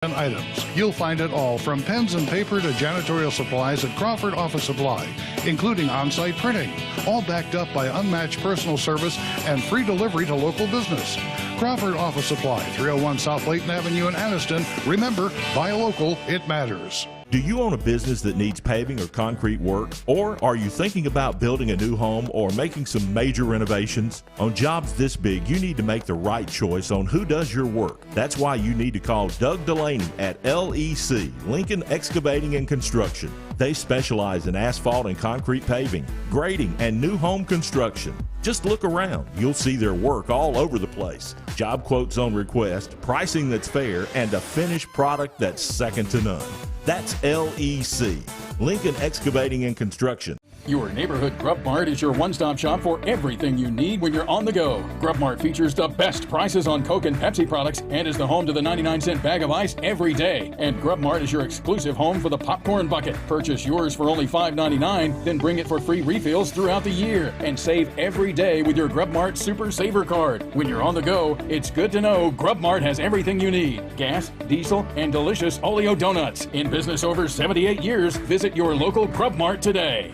and items. You'll find it all from pens and paper to janitorial supplies at Crawford Office Supply, including on-site printing, all backed up by unmatched personal service and free delivery to local business. Crawford Office Supply, 301 South Layton Avenue in Anniston. Remember, buy local, it matters. Do you own a business that needs paving or concrete work? Or are you thinking about building a new home or making some major renovations? On jobs this big, you need to make the right choice on who does your work. That's why you need to call Doug Delaney at LEC, Lincoln Excavating and Construction. They specialize in asphalt and concrete paving, grading, and new home construction. Just look around. You'll see their work all over the place. Job quotes on request, pricing that's fair, and a finished product that's second to none. That's LEC, Lincoln Excavating and Construction. Your neighborhood Grub Mart is your one-stop shop for everything you need when you're on the go. Grub Mart features the best prices on Coke and Pepsi products and is the home to the 99-cent bag of ice every day. And Grub Mart is your exclusive home for the popcorn bucket. Purchase yours for only $5.99, then bring it for free refills throughout the year. And save every day with your Grub Mart Super Saver card. When you're on the go, it's good to know Grub Mart has everything you need. Gas, diesel, and delicious Oleo donuts. In business over 78 years, visit your local Grub Mart today.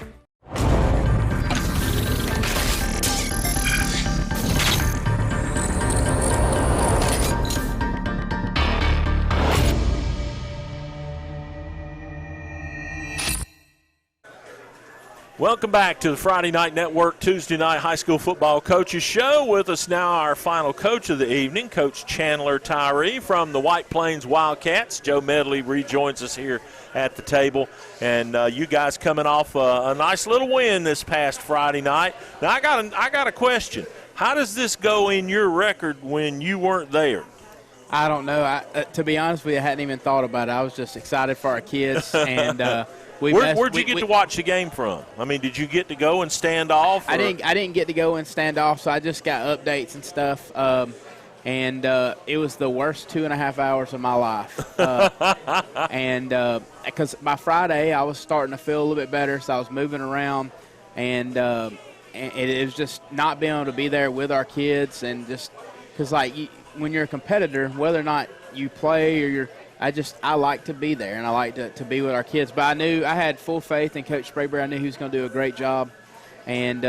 Welcome back to the Friday Night Network Tuesday Night High School Football Coaches Show. With us now, our final coach of the evening, Coach Chandler Tyree from the White Plains Wildcats. Joe Medley rejoins us here at the table. And you guys coming off a nice little win this past Friday night. Now, I got a question. How does this go in your record when you weren't there? I don't know. To be honest with you, I hadn't even thought about it. I was just excited for our kids. And Where'd you get to watch the game from? I mean, did you get to go and stand off? I didn't get to go and stand off, so I just got updates and stuff. And it was the worst 2.5 hours of my life. And because by Friday I was starting to feel a little bit better, so I was moving around, and it was just not being able to be there with our kids, and just because when you're a competitor, whether or not you play or you're I like to be there, and I like to be with our kids. But I knew I had full faith in Coach Sprayberry. I knew he was going to do a great job. And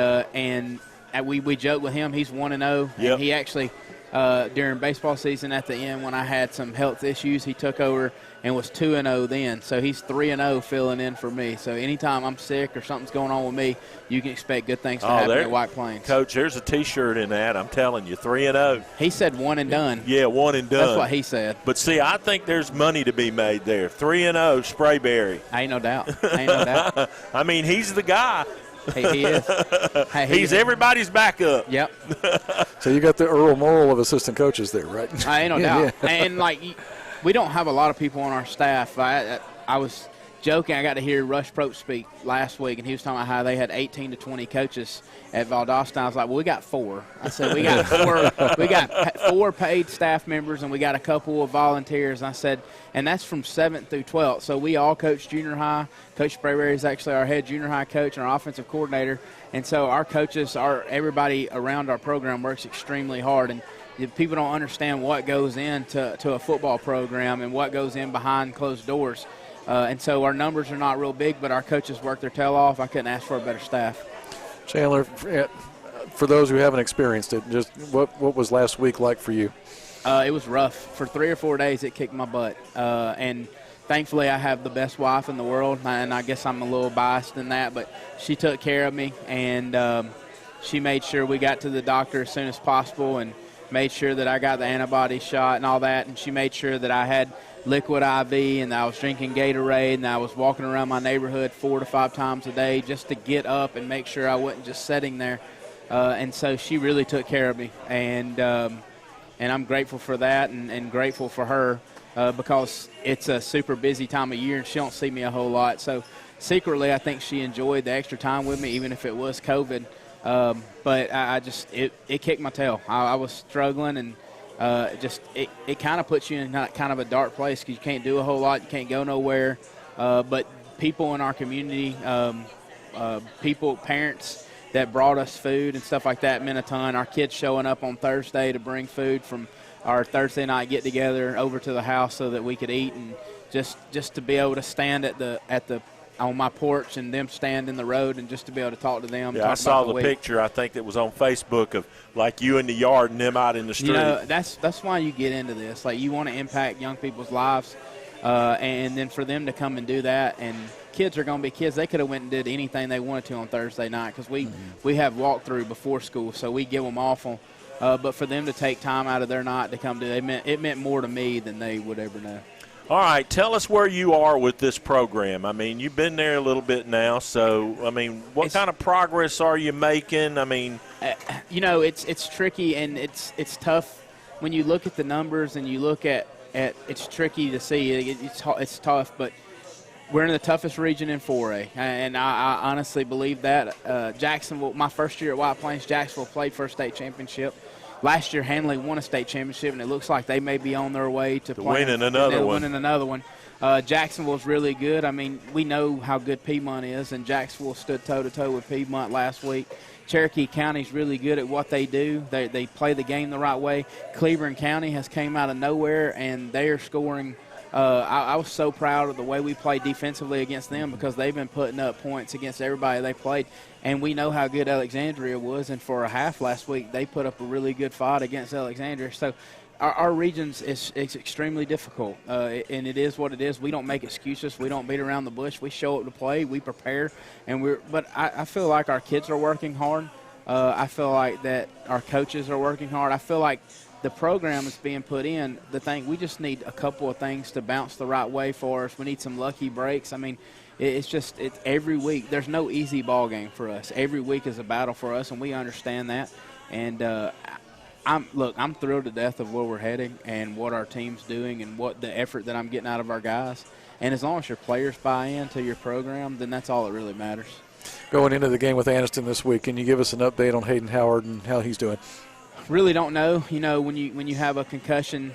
we joked with him. He's 1-0. Yep. And he actually, during baseball season at the end when I had some health issues, he took over and was 2-0 then. So he's 3-0 filling in for me. So anytime I'm sick or something's going on with me, you can expect good things to happen at White Plains. Coach, there's a T-shirt in that. I'm telling you, 3-0. He said one and done. Yeah, one and done. That's what he said. But see, I think there's money to be made there. 3-0, Sprayberry. Ain't no doubt. I mean, he's the guy. He is. He's everybody's backup. Yep. So you got the Earl Morrill of assistant coaches there, right? Ain't no doubt. Yeah. And we don't have a lot of people on our staff. I was joking. I got to hear Rush Probst speak last week, and he was talking about how they had 18 to 20 coaches at Valdosta. I was like, well, we got 4. I said, we got 4. We got 4 paid staff members, and we got a couple of volunteers. And I said, and that's from 7th through 12th. So we all coach junior high. Coach Sprayberry is actually our head junior high coach and our offensive coordinator. And so our coaches, everybody around our program works extremely hard. And people don't understand what goes into a football program and what goes in behind closed doors. And so our numbers are not real big, but our coaches work their tail off. I couldn't ask for a better staff. Chandler, for those who haven't experienced it, just what was last week like for you? It was rough. For 3 or 4 days, it kicked my butt. And thankfully, I have the best wife in the world, and I guess I'm a little biased in that, but she took care of me, and she made sure we got to the doctor as soon as possible and made sure that I got the antibody shot and all that, and she made sure that I had liquid IV and I was drinking Gatorade and I was walking around my neighborhood 4 to 5 times a day just to get up and make sure I wasn't just sitting there. And so she really took care of me, and I'm grateful for that and grateful for her because it's a super busy time of year and she don't see me a whole lot. So secretly I think she enjoyed the extra time with me, even if it was COVID. But it kicked my tail. I was struggling, and it kind of puts you in kind of a dark place because you can't do a whole lot, you can't go nowhere. But people in our community, parents that brought us food and stuff like that meant a ton. Our kids showing up on Thursday to bring food from our Thursday night get together over to the house so that we could eat, and just to be able to stand on my porch and them stand in the road and just to be able to talk to them. Yeah, I saw the picture, I think that was on Facebook, of like you in the yard and them out in the street. That's why you get into this. Like, you want to impact young people's lives, and then for them to come and do that, and kids are going to be kids. They could have went and did anything they wanted to on Thursday night, because we have walkthrough before school, so we give them off on. But for them to take time out of their night to come do it meant more to me than they would ever know. All right, tell us where you are with this program. I mean, you've been there a little bit now, so, I mean, what kind of progress are you making? I mean, it's tricky, and it's tough when you look at the numbers and you look at it's tricky to see. It's tough, but we're in the toughest region in 4A, and I honestly believe that. Jacksonville, my first year at White Plains, Jacksonville played for a state championship. Last year, Hanley won a state championship, and it looks like they may be on their way to winning another one. Jacksonville's really good. I mean, we know how good Piedmont is, and Jacksonville stood toe-to-toe with Piedmont last week. Cherokee County's really good at what they do. They play the game the right way. Cleveland County has came out of nowhere, and they are scoring. I was so proud of the way we played defensively against them, because they've been putting up points against everybody they played. And we know how good Alexandria was, and for a half last week, they put up a really good fight against Alexandria. So our regions is extremely difficult, and it is what it is. We don't make excuses. We don't beat around the bush. We show up to play. We prepare, but I feel like our kids are working hard. I feel like that our coaches are working hard. I feel like the program is being put in. We just need a couple of things to bounce the right way for us. We need some lucky breaks. I mean, it's every week. There's no easy ball game for us. Every week is a battle for us, and we understand that. And I'm thrilled to death of where we're heading and what our team's doing and what the effort that I'm getting out of our guys. And as long as your players buy into your program, then that's all that really matters. Going into the game with Anniston this week, can you give us an update on Hayden Howard and how he's doing? Really don't know. When you have a concussion,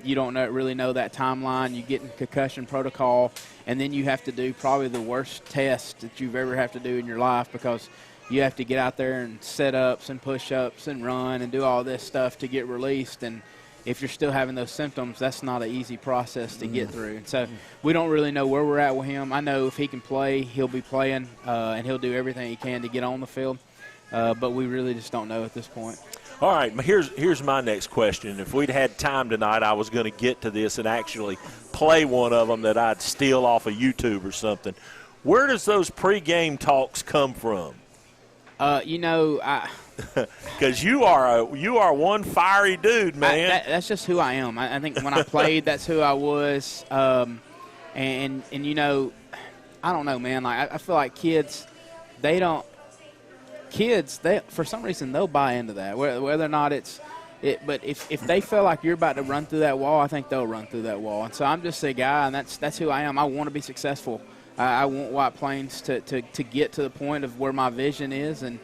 you don't really know that timeline. You get in concussion protocol, and then you have to do probably the worst test that you've ever have to do in your life, because you have to get out there and set ups and push ups and run and do all this stuff to get released. And if you're still having those symptoms, that's not an easy process to get through. And so we don't really know where we're at with him. I know if he can play, he'll be playing, and he'll do everything he can to get on the field. But we really just don't know at this point. All right, here's my next question. If we'd had time tonight, I was going to get to this and actually play one of them that I'd steal off of YouTube or something. Where does those pregame talks come from? Because you are one fiery dude, man. That's just who I am. I think when I played, that's who I was. And I don't know, man. Like, I feel like kids, for some reason, they'll buy into that, whether or not but if they feel like you're about to run through that wall, I think they'll run through that wall. And so I'm just a guy, and that's who I am. I want to be successful. I want White Plains to get to the point of where my vision is, and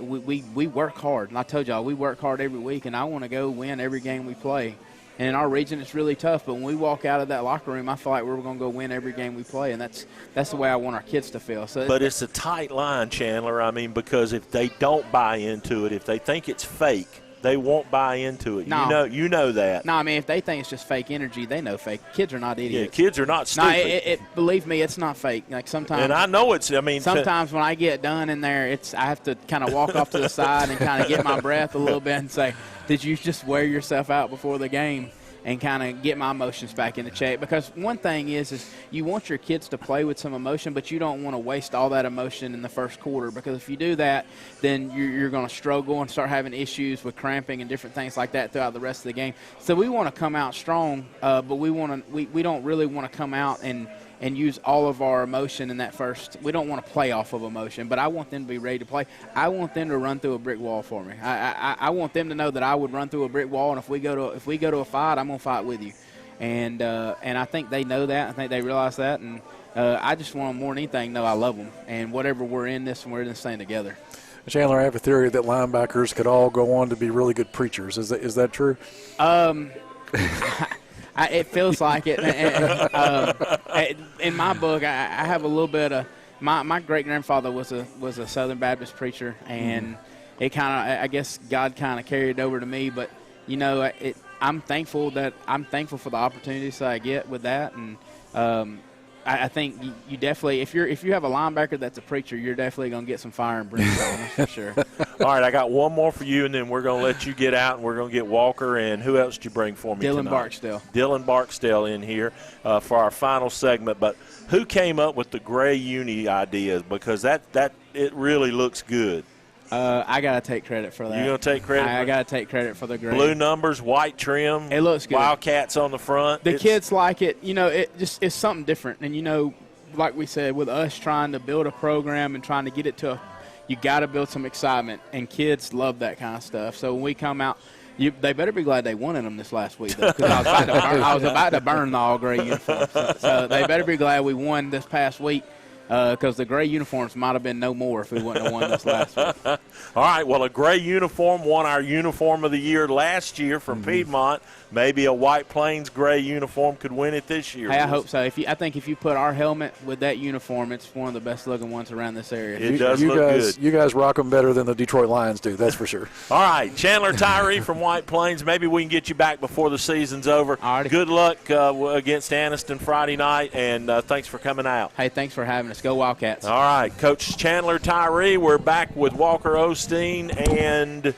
we work hard. And I told y'all, we work hard every week, and I want to go win every game we play. And in our region, it's really tough. But when we walk out of that locker room, I feel like we're going to go win every game we play, and that's the way I want our kids to feel. But it's a tight line, Chandler. I mean, because if they don't buy into it, if they think it's fake, they won't buy into it. No. You know that. No, I mean, if they think it's just fake energy, they know fake. Kids are not idiots. Yeah, kids are not stupid. No, believe me, it's not fake. Like sometimes. And I know it's. I mean, sometimes when I get done in there, I have to kind of walk off to the side and kind of get my breath a little bit and say, "Did you just wear yourself out before the game?" And kind of get my emotions back into check. Because one thing is you want your kids to play with some emotion, but you don't want to waste all that emotion in the first quarter. Because if you do that, then you're going to struggle and start having issues with cramping and different things like that throughout the rest of the game. So we want to come out strong, but we don't really want to come out and use all of our emotion in that first. We don't want to play off of emotion, but I want them to be ready to play. I want them to run through a brick wall for me. I want them to know that I would run through a brick wall, and if we go to a fight, I'm gonna fight with you. And I think they know that. I think they realize that, and I just want them more than anything know I love them. And whatever we're in this thing together. Chandler, I have a theory that linebackers could all go on to be really good preachers. Is that true? It feels like it. In my book, I have a little bit of my great grandfather was a Southern Baptist preacher, and it kind of, I guess God kind of carried it over to me. But I'm thankful for the opportunities that I get with that, and I think you definitely, if you have a linebacker that's a preacher, you're definitely going to get some fire and brimstone, that's for sure. All right, I got one more for you, and then we're going to let you get out, and we're going to get Walker. And who else did you bring for me Dylan tonight? Barksdale. Dylan Barksdale in here for our final segment. But who came up with the gray uni idea? Because that it really looks good. I got to take credit for that. You going to take credit? I got to take credit for the gray. Blue numbers, white trim. It looks good. Wildcats on the front. The kids like it. It's something different. And, like we said, with us trying to build a program and trying to get it you got to build some excitement. And kids love that kind of stuff. So when we come out, they better be glad they wanted them this last week, though, because I was about to burn the all-gray uniforms. So they better be glad we won this past week. Because the gray uniforms might have been no more if we wouldn't have won this last week. All right, well, a gray uniform won our uniform of the year last year from Piedmont. Maybe a White Plains gray uniform could win it this year. Hey, I hope so. I think if you put our helmet with that uniform, it's one of the best-looking ones around this area. It does look good. You guys rock them better than the Detroit Lions do, that's for sure. All right, Chandler Tyree from White Plains. Maybe we can get you back before the season's over. Alrighty. Good luck against Anniston Friday night, and thanks for coming out. Hey, thanks for having us. Go Wildcats. All right, Coach Chandler Tyree. We're back with Walker Osteen and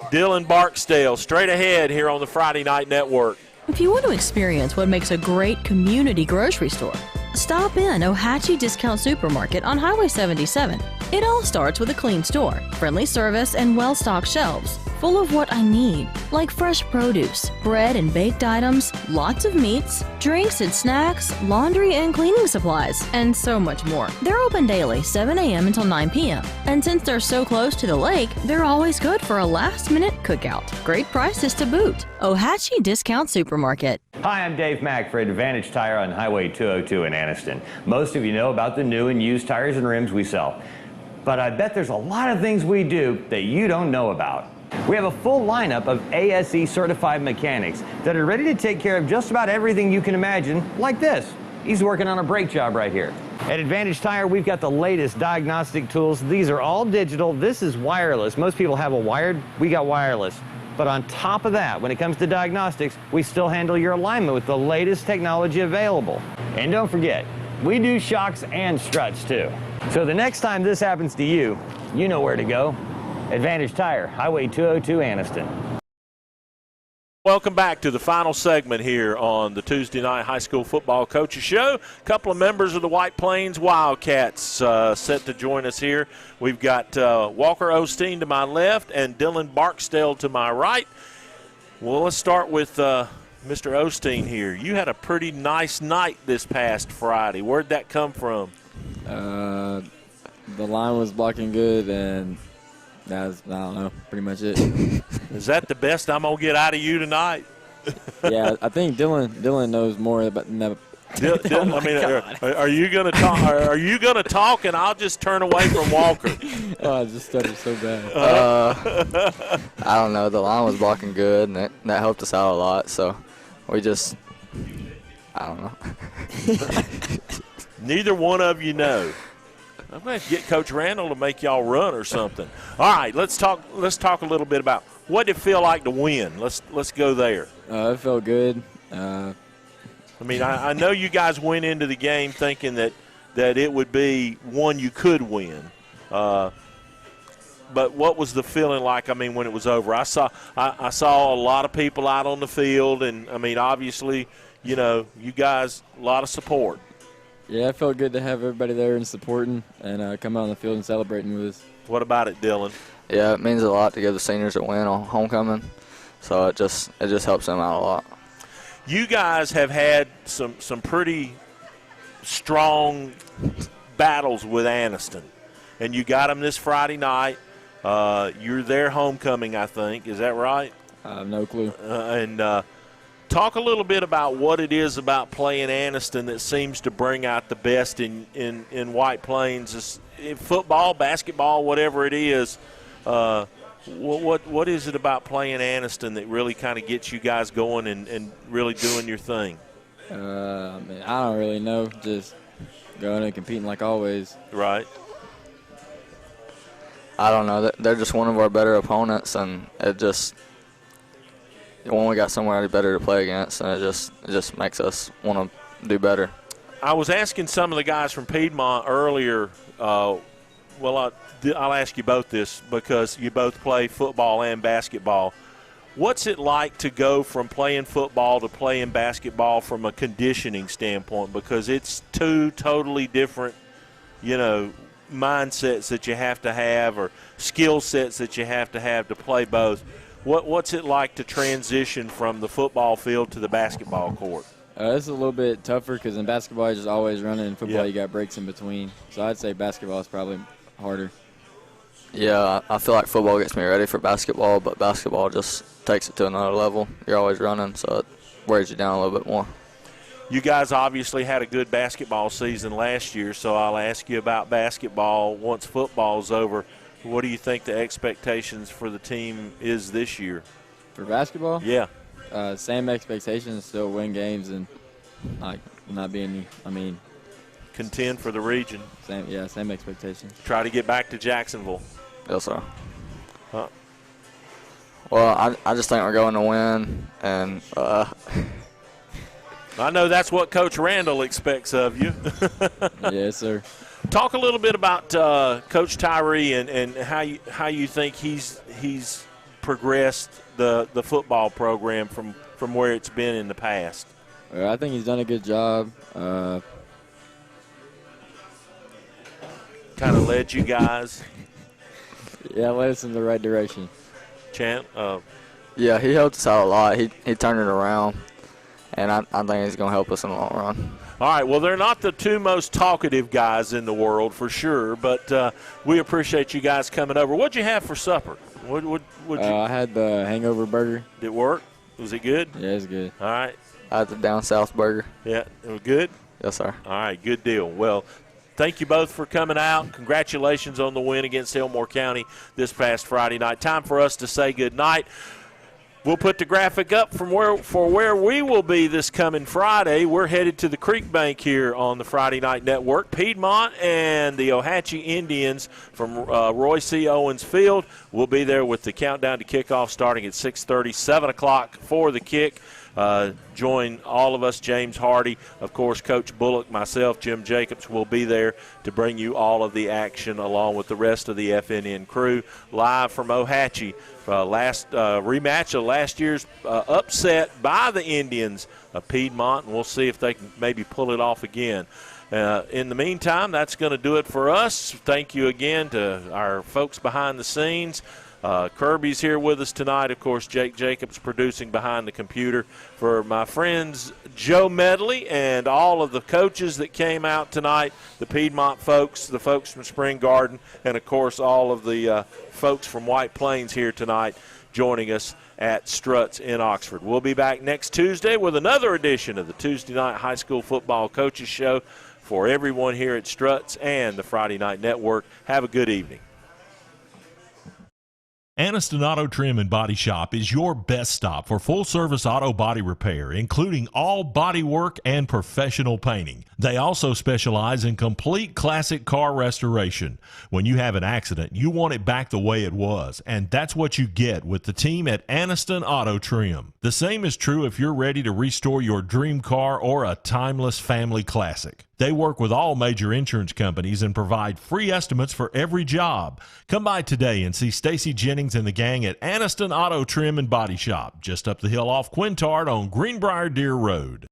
Dylan Barksdale straight ahead here on the Friday Night Network. If you want to experience what makes a great community grocery store, stop in Ohatchee Discount Supermarket on Highway 77. It all starts with a clean store, friendly service, and well-stocked shelves, full of what I need, like fresh produce, bread and baked items, lots of meats, drinks and snacks, laundry and cleaning supplies, and so much more. They're open daily, 7 a.m. until 9 p.m. And since they're so close to the lake, they're always good for a last-minute cookout. Great prices to boot. Ohatchee Discount Supermarket. Hi, I'm Dave Mack for Advantage Tire on Highway 202 in Anniston. Most of you know about the new and used tires and rims we sell. But I bet there's a lot of things we do that you don't know about. We have a full lineup of ASE certified mechanics that are ready to take care of just about everything you can imagine, like this. He's working on a brake job right here. At Advantage Tire, we've got the latest diagnostic tools. These are all digital. This is wireless. Most people have a wired. We got wireless. But on top of that, when it comes to diagnostics, we still handle your alignment with the latest technology available. And don't forget, we do shocks and struts too. So the next time this happens to you, you know where to go. Advantage Tire, Highway 202, Anniston. Welcome back to the final segment here on the Tuesday Night High School Football Coaches Show. A couple of members of the White Plains Wildcats set to join us here. We've got Walker Osteen to my left and Dylan Barksdale to my right. Well, let's start with Mr. Osteen here. You had a pretty nice night this past Friday. Where'd that come from? The line was blocking good, and that's, I don't know, pretty much it. Is that the best I'm going to get out of you tonight? Yeah, I think Dylan knows more about that. Are you going to talk? Are you going to talk, and I'll just turn away from Walker? Oh, I just stuttered so bad. I don't know. The line was blocking good, and that helped us out a lot. So we just, I don't know. Neither one of you know. I'm going to get Coach Randall to make y'all run or something. All right, let's talk a little bit about what did it feel like to win. Let's go there. It felt good. I know you guys went into the game thinking that it would be one you could win. But what was the feeling like, when it was over? I saw a lot of people out on the field, and, obviously, you guys, a lot of support. Yeah, it felt good to have everybody there and supporting and come out on the field and celebrating with us. What about it, Dylan? Yeah, it means a lot to give the seniors a win on homecoming, so it just helps them out a lot. You guys have had some pretty strong battles with Anniston, and you got them this Friday night. You're their homecoming, I think. Is that right? I have no clue. Talk a little bit about what it is about playing Anniston that seems to bring out the best in White Plains. In football, basketball, whatever it is. What is it about playing Anniston that really kind of gets you guys going and really doing your thing? I don't really know. Just going and competing like always. Right. I don't know. They're just one of our better opponents, and it just when we got somebody better to play against, and it just makes us want to do better. I was asking some of the guys from Piedmont earlier. I'll ask you both this because you both play football and basketball. What's it like to go from playing football to playing basketball from a conditioning standpoint? Because it's two totally different, mindsets that you have to have or skill sets that you have to play both. What's it like to transition from the football field to the basketball court? It's a little bit tougher because in basketball you're just always running. In football you got breaks in between. So I'd say basketball is probably harder. Yeah, I feel like football gets me ready for basketball, but basketball just takes it to another level. You're always running, so it wears you down a little bit more. You guys obviously had a good basketball season last year, so I'll ask you about basketball once football's over. What do you think the expectations for the team is this year? For basketball? Yeah. Same expectations, still win games and not be any, contend for the region. Same expectations. Try to get back to Jacksonville. Yes, sir. Huh? Well, I just think we're going to win, and I know that's what Coach Randall expects of you. Yes, sir. Talk a little bit about Coach Tyree and how you think he's progressed the football program from where it's been in the past. I think he's done a good job. Kind of led you guys. Yeah, led us in the right direction. Champ? Yeah, he helped us out a lot. He turned it around, and I think he's going to help us in the long run. All right, well, they're not the two most talkative guys in the world for sure, but we appreciate you guys coming over. What'd you have for supper? I had the hangover burger. Did it work? Was it good? Yeah, it was good. All right. I had the down south burger. Yeah, it was good? Yes, sir. All right, good deal. Well, thank you both for coming out. Congratulations on the win against Elmore County this past Friday night. Time for us to say good night. We'll put the graphic up for where we will be this coming Friday. We're headed to the Creekbank here on the Friday Night Network. Piedmont and the Ohatchee Indians from Roy C. Owens Field. We'll be there with the countdown to kickoff starting at 6:30, 7 o'clock for the kick. Join all of us, James Hardy, of course, Coach Bullock, myself, Jim Jacobs will be there to bring you all of the action along with the rest of the FNN crew live from Ohatchee. Last rematch of last year's upset by the Indians of Piedmont, and we'll see if they can maybe pull it off again. In the meantime, that's going to do it for us. Thank you again to our folks behind the scenes. Kirby's here with us tonight. Of course, Jake Jacobs producing behind the computer. For my friends Joe Medley and all of the coaches that came out tonight, the Piedmont folks, the folks from Spring Garden, and, of course, all of the folks from White Plains here tonight joining us at Struts in Oxford. We'll be back next Tuesday with another edition of the Tuesday Night High School Football Coaches Show for everyone here at Struts and the Friday Night Network. Have a good evening. Anniston Auto Trim and Body Shop is your best stop for full-service auto body repair, including all body work and professional painting. They also specialize in complete classic car restoration. When you have an accident, you want it back the way it was, and that's what you get with the team at Anniston Auto Trim. The same is true if you're ready to restore your dream car or a timeless family classic. They work with all major insurance companies and provide free estimates for every job. Come by today and see Stacy Jennings and the gang at Anniston Auto Trim and Body Shop, just up the hill off Quintard on Greenbrier Deer Road.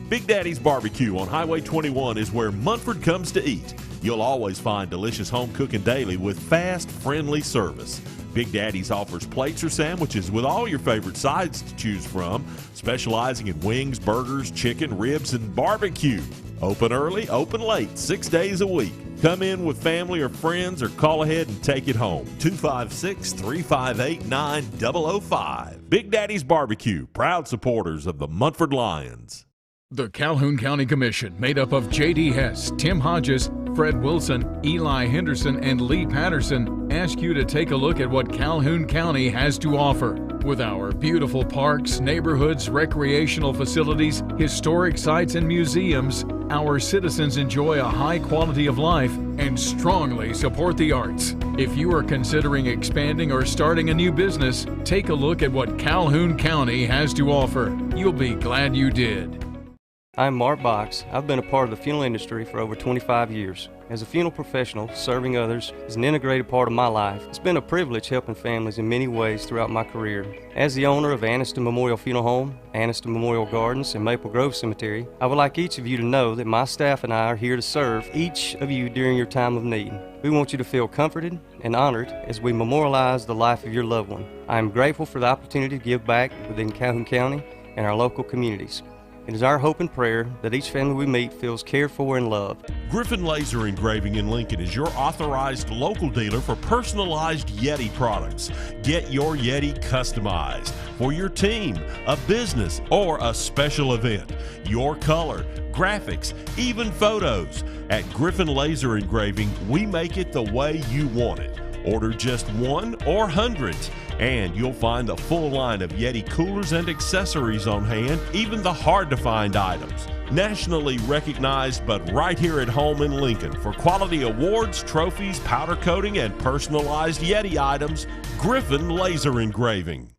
Big Daddy's Barbecue on Highway 21 is where Munford comes to eat. You'll always find delicious home cooking daily with fast, friendly service. Big Daddy's offers plates or sandwiches with all your favorite sides to choose from, specializing in wings, burgers, chicken, ribs, and barbecue. Open early, open late, 6 days a week. Come in with family or friends or call ahead and take it home. 256-358-9005. Big Daddy's Barbecue, proud supporters of the Munford Lions. The Calhoun County Commission, made up of J.D. Hess, Tim Hodges, Fred Wilson, Eli Henderson, and Lee Patterson, ask you to take a look at what Calhoun County has to offer. With our beautiful parks, neighborhoods, recreational facilities, historic sites, and museums, our citizens enjoy a high quality of life and strongly support the arts. If you are considering expanding or starting a new business, take a look at what Calhoun County has to offer. You'll be glad you did. I'm Mark Box. I've been a part of the funeral industry for over 25 years. As a funeral professional, serving others is an integrated part of my life. It's been a privilege helping families in many ways throughout my career. As the owner of Anniston Memorial Funeral Home, Anniston Memorial Gardens, and Maple Grove Cemetery, I would like each of you to know that my staff and I are here to serve each of you during your time of need. We want you to feel comforted and honored as we memorialize the life of your loved one. I am grateful for the opportunity to give back within Calhoun County and our local communities. It is our hope and prayer that each family we meet feels cared for and loved. Griffin Laser Engraving in Lincoln is your authorized local dealer for personalized Yeti products. Get your Yeti customized for your team, a business, or a special event. Your color, graphics, even photos. At Griffin Laser Engraving, we make it the way you want it. Order just one or hundreds, and you'll find a full line of Yeti coolers and accessories on hand, even the hard-to-find items. Nationally recognized, but right here at home in Lincoln for quality awards, trophies, powder coating, and personalized Yeti items, Griffin Laser Engraving.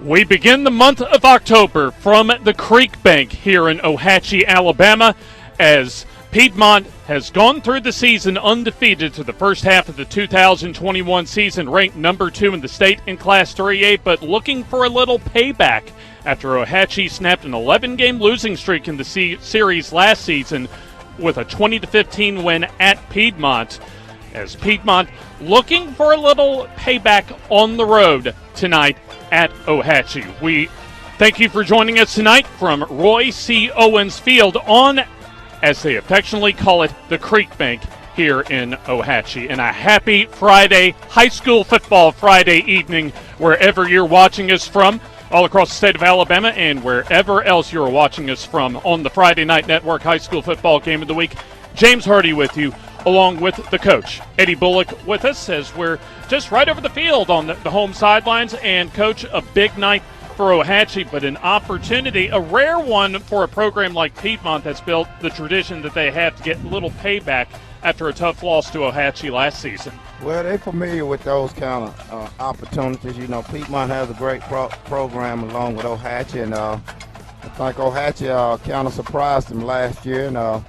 We begin the month of October from the Creekbank here in Ohatchee, Alabama, as Piedmont has gone through the season undefeated to the first half of the 2021 season, ranked number 2 in the state in Class 3A, but looking for a little payback after Ohatchee snapped an 11-game losing streak in the series last season with a 20-15 win at Piedmont. As Piedmont looking for a little payback on the road tonight at Ohatchee. We thank you for joining us tonight from Roy C. Owens Field on, as they affectionately call it, the Creekbank here in Ohatchee. And a happy Friday, high school football Friday evening, wherever you're watching us from, all across the state of Alabama and wherever else you're watching us from on the Friday Night Network High School Football Game of the Week. James Hardy with you, along with the coach, Eddie Bullock, with us as we're just right over the field on the home sidelines. And, Coach, a big night for Ohatchee, but an opportunity, a rare one for a program like Piedmont that's built the tradition that they have to get a little payback after a tough loss to Ohatchee last season. Well, they're familiar with those kind of opportunities. You know, Piedmont has a great program along with Ohatchee, and I think Ohatchee kind of surprised them last year, and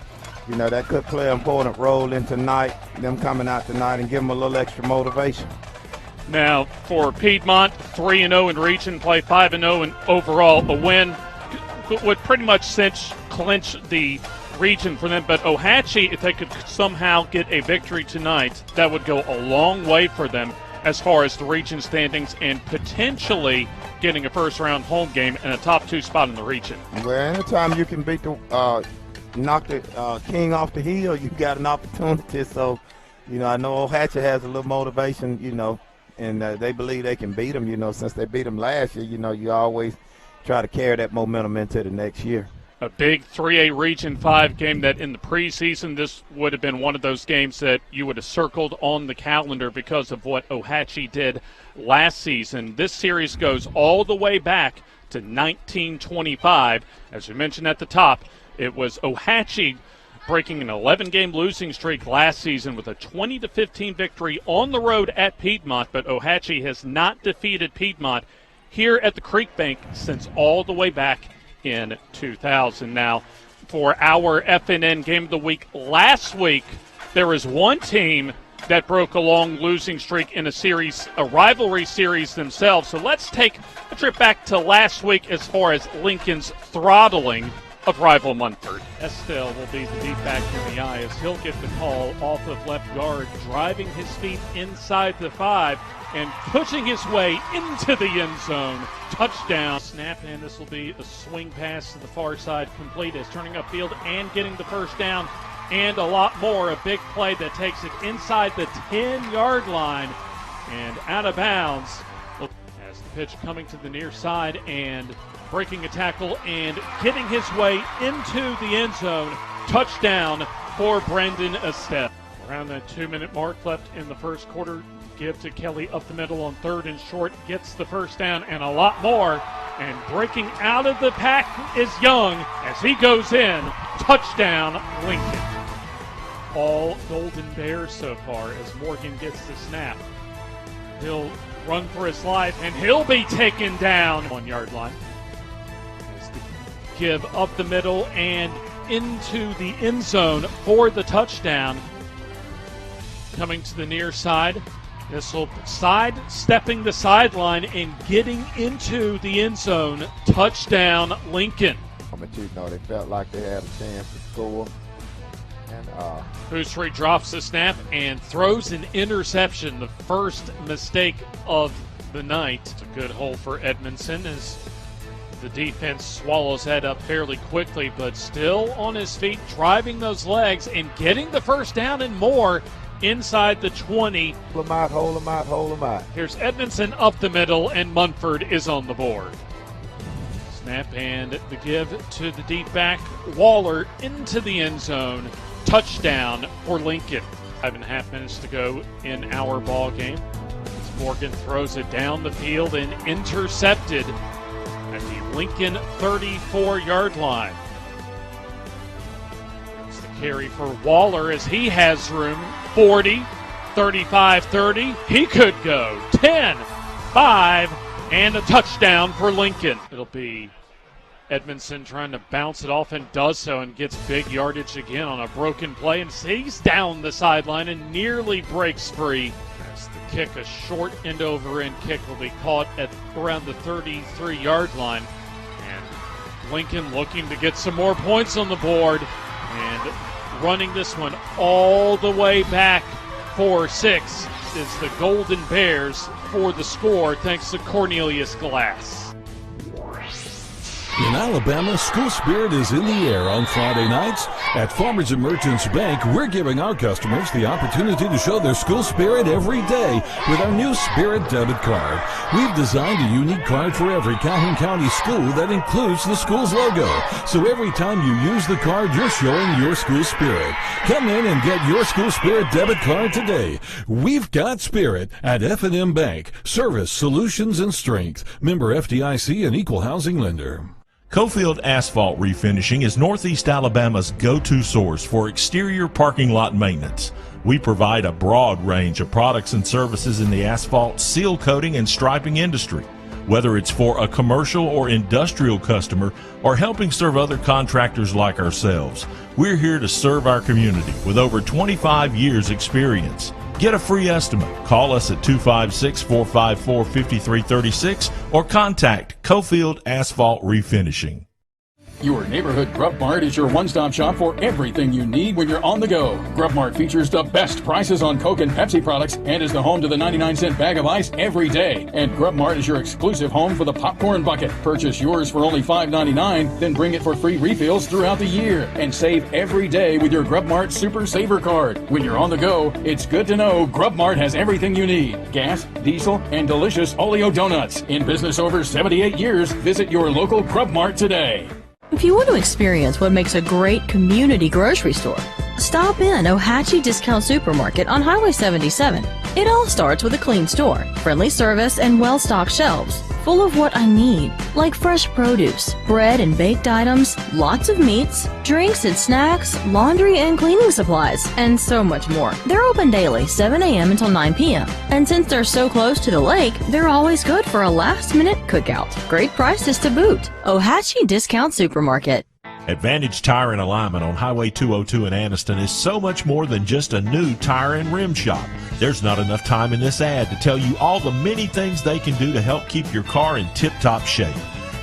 you know, that could play an important role in tonight, them coming out tonight and give them a little extra motivation. Now, for Piedmont, 3-0 in region play, 5-0 in overall. A win would pretty much clinch the region for them. But Ohatchee, if they could somehow get a victory tonight, that would go a long way for them as far as the region standings and potentially getting a first-round home game and a top 2 spot in the region. Well, anytime you can beat the knock the king off the hill, you got an opportunity. So, you know, I know Ohatchee has a little motivation, you know, and they believe they can beat them, you know, since they beat them last year. You know, you always try to carry that momentum into the next year. A big 3A Region 5 game that in the preseason, this would have been one of those games that you would have circled on the calendar because of what Ohatchee did last season. This series goes all the way back to 1925. As we mentioned at the top, it was Ohatchee breaking an 11-game losing streak last season with a 20-15 victory on the road at Piedmont, but Ohatchee has not defeated Piedmont here at the Creekbank since all the way back in 2000. Now, for our FNN Game of the Week last week, there was one team that broke a long losing streak in a rivalry series themselves. So let's take a trip back to last week as far as Lincoln's throttling of rival Munford. Estelle will be the deep back in the eye as he'll get the call off of left guard, driving his feet inside the 5 and pushing his way into the end zone. Touchdown. Snap, and this will be a swing pass to the far side, complete as turning upfield and getting the first down and a lot more. A big play that takes it inside the 10-yard line and out of bounds as the pitch coming to the near side and breaking a tackle and getting his way into the end zone. Touchdown for Brendan Estelle. Around that 2-minute mark left in the first quarter. Give to Kelly up the middle on 3rd and short. Gets the first down and a lot more. And breaking out of the pack is Young as he goes in. Touchdown, Lincoln. All Golden Bears so far as Morgan gets the snap. He'll run for his life and he'll be taken down. 1-yard line. Give up the middle and into the end zone for the touchdown. Coming to the near side. This will sidestepping the sideline and getting into the end zone. Touchdown, Lincoln. But you know, they felt like they had a chance to score. And Hoosrey drops the snap and throws an interception. The first mistake of the night. It's a good hole for Edmondson as the defense swallows that up fairly quickly, but still on his feet, driving those legs and getting the first down and more inside the 20. Hold him out. Here's Edmondson up the middle, and Munford is on the board. Snap and the give to the deep back. Waller into the end zone. Touchdown for Lincoln. 5.5 minutes to go in our ball game. Morgan throws it down the field and intercepted at the Lincoln 34-yard line. It's the carry for Waller as he has room. 40, 35, 30. He could go 10, 5, and a touchdown for Lincoln. It'll be Edmondson trying to bounce it off and does so and gets big yardage again on a broken play and stays down the sideline and nearly breaks free. As the kick, a short end-over-end kick, will be caught at around the 33-yard line. And Lincoln looking to get some more points on the board and running this one all the way back for 6 is the Golden Bears for the score, thanks to Cornelius Glass. In Alabama, school spirit is in the air on Friday nights. At Farmers and Merchants Bank, we're giving our customers the opportunity to show their school spirit every day with our new Spirit debit card. We've designed a unique card for every Calhoun County school that includes the school's logo. So every time you use the card, you're showing your school spirit. Come in and get your school spirit debit card today. We've got spirit at FNN Bank. Service, solutions, and strength. Member FDIC and equal housing lender. Cofield Asphalt Refinishing is Northeast Alabama's go-to source for exterior parking lot maintenance. We provide a broad range of products and services in the asphalt, seal coating, and striping industry. Whether it's for a commercial or industrial customer or helping serve other contractors like ourselves, we're here to serve our community with over 25 years experience. Get a free estimate. Call us at 256-454-5336 or contact Cofield Asphalt Refinishing. Your neighborhood Grub Mart is your one-stop shop for everything you need when you're on the go. Grub Mart features the best prices on Coke and Pepsi products and is the home to the 99-cent bag of ice every day. And Grub Mart is your exclusive home for the popcorn bucket. Purchase yours for only $5.99, then bring it for free refills throughout the year. And save every day with your Grub Mart Super Saver card. When you're on the go, it's good to know Grub Mart has everything you need. Gas, diesel, and delicious Oleo donuts. In business over 78 years, visit your local Grub Mart today. If you want to experience what makes a great community grocery store, stop in Ohatchee Discount Supermarket on Highway 77. It all starts with a clean store, friendly service, and well-stocked shelves, full of what I need, like fresh produce, bread and baked items, lots of meats, drinks and snacks, laundry and cleaning supplies, and so much more. They're open daily, 7 a.m. until 9 p.m. And since they're so close to the lake, they're always good for a last-minute cookout. Great prices to boot. Ohatchee Discount Supermarket. Advantage Tire and Alignment on Highway 202 in Anniston is so much more than just a new tire and rim shop. There's not enough time in this ad to tell you all the many things they can do to help keep your car in tip-top shape.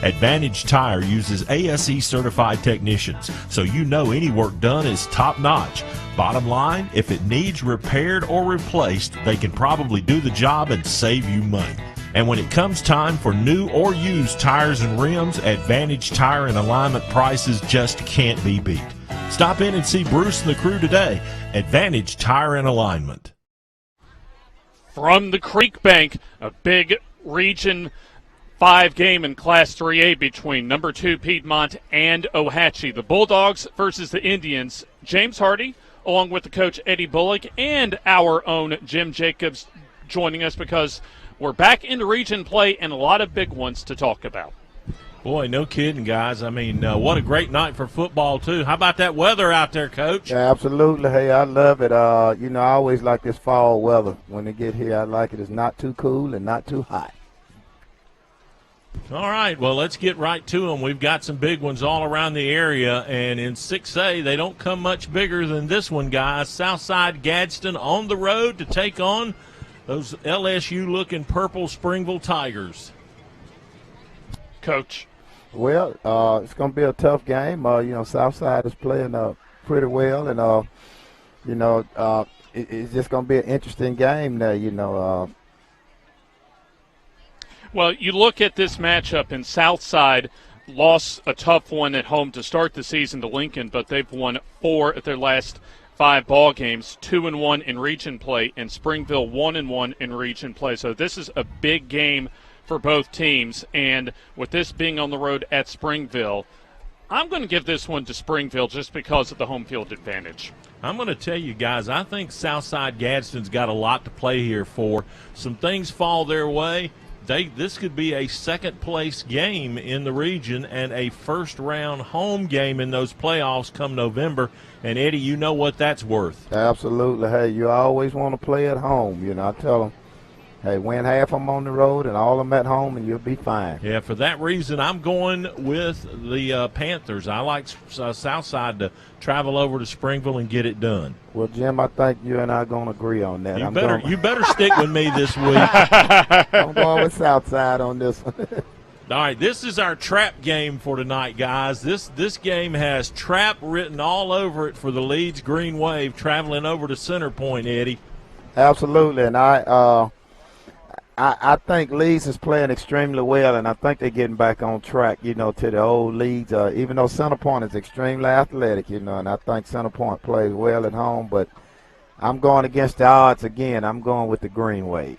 Advantage Tire uses ASE certified technicians, so you know any work done is top-notch. Bottom line, if it needs repaired or replaced, they can probably do the job and save you money. And when it comes time for new or used tires and rims, Advantage Tire and Alignment prices just can't be beat. Stop in and see Bruce and the crew today. Advantage Tire and Alignment. From the Creekbank, a big Region 5 game in Class 3A between number 2 Piedmont and Ohatchee. The Bulldogs versus the Indians. James Hardy, along with the coach Eddie Bullock and our own Jim Jacobs joining us because we're back into region play and a lot of big ones to talk about. Boy, no kidding, guys. I mean, what a great night for football, too. How about that weather out there, Coach? Yeah, absolutely. Hey, I love it. I always like this fall weather. When they get here, I like it. It's not too cool and not too hot. All right, well, let's get right to them. We've got some big ones all around the area, and in 6A, they don't come much bigger than this one, guys. Southside Gadsden on the road to take on those LSU-looking purple Springville Tigers. Coach. Well, it's going to be a tough game. Southside is playing pretty well, and, it's just going to be an interesting game there, Well, you look at this matchup, and Southside lost a tough one at home to start the season to Lincoln, but they've won 4 at their last 5 ball games, 2-1 in region play, and Springville 1-1 in region play. So this is a big game for both teams, and with this being on the road at Springville, I'm going to give this one to Springville just because of the home field advantage. I'm going to tell you guys, I think Southside Gadsden's got a lot to play here for. Some things fall their way. This could be a second-place game in the region and a first-round home game in those playoffs come November. And, Eddie, you know what that's worth. Absolutely. Hey, you always want to play at home. I tell them, hey, win half of them on the road and all of them at home, and you'll be fine. Yeah, for that reason, I'm going with the Panthers. I like Southside to travel over to Springville and get it done. Well, Jim, I think you and I are going to agree on that. You better stick with me this week. I'm going with Southside on this one. All right, this is our trap game for tonight, guys. This game has trap written all over it for the Leeds Green Wave traveling over to Center Point, Eddie. Absolutely, and I think Leeds is playing extremely well, and I think they're getting back on track, to the old Leeds, even though Center Point is extremely athletic, and I think Center Point plays well at home, but I'm going against the odds again. I'm going with the Green Wave.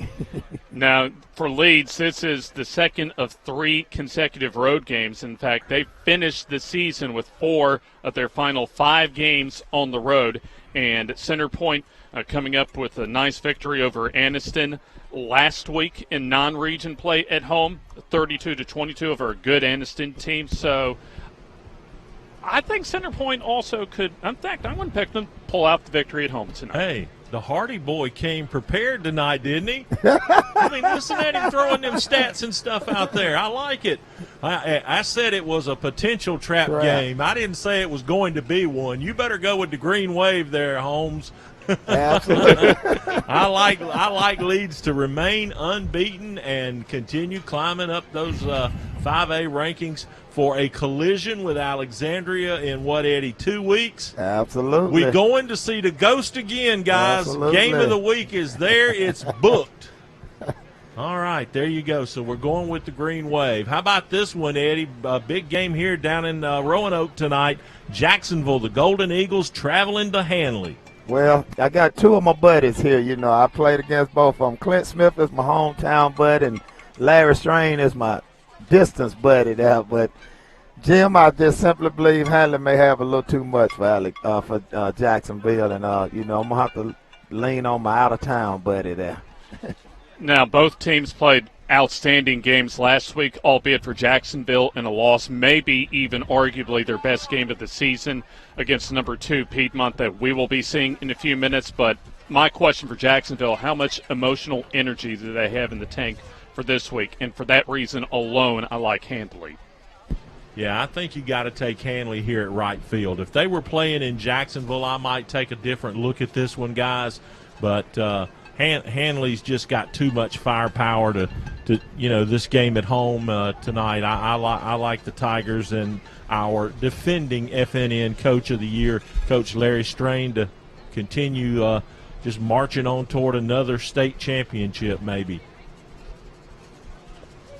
Now, for Leeds, this is the second of 3 consecutive road games. In fact, they finished the season with 4 of their final 5 games on the road. And Center Point coming up with a nice victory over Anniston last week in non-region play at home, 32-22 over a good Anniston team. So I think Center Point also could, in fact, I'm going to pick them pull out the victory at home tonight. Hey, the Hardy boy came prepared tonight, didn't he? I mean, listen at him throwing them stats and stuff out there. I like it. I said it was a potential trap game. I didn't say it was going to be one. You better go with the Green Wave there, Holmes. Absolutely. I like Leeds to remain unbeaten and continue climbing up those 5A rankings for a collision with Alexandria in Eddie, 2 weeks? Absolutely. We're going to see the Ghost again, guys. Absolutely. Game of the week is there. It's booked. All right, there you go. So we're going with the Green Wave. How about this one, Eddie? A big game here down in Roanoke tonight. Jacksonville, the Golden Eagles traveling to Hanley. Well, I got 2 of my buddies here. I played against both of them. Clint Smith is my hometown buddy, and Larry Strain is my distance buddy there. But, Jim, I just simply believe Hanley may have a little too much for Jacksonville, and, I'm going to have to lean on my out-of-town buddy there. Now, both teams played outstanding games last week, albeit for Jacksonville in a loss, maybe even arguably their best game of the season against number 2 Piedmont that we will be seeing in a few minutes. But my question for Jacksonville, how much emotional energy do they have in the tank for this week? And for that reason alone, I like Handley. Yeah, I think you got to take Hanley here at right field. If they were playing in Jacksonville, I might take a different look at this one, guys. But Hanley's just got too much firepower to this game at home tonight. I like the Tigers and our defending FNN Coach of the Year, Coach Larry Strain, to continue just marching on toward another state championship maybe.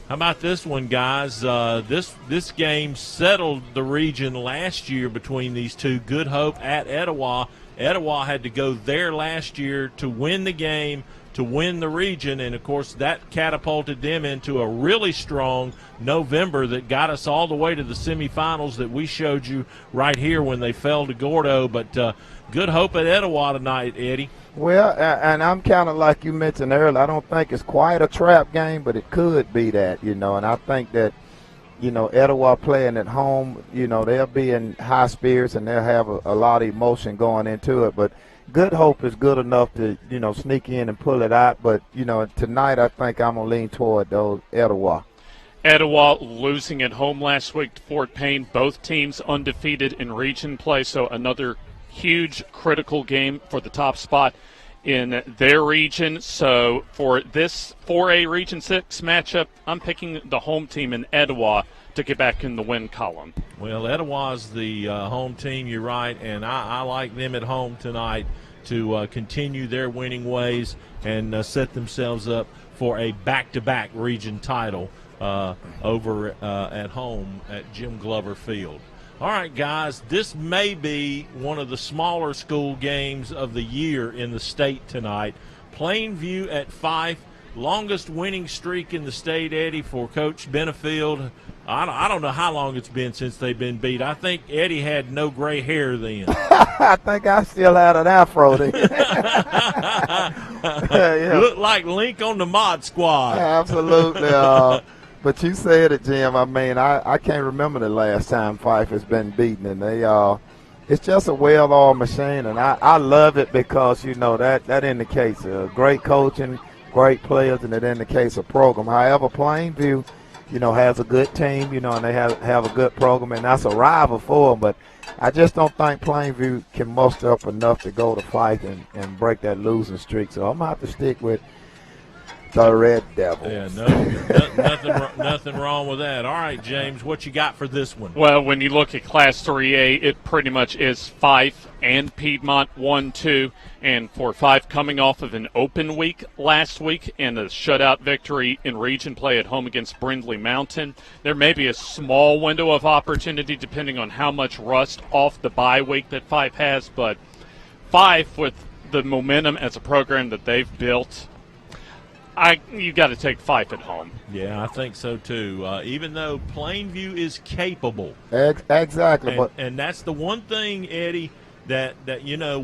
How about this one, guys? This game settled the region last year between these two. Good Hope at Etowah. Etowah had to go there last year to win the game, to win the region, and, of course, that catapulted them into a really strong November that got us all the way to the semifinals that we showed you right here when they fell to Gordo. But Good Hope at Etowah tonight, Eddie. Well, and I'm kind of like you mentioned earlier, I don't think it's quite a trap game, but it could be that, and I think that, Etowah playing at home, they'll be in high spirits and they'll have a lot of emotion going into it. But Good Hope is good enough to, sneak in and pull it out. But, tonight I think I'm going to lean toward those Etowah. Etowah losing at home last week to Fort Payne. Both teams undefeated in region play, so another huge critical game for the top spot in their region. So for this 4A Region 6 matchup, I'm picking the home team in Etowah to get back in the win column. Well, Etowah's the home team, you're right, and I like them at home tonight to continue their winning ways and set themselves up for a back-to-back region title over at home at Jim Glover Field. All right, guys, this may be one of the smaller school games of the year in the state tonight. Plainview at Fife, longest winning streak in the state, Eddie, for Coach Benefield. I don't know how long it's been since they've been beat. I think Eddie had no gray hair then. I think I still had an afro then. Yeah. Looked like Link on the Mod Squad. Absolutely. But you said it, Jim. I mean, I can't remember the last time Fife has been beaten, and they it's just a well-oiled machine, and I love it because that indicates great coaching, great players, and it indicates a program. However, Plainview, has a good team, and they have a good program, and that's a rival for them. But I just don't think Plainview can muster up enough to go to fight and break that losing streak. So I'm going to have to stick with the Red Devils. Yeah, nothing wrong with that. All right, James, what you got for this one? Well, when you look at Class 3A, it pretty much is Fife and Piedmont 1-2. And for Fife, coming off of an open week last week and a shutout victory in region play at home against Brindley Mountain, there may be a small window of opportunity depending on how much rust off the bye week that Fife has. But Fife, with the momentum as a program that they've built, you got to take Fife at home. Yeah, I think so too. Even though Plainview is capable, exactly, and that's the one thing, Eddie, that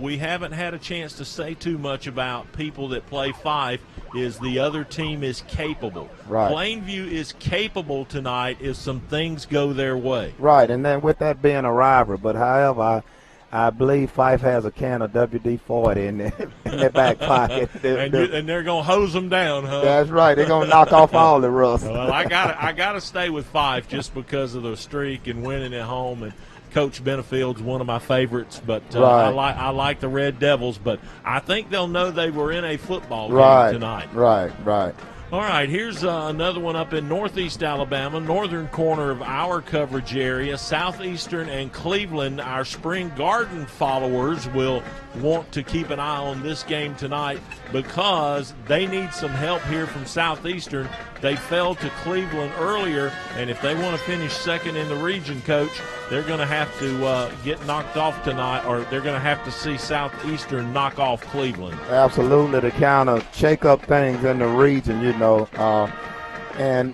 we haven't had a chance to say too much about people that play Fife is the other team is capable. Right. Plainview is capable tonight if some things go their way. Right, and then with that being a rivalry, but however, I believe Fife has a can of WD-40 in their back pocket. and they're going to hose them down, huh? That's right. They're going to knock off all the rust. Well, I gotta stay with Fife just because of the streak and winning at home. And Coach Benefield's one of my favorites, but right. I like the Red Devils. But I think they'll know they were in a football game tonight. Right. All right, here's another one up in northeast Alabama, northern corner of our coverage area. Southeastern and Cleveland, our Spring Garden followers will want to keep an eye on this game tonight because they need some help here from Southeastern. They fell to Cleveland earlier, and if they want to finish second in the region, Coach, they're going to have to get knocked off tonight, or they're going to have to see Southeastern knock off Cleveland. Absolutely, to kind of shake up things in the region, and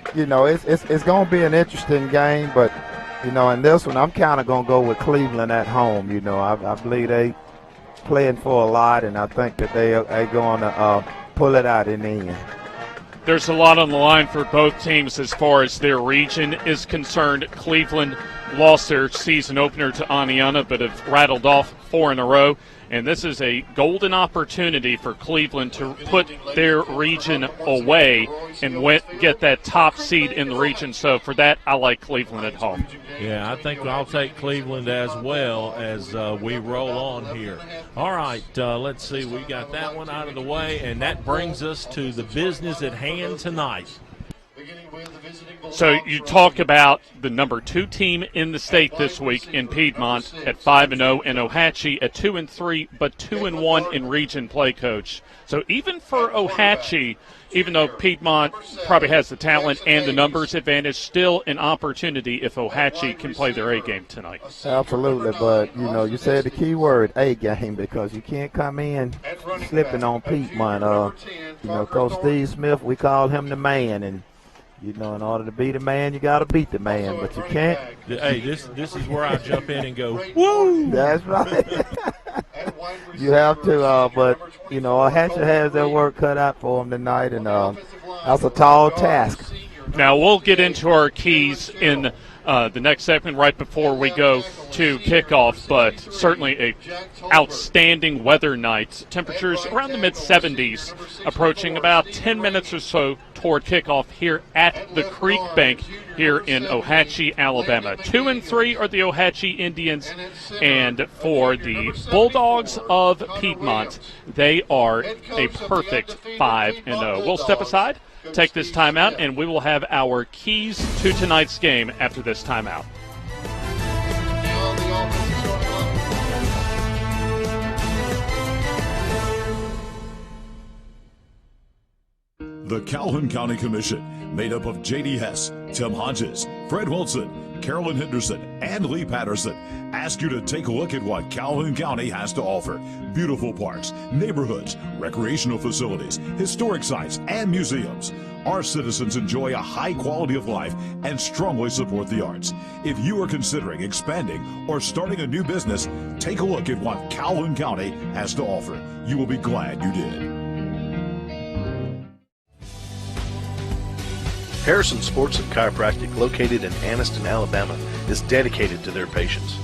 it's going to be an interesting game, but in this one I'm kind of going to go with Cleveland at home. I believe they playing for a lot, and I think that they're going to pull it out in the end. There's a lot on the line for both teams as far as their region is concerned. Cleveland lost their season opener to Aniana, but have rattled off 4 in a row. And this is a golden opportunity for Cleveland to put their region away and get that top seed in the region. So for that, I like Cleveland at home. Yeah, I think I'll take Cleveland as well as we roll on here. All right, let's see. We got that one out of the way, and that brings us to the business at hand tonight. So you talk about the number 2 team in the state this week in Piedmont at 5-0 and Ohatchee at 2-3, but 2-1 in region play, Coach. So even for Ohatchee, even though Piedmont probably has the talent and the numbers advantage, still an opportunity if Ohatchee can play their A game tonight. Absolutely, but you said the key word, A game, because you can't come in slipping on Piedmont. Coach Steve Smith, we call him the man, and in order to be the man, you got to beat the man, but you can't. Hey, this is where I jump in and go, woo! That's right. You have to, but, Ohatchee has their work cut out for them tonight, and that's a tall task. Now, we'll get into our keys in the next segment right before we go to kickoff, but certainly a outstanding weather night. Temperatures around the mid-70s, approaching about 10 minutes or so toward kickoff here at the Creekbank here in Ohatchee, Alabama. 2-3 are the Ohatchee Indians, and for the Bulldogs of Piedmont, they are a perfect 5-0. We'll step aside, take this timeout, and we will have our keys to tonight's game after this timeout. The Calhoun County Commission, made up of J.D. Hess, Tim Hodges, Fred Wilson, Carolyn Henderson, and Lee Patterson, ask you to take a look at what Calhoun County has to offer. Beautiful parks, neighborhoods, recreational facilities, historic sites, and museums. Our citizens enjoy a high quality of life and strongly support the arts. If you are considering expanding or starting a new business, take a look at what Calhoun County has to offer. You will be glad you did. Harrison Sports and Chiropractic, located in Anniston, Alabama, is dedicated to their patients.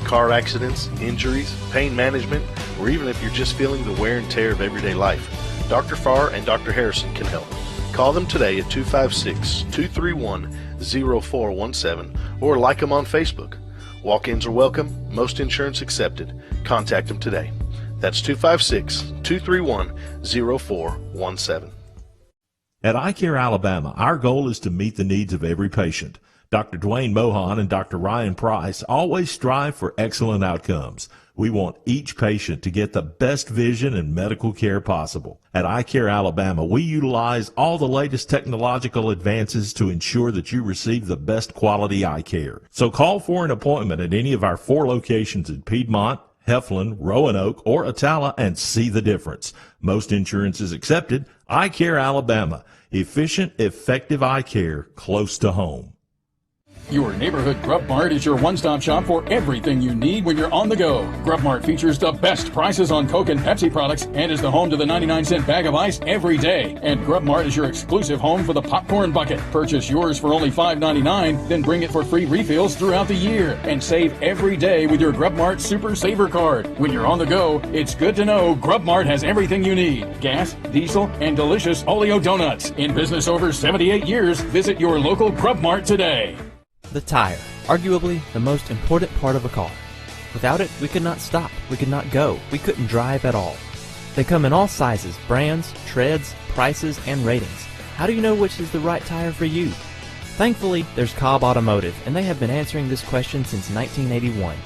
Car accidents, injuries, pain management, or even if you're just feeling the wear and tear of everyday life, Dr. Farr and Dr. Harrison can help. Call them today at 256-231-0417 or like them on Facebook. Walk-ins are welcome, most insurance accepted. Contact them today. That's 256-231-0417. At iCare Alabama, our goal is to meet the needs of every patient. Dr. Dwayne Mohan and Dr. Ryan Price always strive for excellent outcomes. We want each patient to get the best vision and medical care possible. At iCare Alabama, we utilize all the latest technological advances to ensure that you receive the best quality eye care. So call for an appointment at any of our 4 locations in Piedmont, Heflin, Roanoke, or Atala and see the difference. Most insurance is accepted. iCare Alabama. Efficient, effective eye care close to home. Your neighborhood Grub Mart is your one-stop shop for everything you need when you're on the go. Grub Mart features the best prices on Coke and Pepsi products and is the home to the 99-cent bag of ice every day. And Grub Mart is your exclusive home for the popcorn bucket. Purchase yours for only $5.99, then bring it for free refills throughout the year. And save every day with your Grub Mart Super Saver card. When you're on the go, it's good to know Grub Mart has everything you need. Gas, diesel, and delicious Oleo donuts. In business over 78 years, visit your local Grub Mart today. The tire, arguably the most important part of a car. Without it, we could not stop, we could not go, we couldn't drive at all. They come in all sizes, brands, treads, prices, and ratings. How do you know which is the right tire for you? Thankfully, there's Cobb Automotive, and they have been answering this question since 1981.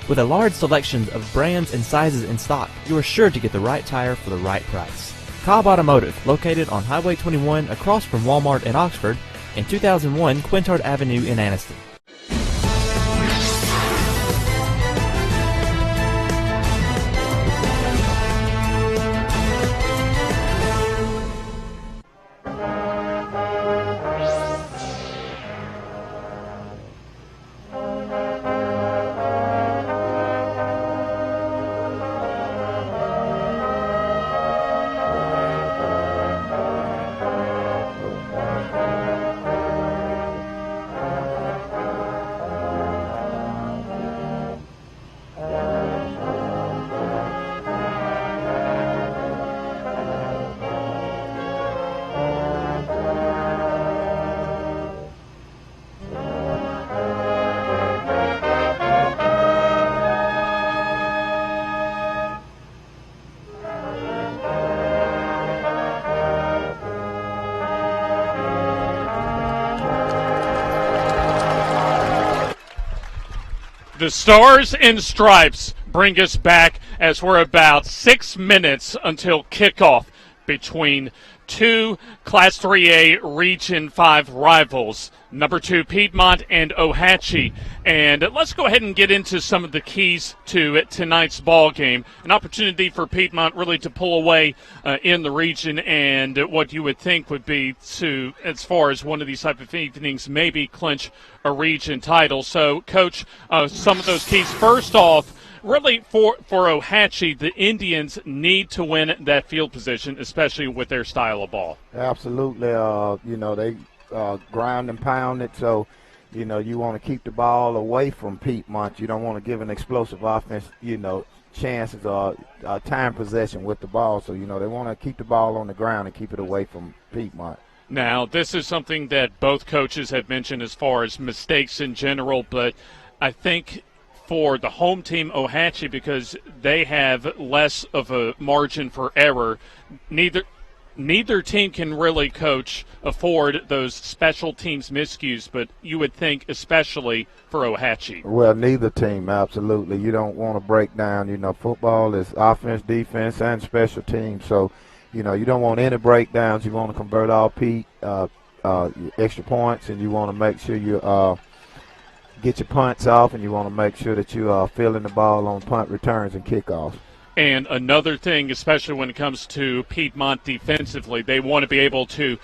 With a large selection of brands and sizes in stock, you are sure to get the right tire for the right price. Cobb Automotive, located on Highway 21 across from Walmart in Oxford, and 2001 Quintard Avenue in Anniston. The Stars and Stripes bring us back as we're about 6 minutes until kickoff between two Class 3A Region 5 rivals, number 2 Piedmont and Ohatchee. And let's go ahead and get into some of the keys to tonight's ball game. An opportunity for Piedmont really to pull away in the region, and what you would think would be to, as far as one of these type of evenings, maybe clinch a region title. So, Coach, some of those keys. First off, really for Ohatchee, the Indians need to win that field position, especially with their style of ball. Absolutely. They grind and pound it, so you want to keep the ball away from Piedmont. You don't want to give an explosive offense chances or time possession with the ball, so they want to keep the ball on the ground and keep it away from Piedmont. Now, this is something that both coaches have mentioned as far as mistakes in general, but I think for the home team, Ohatchee, because they have less of a margin for error, neither team can really, Coach, afford those special teams miscues, but you would think especially for Ohatchee. Well, neither team, absolutely. You don't want to break down. Football is offense, defense, and special teams, so you don't want any breakdowns. You want to convert all extra points, and you want to make sure you get your punts off, and you want to make sure that you are filling the ball on punt returns and kickoffs. And another thing, especially when it comes to Piedmont defensively, they want to be able to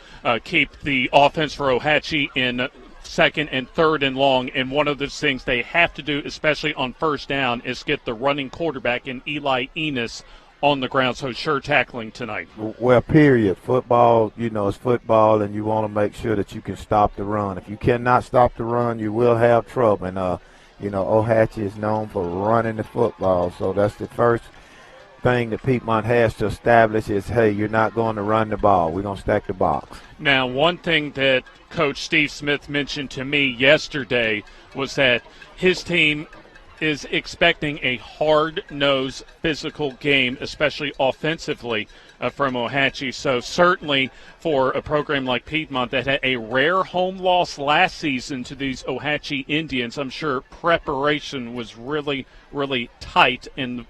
keep the offense for Ohatchee in second and third and long. And one of those things they have to do, especially on first down, is get the running quarterback in Eli Enos on the ground, so sure tackling tonight. Well, period. Football, is football, and you want to make sure that you can stop the run. If you cannot stop the run, you will have trouble. And, Ohatchee is known for running the football, so that's the first thing that Piedmont has to establish is, hey, you're not going to run the ball. We're going to stack the box. Now, one thing that Coach Steve Smith mentioned to me yesterday was that his team is expecting a hard-nosed physical game, especially offensively, from Ohatchee. So certainly for a program like Piedmont that had a rare home loss last season to these Ohatchee Indians, I'm sure preparation was really, really tight, and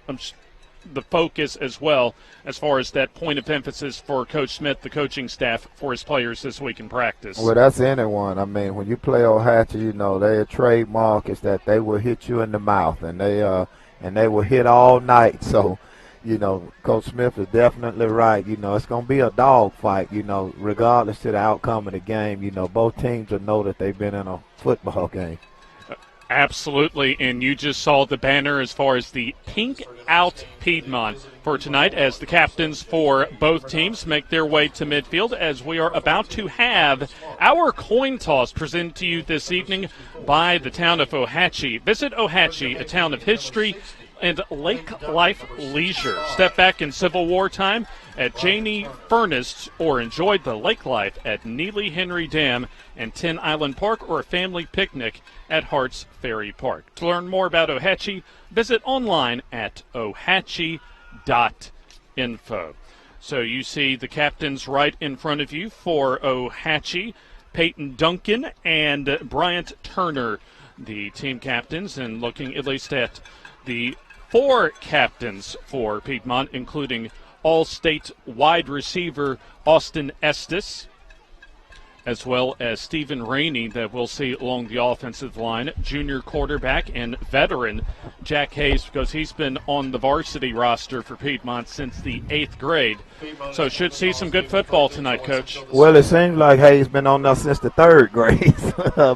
the focus as well as far as that point of emphasis for Coach Smith, the coaching staff, for his players this week in practice. Well, that's anyone. I mean, when you play Ohatchee, you know, their trademark is that they will hit you in the mouth, and they will hit all night. So, you know, Coach Smith is definitely right. You know, it's going to be a dog fight, you know, regardless to the outcome of the game. You know, both teams will know that they've been in a football game. Absolutely, and you just saw the banner as far as the Pink Out Piedmont for tonight as the captains for both teams make their way to midfield as we are about to have our coin toss presented to you this evening by the town of Ohatchee. Visit Ohatchee, a town of history and lake life leisure. Step back in Civil War time at Janey Furnace or enjoy the lake life at Neely Henry Dam and Tin Island Park, or a family picnic at Hart's Ferry Park. To learn more about Ohatchee, visit online at ohatchee.info. So you see the captains right in front of you for Ohatchee, Peyton Duncan and Bryant Turner, the team captains, and looking at least at the 4 captains for Piedmont, including All-State wide receiver Austin Estes, as well as Stephen Rainey that we'll see along the offensive line, junior quarterback and veteran Jack Hayes, because he's been on the varsity roster for Piedmont since the 8th grade. So should see some good football tonight, Coach. Well, it seems like Hayes been on us since the 3rd grade,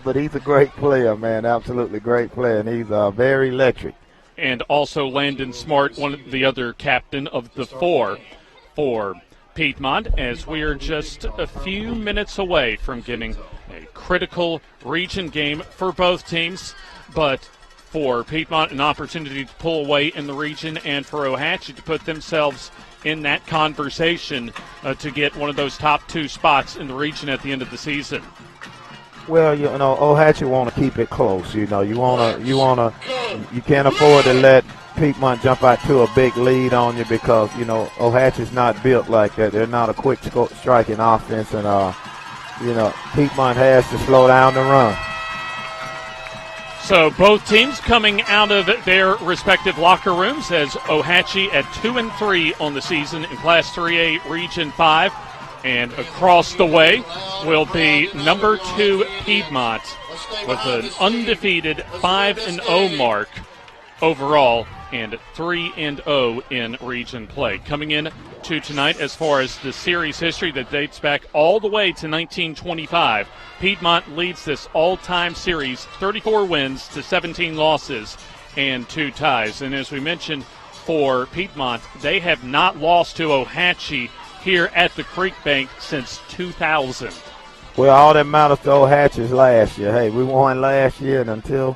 but he's a great player, man, absolutely great player, and he's very electric. And also Landon Smart, one of the other captain of the 4 for Piedmont, as we are just a few minutes away from getting a critical region game for both teams, but for Piedmont an opportunity to pull away in the region, and for Ohatchee to put themselves in that conversation to get one of those top 2 spots in the region at the end of the season. Well, you know, Ohatchee want to keep it close. You know, you can't afford to let Piedmont jump out to a big lead on you, because, you know, Ohatchee's not built like that. They're not a quick striking offense, and, you know, Piedmont has to slow down the run. So both teams coming out of their respective locker rooms as Ohatchee at 2-3 on the season in Class 3A Region 5. And across the way will be number 2 Piedmont with an undefeated 5-0 mark overall and 3-0 in region play. Coming in to tonight as far as the series history that dates back all the way to 1925, Piedmont leads this all-time series 34 wins to 17 losses and 2 ties. And as we mentioned, for Piedmont, they have not lost to Ohatchee here at the Creekbank since 2000. Well, all that matters to Ohatchee is last year. Hey, we won last year, and until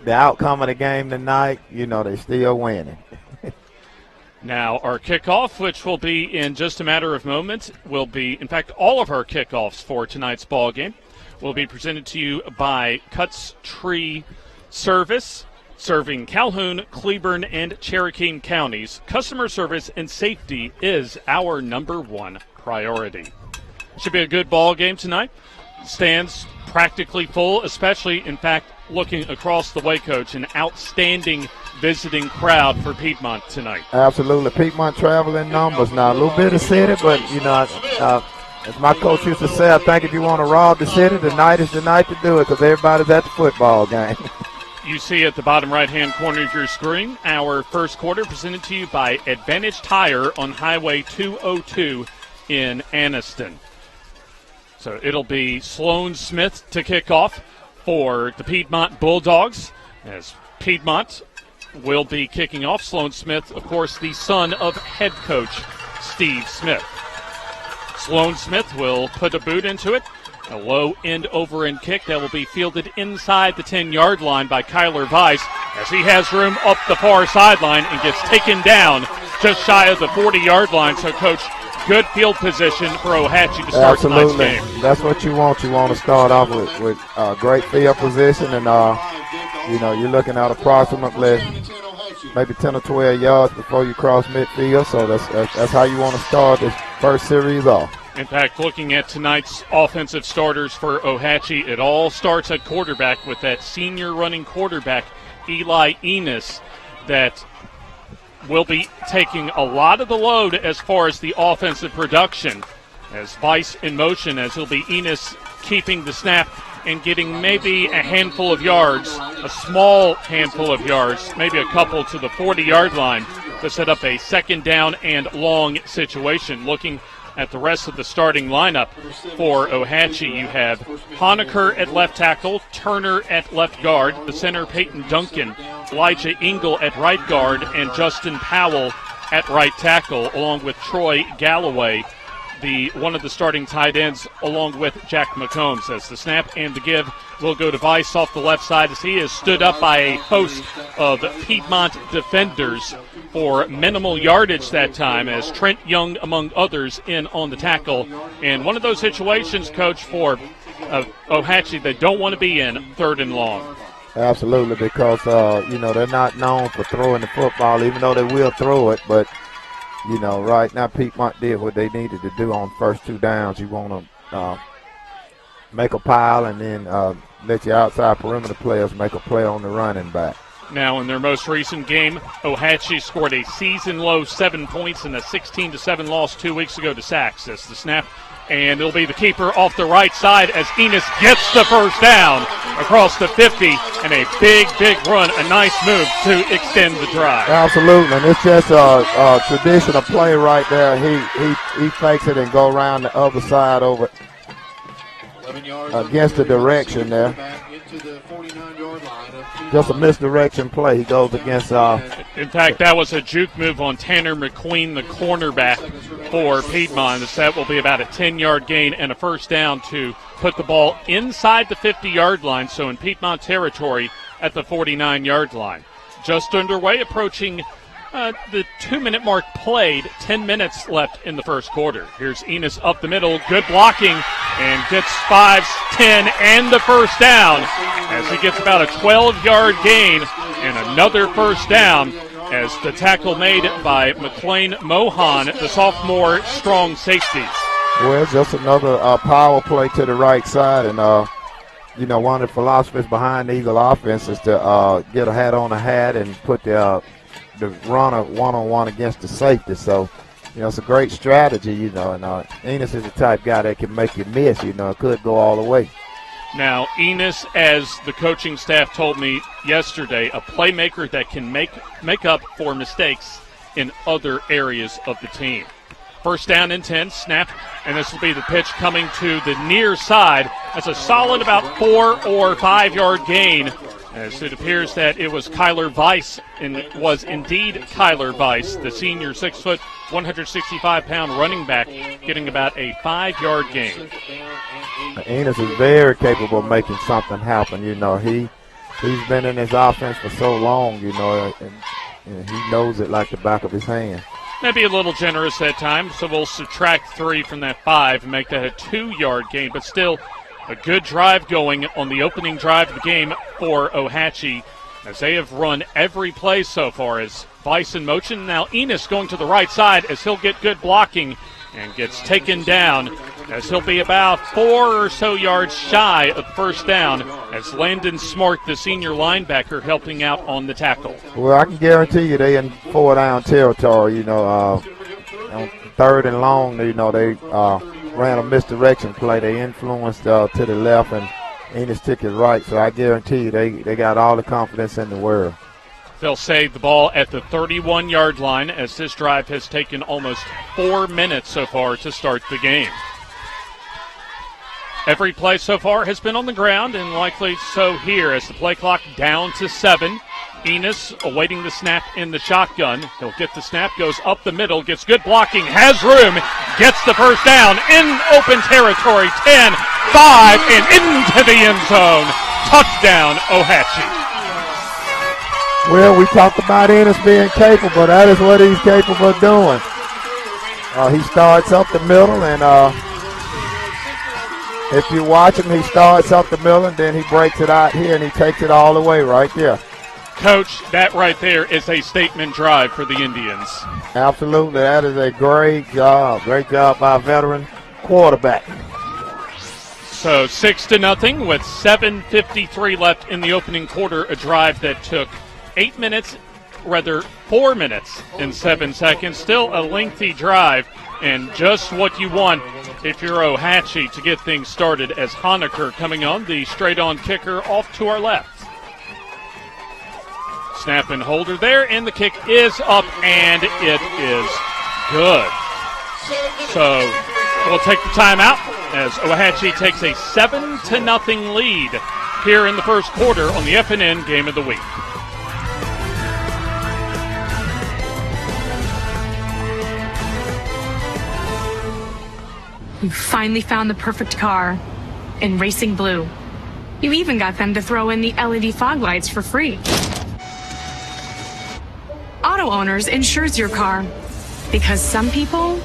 the outcome of the game tonight, you know, they still winning. Now, our kickoff, which will be in just a matter of moments, will be, in fact, all of our kickoffs for tonight's ball game will be presented to you by Cuts Tree Service, serving Calhoun, Cleburne, and Cherokee counties. Customer service and safety is our number 1 priority. Should be a good ball game tonight. Stands practically full, especially, in fact, looking across the way, Coach, an outstanding visiting crowd for Piedmont tonight. Absolutely. Piedmont travel in numbers now. A little bit of city, but, you know, as my coach used to say, I think if you want to rob the city, tonight is the night to do it, because everybody's at the football game. You see at the bottom right-hand corner of your screen, our first quarter presented to you by Advantage Tire on Highway 202 in Anniston. So it'll be Sloan Smith to kick off for the Piedmont Bulldogs, as Piedmont will be kicking off. Sloan Smith, of course, the son of head coach Steve Smith. Sloan Smith will put a boot into it. A low end over end kick that will be fielded inside the 10-yard line by Kyler Weiss, as he has room up the far sideline and gets taken down just shy of the 40-yard line. So, Coach, good field position for Ohatchee to start tonight's game. That's what you want. You want to start off with great field position, and you're looking at approximately maybe 10 or 12 yards before you cross midfield. So that's how you want to start this first series off. In fact, looking at tonight's offensive starters for Ohatchee, it all starts at quarterback with that senior running quarterback, Eli Enos, that will be taking a lot of the load as far as the offensive production. As Vice in motion, as it'll be Enos keeping the snap and getting maybe a handful of yards, a small handful of yards, maybe a couple to the 40-yard line to set up a second down and long situation. Looking at the rest of the starting lineup for Ohatchee, you have Honecker at left tackle, Turner at left guard, the center Peyton Duncan, Elijah Engel at right guard, and Justin Powell at right tackle, along with Troy Galloway, one of the starting tight ends, along with Jack McCombs. As the snap and the give will go to Vice off the left side, as he is stood up by a host of Piedmont defenders for minimal yardage that time, as Trent Young, among others, in on the tackle. And one of those situations, Coach, for Ohatchee they don't want to be in, third and long. Absolutely, because, they're not known for throwing the football, even though they will throw it. But, right now Piedmont did what they needed to do on first 2 downs. You want to make a pile and then let your outside perimeter players make a play on the running back. Now, in their most recent game, Ohatchee scored a season-low 7 points in a 16-7 loss 2 weeks ago to Sachs. As the snap, and it'll be the keeper off the right side as Enos gets the first down across the 50, and a big run, a nice move to extend the drive. Absolutely, and it's just a traditional play right there. He fakes it and go around the other side over against the direction there. Just a misdirection play. He goes against. In fact, that was a juke move on Tanner McQueen, the cornerback for Piedmont. That will be about a 10-yard gain and a first down to put the ball inside the 50-yard line, so in Piedmont territory at the 49-yard line. Just underway, approaching the 2-minute mark played, 10 minutes left in the first quarter. Here's Enos up the middle, good blocking, and gets 5, 10, and the first down as he gets about a 12-yard gain and another first down as the tackle made by McLean Mohan, the sophomore strong safety. Well, it's just another power play to the right side, and one of the philosophies behind the Eagle offense is to get a hat on a hat and put the runner one-on-one against the safety. So, it's a great strategy, and Enos is the type guy that can make you miss, it could go all the way. Now, Enos, as the coaching staff told me yesterday, a playmaker that can make up for mistakes in other areas of the team. First down and 10, snap, and this will be the pitch coming to the near side. That's a solid about 4 or 5 yard gain, as it appears that it was Kyler Vice, and it was indeed Kyler Vice, the senior 6 foot, 165-pound running back, getting about a 5 yard gain. Enos is very capable of making something happen. He's been in his offense for so long, and he knows it like the back of his hand. Maybe a little generous at times, so we'll subtract 3 from that 5 and make that a 2 yard gain, but still a good drive going on the opening drive of the game for Ohatchee, as they have run every play so far. As Vice in motion, now Enos going to the right side as he'll get good blocking and gets taken down, as he'll be about 4 or so yards shy of the first down, as Landon Smart, the senior linebacker, helping out on the tackle. Well, I can guarantee you they in 4 down territory. On third and long, they ran a misdirection play. They influenced to the left, and Enos took it right. So I guarantee you they got all the confidence in the world. They'll save the ball at the 31-yard line, as this drive has taken almost 4 minutes so far to start the game. Every play so far has been on the ground, and likely so here, as the play clock down to 7. Enos awaiting the snap in the shotgun. He'll get the snap, goes up the middle, gets good blocking, has room, gets the first down in open territory, 10, 5, and into the end zone. Touchdown, Ohatchee. Well, we talked about Ennis being capable. That is what he's capable of doing. He starts up the middle, and if you watch him, he starts up the middle, and then he breaks it out here, and he takes it all the way right there. Coach, that right there is a statement drive for the Indians. Absolutely. That is a great job. Great job by a veteran quarterback. So 6-0 with 7:53 left in the opening quarter, a drive that took 4 minutes and 7 seconds. Still a lengthy drive, and just what you want if you're Ohatchee to get things started, as Honaker coming on, the straight-on kicker off to our left. Snap and holder there, and the kick is up, and it is good. So we'll take the timeout as Ohatchee takes a 7-0 lead here in the first quarter on the FNN Game of the Week. You finally found the perfect car in Racing Blue. You even got them to throw in the LED fog lights for free. Auto Owners insures your car because some people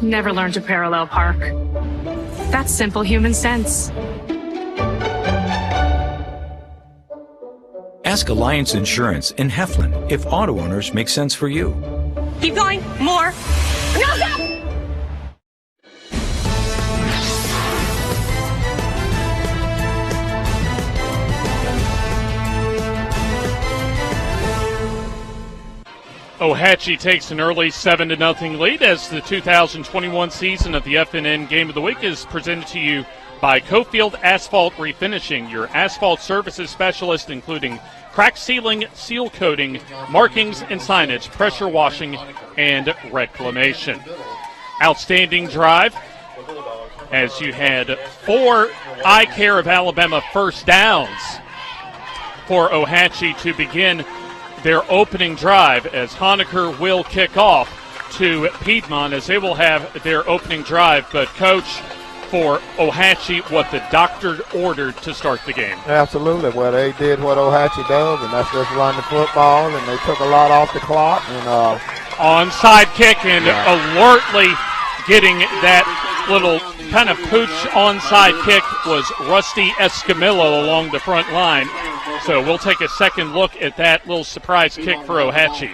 never learn to parallel park. That's simple human sense. Ask Alliance Insurance in Heflin if Auto Owners make sense for you. Keep going. More. No, stop! Ohatchee takes an early 7-0 lead as the 2021 season of the FNN Game of the Week is presented to you by Cofield Asphalt Refinishing, your asphalt services specialist, including crack sealing, seal coating, markings and signage, pressure washing, and reclamation. Outstanding drive as you had 4 Eye Care of Alabama first downs for Ohatchee to begin their opening drive, as Honaker will kick off to Piedmont as they will have their opening drive. But, Coach, for Ohatchee, what the doctor ordered to start the game. Absolutely. Well, they did what Ohatchee does, and that's just run the football, and they took a lot off the clock. And onside kick, and alertly getting that little kind of pooch onside kick was Rusty Escamillo along the front line. So we'll take a second look at that little surprise kick for Ohatchee.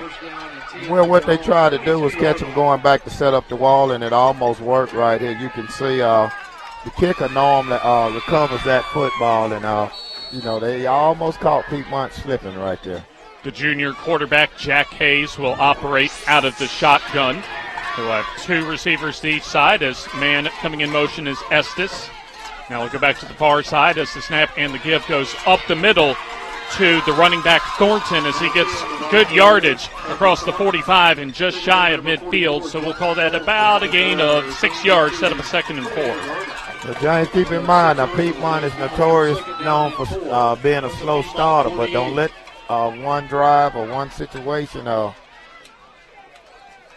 Well, what they tried to do was catch him going back to set up the wall, and it almost worked right here. You can see the kicker normally recovers that football, and, they almost caught Piedmont slipping right there. The junior quarterback, Jack Hayes, will operate out of the shotgun. He'll have 2 receivers to each side as man coming in motion is Estes. Now we'll go back to the far side as the snap and the give goes up the middle to the running back Thornton as he gets good yardage across the 45 and just shy of midfield. So we'll call that about a gain of 6 yards, set up a 2nd and 4. The Giants, keep in mind, now Piedmont is notorious known for being a slow starter, but don't let one drive or one situation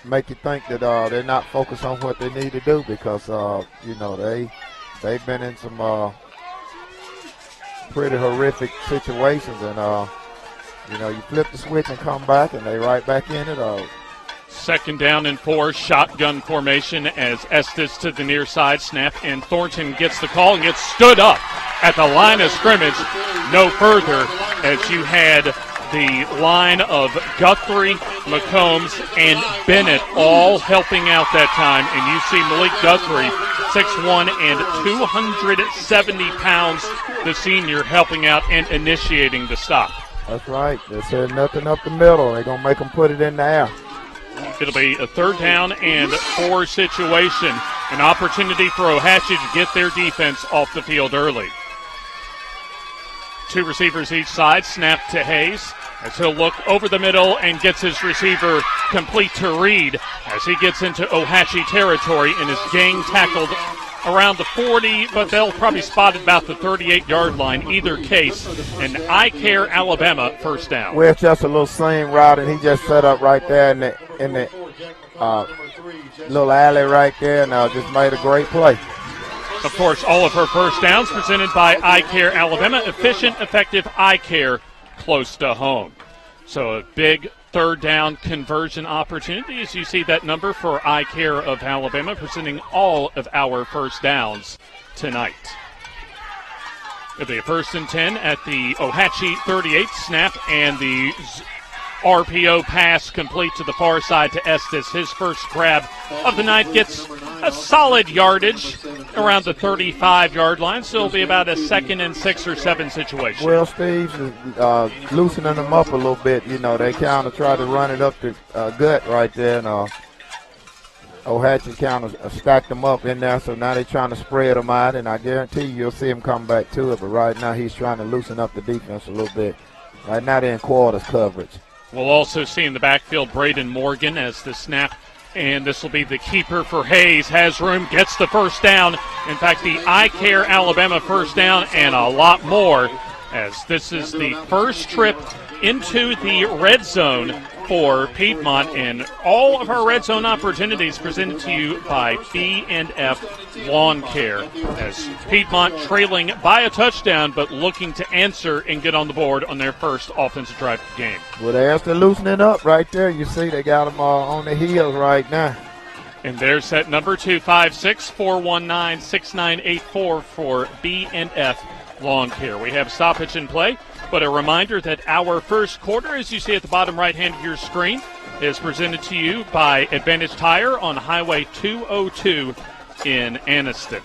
make you think that they're not focused on what they need to do, because they've been in some pretty horrific situations, and you flip the switch and come back, and they right back in it. 2nd down and 4, shotgun formation as Estes to the near side, snap, and Thornton gets the call and gets stood up at the line of scrimmage. No further, as you had the line of Guthrie, McCombs, and Bennett all helping out that time. And you see Malik Guthrie, 6'1" and 270 pounds, the senior, helping out and initiating the stop. That's right. They said nothing up the middle. They're going to make them put it in the air. It'll be a 3rd down and 4 situation. An opportunity for Ohatchee to get their defense off the field early. 2 receivers each side, snap to Hayes as he'll look over the middle and gets his receiver complete to Reed as he gets into Ohatchee territory and is gang tackled around the 40, but they'll probably spot at about the 38-yard line. Either case, an Eye Care Alabama first down. Well, it's just a little seam route, and he just set up right there in the little alley right there, and just made a great play. Of course, all of her first downs presented by Eye Care Alabama. Efficient, effective eye care close to home. So a big third down conversion opportunity as you see that number for Eye Care of Alabama, presenting all of our first downs tonight. It'll be a 1st and 10 at the Ohatchee 38 snap, and the RPO pass complete to the far side to Estes. His first grab of the night gets a solid yardage around the 35-yard line, so it'll be about a 2nd and 6 or 7 situation. Well, Steve's loosening them up a little bit. You know, they kind of try to run it up the gut right there, and Ohatchee kind of stacked them up in there, so now they're trying to spread them out, and I guarantee you'll see him come back to it, but right now he's trying to loosen up the defense a little bit. Right now they're in quarters coverage. We'll also see in the backfield Braden Morgan as the snap, and this will be the keeper for Hayes. Has room, gets the first down. In fact, the Eye Care Alabama first down and a lot more, as this is the first trip into the red zone for Piedmont, and all of our red zone opportunities presented to you by B&F Lawn Care, as Piedmont trailing by a touchdown but looking to answer and get on the board on their first offensive drive of the game. Well, there's the loosening up right there. You see they got them on the heels right now. And there's that number 256-419-6984 for B&F Lawn Care. We have stoppage in play, but a reminder that our first quarter, as you see at the bottom right hand of your screen, is presented to you by Advantage Tire on Highway 202 in Anniston.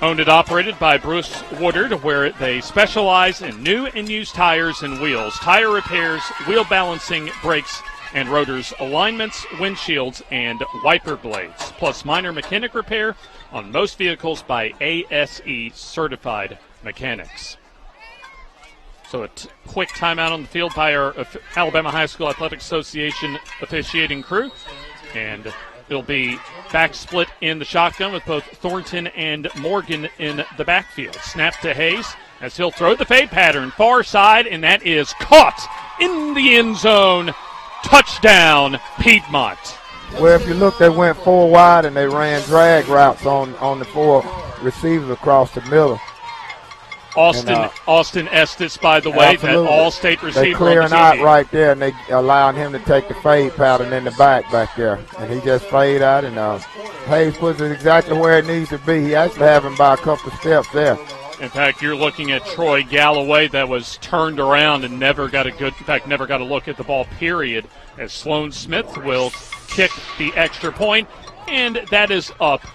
Owned and operated by Bruce Woodard, where they specialize in new and used tires and wheels, tire repairs, wheel balancing, brakes, and rotors, alignments, windshields, and wiper blades, plus minor mechanic repair on most vehicles by ASE certified mechanics. So a quick timeout on the field by our Alabama High School Athletic Association officiating crew, and it'll be back split in the shotgun with both Thornton and Morgan in the backfield. Snap to Hayes as he'll throw the fade pattern far side, and that is caught in the end zone. Touchdown, Piedmont. Well, if you look, they went 4 wide and they ran drag routes on the 4 receivers across the middle. Austin Estes, by the way, absolutely. That all-state receiver. They clearing out right there, and they allowing him to take the fade pattern in the back there. And he just fade out, and Hayes puts it exactly where it needs to be. He actually have him by a couple of steps there. In fact, you're looking at Troy Galloway that was turned around and never got a look at the ball, period, as Sloan Smith will kick the extra point, and that is up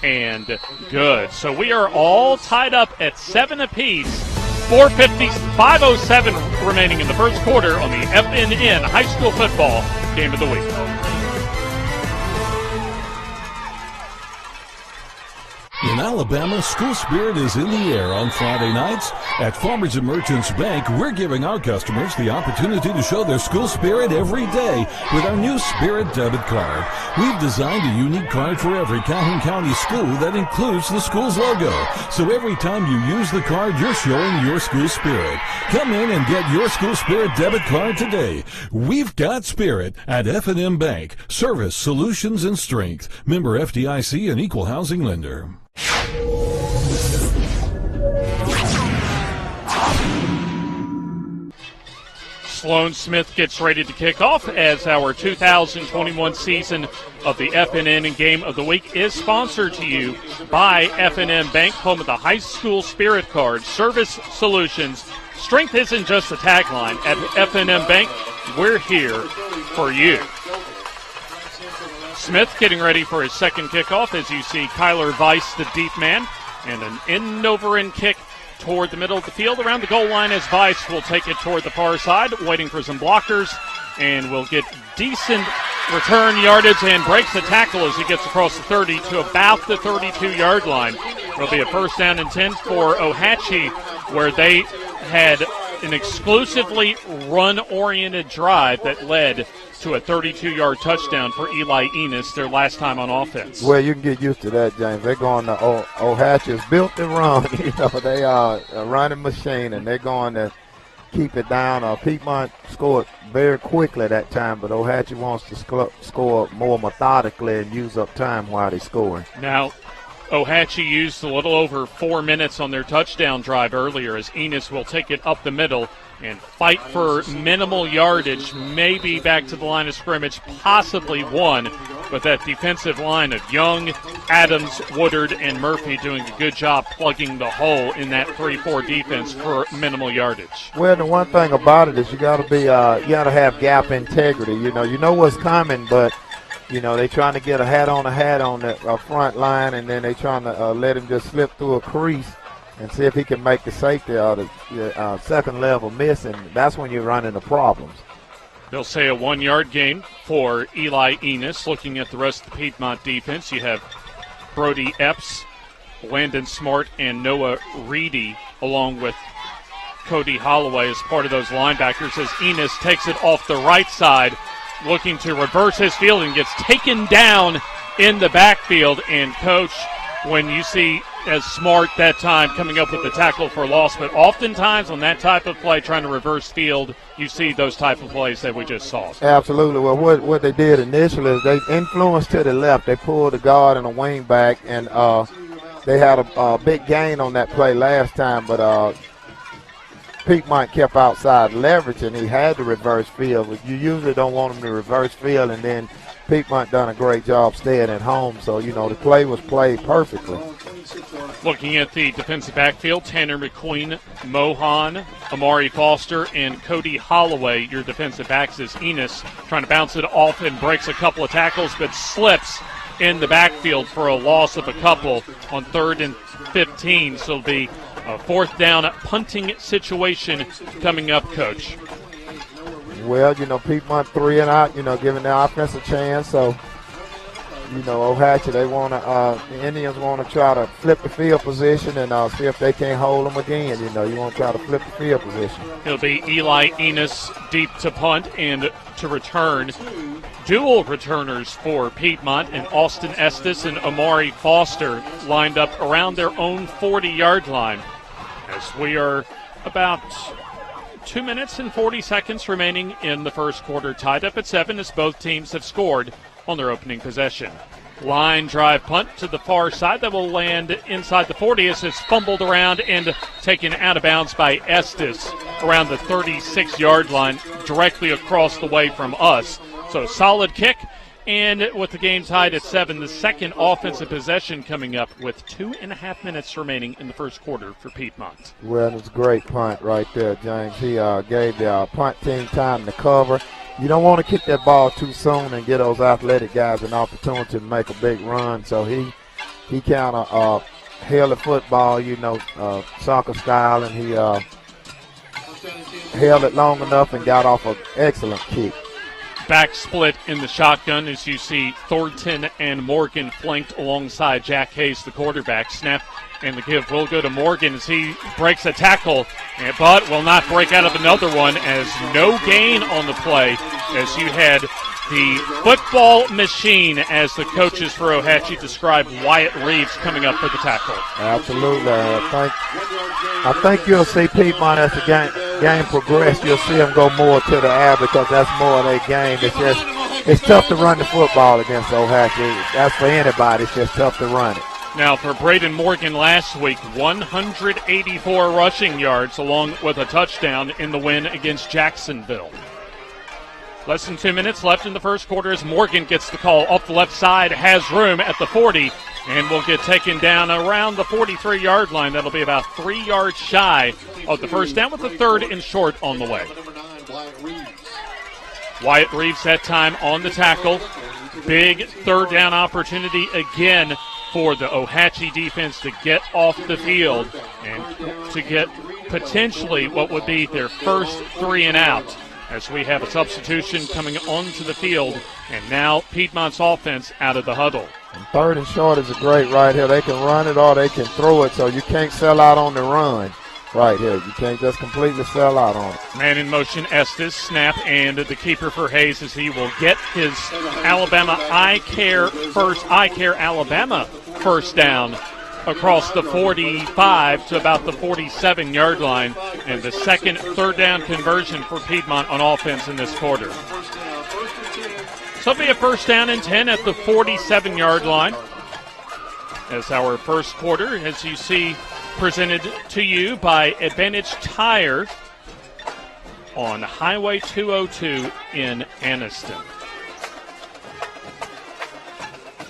and good. So we are all tied up at 7 apiece. 5:07 remaining in the first quarter on the FNN High School Football Game of the Week. In Alabama, school spirit is in the air on Friday nights. At Farmers and Merchants Bank, we're giving our customers the opportunity to show their school spirit every day with our new Spirit debit card. We've designed a unique card for every Calhoun County school that includes the school's logo. So every time you use the card, you're showing your school spirit. Come in and get your school spirit debit card today. We've got spirit at FNN Bank. Service, solutions, and strength. Member FDIC and equal housing lender. Sloan Smith gets ready to kick off as our 2021 season of the FNN Game of the Week is sponsored to you by FNN Bank, home of the high school spirit card, service solutions. Strength isn't just a tagline. At FNN Bank, we're here for you. Smith getting ready for his second kickoff as you see Kyler Weiss, the deep man, and an end-over-end kick toward the middle of the field around the goal line as Weiss will take it toward the far side, waiting for some blockers, and will get decent return yardage and breaks the tackle as he gets across the 30 to about the 32-yard line. It'll be a 1st down and 10 for Ohatchee, where they had an exclusively run-oriented drive that led to a 32-yard touchdown for Eli Enos, their last time on offense. Well, you can get used to that, James. They're going to Ohatchee's built to run. They are a running machine, and they're going to keep it down. Piedmont scored very quickly that time, but Ohatchee wants to score more methodically and use up time while they're scoring. Now, Ohatchee used a little over 4 minutes on their touchdown drive earlier, as Enos will take it up the middle and fight for minimal yardage, maybe back to the line of scrimmage, possibly one. But that defensive line of Young, Adams, Woodard, and Murphy doing a good job plugging the hole in that 3-4 defense for minimal yardage. Well, the one thing about it is you got to have gap integrity. You know what's coming, but they trying to get a hat on the front line, and then they trying to let him just slip through a crease and see if he can make the safety out of the second level miss, and that's when you run into problems. They'll say a 1-yard gain for Eli Enos. Looking at the rest of the Piedmont defense, you have Brody Epps, Landon Smart, and Noah Reedy, along with Cody Holloway as part of those linebackers, as Enos takes it off the right side, looking to reverse his field and gets taken down in the backfield. And, Coach, when you see as Smart that time coming up with the tackle for loss, but oftentimes on that type of play, trying to reverse field, you see those type of plays that we just saw. Absolutely. Well, what they did initially is they influenced to the left. They pulled a guard and a wing back, and they had a big gain on that play last time, but Piedmont kept outside leverage, and he had to reverse field. You usually don't want him to reverse field, and then Piedmont done a great job staying at home, so, the play was played perfectly. Looking at the defensive backfield, Tanner McQueen, Mohan, Amari Foster, and Cody Holloway, your defensive backs, as Enos trying to bounce it off and breaks a couple of tackles, but slips in the backfield for a loss of a couple on 3rd and 15. So it'll be a 4th down punting situation coming up, Coach. Well, Piedmont 3 and out, giving the offense a chance. So, Ohatchee, the Indians want to try to flip the field position and see if they can't hold them again. You want to try to flip the field position. It'll be Eli Enos deep to punt and to return. Dual returners for Piedmont, and Austin Estes and Amari Foster lined up around their own 40-yard line, as we are about 2 minutes and 40 seconds remaining in the first quarter, tied up at 7 as both teams have scored on their opening possession. Line drive punt to the far side that will land inside the 40 as it's fumbled around and taken out of bounds by Estes around the 36-yard line, directly across the way from us. So solid kick, and with the game tied at 7, the second offensive possession coming up with 2.5 minutes remaining in the first quarter for Piedmont. Well, it's a great punt right there, James. He gave the punt team time to cover. You don't want to kick that ball too soon and get those athletic guys an opportunity to make a big run. So he kind of held the football, soccer style, and he held it long enough and got off an excellent kick. Back split in the shotgun as you see Thornton and Morgan flanked alongside Jack Hayes, the quarterback. Snap and the give will go to Morgan as he breaks a tackle, but will not break out of another one, as no gain on the play, as you had the football machine, as the coaches for Ohatchee described Wyatt Reeves coming up for the tackle. Absolutely. I think you'll see Piedmont as the game progress. You'll see them go more to the air because that's more of their game. It's tough to run the football against Ohatchee. That's for anybody. It's just tough to run it. Now for Braden Morgan last week, 184 rushing yards along with a touchdown in the win against Jacksonville. Less than 2 minutes left in the first quarter as Morgan gets the call off the left side, has room at the 40, and will get taken down around the 43-yard line. That'll be about 3 yards shy of the first down, with the 3rd and short on the way. Wyatt Reeves that time on the tackle. Big 3rd down opportunity again for the Ohatchee defense to get off the field and to get potentially what would be their first 3 and out, as we have a substitution coming onto the field, and now Piedmont's offense out of the huddle. And 3rd and short is a great right here. They can run it or they can throw it, so you can't sell out on the run right here. You can't just completely sell out on it. Man in motion, Estes, snap, and the keeper for Hayes as he will get his Alabama I Care Alabama first down across the 45 to about the 47-yard line, and the second 3rd down conversion for Piedmont on offense in this quarter. So it'll be a 1st down and 10 at the 47-yard line. as our first quarter, as you see, presented to you by Advantage Tire on Highway 202 in Anniston.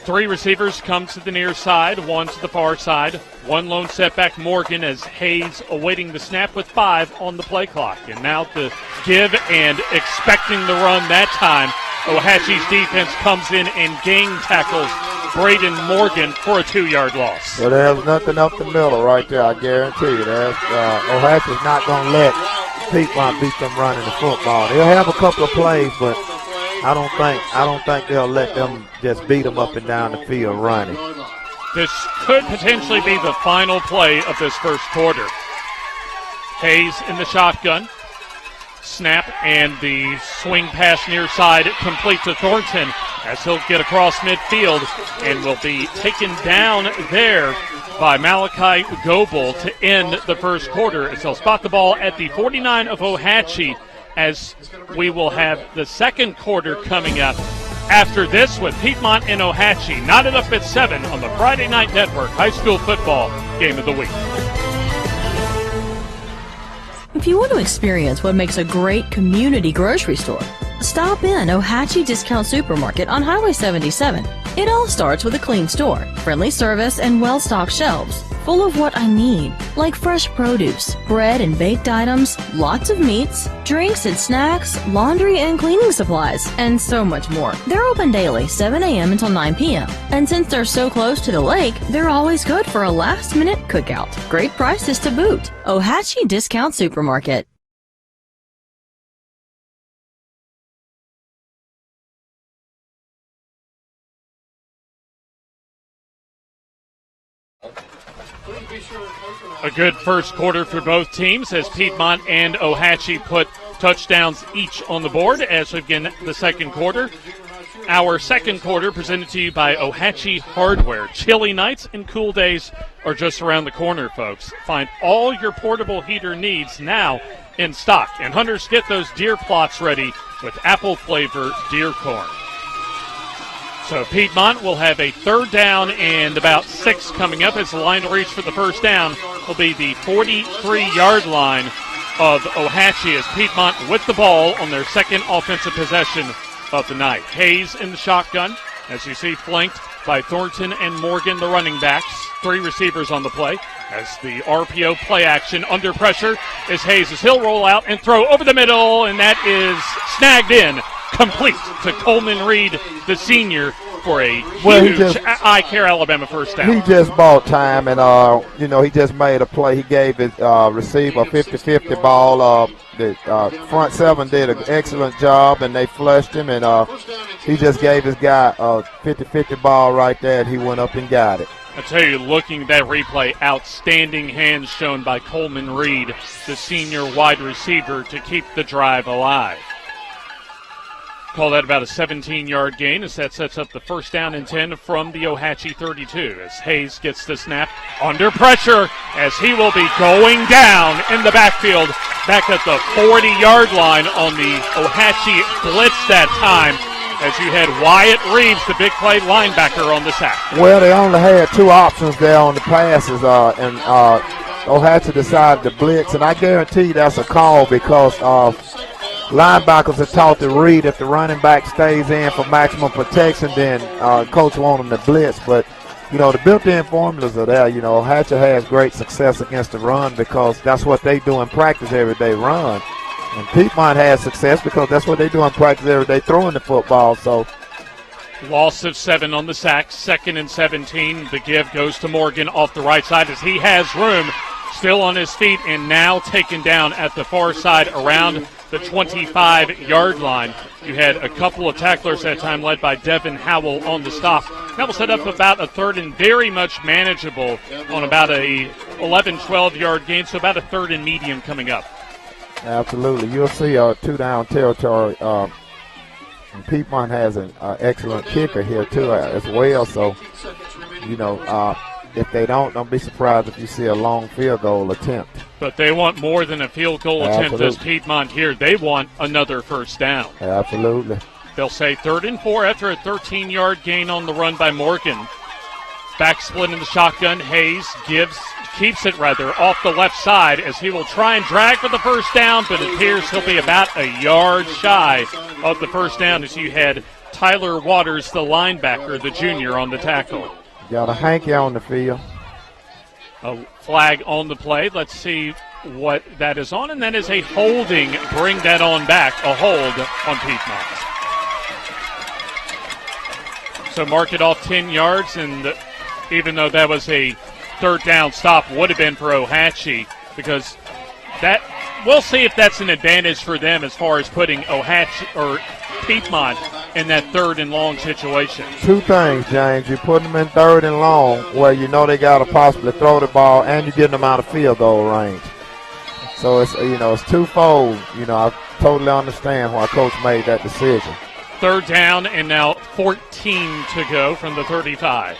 3 receivers come to the near side, 1 to the far side. 1 lone setback, Morgan, as Hayes awaiting the snap with 5 on the play clock. And now the give and expecting the run that time. Ohatchee's defense comes in and gang tackles Braden Morgan for a 2-yard loss. Well, there's nothing up the middle right there, I guarantee you. Ohatchee's not going to let Piedmont beat them running the football. They'll have a couple of plays, but I don't think they'll let them just beat them up and down the field running. This could potentially be the final play of this first quarter. Hayes in the shotgun. Snap and the swing pass near side complete to Thornton as he'll get across midfield and will be taken down there by Malachi Goebel to end the first quarter as he'll spot the ball at the 49 of Ohatchee, as we will have the second quarter coming up after this with Piedmont and Ohatchee. Knotted up at 7 on the Friday Night Network High School Football Game of the Week. If you want to experience what makes a great community grocery store, stop in Ohatchee Discount Supermarket on Highway 77. It all starts with a clean store, friendly service, and well-stocked shelves, full of what I need, like fresh produce, bread and baked items, lots of meats, drinks and snacks, laundry and cleaning supplies, and so much more. They're open daily, 7 a.m. until 9 p.m. And since they're so close to the lake, they're always good for a last-minute cookout. Great prices to boot. Ohatchee Discount Supermarket. A good first quarter for both teams as Piedmont and Ohatchee put touchdowns each on the board as we begin the second quarter. Our second quarter presented to you by Ohatchee Hardware. Chilly nights and cool days are just around the corner, folks. Find all your portable heater needs now in stock. And hunters, get those deer plots ready with apple flavor deer corn. So Piedmont will have a 3rd down and about 6 coming up as the line to reach for the first down will be the 43-yard line of Ohatchee as Piedmont with the ball on their second offensive possession of the night. Hayes in the shotgun, as you see, flanked by Thornton and Morgan, the running backs. 3 receivers on the play as the RPO play action under pressure is Hayes as he'll roll out and throw over the middle, and that is snagged in. Complete to Coleman Reed, the senior, for a huge I-Care Alabama first down. He just bought time, and, he just made a play. He gave his receiver a 50-50 ball. The front 7 did an excellent job, and they flushed him, and he just gave his guy a 50-50 ball right there, and he went up and got it. I tell you, looking at that replay, outstanding hands shown by Coleman Reed, the senior wide receiver, to keep the drive alive. Call that about a 17-yard gain as that sets up the first down and 10 from the Ohatchee 32 as Hayes gets the snap under pressure as he will be going down in the backfield back at the 40-yard line on the Ohatchee blitz that time as you had Wyatt Reeves, the big play linebacker, on the sack. Well, they only had 2 options there on the passes, and Ohatchee decided to blitz, and I guarantee that's a call because linebackers are taught to read if the running back stays in for maximum protection, then coach wants them to blitz. But, the built-in formulas are there. Ohatchee has great success against the run because that's what they do in practice every day, run. And Piedmont has success because that's what they do in practice every day, throwing the football. So, loss of 7 on the sack, 2nd and 17. The give goes to Morgan off the right side as he has room, still on his feet, and now taken down at the far side around the 25-yard line. You had a couple of tacklers that time led by Devin Howell on the stop. That will set up about a 3rd and very much manageable on about a 11, 12-yard gain, so about a 3rd and medium coming up. Absolutely. You'll see a 2-down territory. And Piedmont has an excellent kicker here, too, as well. So, if they don't be surprised if you see a long field goal attempt. But they want more than a field goal attempt as Piedmont here. They want another first down. Absolutely. They'll say 3rd and 4 after a 13-yard gain on the run by Morgan. Back split in the shotgun. Hayes keeps it off the left side as he will try and drag for the first down, but it appears he'll be about a yard shy of the first down as you had Tyler Waters, the linebacker, the junior, on the tackle. Got a hanky on the field. A flag on the play. Let's see what that is on, and that is a holding. Bring that on back, a hold on Piedmont. So mark it off 10 yards, and even though that was a third down stop, would have been for Ohatchee, because that we'll see if that's an advantage for them as far as putting Ohatchee or Piedmont in that third and long situation. Two things, James. You put them in third and long where you know they got to possibly throw the ball, and you're getting them out of field goal range. So it's it's twofold. I totally understand why Coach made that decision. Third down and now 14 to go from the 35.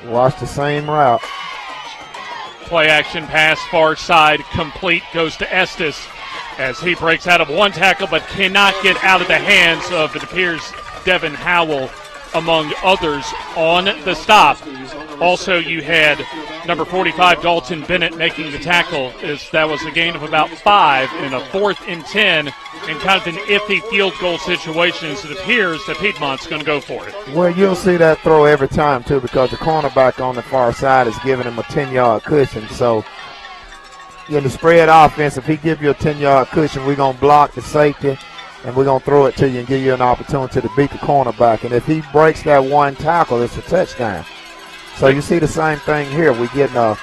Watch the same route. Play action pass, far side, complete, goes to Estes as he breaks out of one tackle but cannot get out of the hands of, it appears, Devin Howell, among others, on the stop. Also, you had number 45, Dalton Bennett, making the tackle. That was a gain of about 5 in a 4th and 10 in kind of an iffy field goal situation, as it appears that Piedmont's going to go for it. Well, you'll see that throw every time, too, because the cornerback on the far side is giving him a 10-yard cushion. So in the spread offense, if he gives you a 10-yard cushion, we're going to block the safety, and we're going to throw it to you and give you an opportunity to beat the cornerback. And if he breaks that one tackle, it's a touchdown. So you see the same thing here. We're getting a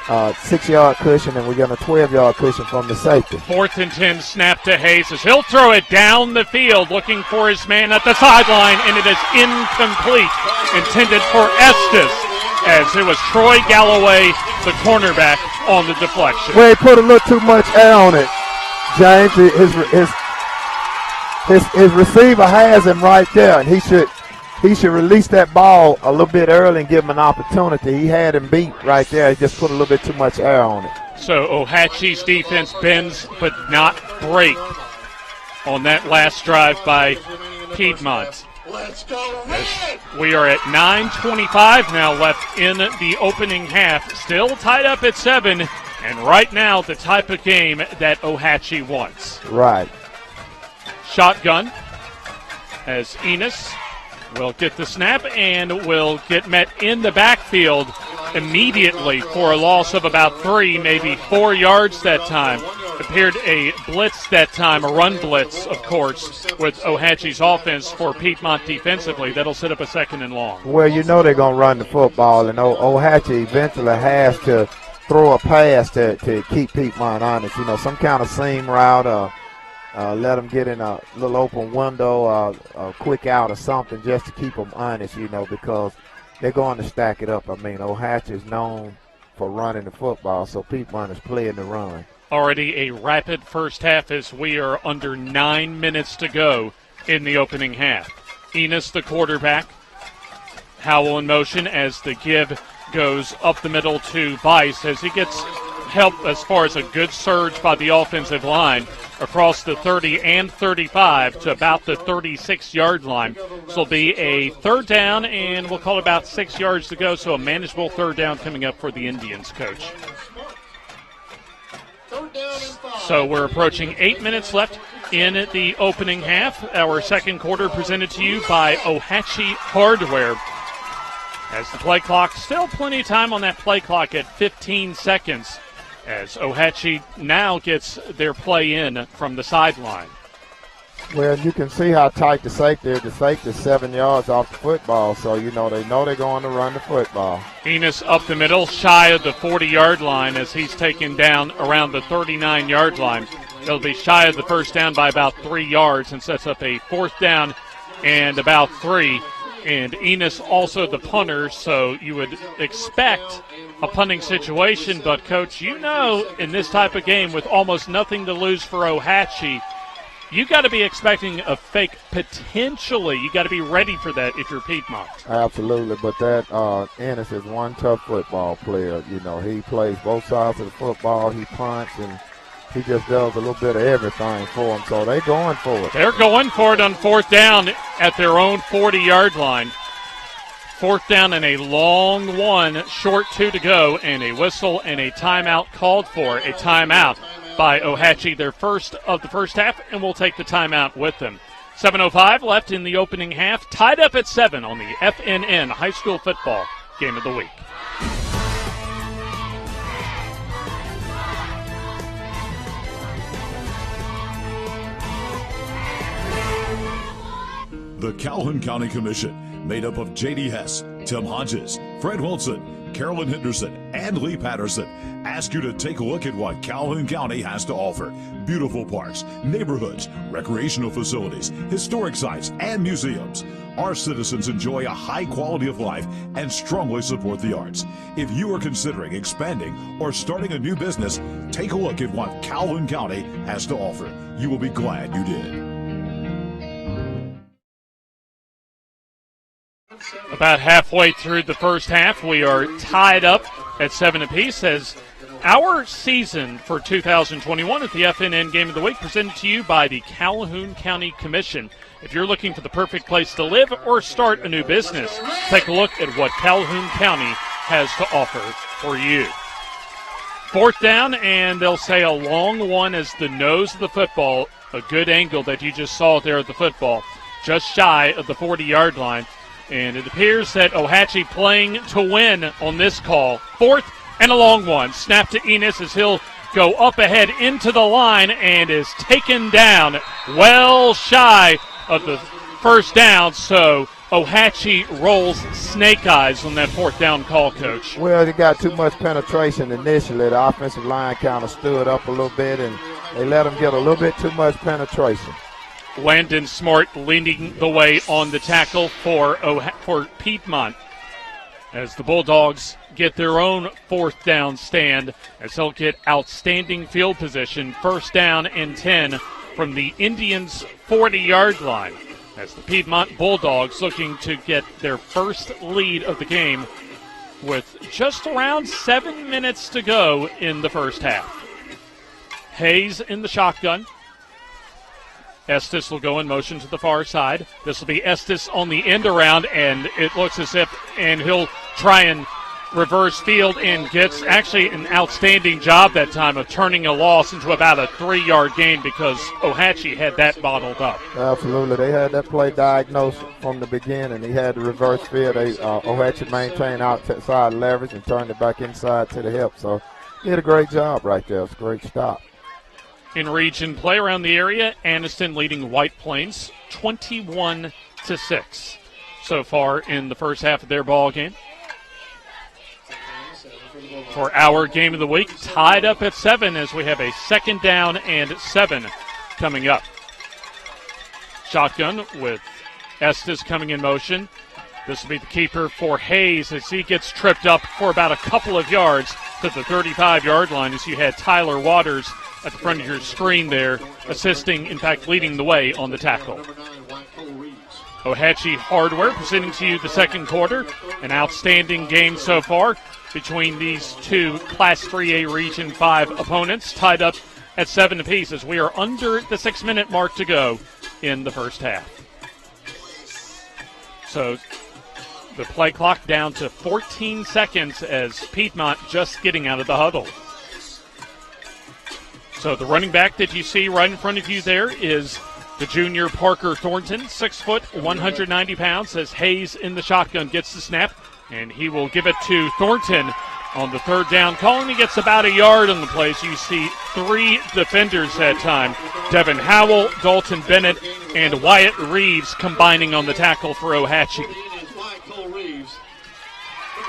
6-yard cushion, and we're getting a 12-yard cushion from the safety. 4th and 10, snap to Hayes as he'll throw it down the field, looking for his man at the sideline, and it is incomplete, intended for Estes, as it was Troy Galloway, the cornerback, on the deflection. Well, he put a little too much air on it, James. His receiver has him right there, and he should release that ball a little bit early and give him an opportunity. He had him beat right there. He just put a little bit too much air on it. So Ohatchee's defense bends but not break on that last drive by Piedmont. Let's go. We are at 9:25 now left in the opening half. Still tied up at 7, and right now the type of game that Ohatchee wants. Right. Shotgun as Enos will get the snap and will get met in the backfield immediately for a loss of about 3, maybe 4 yards that time. Appeared a blitz that time, a run blitz, of course, with Ohatchee's offense for Piedmont defensively. That'll set up a 2nd and long. Well, you know they're going to run the football, and Ohatchee eventually has to throw a pass to keep Piedmont honest. Some kind of seam route, let them get in a little open window, a quick out or something just to keep them honest, because they're going to stack it up. Ohatchee is known for running the football, so Piedmont is playing the run. Already a rapid first half as we are under 9 minutes to go in the opening half. Enos, the quarterback. Howell in motion as the give goes up the middle to Bice as he gets help as far as a good surge by the offensive line across the 30 and 35 to about the 36-yard line. This will be a third down, and we'll call it about 6 yards to go, so a manageable third down coming up for the Indians, Coach. So we're approaching 8 minutes left in the opening half. Our second quarter presented to you by Ohatchee Hardware. As the play clock, still plenty of time on that play clock at 15 seconds. As Ohatchee now gets their play in from the sideline. Well, you can see how tight the safety is. The safety is 7 yards off the football, so they know they're going to run the football. Enos up the middle, shy of the 40-yard line as he's taken down around the 39-yard line. They'll be shy of the first down by about 3 yards and sets up a 4th down and about 3. And Enos also the punter, so you would expect a punting situation. But, Coach, in this type of game with almost nothing to lose for Ohatchee, you got to be expecting a fake potentially. You got to be ready for that if you're Piedmont. Absolutely, but that Ennis is one tough football player. He plays both sides of the football. He punts, and he just does a little bit of everything for him. So they're going for it. They're going for it on 4th down at their own 40-yard line. 4th down and a long one, short 2 to go, and a whistle and a timeout called for. A timeout by Ohatchee, their first of the first half, and we'll take the timeout with them. 7:05 left in the opening half, tied up at 7 on the FNN High School Football Game of the Week. The Calhoun County Commission, made up of J.D. Hess, Tim Hodges, Fred Wilson, Carolyn Henderson, and Lee Patterson, ask you to take a look at what Calhoun County has to offer. Beautiful parks, neighborhoods, recreational facilities, historic sites, and museums. Our citizens enjoy a high quality of life and strongly support the arts. If you are considering expanding or starting a new business, take a look at what Calhoun County has to offer. You will be glad you did. About halfway through the first half, we are tied up at 7 apiece as our season for 2021 at the FNN Game of the Week presented to you by the Calhoun County Commission. If you're looking for the perfect place to live or start a new business, take a look at what Calhoun County has to offer for you. 4th down, and they'll say a long one as the nose of the football, a good angle that you just saw there at the football, just shy of the 40-yard line. And it appears that Ohatchee playing to win on this call. 4th and a long one. Snap to Enos as he'll go up ahead into the line and is taken down well shy of the first down. So Ohatchee rolls snake eyes on that 4th down call, Coach. Well, they got too much penetration initially. The offensive line kind of stood up a little bit, and they let them get a little bit too much penetration. Landon Smart leading the way on the tackle for Piedmont as the Bulldogs get their own 4th down stand as they'll get outstanding field position, 1st down and 10 from the Indians' 40-yard line as the Piedmont Bulldogs looking to get their first lead of the game with just around 7 minutes to go in the first half. Hayes in the shotgun. Estes will go in motion to the far side. This will be Estes on the end around, and it looks as if, and he'll try and reverse field and gets actually an outstanding job that time of turning a loss into about a 3-yard gain because Ohatchee had that bottled up. Absolutely. They had that play diagnosed from the beginning. He had the reverse field. Ohatchee maintained outside leverage and turned it back inside to the hip. So he did a great job right there. It's a great stop. In region play around the area, Anniston leading White Plains 21-6 so far in the first half of their ball game. For our game of the week, tied up at 7 as we have a 2nd down and 7 coming up. Shotgun with Estes coming in motion. This will be the keeper for Hayes as he gets tripped up for about a couple of yards to the 35-yard line as you had Tyler Waters at the front of your screen there, assisting, in fact, leading the way on the tackle. Ohatchee Hardware presenting to you the second quarter. An outstanding game so far between these two Class 3A Region 5 opponents, tied up at 7 apiece as we are under the 6-minute mark to go in the first half. So the play clock down to 14 seconds as Piedmont just getting out of the huddle. So the running back that you see right in front of you there is the junior Parker Thornton, 6 foot, 190 pounds, as Hayes in the shotgun gets the snap, and he will give it to Thornton on the 3rd down call, and he gets about a yard on the play. So you see 3 defenders that time. Devin Howell, Dalton Bennett, and Wyatt Reeves combining on the tackle for Ohatchee.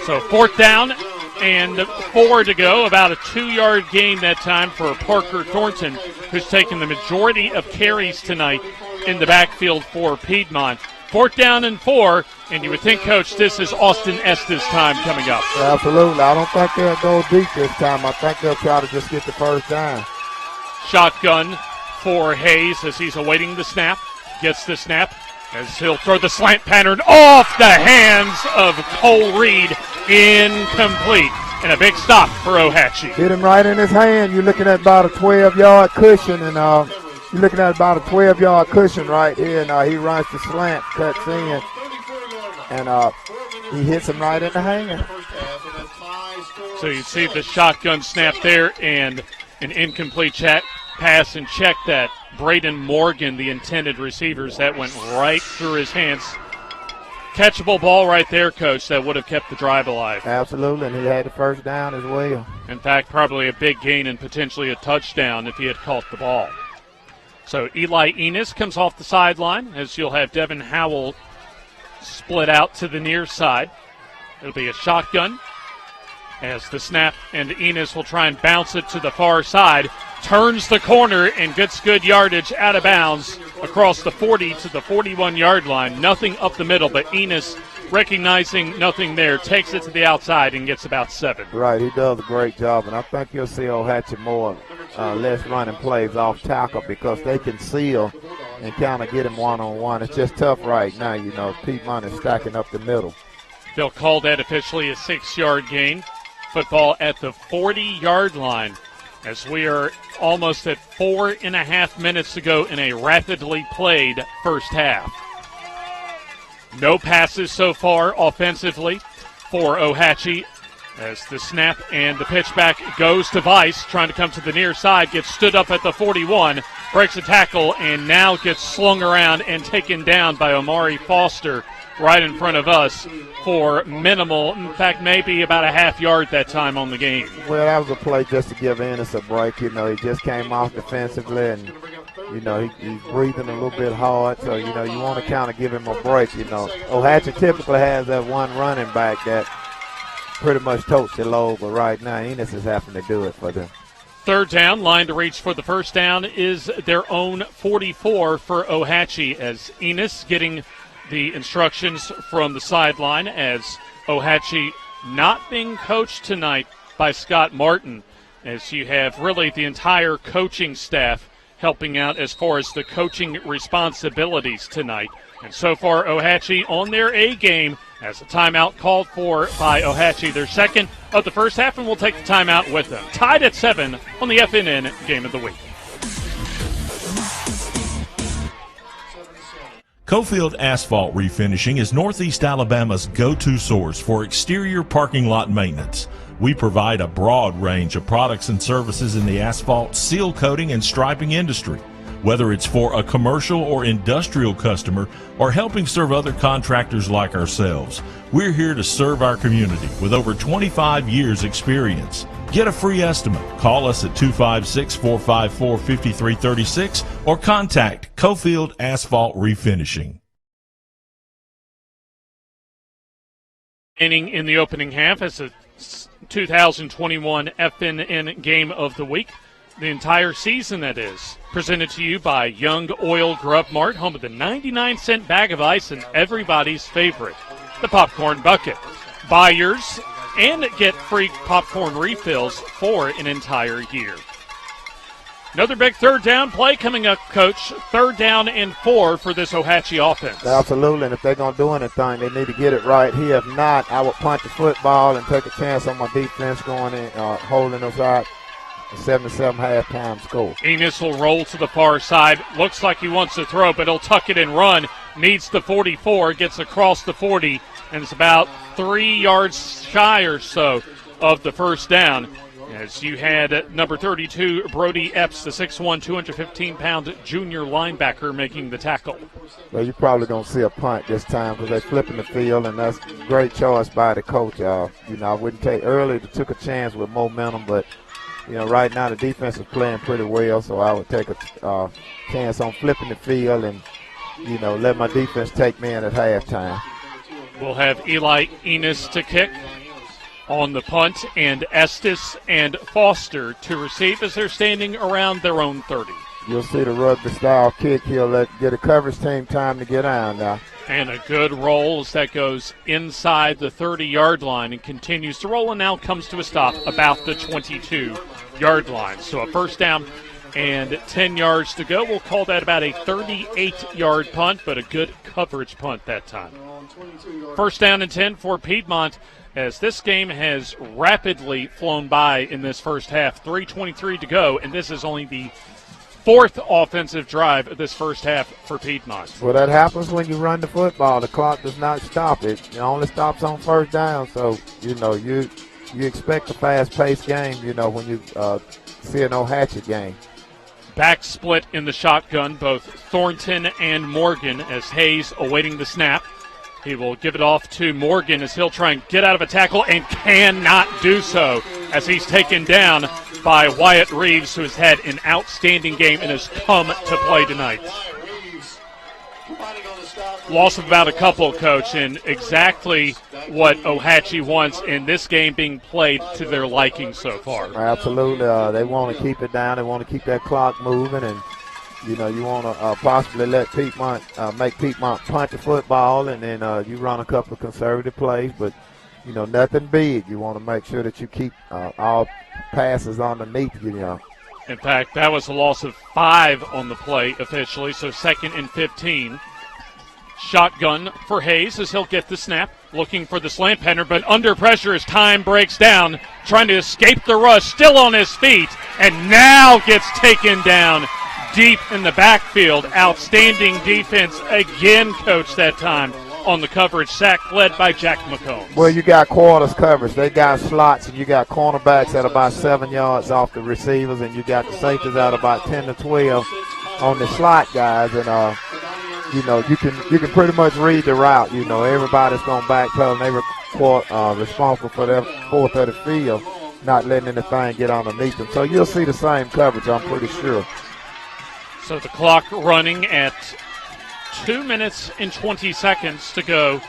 So 4th down and 4 to go, about a 2-yard gain that time for Parker Thornton, who's taken the majority of carries tonight in the backfield for Piedmont. 4th down and 4, and you would think, Coach, this is Austin Estes' time coming up. Absolutely. I don't think they'll go deep this time. I think they'll try to just get the first down. Shotgun for Hayes as he's awaiting the snap. Gets the snap as he'll throw the slant pattern off the hands of Cole Reed. Incomplete. And a big stop for Ohatchee. Hit him right in his hand. You're looking at about a 12-yard cushion, and you're looking at about a 12-yard cushion right here, and he runs the slant, cuts in, and he hits him right in the hanger. So you see the shotgun snap there and an incomplete pass and check that. Braden Morgan, the intended receivers, that went right through his hands. Catchable ball right there, Coach, that would have kept the drive alive. Absolutely, and he had the first down as well. In fact, probably a big gain and potentially a touchdown if he had caught the ball. So Eli Enos comes off the sideline as you'll have Devin Howell split out to the near side. It'll be a shotgun as the snap, and Enos will try and bounce it to the far side. Turns the corner and gets good yardage out of bounds across the 40 to the 41-yard line. Nothing up the middle, but Enos, recognizing nothing there, takes it to the outside and gets about 7. Right, he does a great job, and I think you'll see Ohatchee more less running plays off tackle because they can seal and kind of get him one-on-one. It's just tough right now, you know. Piedmont is stacking up the middle. They'll call that officially a 6-yard gain. Football at the 40-yard line as we are almost at 4.5 minutes to go in a rapidly played first half. No passes so far offensively for Ohatchee as the snap and the pitch back goes to Vice, trying to come to the near side, gets stood up at the 41, breaks a tackle, and now gets slung around and taken down by Omari Foster right in front of us for minimal, in fact, maybe about a half yard that time on the game. Well, that was a play just to give Ennis a break. You know, he just came off defensively, and, you know, he's breathing a little bit hard. So, you know, you want to kind of give him a break, you know. Ohatchee typically has that one running back that pretty much totes the load, but right now Ennis is having to do it for them. Third down, line to reach for the first down is their own 44 for Ohatchee as Enos getting the instructions from the sideline as Ohatchee not being coached tonight by Scott Martin, as you have really the entire coaching staff helping out as far as the coaching responsibilities tonight. And so far, Ohatchee on their A game as a timeout called for by Ohatchee, their second of the first half, and we'll take the timeout with them. Tied at 7 on the FNN Game of the Week. Cofield Asphalt Refinishing is Northeast Alabama's go-to source for exterior parking lot maintenance. We provide a broad range of products and services in the asphalt, seal coating, and striping industry. Whether it's for a commercial or industrial customer or helping serve other contractors like ourselves, we're here to serve our community with over 25 years experience. Get a free estimate. Call us at 256-454-5336 or contact Cofield Asphalt Refinishing. In the opening half as the 2021 FNN Game of the Week. The entire season, that is. Presented to you by Young Oil Grub Mart, home of the 99-cent bag of ice and everybody's favorite, the popcorn bucket. Buy yours and get free popcorn refills for an entire year. Another big third down play coming up, Coach. 3rd down and 4 for this Ohatchee offense. Absolutely, and if they're going to do anything, they need to get it right here. If not, I would punt the football and take a chance on my defense going in, holding us out. 7-7 halftime score. Enos will roll to the far side. Looks like he wants to throw, but he'll tuck it and run. Needs the 44, gets across the 40, and it's about 3 yards shy or so of the first down. As you had number 32, Brody Epps, the 6'1", 215-pound junior linebacker, making the tackle. Well, you're probably going to see a punt this time because they're flipping the field, and that's a great choice by the coach. You know, I wouldn't take early to took a chance with momentum, but you know, right now the defense is playing pretty well, so I would take a chance on flipping the field and, you know, let my defense take me in at halftime. We'll have Eli Enos to kick on the punt and Estes and Foster to receive as they're standing around their own 30. You'll see the rugby-style kick. He'll get a coverage team time to get on now. And a good roll as that goes inside the 30-yard line and continues to roll and now comes to a stop about the 22-yard line. So a first down and 10 yards to go. We'll call that about a 38-yard punt, but a good coverage punt that time. First down and 10 for Piedmont as this game has rapidly flown by in this first half. 3:23 to go, and this is only the fourth offensive drive of this first half for Piedmont. Well, that happens when you run the football. The clock does not stop it. It only stops on first down. So, you expect a fast-paced game, when you see an Ohatchee game. Back split in the shotgun, both Thornton and Morgan, as Hayes awaiting the snap. He will give it off to Morgan as he'll try and get out of a tackle and cannot do so as he's taken down by Wyatt Reeves, who has had an outstanding game and has come to play tonight. Loss of about a couple, Coach, and exactly what Ohatchee wants in this game being played to their liking so far. Absolutely. They want to keep it down. They want to keep that clock moving, and you want to possibly let Piedmont make Piedmont punt the football, and then you run a couple of conservative plays, but nothing big. You want to make sure that you keep all passes underneath you. In fact, that was a loss of 5 on the play officially, so 2nd and 15. Shotgun for Hayes as he'll get the snap, looking for the slant pattern, but under pressure as time breaks down, trying to escape the rush, still on his feet, and now gets taken down deep in the backfield. Outstanding defense again, Coach, that time on the coverage. Sack led by Jack McCombs. Well, you got quarters coverage. They got slots, and you got cornerbacks at about 7 yards off the receivers, and you got the safeties at about 10 to 12 on the slot guys, and you can pretty much read the route. Everybody's going to backpedal, and they're responsible for their fourth of the field, not letting anything get underneath them. So you'll see the same coverage, I'm pretty sure. So the clock running at 2 minutes and 20 seconds to go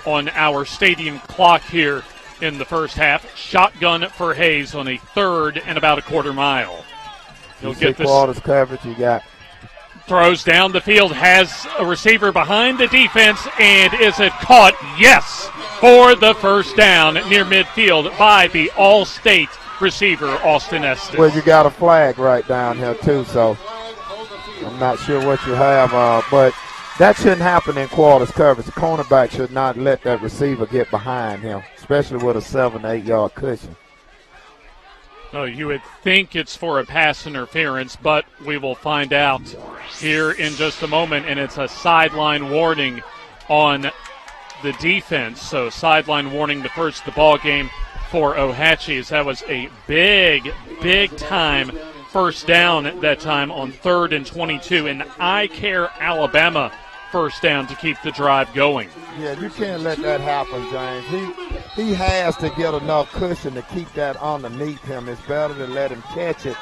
on our stadium clock here in the first half. Shotgun for Hayes on a 3rd and about a quarter mile. He'll get this. Quarters coverage, you got. Throws down the field, has a receiver behind the defense, and is it caught? Yes, for the first down near midfield by the All-State receiver, Austin Estes. Well, you got a flag right down here, too, so I'm not sure what you have, but that shouldn't happen in quarters coverage. The cornerback should not let that receiver get behind him, especially with a 7 to 8 yard cushion. Oh, you would think it's for a pass interference, but we will find out here in just a moment, and it's a sideline warning on the defense. So sideline warning to first the ball game for Ohatchee, as that was a big time first down at that time on 3rd and 22 in I Care, Alabama. First down to keep the drive going. Yeah, you can't let that happen, James. He has to get enough cushion to keep that underneath him. It's better to let him catch it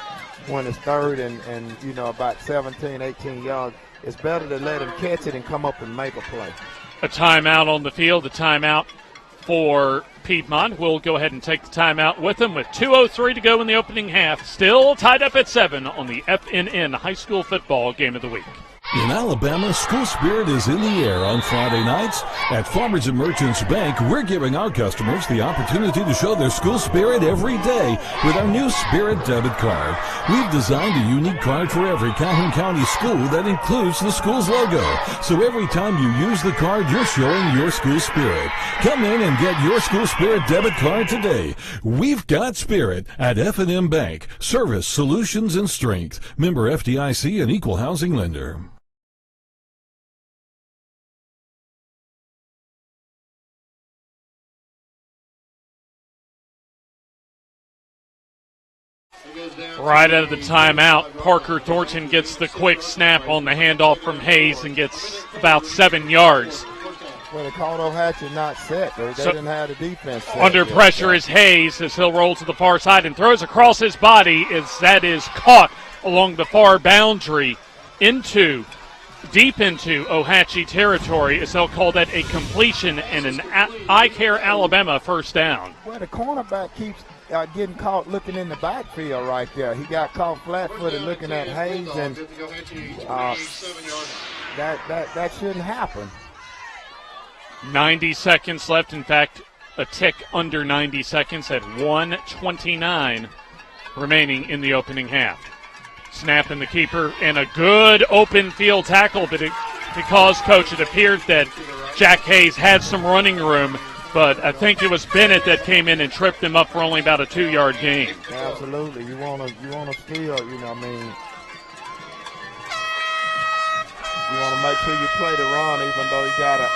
when it's 3rd and about 17, 18 yards. It's better to let him catch it and come up and make a play. A timeout on the field, a timeout for Piedmont. We'll go ahead and take the timeout with them with 2:03 to go in the opening half. Still tied up at 7 on the FNN High School Football Game of the Week. In Alabama, school spirit is in the air on Friday nights. At Farmers and Merchants Bank, we're giving our customers the opportunity to show their school spirit every day with our new Spirit debit card. We've designed a unique card for every Calhoun County school that includes the school's logo. So every time you use the card, you're showing your school spirit. Come in and get your school spirit debit card today. We've got spirit at FNN Bank. Service, solutions, and strength. Member FDIC and equal housing lender. Right out of the timeout, Parker Thornton gets the quick snap on the handoff from Hayes and gets about 7 yards. Well, they called Ohatchee not set. They didn't have the defense set. Under pressure is Hayes as he'll roll to the far side and throws across his body as that is caught along the far boundary deep into Ohatchee territory, as they'll call that a completion and an I Care Alabama first down. Well, the cornerback keeps getting caught looking in the backfield right there. He got caught flat-footed looking at Hayes, and that shouldn't happen. 90 seconds left. In fact, a tick under 90 seconds at 1:29 remaining in the opening half. Snap in the keeper and a good open field tackle, but because, Coach, it appeared that Jack Hayes had some running room, but I think it was Bennett that came in and tripped him up for only about a 2-yard gain. Absolutely. You want to steal, make sure you play the run, even though you got an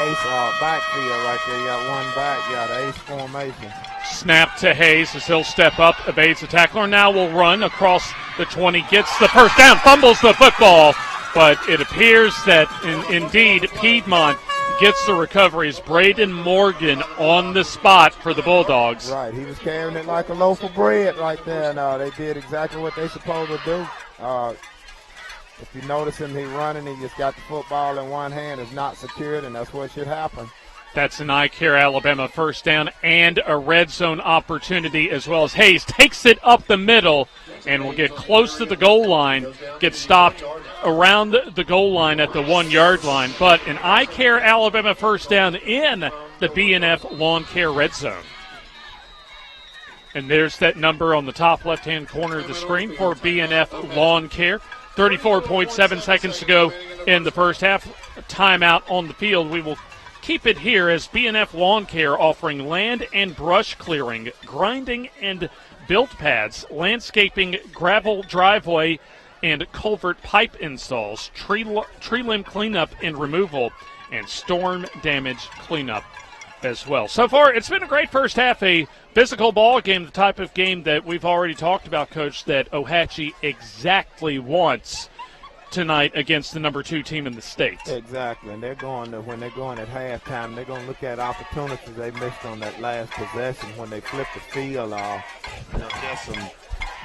ace backfield right there. You got one back, you got an ace formation. Snap to Hayes as he'll step up, evades the tackler. Now will run across the 20, gets the first down, fumbles the football, but it appears that indeed Piedmont gets the recovery. Is Braden Morgan on the spot for the Bulldogs? Right, he was carrying it like a loaf of bread right there, and they did exactly what they supposed to do. If you notice him, he running, he just got the football in one hand, is not secured, and that's what should happen. That's an iCare Alabama first down and a red zone opportunity, as well as Hayes takes it up the middle and will get close to the goal line, get stopped around the goal line at the 1 yard line. But an iCare Alabama first down in the B&F Lawn Care red zone. And there's that number on the top left-hand corner of the screen for B&F Lawn Care. 34.7 seconds to go in the first half. Timeout on the field. We will keep it here as B&F Lawn Care offering land and brush clearing, grinding and built pads, landscaping, gravel driveway, and culvert pipe installs, tree limb cleanup and removal, and storm damage cleanup as well. So far, it's been a great first half, a physical ball game, the type of game that we've already talked about, Coach, that Ohatchee exactly wants tonight against the number 2 team in the state. Exactly, and when they're going at halftime, they're going to look at opportunities they missed on that last possession when they flipped the field. Just some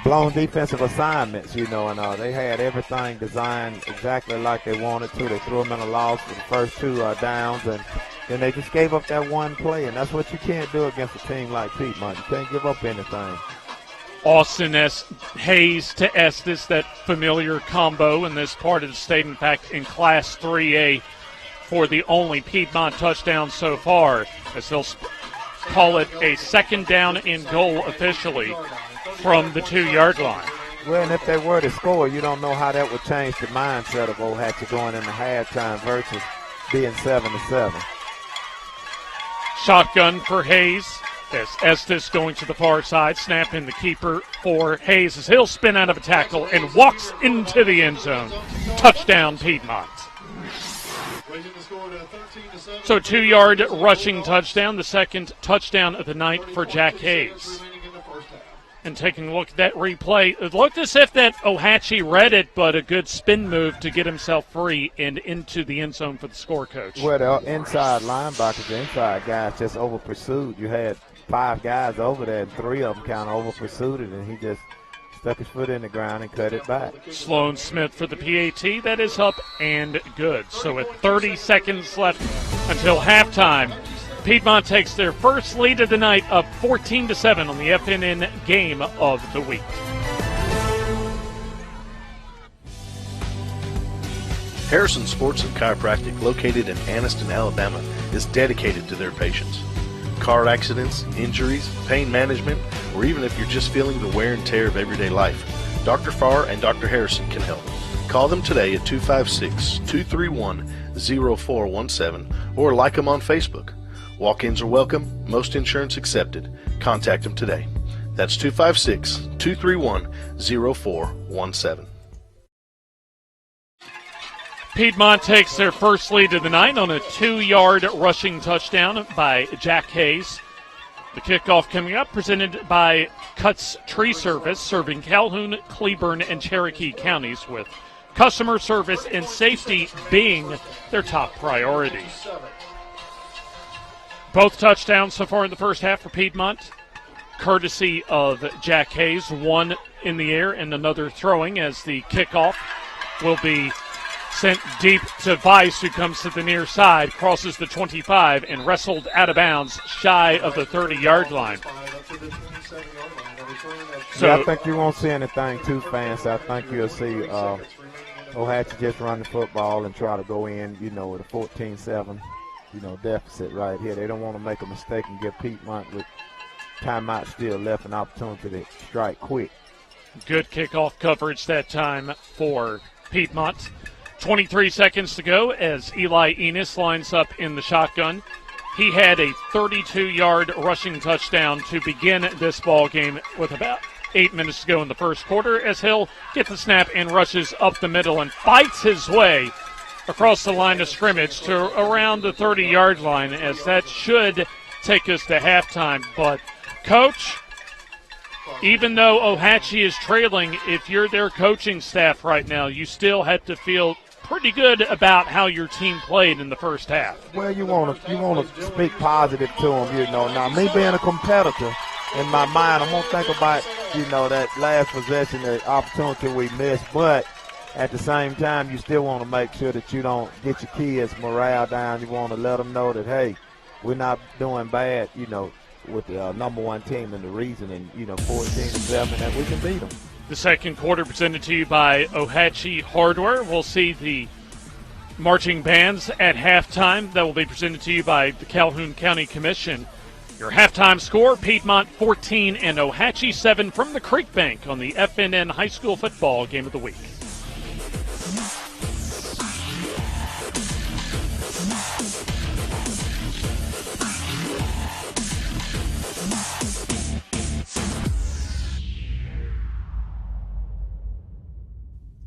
blown defensive assignments, and they had everything designed exactly like they wanted to. They threw them in a loss for the first 2 downs, and then they just gave up that one play, and that's what you can't do against a team like Piedmont. You can't give up anything. Austin Hayes to Estes, that familiar combo in this part of the state. In fact, in Class 3A for the only Piedmont touchdown so far, as they'll call it a second down and goal officially from the 2 yard line. Well, and if they were to score, you don't know how that would change the mindset of Ohatchee going into halftime versus being 7-7. Shotgun for Hayes. As Estes going to the far side, snap in the keeper for Hayes as he'll spin out of a tackle and walks into the end zone. Touchdown, Piedmont. So 2 yard rushing touchdown, the second touchdown of the night for Jack Hayes. And taking a look at that replay, it looked as if that Ohatchee read it, but a good spin move to get himself free and into the end zone for the score, Coach. Well, the inside linebackers, the inside guys just over pursued. You had 5 guys over there, and 3 of them kind of over pursued it, and he just stuck his foot in the ground and cut it back. Sloan Smith for the PAT. That is up and good. So with 30 seconds left until halftime, Piedmont takes their first lead of the night of 14-7 on the FNN game of the week. Harrison Sports and Chiropractic, located in Anniston, Alabama, is dedicated to their patients. Car accidents, injuries, pain management, or even if you're just feeling the wear and tear of everyday life, Dr. Farr and Dr. Harrison can help. Call them today at 256-231-0417 or like them on Facebook. Walk-ins are welcome, most insurance accepted. Contact them today. That's 256-231-0417. Piedmont takes their first lead of the night on a 2 yard rushing touchdown by Jack Hayes. The kickoff coming up, presented by Cuts Tree Service, serving Calhoun, Cleburne, and Cherokee counties, with customer service and safety being their top priorities. Both touchdowns so far in the first half for Piedmont, courtesy of Jack Hayes, one in the air and another throwing, as the kickoff will be sent deep to Weiss, who comes to the near side, crosses the 25, and wrestled out of bounds shy of the 30-yard line. So yeah, I think you won't see anything too fancy. I think you'll see Ohatchee just run the football and try to go in, with a 14-7, deficit right here. They don't want to make a mistake and give Piedmont, with timeout still left, an opportunity to strike quick. Good kickoff coverage that time for Piedmont. 23 seconds to go as Eli Enos lines up in the shotgun. He had a 32-yard rushing touchdown to begin this ball game with about 8 minutes to go in the first quarter, as he'll get the snap and rushes up the middle and fights his way across the line of scrimmage to around the 30-yard line, as that should take us to halftime. But, Coach, even though Ohatchee is trailing, if you're their coaching staff right now, you still have to feel pretty good about how your team played in the first half. Well, you want to speak positive to them, you know. Now, me being a competitor, in my mind, I'm going to think about, you know, that last possession, the opportunity we missed. But at the same time, you still want to make sure that you don't get your kids' morale down. You want to let them know that, hey, we're not doing bad, you know, with the number one team and the reason, and, you know, 14-7, that we can beat them. The second quarter presented to you by Ohatchee Hardware. We'll see the marching bands at halftime. That will be presented to you by the Calhoun County Commission. Your halftime score, Piedmont 14 and Ohatchee 7 from the Creekbank on the FNN High School Football Game of the Week.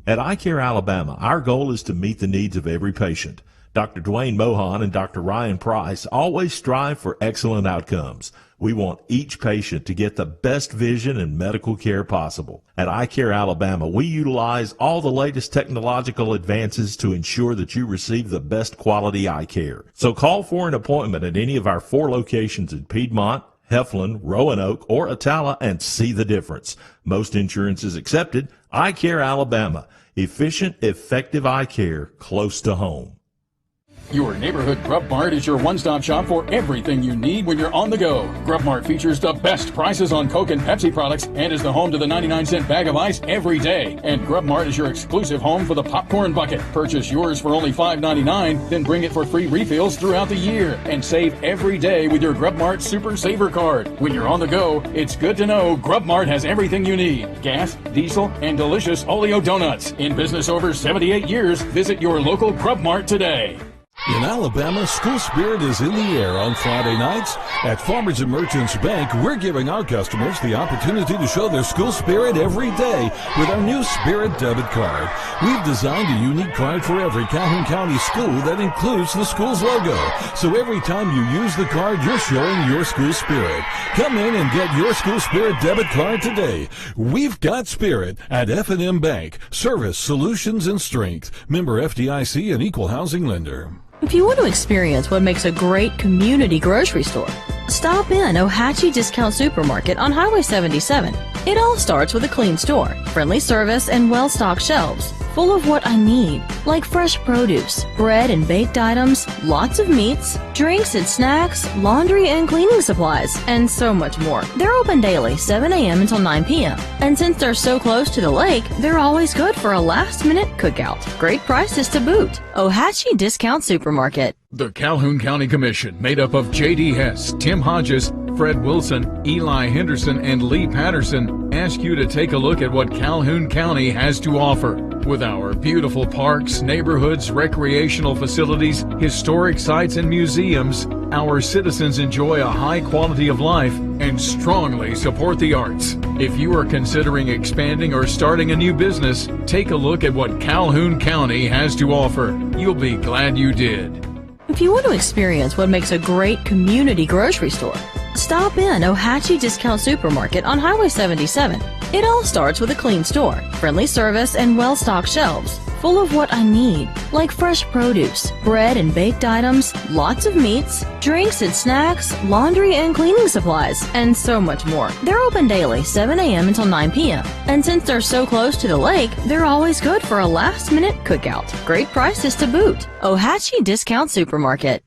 At iCare Alabama, our goal is to meet the needs of every patient. Dr. Dwayne Mohan and Dr. Ryan Price always strive for excellent outcomes. We want each patient to get the best vision and medical care possible. At iCare Alabama, we utilize all the latest technological advances to ensure that you receive the best quality eye care. So call for an appointment at any of our 4 locations in Piedmont, Heflin, Roanoke, or Atala and see the difference. Most insurance is accepted. iCare Alabama. Efficient, effective eye care close to home. Your neighborhood Grub Mart is your one-stop shop for everything you need when you're on the go. Grub Mart features the best prices on Coke and Pepsi products and is the home to the 99-cent bag of ice every day. And Grub Mart is your exclusive home for the popcorn bucket. Purchase yours for only $5.99, then bring it for free refills throughout the year. And save every day with your Grub Mart Super Saver card. When you're on the go, it's good to know Grub Mart has everything you need. Gas, diesel, and delicious Oleo donuts. In business over 78 years, visit your local Grub Mart today. In Alabama, school spirit is in the air on Friday nights. At Farmers and Merchants Bank, we're giving our customers the opportunity to show their school spirit every day with our new Spirit debit card. We've designed a unique card for every Calhoun County school that includes the school's logo. So every time you use the card, you're showing your school spirit. Come in and get your school spirit debit card today. We've got spirit at FNN Bank. Service, solutions, and strength. Member FDIC and equal housing lender. If you want to experience what makes a great community grocery store, stop in Ohatchee Discount Supermarket on Highway 77. It all starts with a clean store, friendly service, and well-stocked shelves, full of what I need, like fresh produce, bread and baked items, lots of meats, drinks and snacks, laundry and cleaning supplies, and so much more. They're open daily, 7 a.m. until 9 p.m. And since they're so close to the lake, they're always good for a last-minute cookout. Great prices to boot. Ohatchee Discount Supermarket. The Calhoun County Commission, made up of J.D. Hess, Tim Hodges, Fred Wilson, Eli Henderson, and Lee Patterson, ask you to take a look at what Calhoun County has to offer. With our beautiful parks, neighborhoods, recreational facilities, historic sites, and museums, our citizens enjoy a high quality of life and strongly support the arts. If you are considering expanding or starting a new business, take a look at what Calhoun County has to offer. You'll be glad you did. If you want to experience what makes a great community grocery store, stop in Ohatchee Discount Supermarket on Highway 77. It all starts with a clean store, friendly service, and well-stocked shelves, full of what I need, like fresh produce, bread and baked items, lots of meats, drinks and snacks, laundry and cleaning supplies, and so much more. They're open daily, 7 a.m. until 9 p.m. And since they're so close to the lake, they're always good for a last-minute cookout. Great prices to boot. Ohatchee Discount Supermarket.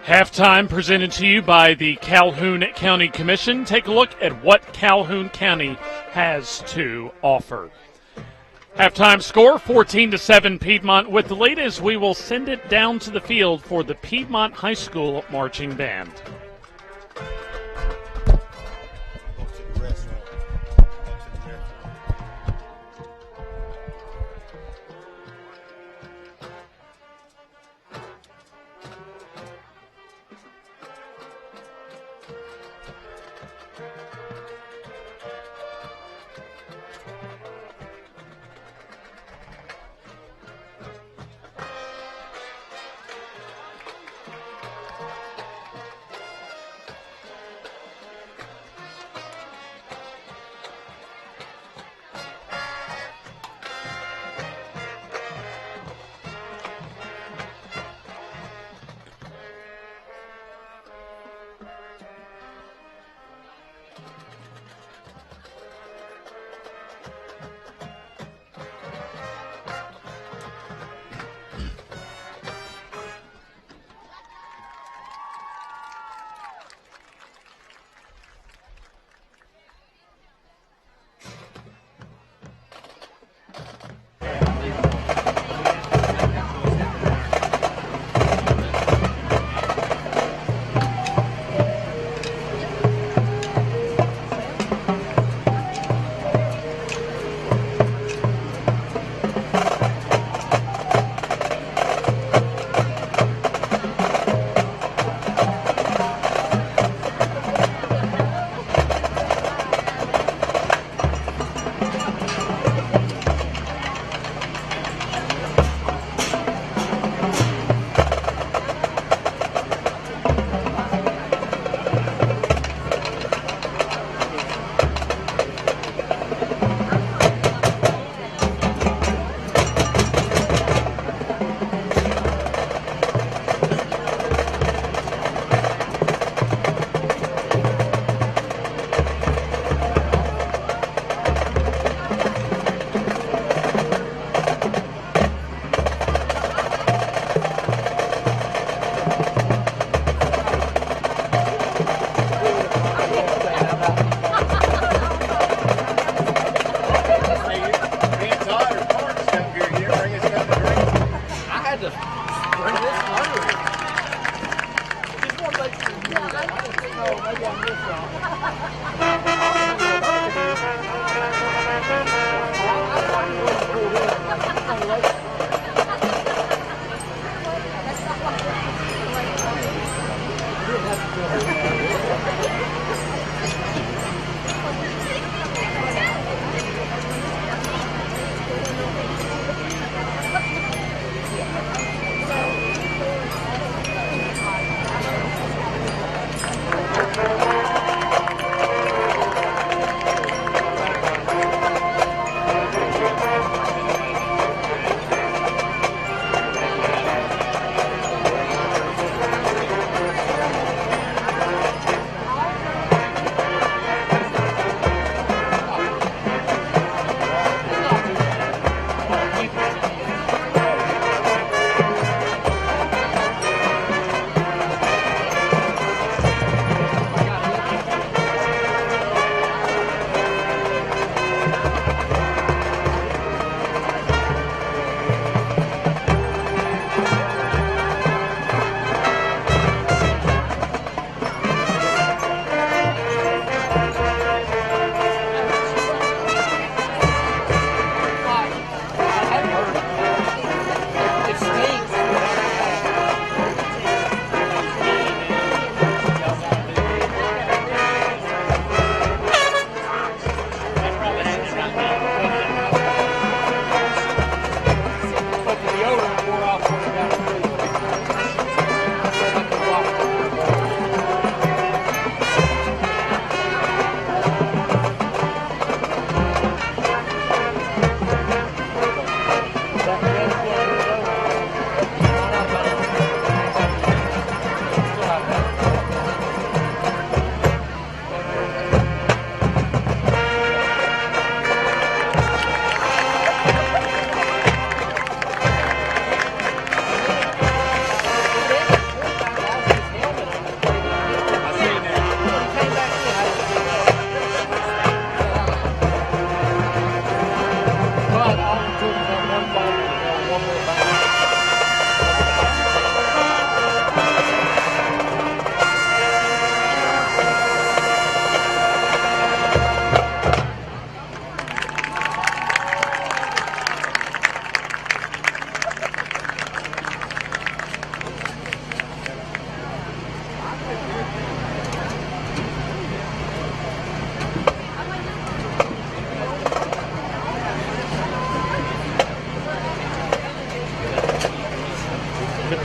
Halftime presented to you by the Calhoun County Commission. Take a look at what Calhoun County has to offer. Halftime score, 14-7 Piedmont with the lead as we will send it down to the field for the Piedmont High School Marching Band.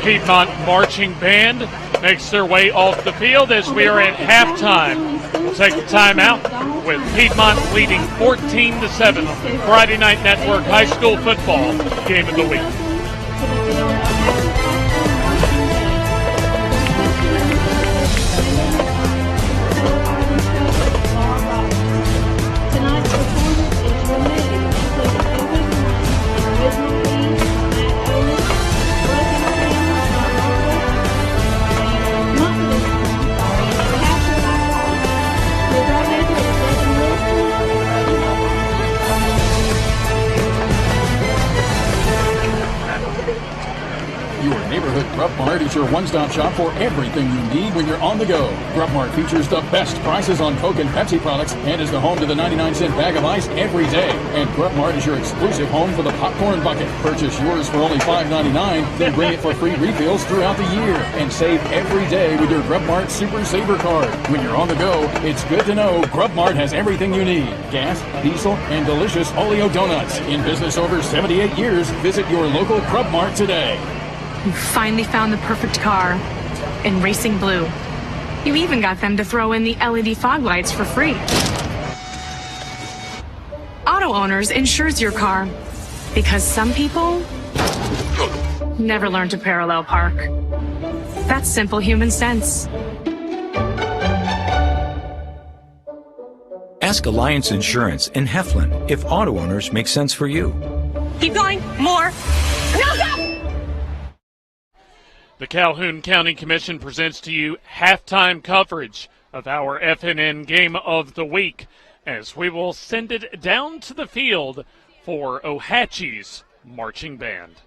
Piedmont marching band makes their way off the field as we are at halftime. We'll take the timeout with Piedmont leading 14-7 on the Friday Night Network High School Football Game of the Week. Grub Mart is your one-stop shop for everything you need when you're on the go. Grub Mart features the best prices on Coke and Pepsi products and is the home to the 99-cent bag of ice every day. And Grub Mart is your exclusive home for the popcorn bucket. Purchase yours for only $5.99, then bring it for free refills throughout the year. And save every day with your Grub Mart Super Saver card. When you're on the go, it's good to know Grub Mart has everything you need. Gas, diesel, and delicious Oleo donuts. In business over 78 years, visit your local Grub Mart today. You finally found the perfect car in racing blue. You even got them to throw in the LED fog lights for free. Auto Owners insures your car because some people never learn to parallel park. That's simple human sense. Ask Alliance Insurance in Heflin if auto owners make sense for you. Keep going. More. No, go! The Calhoun County Commission presents to you halftime coverage of our FNN Game of the Week as we will send it down to the field for Ohatchee's marching band.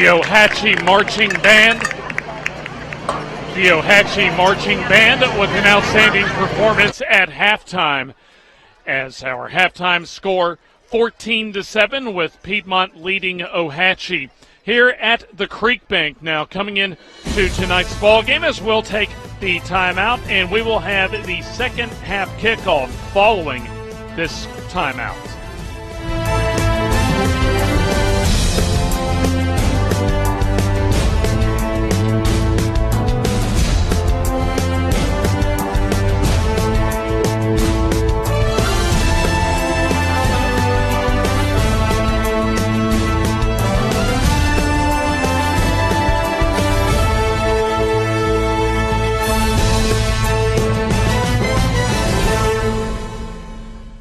The Ohatchee Marching Band. The Ohatchee Marching Band with an outstanding performance at halftime, as our halftime score 14-7 with Piedmont leading Ohatchee. Here at the Creekbank now, coming in to tonight's ball game, as we'll take the timeout, and we will have the second half kickoff following this timeout.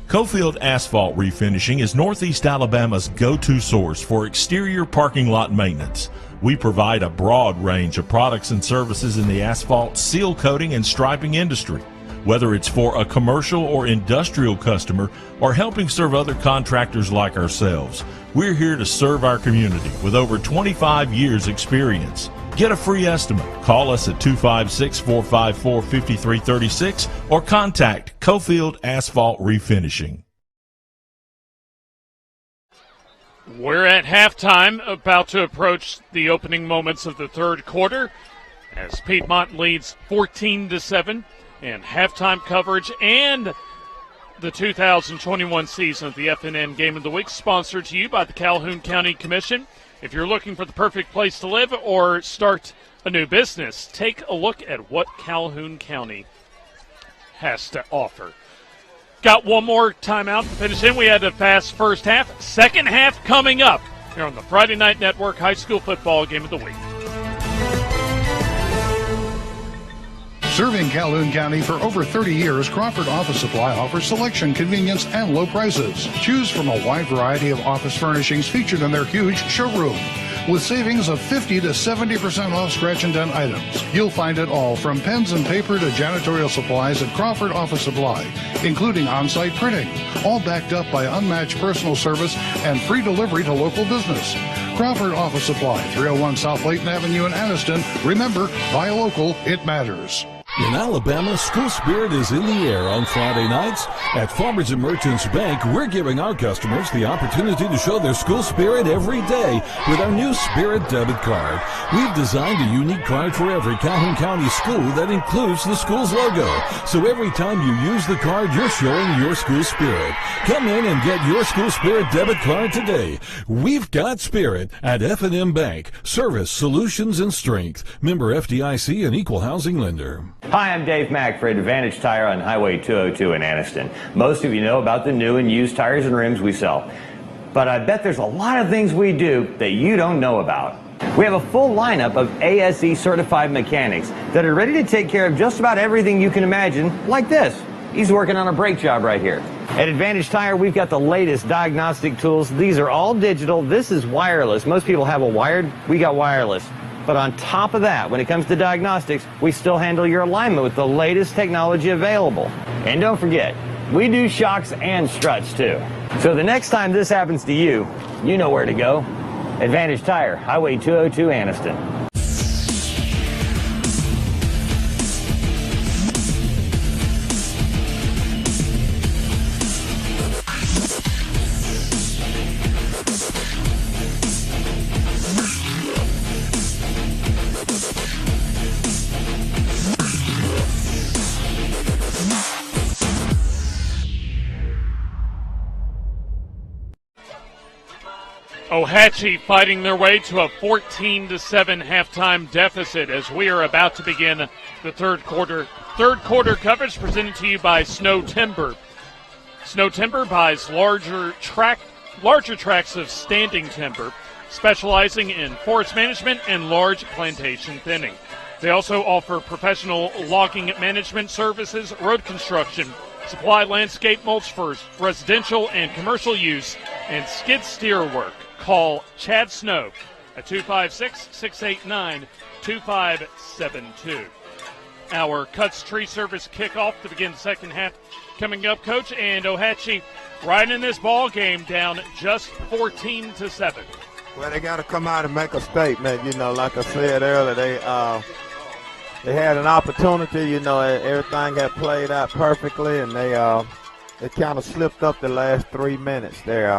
Cofield Asphalt Refinishing is Northeast Alabama's go-to source for exterior parking lot maintenance. We provide a broad range of products and services in the asphalt, seal coating, and striping industry. Whether it's for a commercial or industrial customer or helping serve other contractors like ourselves, we're here to serve our community with over 25 years experience. Get a free estimate. Call us at 256-454-5336 or contact Cofield Asphalt Refinishing. We're at halftime, about to approach the opening moments of the third quarter, as Piedmont leads 14-7 in halftime coverage and the 2021 season of the FNN Game of the Week, sponsored to you by the Calhoun County Commission. If you're looking for the perfect place to live or start a new business, take a look at what Calhoun County has to offer. Got one more timeout to finish in. We had a fast first half. Second half coming up here on the Friday Night Network High School Football Game of the Week. Serving Calhoun County for over 30 years, Crawford Office Supply offers selection, convenience, and low prices. Choose from a wide variety of office furnishings featured in their huge showroom. With savings of 50 to 70% off scratch and dent items. You'll find it all from pens and paper to janitorial supplies at Crawford Office Supply, including on-site printing, all backed up by unmatched personal service and free delivery to local business. Crawford Office Supply, 301 South Layton Avenue in Anniston. Remember, buy local, it matters. In Alabama, school spirit is in the air on Friday nights. At Farmers and Merchants Bank, we're giving our customers the opportunity to show their school spirit every day with our new Spirit debit card. We've designed a unique card for every Calhoun County school that includes the school's logo. So every time you use the card, you're showing your school spirit. Come in and get your school spirit debit card today. We've got spirit at FNN Bank. Service, solutions, and strength. Member FDIC and equal housing lender. Hi, I'm Dave Mack for Advantage Tire on Highway 202 in Anniston. Most of you know about the new and used tires and rims we sell. But I bet there's a lot of things we do that you don't know about. We have a full lineup of ASE certified mechanics that are ready to take care of just about everything you can imagine, like this. He's working on a brake job right here. At Advantage Tire, we've got the latest diagnostic tools. These are all digital. This is wireless. Most people have a wired. We got wireless. But on top of that, when it comes to diagnostics, we still handle your alignment with the latest technology available. And don't forget, we do shocks and struts too. So the next time this happens to you, you know where to go. Advantage Tire, Highway 202 Anniston. Ohatchee fighting their way to a 14-7 halftime deficit as we are about to begin the third quarter. Third quarter coverage presented to you by Snow Timber. Snow Timber buys larger tracts of standing timber, specializing in forest management and large plantation thinning. They also offer professional logging management services, road construction, supply landscape mulch for residential and commercial use, and skid steer work. Call Chad Snow at 256-689-2572. Our Cuts Tree Service kickoff to begin the second half coming up, Coach, and Ohatchee right in this ball game down just 14-7. Well, they got to come out and make a statement. Like I said earlier, they had an opportunity. Everything had played out perfectly, and they kind of slipped up the last 3 minutes there,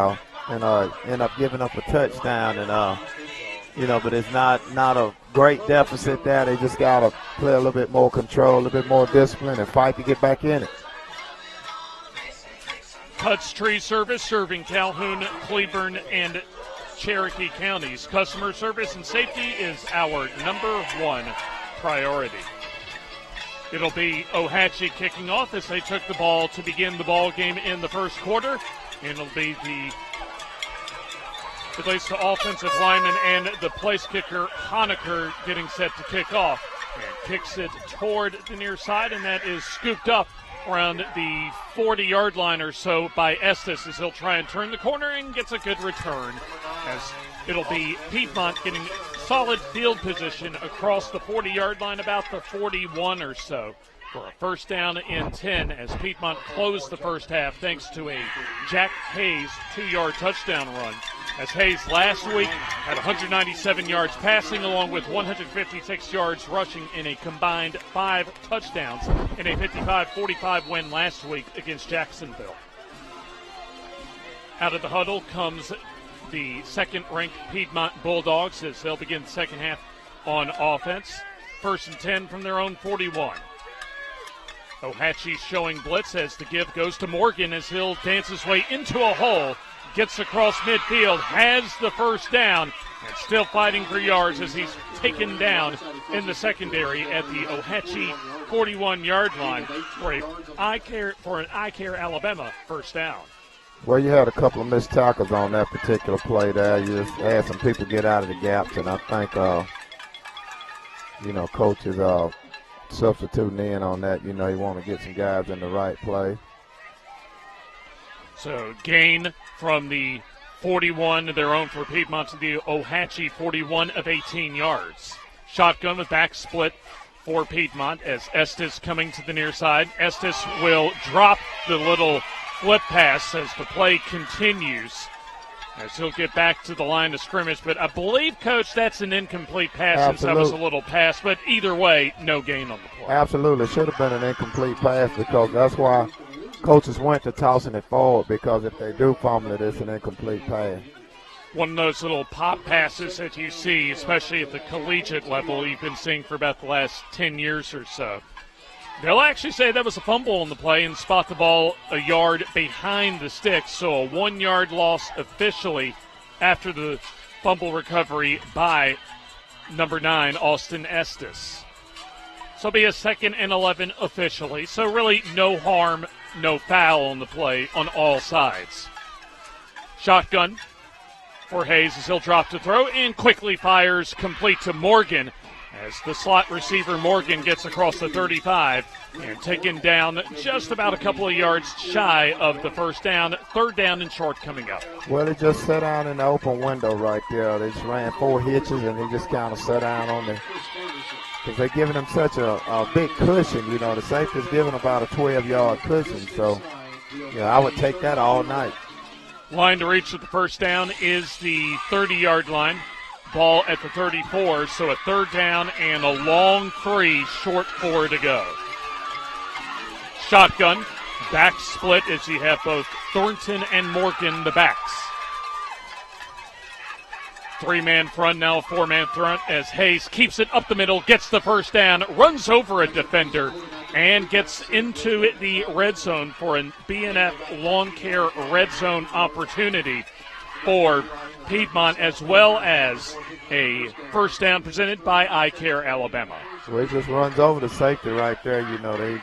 and end up giving up a touchdown. And but it's not a great deficit there. They just got to play a little bit more control, a little bit more discipline, and fight to get back in it. Huts Tree Service, serving Calhoun, Cleburne, and Cherokee counties. Customer service and safety is our #1 priority. It'll be Ohatchee kicking off as they took the ball to begin the ball game in the first quarter. And it'll be at least the offensive lineman and the place kicker, Honecker, getting set to kick off. And kicks it toward the near side, and that is scooped up around the 40-yard line or so by Estes as he'll try and turn the corner and gets a good return, as it'll be Piedmont getting solid field position across the 40-yard line, about the 41 or so, for a first down and 10 as Piedmont closed the first half thanks to a Jack Hayes 2-yard touchdown run. As Hayes last week had 197 yards passing along with 156 yards rushing in a combined 5 touchdowns in a 55-45 win last week against Jacksonville. Out of the huddle comes the second-ranked Piedmont Bulldogs as they'll begin the second half on offense. First and 10 from their own 41. Ohatchee showing blitz as the give goes to Morgan as he'll dance his way into a hole. Gets across midfield, has the first down, and still fighting for yards as he's taken down in the secondary at the Ohatchee 41-yard line for an iCare Alabama first down. Well, you had a couple of missed tackles on that particular play there. You just had some people get out of the gaps, and I think, Coach is substituting in on that. You want to get some guys in the right play. So gain from the 41, their own for Piedmont, to the Ohatchee 41 of 18 yards. Shotgun with back split for Piedmont as Estes coming to the near side. Estes will drop the little flip pass as the play continues, as he'll get back to the line of scrimmage. But I believe, Coach, that's an incomplete pass. Since that was a little pass. But either way, no gain on the play. Absolutely. Should have been an incomplete pass because that's why coaches went to tossing it forward, because if they do fumble it, it's an incomplete pass. One of those little pop passes that you see, especially at the collegiate level, you've been seeing for about the last 10 years or so. They'll actually say that was a fumble on the play and spot the ball a yard behind the sticks, so a 1-yard loss officially after the fumble recovery by number 9, Austin Estes. So it'll be a 2nd and 11 officially, so really no harm, no foul on the play on all sides. Shotgun for Hayes as he'll drop to throw and quickly fires complete to Morgan as the slot receiver Morgan gets across the 35 and taken down just about a couple of yards shy of the first down. 3rd down and short coming up. Well, he just sat down in the open window right there. They just ran 4 hitches and he just kind of sat down on the, because they're giving him such a big cushion. The safety's giving about a 12-yard cushion. So, I would take that all night. Line to reach with the first down is the 30-yard line. Ball at the 34, so a 3rd down and a long 3, short 4 to go. Shotgun, back split as you have both Thornton and Morgan the backs. 3-man front, now a 4-man front as Hayes keeps it up the middle, gets the first down, runs over a defender, and gets into the red zone for a B&F lawn care red zone opportunity for Piedmont, as well as a first down presented by iCare Alabama. Well, he just runs over the safety right there. They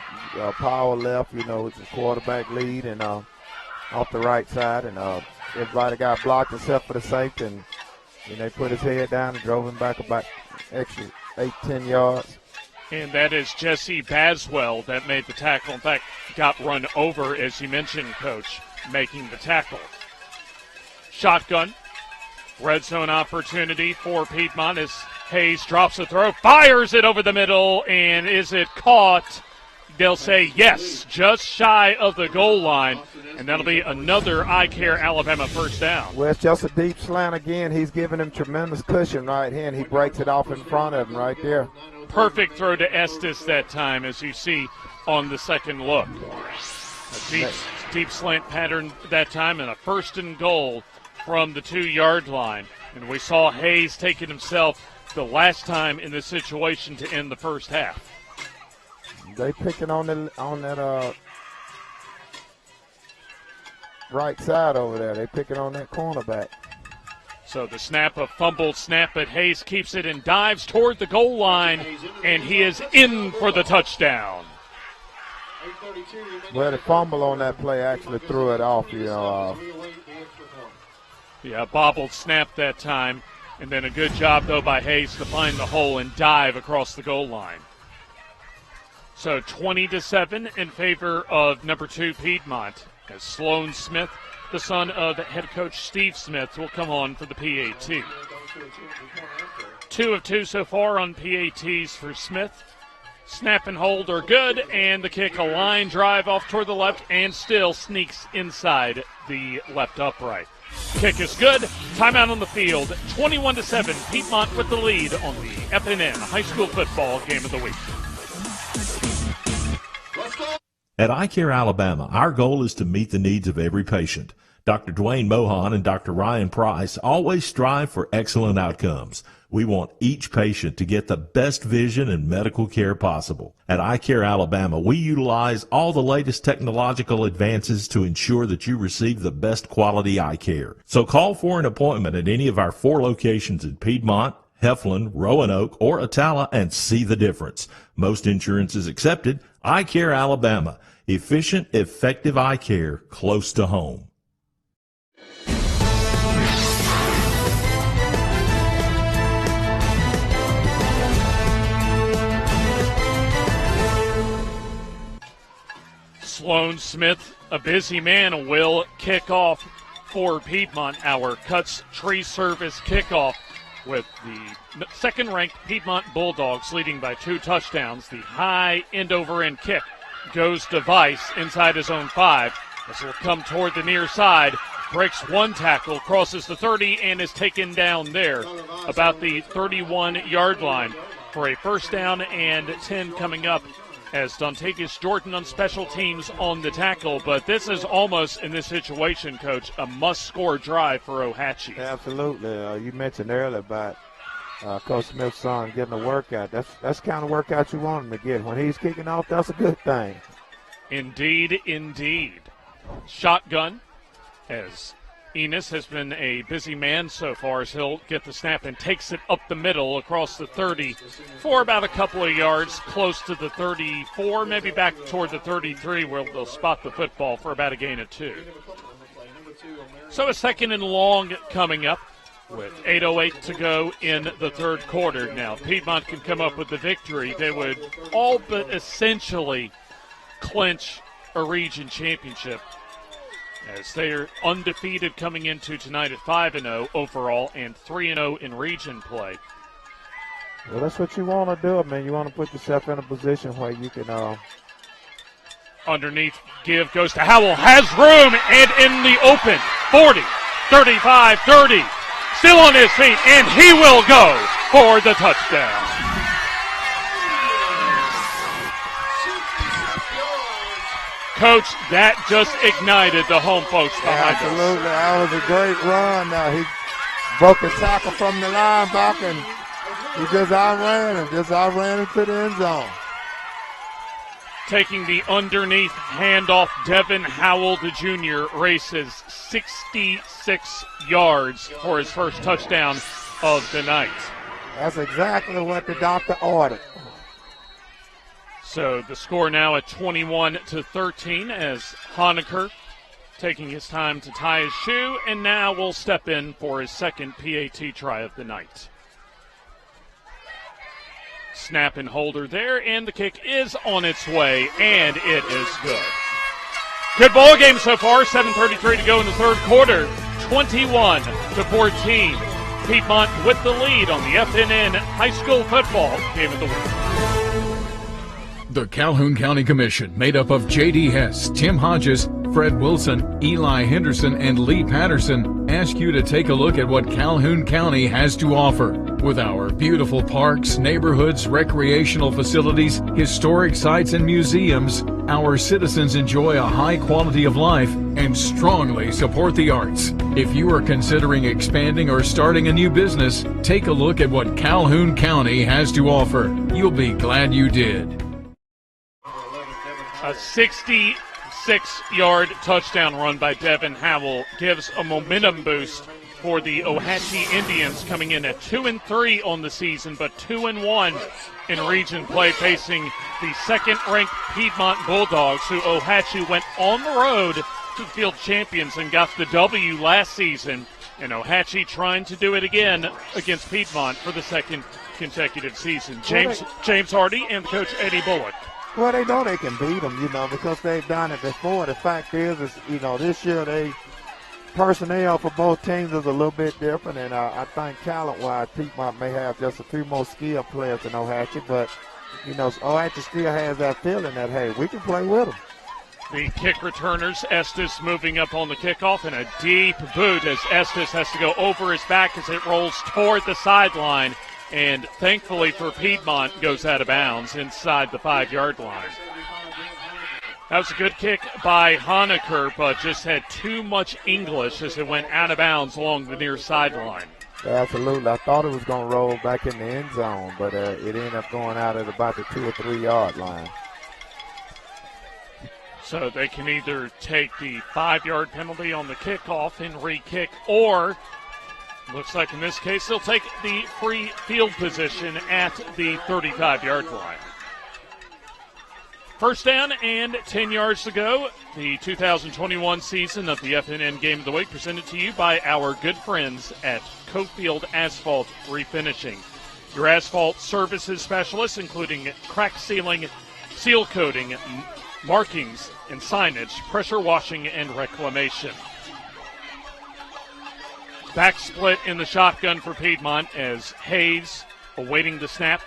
power left, with the quarterback lead and off the right side. And everybody got blocked except for the safety. And they put his head down and drove him back about extra 8-10 yards. And that is Jesse Baswell that made the tackle. In fact, got run over, as you mentioned, Coach, making the tackle. Shotgun. Red zone opportunity for Piedmont as Hayes drops a throw, fires it over the middle, and is it caught? they'll say yes, just shy of the goal line, and that'll be another iCare Alabama first down. Well, it's just a deep slant again. He's giving him tremendous cushion right here, and he breaks it off in front of him right there. Perfect throw to Estes that time, as you see on the second look. A deep slant pattern that time, and a 1st and goal from the 2-yard line. And we saw Hayes take it himself the last time in this situation to end the first half. They picking on that right side over there. They picking on that cornerback. So the snap, a fumbled snap, but Hayes keeps it and dives toward the goal line, and he is in for the touchdown. Well, the fumble on that play actually threw it off, Yeah, bobbled snap that time, and then a good job, though, by Hayes to find the hole and dive across the goal line. So 20-7 in favor of number 2 Piedmont, as Sloan Smith, the son of head coach Steve Smith, will come on for the PAT. 2 of 2 so far on PATs for Smith. Snap and hold are good, and the kick, a line drive off toward the left, and still sneaks inside the left upright. Kick is good. Timeout on the field. 21-7. Piedmont with the lead on the FNN High School Football Game of the Week. At iCare Alabama, our goal is to meet the needs of every patient. Dr. Dwayne Mohan and Dr. Ryan Price always strive for excellent outcomes. We want each patient to get the best vision and medical care possible. At iCare Alabama, we utilize all the latest technological advances to ensure that you receive the best quality eye care. So call for an appointment at any of our 4 locations in Piedmont, Heflin, Roanoke, or Atala and see the difference. Most insurance is accepted. iCare Alabama. Efficient, effective eye care close to home. Sloan Smith, a busy man, will kick off for Piedmont. Our Cuts Tree Service kickoff with the second-ranked Piedmont Bulldogs leading by 2 touchdowns. The high end-over-end kick goes to Weiss inside his own 5. This will come toward the near side, breaks 1 tackle, crosses the 30, and is taken down there about the 31-yard line for a first down and 10 coming up, as Dontavius Jordan on special teams on the tackle. But this is almost, in this situation, Coach, a must-score drive for Ohatchee. Absolutely. You mentioned earlier about Coach Smith's son getting a workout. That's the kind of workout you want him to get. When he's kicking off, that's a good thing. Indeed, indeed. Shotgun, as Enos has been a busy man so far, as he'll get the snap and takes it up the middle across the 30 for about a couple of yards, close to the 34, maybe back toward the 33, where they'll spot the football for about a gain of 2. So a second and long coming up with 8:08 to go in the third quarter. Now, Piedmont can come up with the victory. They would all but essentially clinch a region championship, as they are undefeated coming into tonight at 5-0 overall and 3-0 in region play. Well, that's what you want to do, man. You want to put yourself in a position where you can underneath give goes to Howell, has room, and in the open, 40, 35, 30, still on his feet, and he will go for the touchdown. Coach, that just ignited the home folks behind us. Absolutely. That was a great run. He broke the tackle from the linebacker, and he just outran him to the end zone. Taking the underneath handoff, Devin Howell, the junior, races 66 yards for his first touchdown of the night. That's exactly what the doctor ordered. So the score now at 21-13, as Honecker taking his time to tie his shoe, and now will step in for his second PAT try of the night. Snap and holder there, and the kick is on its way, and it is good. Good ball game so far, 7:33 to go in the third quarter, 21-14. Piedmont with the lead on the FNN High School Football Game of the Week. The Calhoun County Commission, made up of J.D. Hess, Tim Hodges, Fred Wilson, Eli Henderson, and Lee Patterson, ask you to take a look at what Calhoun County has to offer. With our beautiful parks, neighborhoods, recreational facilities, historic sites, and museums, our citizens enjoy a high quality of life and strongly support the arts. If you are considering expanding or starting a new business, take a look at what Calhoun County has to offer. You'll be glad you did. A 66-yard touchdown run by Devin Howell gives a momentum boost for the Ohatchee Indians, coming in at 2-3 on the season, but 2-1 in region play, facing the second-ranked Piedmont Bulldogs, who Ohatchee went on the road to field champions and got the W last season. And Ohatchee trying to do it again against Piedmont for the second consecutive season. James Hardy and Coach Eddie Bullock. Well, they know they can beat them, because they've done it before. The fact is this year personnel for both teams is a little bit different, and I think talent-wise, Piedmont may have just a few more skilled players than Ohatchee, but, Ohatchee still has that feeling that, hey, we can play with them. The kick returners, Estes moving up on the kickoff, and a deep boot as Estes has to go over his back as it rolls toward the sideline. And thankfully for Piedmont, goes out of bounds inside the 5-yard line. That was a good kick by Honecker, but just had too much English as it went out of bounds along the near sideline. Absolutely. I thought it was going to roll back in the end zone, but it ended up going out at about the 2 or 3 yard line. So they can either take the 5-yard penalty on the kickoff and re-kick, or looks like in this case they'll take the free field position at the 35-yard line. First down and 10 yards to go. The 2021 season of the FNN Game of the Week presented to you by our good friends at Cofield Asphalt Refinishing. Your asphalt services specialists, including crack sealing, seal coating, markings and signage, pressure washing, and reclamation. Back split in the shotgun for Piedmont as Hayes, awaiting the snap,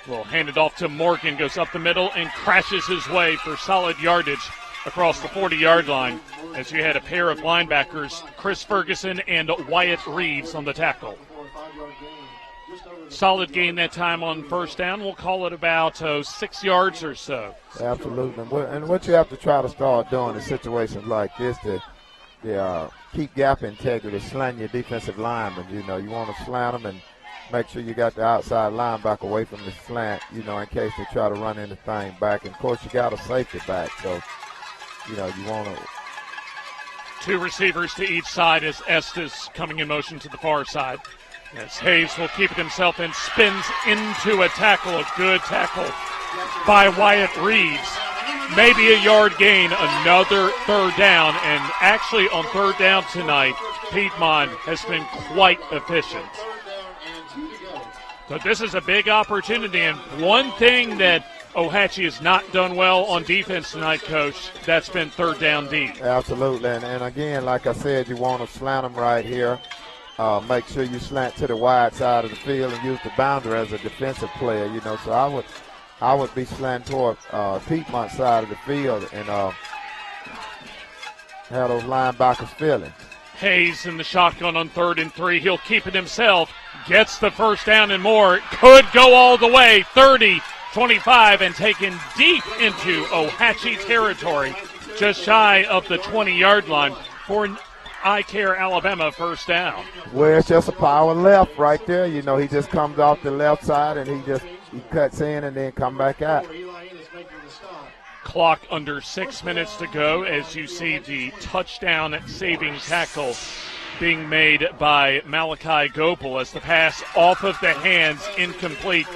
will hand it off to Morgan, goes up the middle and crashes his way for solid yardage across the 40-yard line as you had a pair of linebackers, Chris Ferguson and Wyatt Reeves, on the tackle. Solid gain that time on first down. We'll call it about 6 yards or so. Absolutely. And what you have to try to start doing in situations like this to keep gap integrity, slant your defensive linemen. You want to slant them and make sure you got the outside linebacker away from the slant, in case they try to run anything back. And, of course, you got a safety back. So, you want to. 2 receivers to each side as Estes coming in motion to the far side. As Hayes will keep it himself and spins into a tackle. A good tackle by Wyatt Reeves. Maybe a yard gain, another third down. And actually on third down tonight, Piedmont has been quite efficient. So this is a big opportunity. And one thing that Ohatchee has not done well on defense tonight, Coach, that's been third down deep. Absolutely. And again, like I said, you want to slant them right here. Make sure you slant to the wide side of the field and use the boundary as a defensive player, So I would be slanting toward Piedmont side of the field and have those linebackers feeling. Hayes in the shotgun on 3rd and 3. He'll keep it himself. Gets the first down and more. Could go all the way. 30, 25, and taken deep into Ohatchee territory. Just shy of the 20-yard line for an I-Care Alabama first down. Well, it's just a power left right there. He just comes off the left side and he cuts in and then come back out. Clock under 6 minutes to go as you see the touchdown saving tackle being made by Malachi Gopel as the pass off of the hands, incomplete,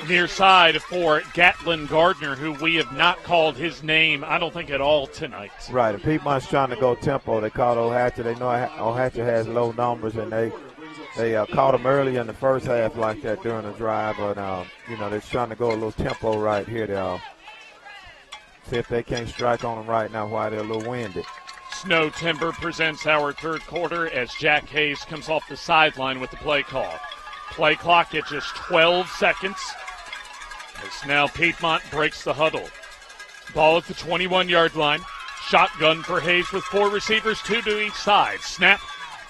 near side for Gatlin Gardner, who we have not called his name, I don't think, at all tonight. Right, and Piedmont's trying to go tempo. They called Ohatchee. They know Ohatchee has low numbers, and they caught him early in the first half like that during the drive, but, they're trying to go a little tempo right here. They'll see if they can't strike on them right now while they're a little winded. Snow Timber presents our third quarter as Jack Hayes comes off the sideline with the play call. Play clock at just 12 seconds. As now Piedmont breaks the huddle. Ball at the 21-yard line. Shotgun for Hayes with 4 receivers, 2 to each side. Snap,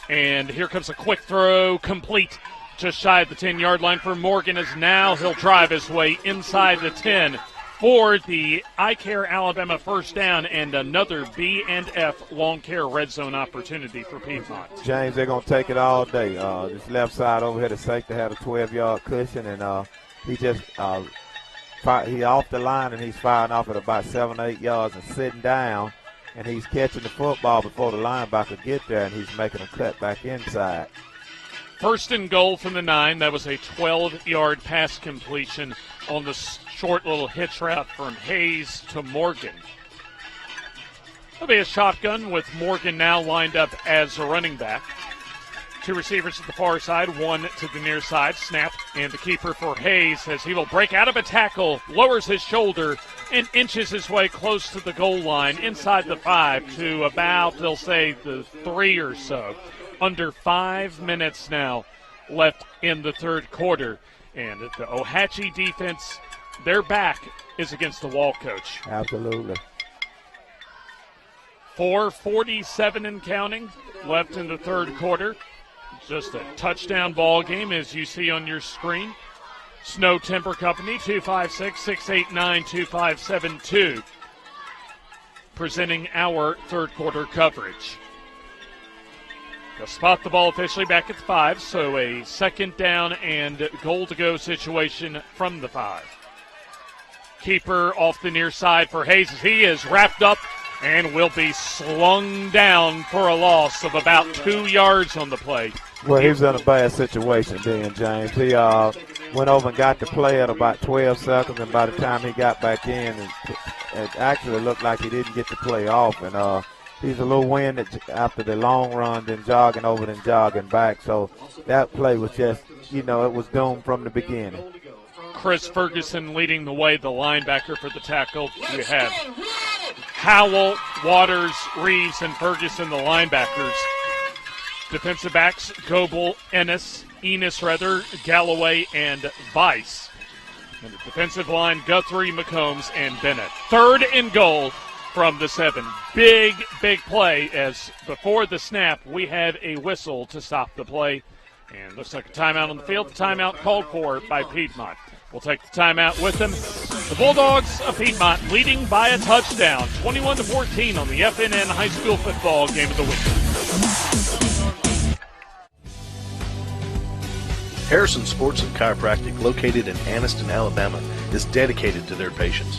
and here comes a quick throw, complete. Just shy of the 10-yard line for Morgan, as now he'll drive his way inside the 10 for the iCare Alabama first down and another B&F Lawn Care red zone opportunity for Piedmont. James, they're going to take it all day. This left side over here, the safety had a 12-yard cushion, and he just he off the line, and he's firing off at about 7 or 8 yards and sitting down, and he's catching the football before the linebacker get there, and he's making a cut back inside. First and goal from the 9. That was a 12-yard pass completion on the short little hitch route from Hayes to Morgan. There'll be a shotgun with Morgan now lined up as a running back. 2 receivers at the far side, 1 to the near side. Snap, and the keeper for Hayes as he will break out of a tackle, lowers his shoulder, and inches his way close to the goal line inside the 5 to about, they'll say, the 3 or so. Under 5 minutes now left in the third quarter. And the Ohatchee defense, their back is against the wall, Coach. Absolutely. 4:47 and counting left in the third quarter. Just a touchdown ball game, as you see on your screen. Snow Timber Company, 256-689-2572, presenting our third quarter coverage. They'll spot the ball officially back at the 5, so a second down and goal to go situation from the 5. Keeper off the near side for Hayes. He is wrapped up and will be slung down for a loss of about 2 yards on the play. Well, he was in a bad situation then, James. He went over and got the play at about 12 seconds, and by the time he got back in, it actually looked like he didn't get the play off. And he's a little winded after the long run, then jogging over, then jogging back. So that play was just, it was doomed from the beginning. Chris Ferguson leading the way, the linebacker for the tackle. You have Howell, Waters, Reeves, and Ferguson, the linebackers. Defensive backs, Goebel, Enos, Galloway, and Weiss. And the defensive line, Guthrie, McCombs, and Bennett. Third and goal from the 7. Big play, as before the snap, we had a whistle to stop the play. And looks like a timeout on the field. The timeout called for by Piedmont. We'll take the timeout with them. The Bulldogs of Piedmont leading by a touchdown, 21-14 on the FNN High School Football Game of the Week. Harrison Sports and Chiropractic, located in Anniston, Alabama, is dedicated to their patients.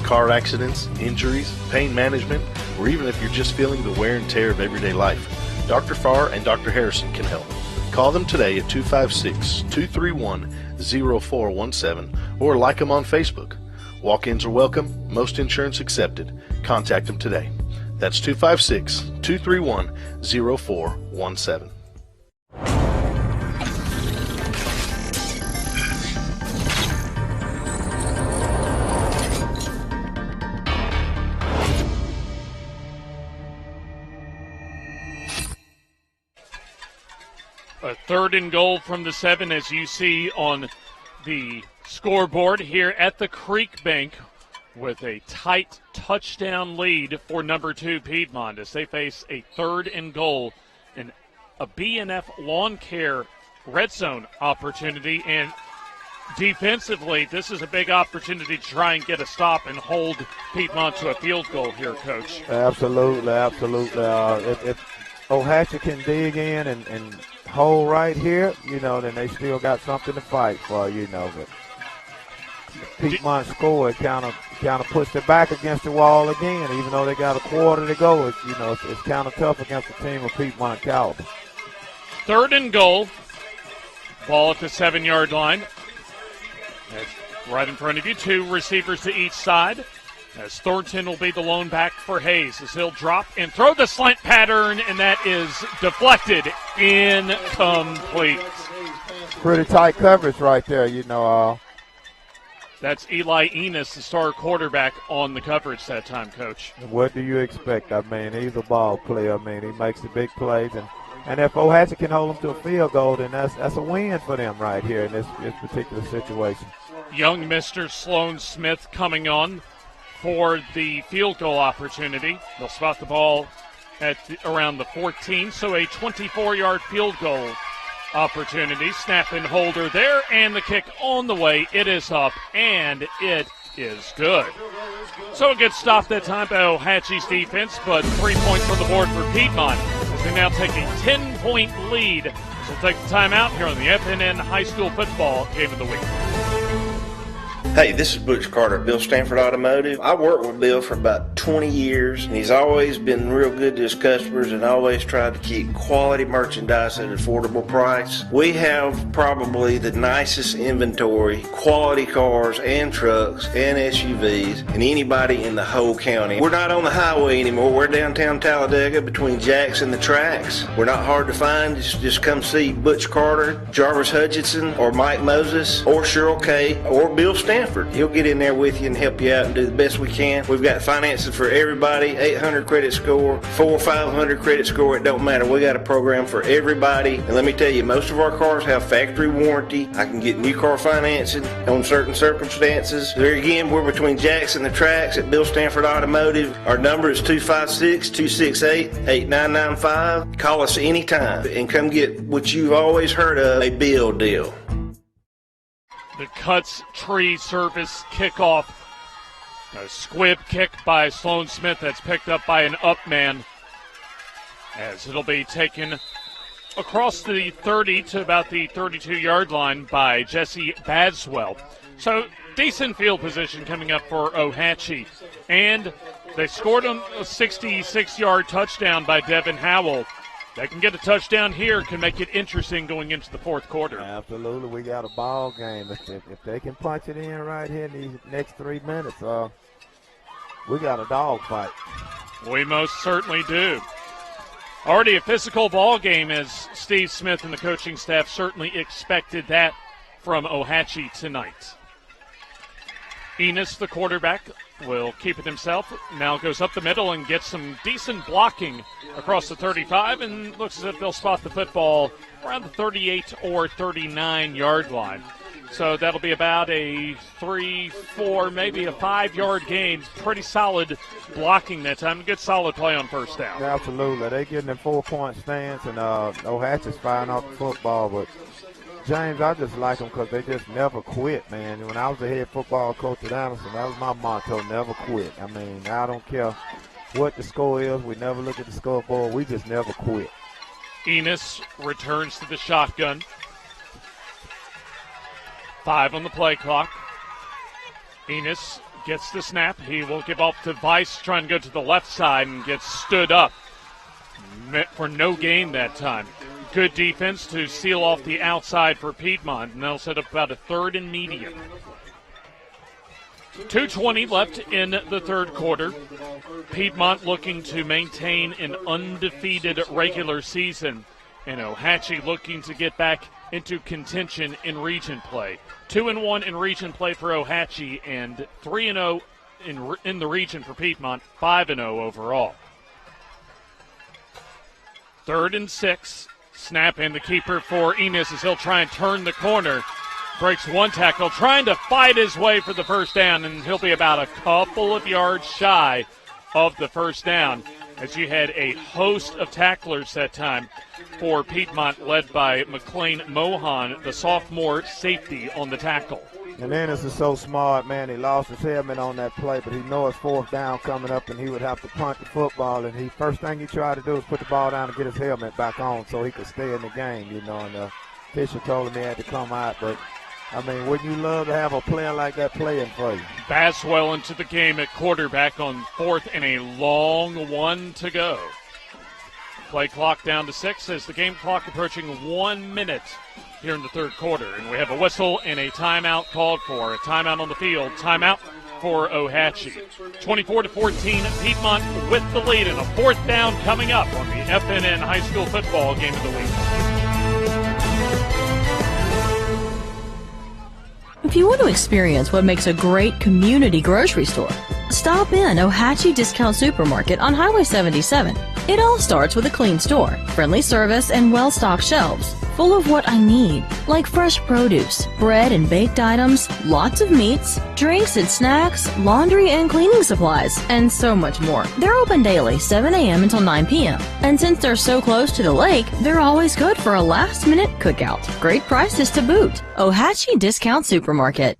Car accidents, injuries, pain management, or even if you're just feeling the wear and tear of everyday life, Dr. Farr and Dr. Harrison can help. Call them today at 256-231-0417 or like them on Facebook. Walk-ins are welcome, most insurance accepted. Contact them today. That's 256-231-0417. A third and goal from the 7, as you see on the scoreboard here at the Creekbank, with a tight touchdown lead for number 2 Piedmont as they face a third and goal and a B&F Lawn Care red zone opportunity. And defensively, this is a big opportunity to try and get a stop and hold Piedmont to a field goal here, Coach. Absolutely. If Ohatchee can dig in and hold right here, then they still got something to fight for, But Piedmont score, it kind of pushed it back against the wall again. Even though they got a quarter to go, it's kind of tough against a team of Piedmont caliber. Third and goal. Ball at the 7-yard line. That's right in front of you. 2 receivers to each side. As Thornton will be the lone back for Hayes as he'll drop and throw the slant pattern, and that is deflected, incomplete. Pretty tight coverage right there, That's Eli Enos, the star quarterback, on the coverage that time, Coach. What do you expect? He's a ball player. He makes the big plays, and if Ohatchee can hold him to a field goal, then that's a win for them right here in this particular situation. Young Mr. Sloan Smith coming on for the field goal opportunity. They'll spot the ball at around the 14, so a 24-yard field goal opportunity. Snap and holder there, and the kick on the way. It is up, and it is good. So it gets stopped that time by Ohatchee's defense, but 3 points on the board for Piedmont as they now take a 10-point lead. So we'll take the timeout here on the FNN High School Football Game of the Week. Hey, this is Butch Carter at Bill Stanford Automotive. I worked with Bill for about 20 years, and he's always been real good to his customers and always tried to keep quality merchandise at an affordable price. We have probably the nicest inventory, quality cars and trucks and SUVs, and anybody in the whole county. We're not on the highway anymore. We're downtown Talladega between Jackson and the tracks. We're not hard to find. Just come see Butch Carter, Jarvis Hutchinson, or Mike Moses, or Cheryl Kay, or Bill Stanford. He'll get in there with you and help you out and do the best we can. We've got financing for everybody, 800 credit score, 400 or 500 credit score, it don't matter. We got a program for everybody. And let me tell you, most of our cars have factory warranty. I can get new car financing on certain circumstances. There again, we're between Jackson and the tracks at Bill Stanford Automotive. Our number is 256-268-8995. Call us anytime and come get what you've always heard of, a Bill deal. The Cuts Tree Service kickoff. A squib kick by Sloan Smith that's picked up by an up man as it'll be taken across the 30 to about the 32-yard line by Jesse Badswell. So decent field position coming up for Ohatchee. And they scored on a 66-yard touchdown by Devin Howell. They can get a touchdown here, can make it interesting going into the fourth quarter. Absolutely. We got a ball game. If they can punch it in right here in these next 3 minutes, we got a dog fight. We most certainly do. Already a physical ball game, as Steve Smith and the coaching staff certainly expected that from Ohatchee tonight. Enos, the quarterback, will keep it himself. Now goes up the middle and gets some decent blocking across the 35, and looks as if they'll spot the football around the 38 or 39-yard line. So that'll be about a 3, 4, maybe a 5-yard gain. Pretty solid blocking that time. Good solid play on first down. Absolutely. They're getting in 4-point stance, and Ohatchee's firing off the football. But, James, I just like them because they just never quit, man. When I was the head football coach at Anderson, that was my motto, never quit. I mean, I don't care what the score is. We never look at the scoreboard. We just never quit. Enos returns to the shotgun. 5 on the play clock. Enos gets the snap. He will give off to Weiss, trying to go to the left side, and gets stood up for no gain that time. Good defense to seal off the outside for Piedmont, and they'll set up about a 3rd and medium. 2:20 left in the third quarter. Piedmont looking to maintain an undefeated regular season, and Ohatchee looking to get back into contention in region play. 2-1 in region play for Ohatchee, and 3-0 in the region for Piedmont, 5-0 overall. 3rd and 6. Snap in the keeper for Enos as he'll try and turn the corner. Breaks one tackle, trying to fight his way for the first down, and he'll be about a couple of yards shy of the first down, as you had a host of tacklers that time for Piedmont, led by McLean Mohan, the sophomore safety on the tackle. And Ennis is so smart, man. He lost his helmet on that play, but he knows 4th down coming up, and he would have to punt the football. And first thing he tried to do was put the ball down and get his helmet back on so he could stay in the game, you know. And Fisher told him he had to come out. But, I mean, wouldn't you love to have a player like that playing for you? Baswell into the game at quarterback on 4th and a long one to go. Play clock down to 6 as the game clock approaching 1 minute here in the third quarter. And we have a whistle and a timeout called for. A timeout on the field. Timeout for Ohatchee. 24-14, Piedmont with the lead, and a 4th down coming up on the FNN High School Football Game of the Week. If you want to experience what makes a great community grocery store, stop in Ohatchee Discount Supermarket on Highway 77. It all starts with a clean store, friendly service, and well-stocked shelves. full of what I need, like fresh produce, bread and baked items, lots of meats, drinks and snacks, laundry and cleaning supplies, and so much more. They're open daily, 7 a.m. until 9 p.m. And since they're so close to the lake, they're always good for a last-minute cookout. Great prices to boot. Ohatchee Discount Supermarket.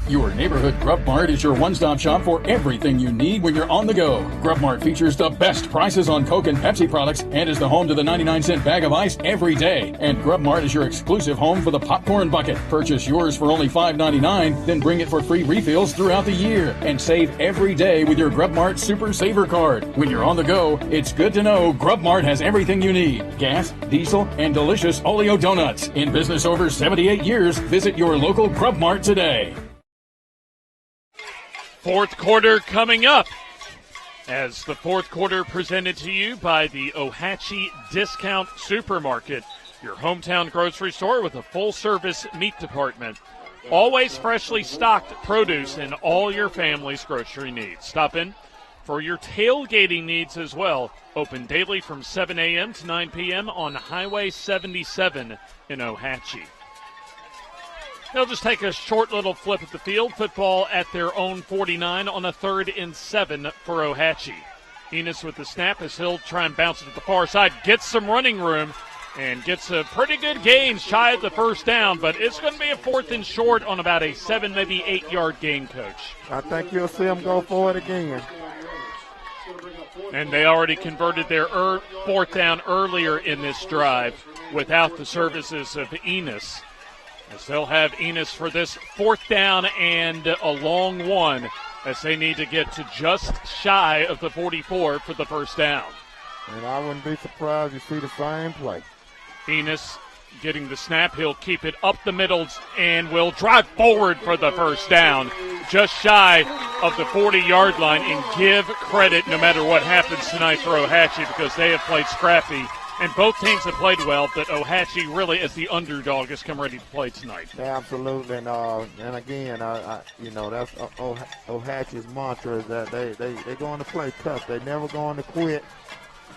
Your neighborhood Grub Mart is your one-stop shop for everything you need when you're on the go. Grub Mart features the best prices on Coke and Pepsi products and is the home to the 99-cent bag of ice every day. And Grub Mart is your exclusive home for the popcorn bucket. Purchase yours for only $5.99, then bring it for free refills throughout the year. And save every day with your Grub Mart Super Saver card. When you're on the go, it's good to know Grub Mart has everything you need. Gas, diesel, and delicious Oleo donuts. In business over 78 years, visit your local Grub Mart today. Fourth quarter coming up, as the fourth quarter presented to you by the Ohatchee Discount Supermarket, your hometown grocery store with a full-service meat department. Always freshly stocked produce in all your family's grocery needs. Stop in for your tailgating needs as well. Open daily from 7 a.m. to 9 p.m. on Highway 77 in Ohatchee. They'll just take a short little flip at the field. Football at their own 49 on a 3rd and 7 for Ohatchee. Enos with the snap as he'll try and bounce it to the far side. Gets some running room and gets a pretty good gain shy of the first down, but it's going to be a 4th and short on about a 7, maybe 8-yard gain, Coach. I think you'll see them go for it again. And they already converted their 4th down earlier in this drive without the services of Enos. As they'll have Enos for this 4th down and a long one, as they need to get to just shy of the 44 for the first down. And I wouldn't be surprised to see the same play. Enos getting the snap. He'll keep it up the middle and will drive forward for the first down, just shy of the 40-yard line. And give credit, no matter what happens tonight for Ohatchee, because they have played scrappy And both teams have played well, but Ohatchee really, as the underdog, has come ready to play tonight. Yeah, absolutely. And again, that's Ohatchee's mantra is that they're going to play tough. They're never going to quit.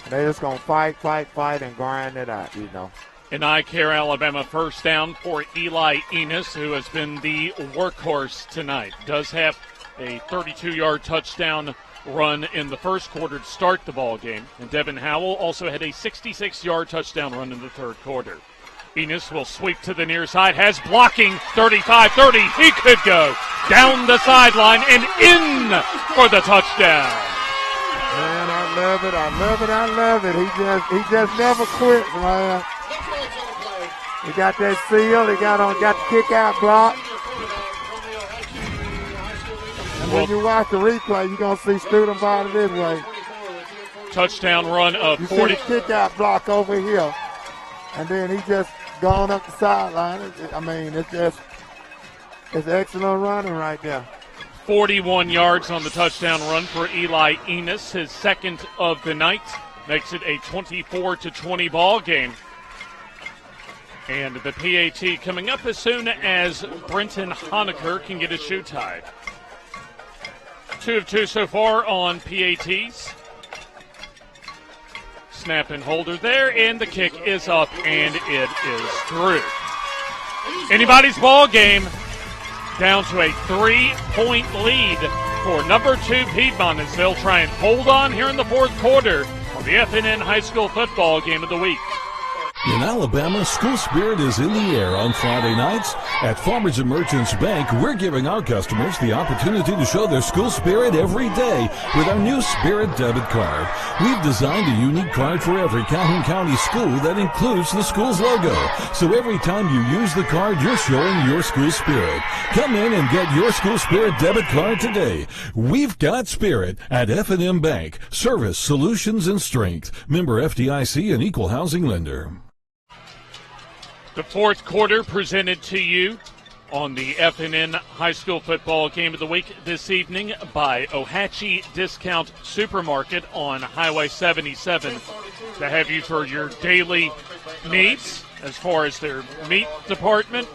They're just going to fight, and grind it out, In I-Care, Alabama, first down for Eli Enos, who has been the workhorse tonight. Does have a 32-yard touchdown run in the first quarter to start the ball game. And Devin Howell also had a 66-yard touchdown run in the third quarter. Enos will sweep to the near side, has blocking, 35-30. He could go down the sideline and in for the touchdown. Man, I love it. He just never quits, man. He got that seal. He got the kick out block. And when you watch the replay, you're going to see student body this way. Touchdown run of 40. You see the kick out block over here. And then he just gone up the sideline. It's excellent running right there. 41 yards on the touchdown run for Eli Enos, his second of the night. Makes it a 24-20 ball game. And the PAT coming up as soon as Brenton Honecker can get his shoe tied. 2 of 2 so far on PATs. Snap and holder there, and the kick is up, and it is through. Anybody's ball game, down to a 3-point lead for number 2 Piedmont as they'll try and hold on here in the fourth quarter on the FNN High School Football Game of the Week. In Alabama, school spirit is in the air on Friday nights. At Farmers and Merchants Bank, we're giving our customers the opportunity to show their school spirit every day with our new Spirit debit card. We've designed a unique card for every Calhoun County school that includes the school's logo. So every time you use the card, you're showing your school spirit. Come in and get your school spirit debit card today. We've got spirit at FNN Bank. Service, solutions, and strength. Member FDIC and equal housing lender. The fourth quarter presented to you on the FNN High School Football Game of the Week this evening by Ohatchee Discount Supermarket on Highway 77 to have you for your daily needs as far as their meat department,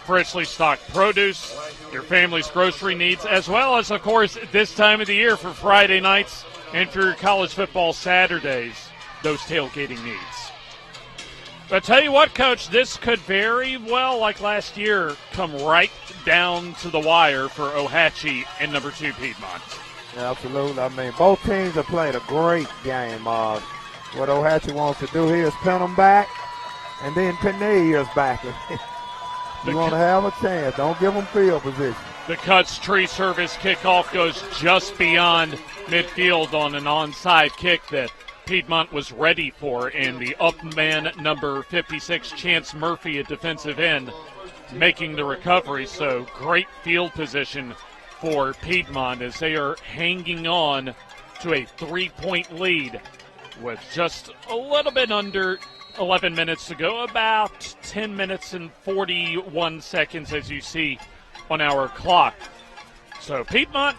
freshly stocked produce, your family's grocery needs, as well as, of course, this time of the year for Friday nights and for your college football Saturdays, those tailgating needs. But I tell you what, Coach, this could very well, like last year, come right down to the wire for Ohatchee and number 2 Piedmont. Yeah, absolutely. Both teams have played a great game. What Ohatchee wants to do here is pin them back and then pin their ears back. You want to have a chance. Don't give them field position. The Cuts Tree Service kickoff goes just beyond midfield on an onside kick that Piedmont was ready for, and the up man number 56, Chance Murphy, a defensive end, making the recovery. So great field position for Piedmont as they are hanging on to a 3-point lead with just a little bit under 11 minutes to go, about 10 minutes and 41 seconds as you see on our clock. So Piedmont,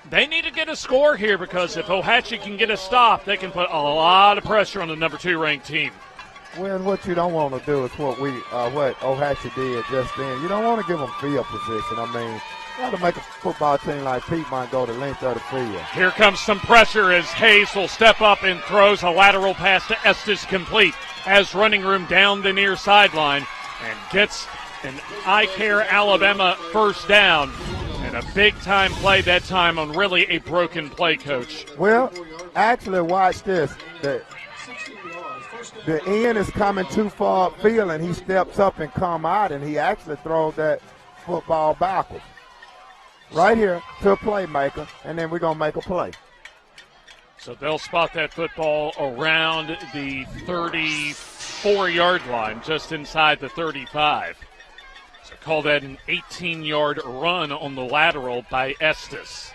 they need to get a score here because if Ohatchee can get a stop, they can put a lot of pressure on the number 2 ranked team. Well, what you don't want to do is what Ohatchee did just then. You don't want to give them field position. You got to make a football team like Piedmont go the length of the field. Here comes some pressure as Hayes will step up and throws a lateral pass to Estes complete. Has running room down the near sideline and gets an I-Care Alabama first down. And a big-time play that time on really a broken play, Coach. Well, actually, watch this. The end is coming too far upfield, and he steps up and come out, and he actually throws that football backwards. Right here to a playmaker, and then we're going to make a play. So they'll spot that football around the 34-yard line, just inside the 35. So call that an 18-yard run on the lateral by Estes.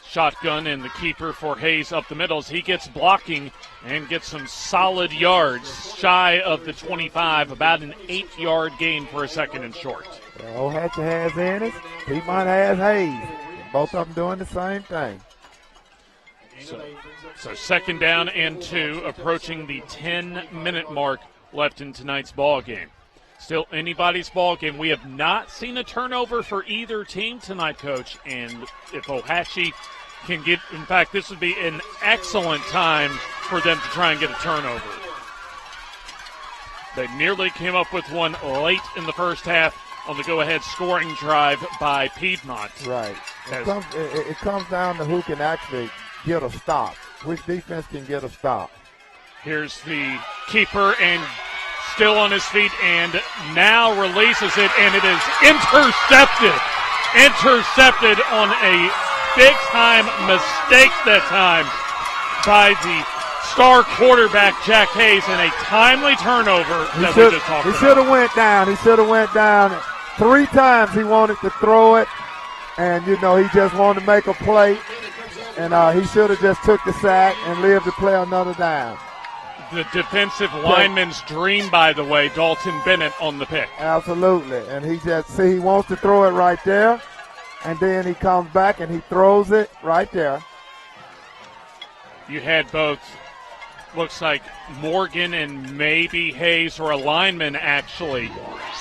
Shotgun and the keeper for Hayes up the middle as he gets blocking and gets some solid yards shy of the 25, about an 8-yard gain for a second and short. Ohatchee has Ennis, Piedmont has Hayes. Both of them doing the same thing. So second down and 2, approaching the 10-minute mark left in tonight's ball game. Still anybody's ball game. We have not seen a turnover for either team tonight, Coach. And if Ohatchee can get, in fact, this would be an excellent time for them to try and get a turnover. They nearly came up with one late in the first half on the go-ahead scoring drive by Piedmont. Right. It comes down to who can actually get a stop. Which defense can get a stop. Here's the keeper, and still on his feet, and now releases it, and it is intercepted. Intercepted on a big-time mistake that time by the star quarterback, Jack Hayes, and a timely turnover that we just talked about. He should have went down. He should have went down. 3 times he wanted to throw it, and, he just wanted to make a play, and he should have just took the sack and lived to play another down. The defensive lineman's dream, by the way, Dalton Bennett on the pick. Absolutely, and he wants to throw it right there, and then he comes back and he throws it right there. You had both, looks like Morgan and maybe Hayes or a lineman, actually.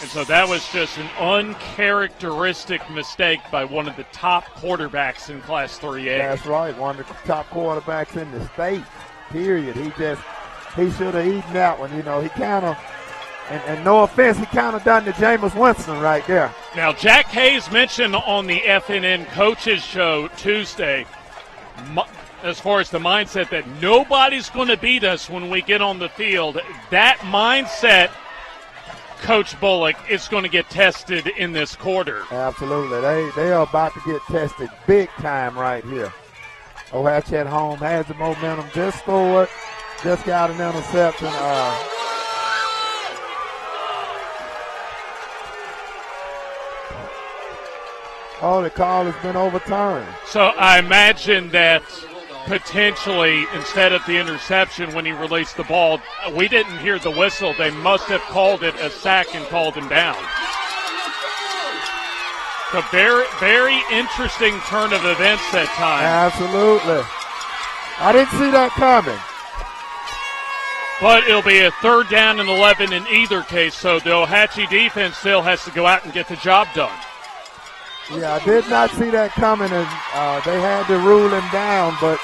And so that was just an uncharacteristic mistake by one of the top quarterbacks in Class 3A. That's right, one of the top quarterbacks in the state, period. He should have eaten that one. He kind of, and no offense, he kind of done the Jameis Winston right there. Now, Jack Hayes mentioned on the FNN Coaches Show Tuesday, as far as the mindset that nobody's going to beat us when we get on the field. That mindset, Coach Bullock, is going to get tested in this quarter. Absolutely. They are about to get tested big time right here. Ohatchee at home has the momentum, just scored. Just got an interception. The call has been overturned. So I imagine that potentially, instead of the interception when he released the ball, we didn't hear the whistle. They must have called it a sack and called him down. So very, very interesting turn of events that time. Absolutely. I didn't see that coming. But it'll be a 3rd down and 11 in either case, so the Ohatchee defense still has to go out and get the job done. Yeah, I did not see that coming, and they had to rule him down, but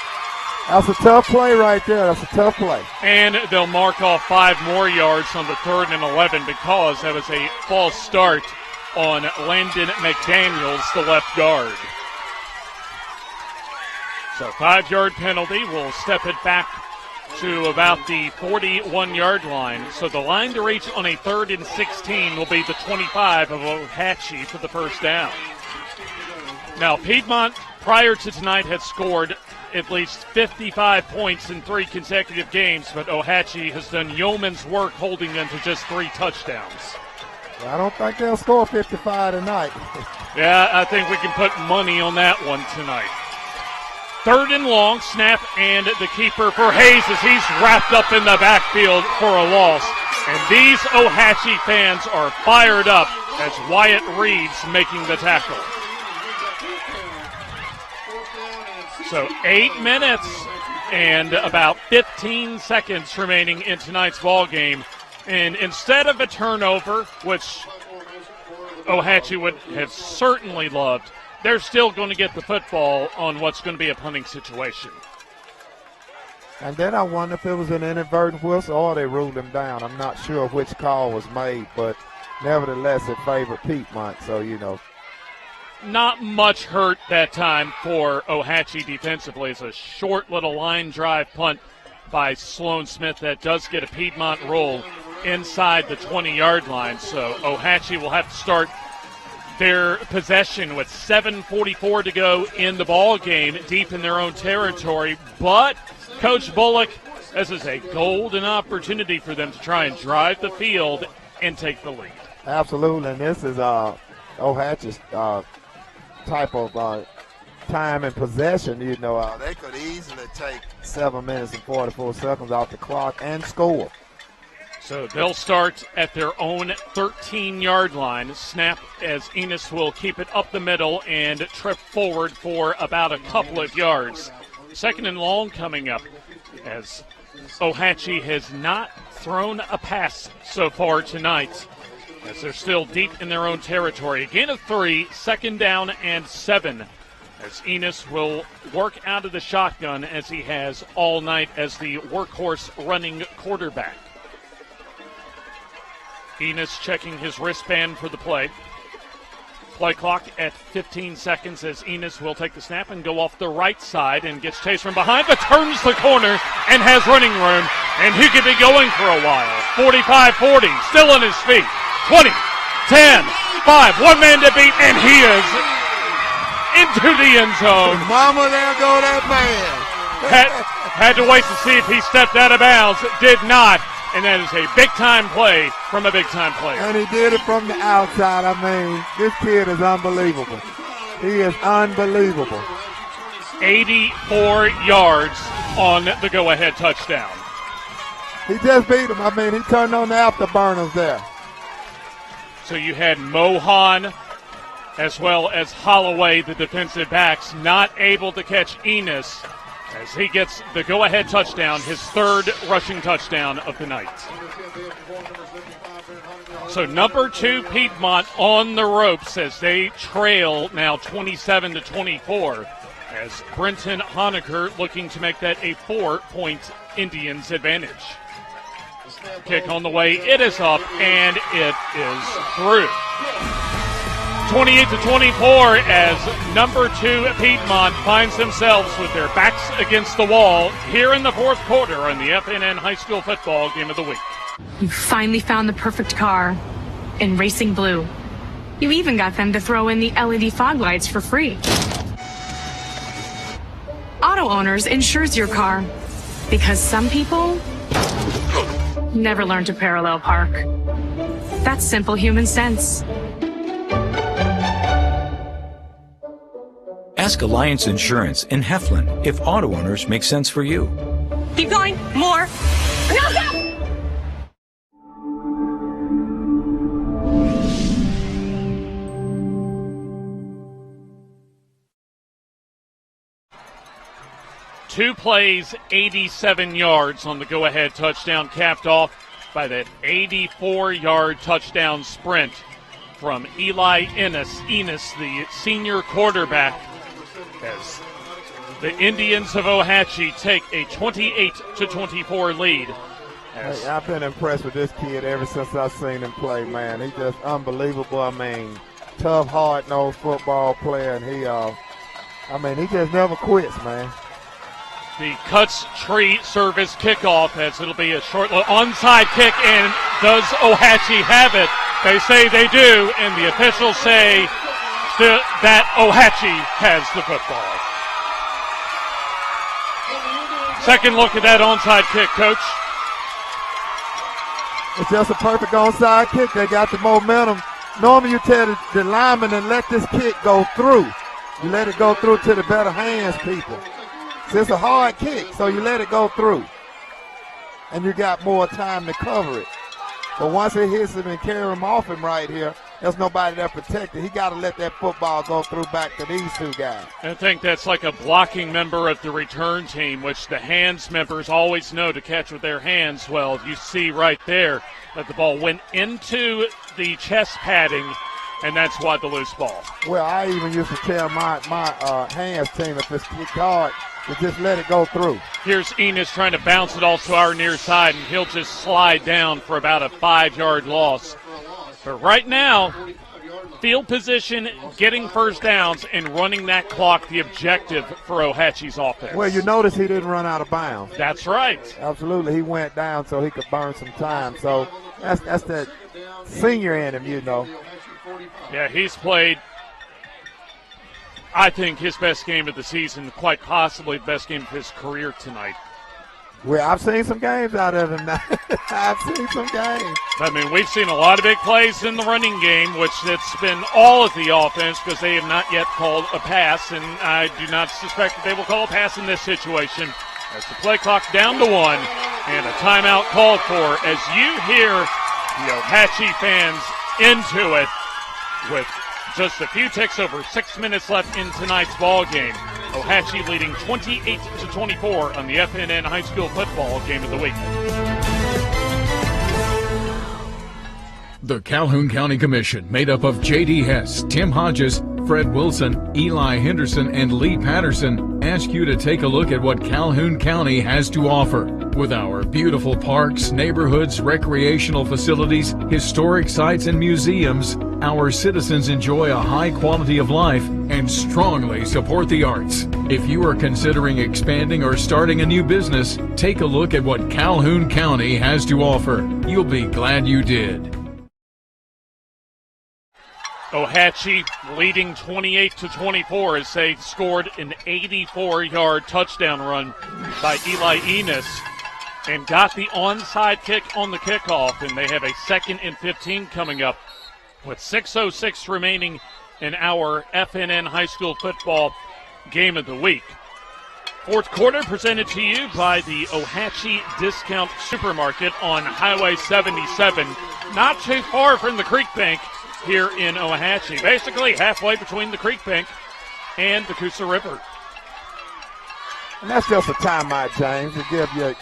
that's a tough play right there. That's a tough play. And they'll mark off 5 more yards on the 3rd and 11 because that was a false start on Landon McDaniels, the left guard. So 5-yard penalty will step it back to about the 41-yard line. So the line to reach on a 3rd and 16 will be the 25 of Ohatchee for the first down. Now, Piedmont, prior to tonight, had scored at least 55 points in 3 consecutive games, but Ohatchee has done yeoman's work holding them to just 3 touchdowns. I don't think they'll score 55 tonight. Yeah, I think we can put money on that one tonight. 3rd and long, snap, and the keeper for Hayes as he's wrapped up in the backfield for a loss. And these Ohatchee fans are fired up as Wyatt Reed's making the tackle. So 8 minutes and about 15 seconds remaining in tonight's ball game. And instead of a turnover, which Ohatchee would have certainly loved, they're still going to get the football on what's going to be a punting situation. And then I wonder if it was an inadvertent whistle or they ruled him down. I'm not sure which call was made, but nevertheless it favored Piedmont, so Not much hurt that time for Ohatchee defensively. It's a short little line drive punt by Sloan Smith that does get a Piedmont roll inside the 20-yard line. So Ohatchee will have to start their possession with 7:44 to go in the ball game, deep in their own territory. But Coach Bullock, this is a golden opportunity for them to try and drive the field and take the lead. Absolutely, and this is Ohatchee's type of time and possession. They could easily take 7 minutes and 44 seconds off the clock and score. So they'll start at their own 13-yard line. Snap as Enos will keep it up the middle and trip forward for about a couple of yards. second and long coming up, as Ohatchee has not thrown a pass so far tonight, as they're still deep in their own territory. A gain of 3, second down and 7, as Enos will work out of the shotgun as he has all night as the workhorse running quarterback. Enos checking his wristband for the play. Play clock at 15 seconds as Enos will take the snap and go off the right side and gets chased from behind, but turns the corner and has running room, and he could be going for a while. 45-40, still on his feet. 20, 10, 5, one man to beat, and he is into the end zone. Mama, there go that man. Had to wait to see if he stepped out of bounds. Did not. And that is a big-time play from a big-time player. And he did it from the outside. I mean, this kid is unbelievable. He is unbelievable. 84 yards on the go-ahead touchdown. He just beat him. I mean, he turned on the afterburners there. So you had Mohan as well as Holloway, the defensive backs, not able to catch Enos, as he gets the go-ahead touchdown, his third rushing touchdown of the night. So number 2 Piedmont on the ropes as they trail now 27-24, as Brenton Honecker looking to make that a 4-point Indians advantage. Kick on the way, it is up, and it is through. 28-24 as number 2 Piedmont finds themselves with their backs against the wall here in the fourth quarter on the FNN High School Football Game of the Week. You finally found the perfect car in racing blue. You even got them to throw in the LED fog lights for free. Auto Owners insures your car because some people never learn to parallel park. That's simple human sense. Ask Alliance Insurance in Heflin if auto owners make sense for you. Keep going. More. No, stop! Two plays, 87 yards on the go-ahead touchdown, capped off by that 84-yard touchdown sprint from Eli Enos, the senior quarterback, as the Indians of Ohatchee take a 28-24 lead. Hey, I've been impressed with this kid ever since I've seen him play, man. He's just unbelievable. I mean, tough, hard-nosed football player, and he just never quits, man. The Cuts Tree service kickoff, as it'll be a short onside kick, and does Ohatchee have it? They say they do, and the officials say that Ohatchee has the football. Second look at that onside kick, Coach. It's just a perfect onside kick. They got the momentum. Normally you tell the lineman to let this kick go through. You let it go through to the better hands people. So it's a hard kick, so you let it go through. And you got more time to cover it. But once it hits him and carry him off him right here, there's nobody there protected. He got to let that football go through back to these two guys. I think that's like a blocking member of the return team, which the hands members always know to catch with their hands. Well, you see right there that the ball went into the chest padding, and that's why the loose ball. Well, I even used to tell my hands team if it's kicked hard, to just let it go through. Here's Enos trying to bounce it off to our near side, and he'll just slide down for about a 5-yard loss. But right now, field position, getting first downs, and running that clock, the objective for Ohatchee's offense. Well, you notice he didn't run out of bounds. That's right. Absolutely. He went down so he could burn some time. So that's that senior in him, you know. Yeah, he's played, I think, his best game of the season, quite possibly the best game of his career tonight. Well, I've seen some games out of him now. I've seen some games. I mean, we've seen a lot of big plays in the running game, which it's been all of the offense because they have not yet called a pass, and I do not suspect that they will call a pass in this situation. As the play clock down to 1 and a timeout called for, as you hear the Ohatchee fans into it with just a few ticks over 6 minutes left in tonight's ball game. Ohatchee leading 28-24 on the FNN High School Football Game of the Week. The Calhoun County Commission, made up of J.D. Hess, Tim Hodges, Fred Wilson, Eli Henderson, and Lee Patterson, ask you to take a look at what Calhoun County has to offer. With our beautiful parks, neighborhoods, recreational facilities, historic sites, and museums, our citizens enjoy a high quality of life and strongly support the arts. If you are considering expanding or starting a new business, take a look at what Calhoun County has to offer. You'll be glad you did. Ohatchee leading 28-24 as they scored an 84-yard touchdown run by Eli Enos and got the onside kick on the kickoff, and they have a 2nd and 15 coming up with 6:06 remaining in our FNN High School Football Game of the Week. Fourth quarter presented to you by the Ohatchee Discount Supermarket on Highway 77, not too far from the Creekbank here in Ohatchee, basically halfway between the Creekbank and the Coosa River. And that's just a timeout, James, to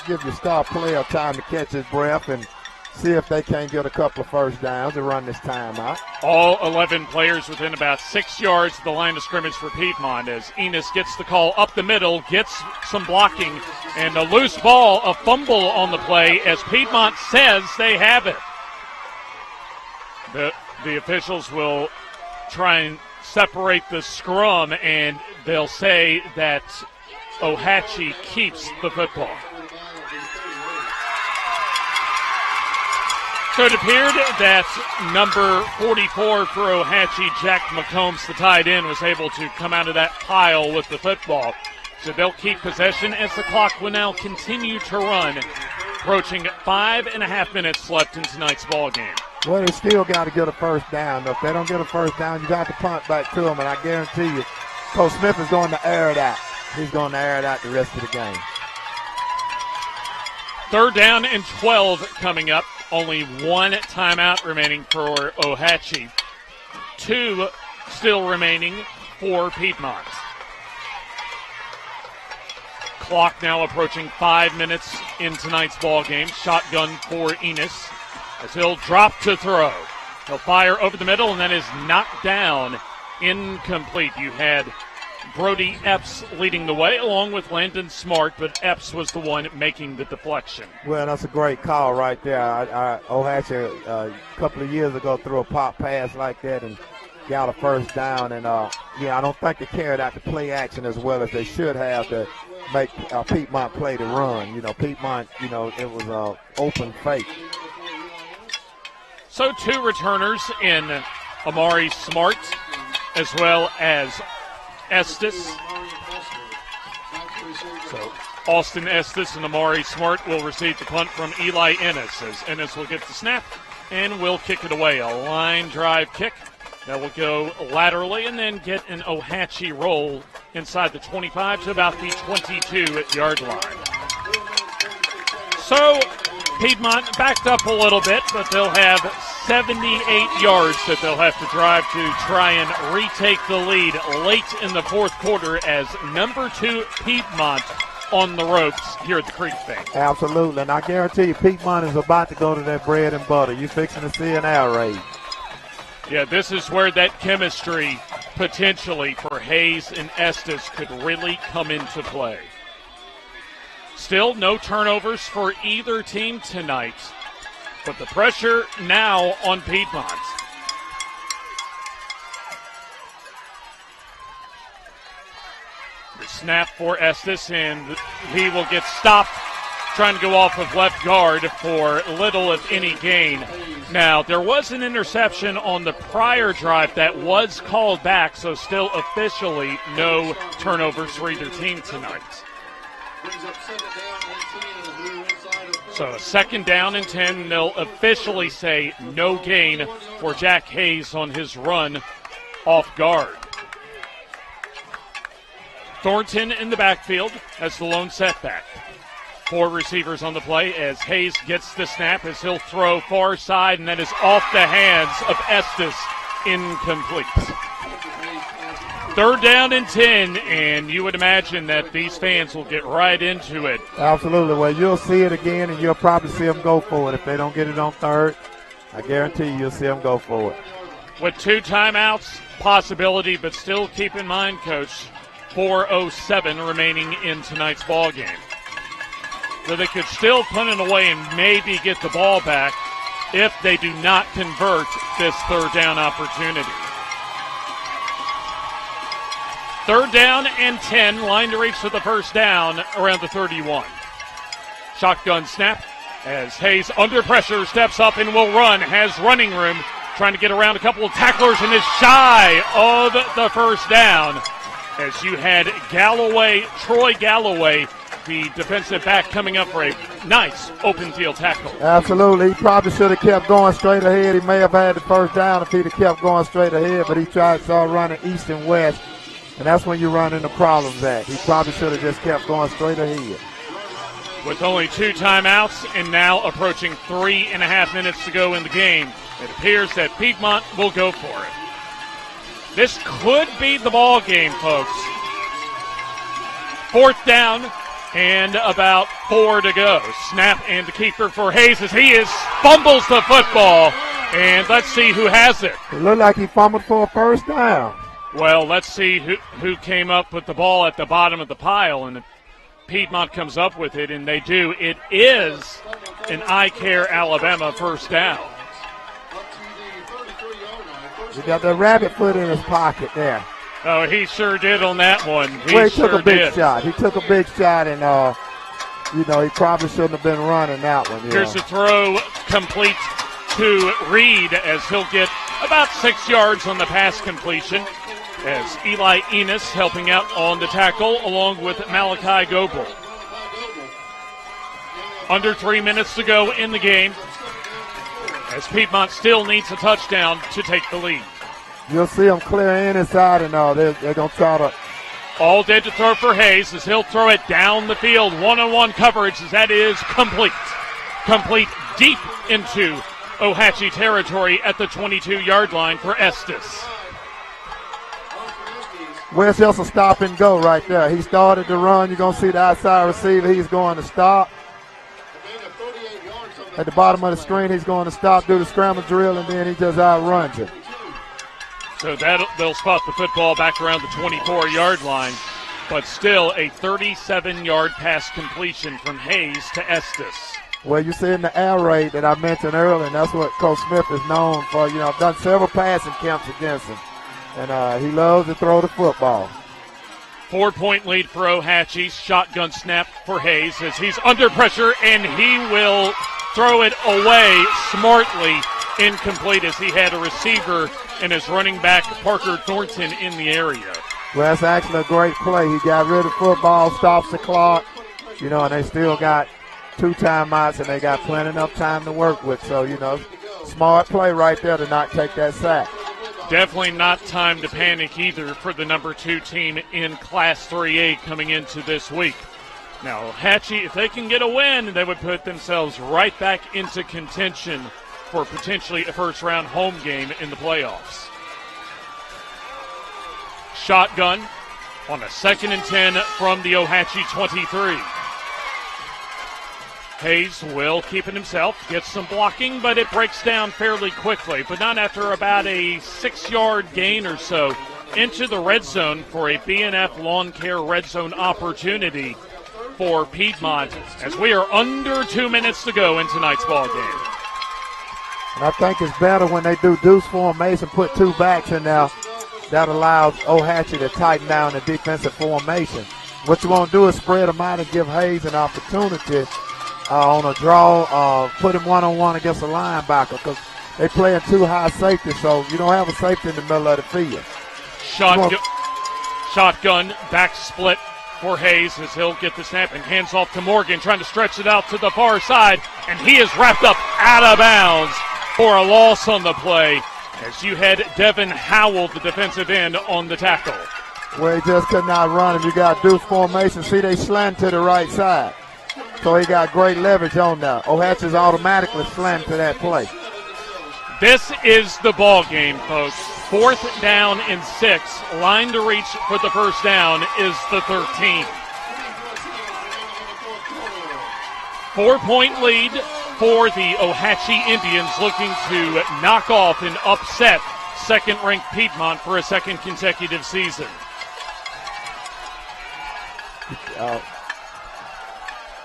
give your star player time to catch his breath and see if they can't get a couple of first downs and run this timeout. All 11 players within about 6 yards of the line of scrimmage for Piedmont as Enos gets the call up the middle, gets some blocking, and a loose ball, a fumble on the play as Piedmont says they have it. The officials will try and separate the scrum, and they'll say that Ohatchee keeps the football. So it appeared that number 44 for Ohatchee, Jack McCombs, the tight end, was able to come out of that pile with the football. So they'll keep possession as the clock will now continue to run, approaching 5.5 minutes left in tonight's ball game. Well, they still got to get a first down. If they don't get a first down, you got to punt back to them, and I guarantee you, Coach Smith is going to air it out. He's going to air it out the rest of the game. 3rd down and 12 coming up. Only one timeout remaining for Ohatchee. 2 still remaining for Piedmont. Clock now approaching 5 minutes in tonight's ball game. Shotgun for Enos as he'll drop to throw. He'll fire over the middle, and that is knocked down, incomplete. You had Brody Epps leading the way along with Landon Smart, but Epps was the one making the deflection. Well, that's a great call right there. Ohatchee a couple of years ago threw a pop pass like that and got a first down. And, I don't think they carried out the play action as well as they should have to make Piedmont play the run. Piedmont, it was an open fake. So 2 returners in Amari Smart as well as Estes. So Austin Estes and Amari Smart will receive the punt from Eli Ennis as Ennis will get the snap and will kick it away. A line drive kick that will go laterally and then get an Ohatchee roll inside the 25 to about the 22-yard line. So Piedmont backed up a little bit, but they'll have 78 yards that they'll have to drive to try and retake the lead late in the fourth quarter as number 2 Piedmont on the ropes here at the Creekbank. Absolutely, and I guarantee you Piedmont is about to go to their bread and butter. You're fixing to see an air raid. Yeah, this is where that chemistry potentially for Hayes and Estes could really come into play. Still no turnovers for either team tonight, but the pressure now on Piedmont. The snap for Estes, and he will get stopped trying to go off of left guard for little, if any, gain. Now, there was an interception on the prior drive that was called back, so still officially no turnovers for either team tonight. So a 2nd down and 10, they'll officially say no gain for Jack Hayes on his run off guard. Thornton in the backfield as the lone setback. 4 receivers on the play as Hayes gets the snap as he'll throw far side, and that is off the hands of Estes, incomplete. 3rd down and 10, and you would imagine that these fans will get right into it. Absolutely. Well, you'll see it again, and you'll probably see them go for it. If they don't get it on 3rd, I guarantee you'll see them go for it. With 2 timeouts, possibility, but still keep in mind, Coach, 4:07 remaining in tonight's ball game. So they could still punt it away and maybe get the ball back if they do not convert this 3rd down opportunity. 3rd down and 10, line to reach for the 1st down around the 31. Shotgun snap as Hayes under pressure steps up and will run, has running room, trying to get around a couple of tacklers and is shy of the 1st down as you had Troy Galloway, the defensive back, coming up for a nice open field tackle. Absolutely. He probably should have kept going straight ahead. He may have had the 1st down if he'd have kept going straight ahead, but he started running east and west, and that's when you run into problems at. He probably should have just kept going straight ahead. With only 2 timeouts and now approaching 3.5 minutes to go in the game, it appears that Piedmont will go for it. This could be the ball game, folks. 4th down and about 4 to go. Snap and the keeper for Hayes as he fumbles the football. And let's see who has it. It looked like he fumbled for a 1st down. Well, let's see who came up with the ball at the bottom of the pile. And Piedmont comes up with it, and they do. It is an iCare Alabama 1st down. He got the rabbit foot in his pocket there. Oh, he sure did on that one. He took a big shot. He took a big shot, and, he probably shouldn't have been running that one. Here's the throw complete to Reed as he'll get about 6 yards on the pass completion as Eli Enos helping out on the tackle along with Malachi Goebel. Under 3 minutes to go in the game as Piedmont still needs a touchdown to take the lead. You'll see them clear in inside, and they're going to try to. All dead to throw for Hayes as he'll throw it down the field. One-on-one coverage as that is complete. Complete deep into Ohatchee territory at the 22-yard line for Estes. Where's just a stop and go right there. He started to run. You're going to see the outside receiver. He's going to stop. At the bottom of the screen, he's going to stop, do the scramble drill, and then he just outruns it. So they'll spot the football back around the 24-yard line, but still a 37-yard pass completion from Hayes to Estes. Well, you see in the air raid that I mentioned earlier, and that's what Coach Smith is known for. I've done several passing camps against him, and he loves to throw the football. 4-point lead for Ohatchee. Shotgun snap for Hayes as he's under pressure, and he will throw it away smartly. Incomplete as he had a receiver and his running back Parker Thornton in the area. Well, that's actually a great play. He got rid of the football, stops the clock, and they still got 2 timeouts, and they got plenty enough time to work with. So, smart play right there to not take that sack. Definitely not time to panic either for the number 2 team in Class 3A coming into this week. Now, Ohatchee, if they can get a win, they would put themselves right back into contention for potentially a first-round home game in the playoffs. Shotgun on a 2nd and 10 from the Ohatchee 23. Hayes will keep it himself, gets some blocking, but it breaks down fairly quickly, but not after about a 6-yard gain or so into the red zone for a B&F Lawn Care red zone opportunity for Piedmont as we are under 2 minutes to go in tonight's ball game. And I think it's better when they do deuce formation, put 2 backs in there. That allows Ohatchee to tighten down the defensive formation. What you want to do is spread them out and give Hayes an opportunity on a draw, put him one-on-one against a linebacker because they play in 2 high safety, so you don't have a safety in the middle of the field. Shotgun back split for Hayes as he'll get the snap and hands off to Morgan, trying to stretch it out to the far side, and he is wrapped up out of bounds for a loss on the play as you had Devin Howell, the defensive end, on the tackle. Well, he just could not run him. You got deuce formation. See, they slant to the right side. So he got great leverage on that. Ohatchee's automatically slammed to that play. This is the ball game, folks. 4th down and 6. Line to reach for the first down is the 13. 4-point lead for the Ohatchee Indians, looking to knock off and upset second-ranked Piedmont for a second consecutive season.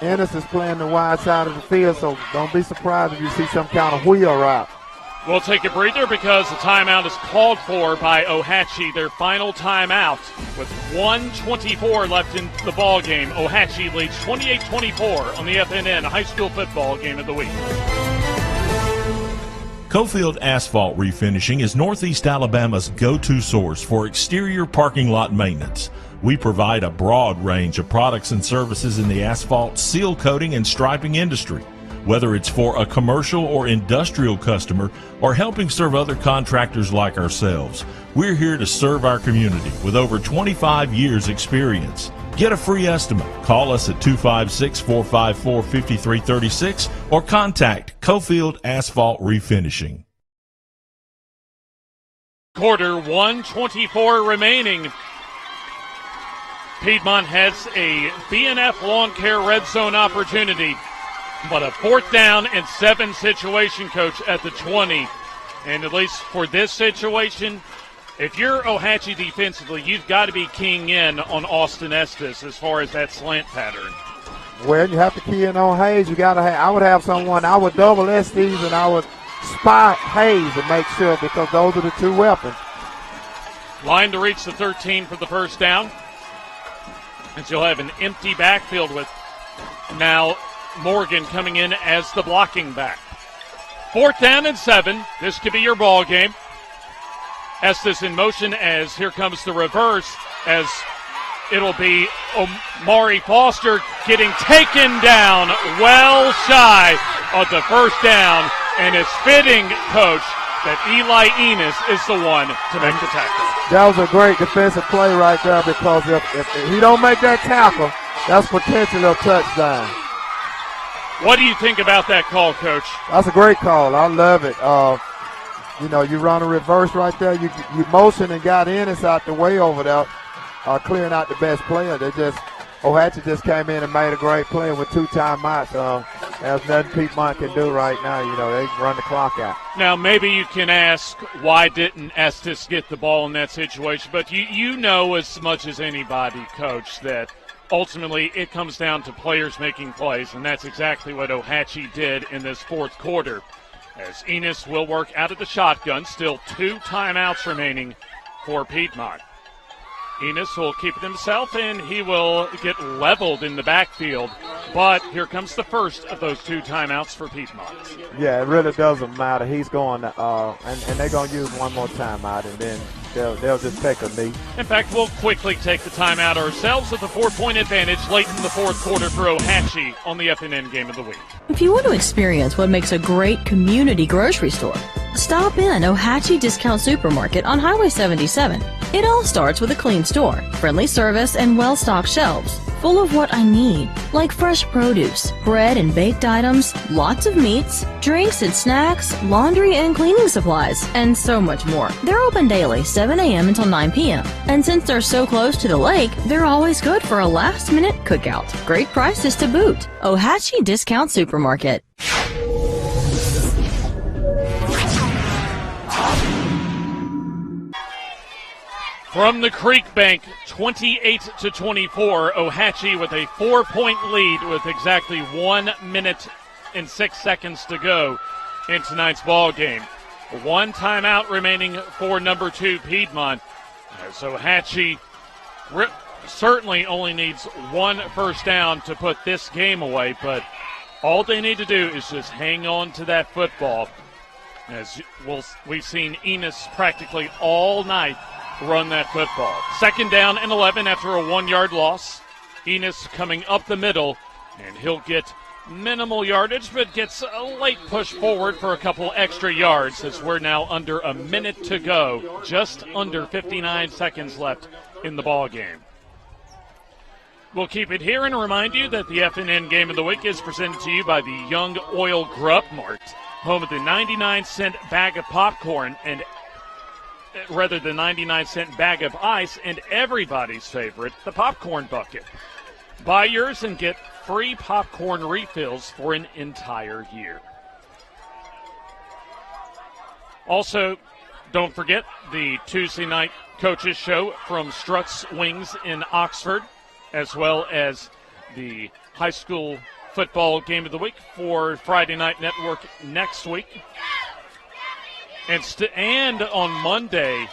Ennis is playing the wide side of the field, so don't be surprised if you see some kind of wheel route. We'll take a breather because the timeout is called for by Ohatchee, their final timeout. With 1:24 left in the ball game, Ohatchee leads 28-24 on the FNN High School Football Game of the Week. Cofield Asphalt Refinishing is Northeast Alabama's go-to source for exterior parking lot maintenance. We provide a broad range of products and services in the asphalt, seal coating, and striping industry. Whether it's for a commercial or industrial customer or helping serve other contractors like ourselves, we're here to serve our community with over 25 years experience. Get a free estimate. Call us at 256-454-5336 or contact Cofield Asphalt Refinishing. Quarter 1:24 remaining. Piedmont has a B&F Lawn Care red zone opportunity, but a 4th down and 7 situation, Coach, at the 20. And at least for this situation, if you're Ohatchee defensively, you've got to be keying in on Austin Estes as far as that slant pattern. Well, you have to key in on Hayes. You got to. I would have someone. I would double Estes and I would spot Hayes and make sure, because those are the two weapons. Line to reach the 13 for the first down. And you'll have an empty backfield with now Morgan coming in as the blocking back. 4th down and 7. This could be your ball game. Estes in motion as here comes the reverse, as it'll be Omari Foster getting taken down well shy of the first down, and it's fitting, Coach, that Eli Enos is the one to make the tackle. That was a great defensive play right there, because if he don't make that tackle, that's potentially a touchdown. What do you think about that call, Coach? That's a great call. I love it. You run a reverse right there. You motion and got Ennis out the way over there, clearing out the best player. Ohatchee just came in and made a great play with 2 timeouts. There's nothing Piedmont can do right now. They can run the clock out. Now, maybe you can ask, why didn't Estes get the ball in that situation? But you know as much as anybody, Coach, that ultimately it comes down to players making plays, and that's exactly what Ohatchee did in this 4th quarter. As Enos will work out of the shotgun, still 2 timeouts remaining for Piedmont. Enos will keep it himself, and he will get leveled in the backfield. But here comes the first of those 2 timeouts for Piedmont. Yeah, it really doesn't matter. He's going, and they're going to use one more timeout, and then they'll just take a knee. In fact, we'll quickly take the timeout ourselves with a 4-point advantage late in the 4th quarter for Ohatchee on the FNN Game of the Week. If you want to experience what makes a great community grocery store, stop in Ohatchee Discount Supermarket on Highway 77. It all starts with a clean store, friendly service, and well-stocked shelves, full of what I need, like fresh produce, bread and baked items, lots of meats, drinks and snacks, laundry and cleaning supplies, and so much more. They're open daily, 7 a.m. until 9 p.m. And since they're so close to the lake, they're always good for a last-minute cookout. Great prices to boot. Ohatchee Discount Supermarket. From the Creekbank, 28-24, Ohatchee with a 4-point lead with exactly 1 minute and 6 seconds to go in tonight's ball game. 1 timeout remaining for number 2 Piedmont. So Ohatchee certainly only needs 1 first down to put this game away, but all they need to do is just hang on to that football. As we've seen Enos practically all night run that football. 2nd down and 11 after a 1-yard loss. Enos coming up the middle, and he'll get minimal yardage, but gets a late push forward for a couple extra yards as we're now under a minute to go. Just under 59 seconds left in the ball game. We'll keep it here and remind you that the FNN Game of the Week is presented to you by the Young Oil Grub Mart, home of the 99-cent bag of popcorn and rather the 99-cent bag of ice, and everybody's favorite, the popcorn bucket. Buy yours and get free popcorn refills for an entire year. Also, don't forget the Tuesday night coaches show from Strutt's Wings in Oxford, as well as the high school football game of the week for Friday Night Network next week. And on Monday,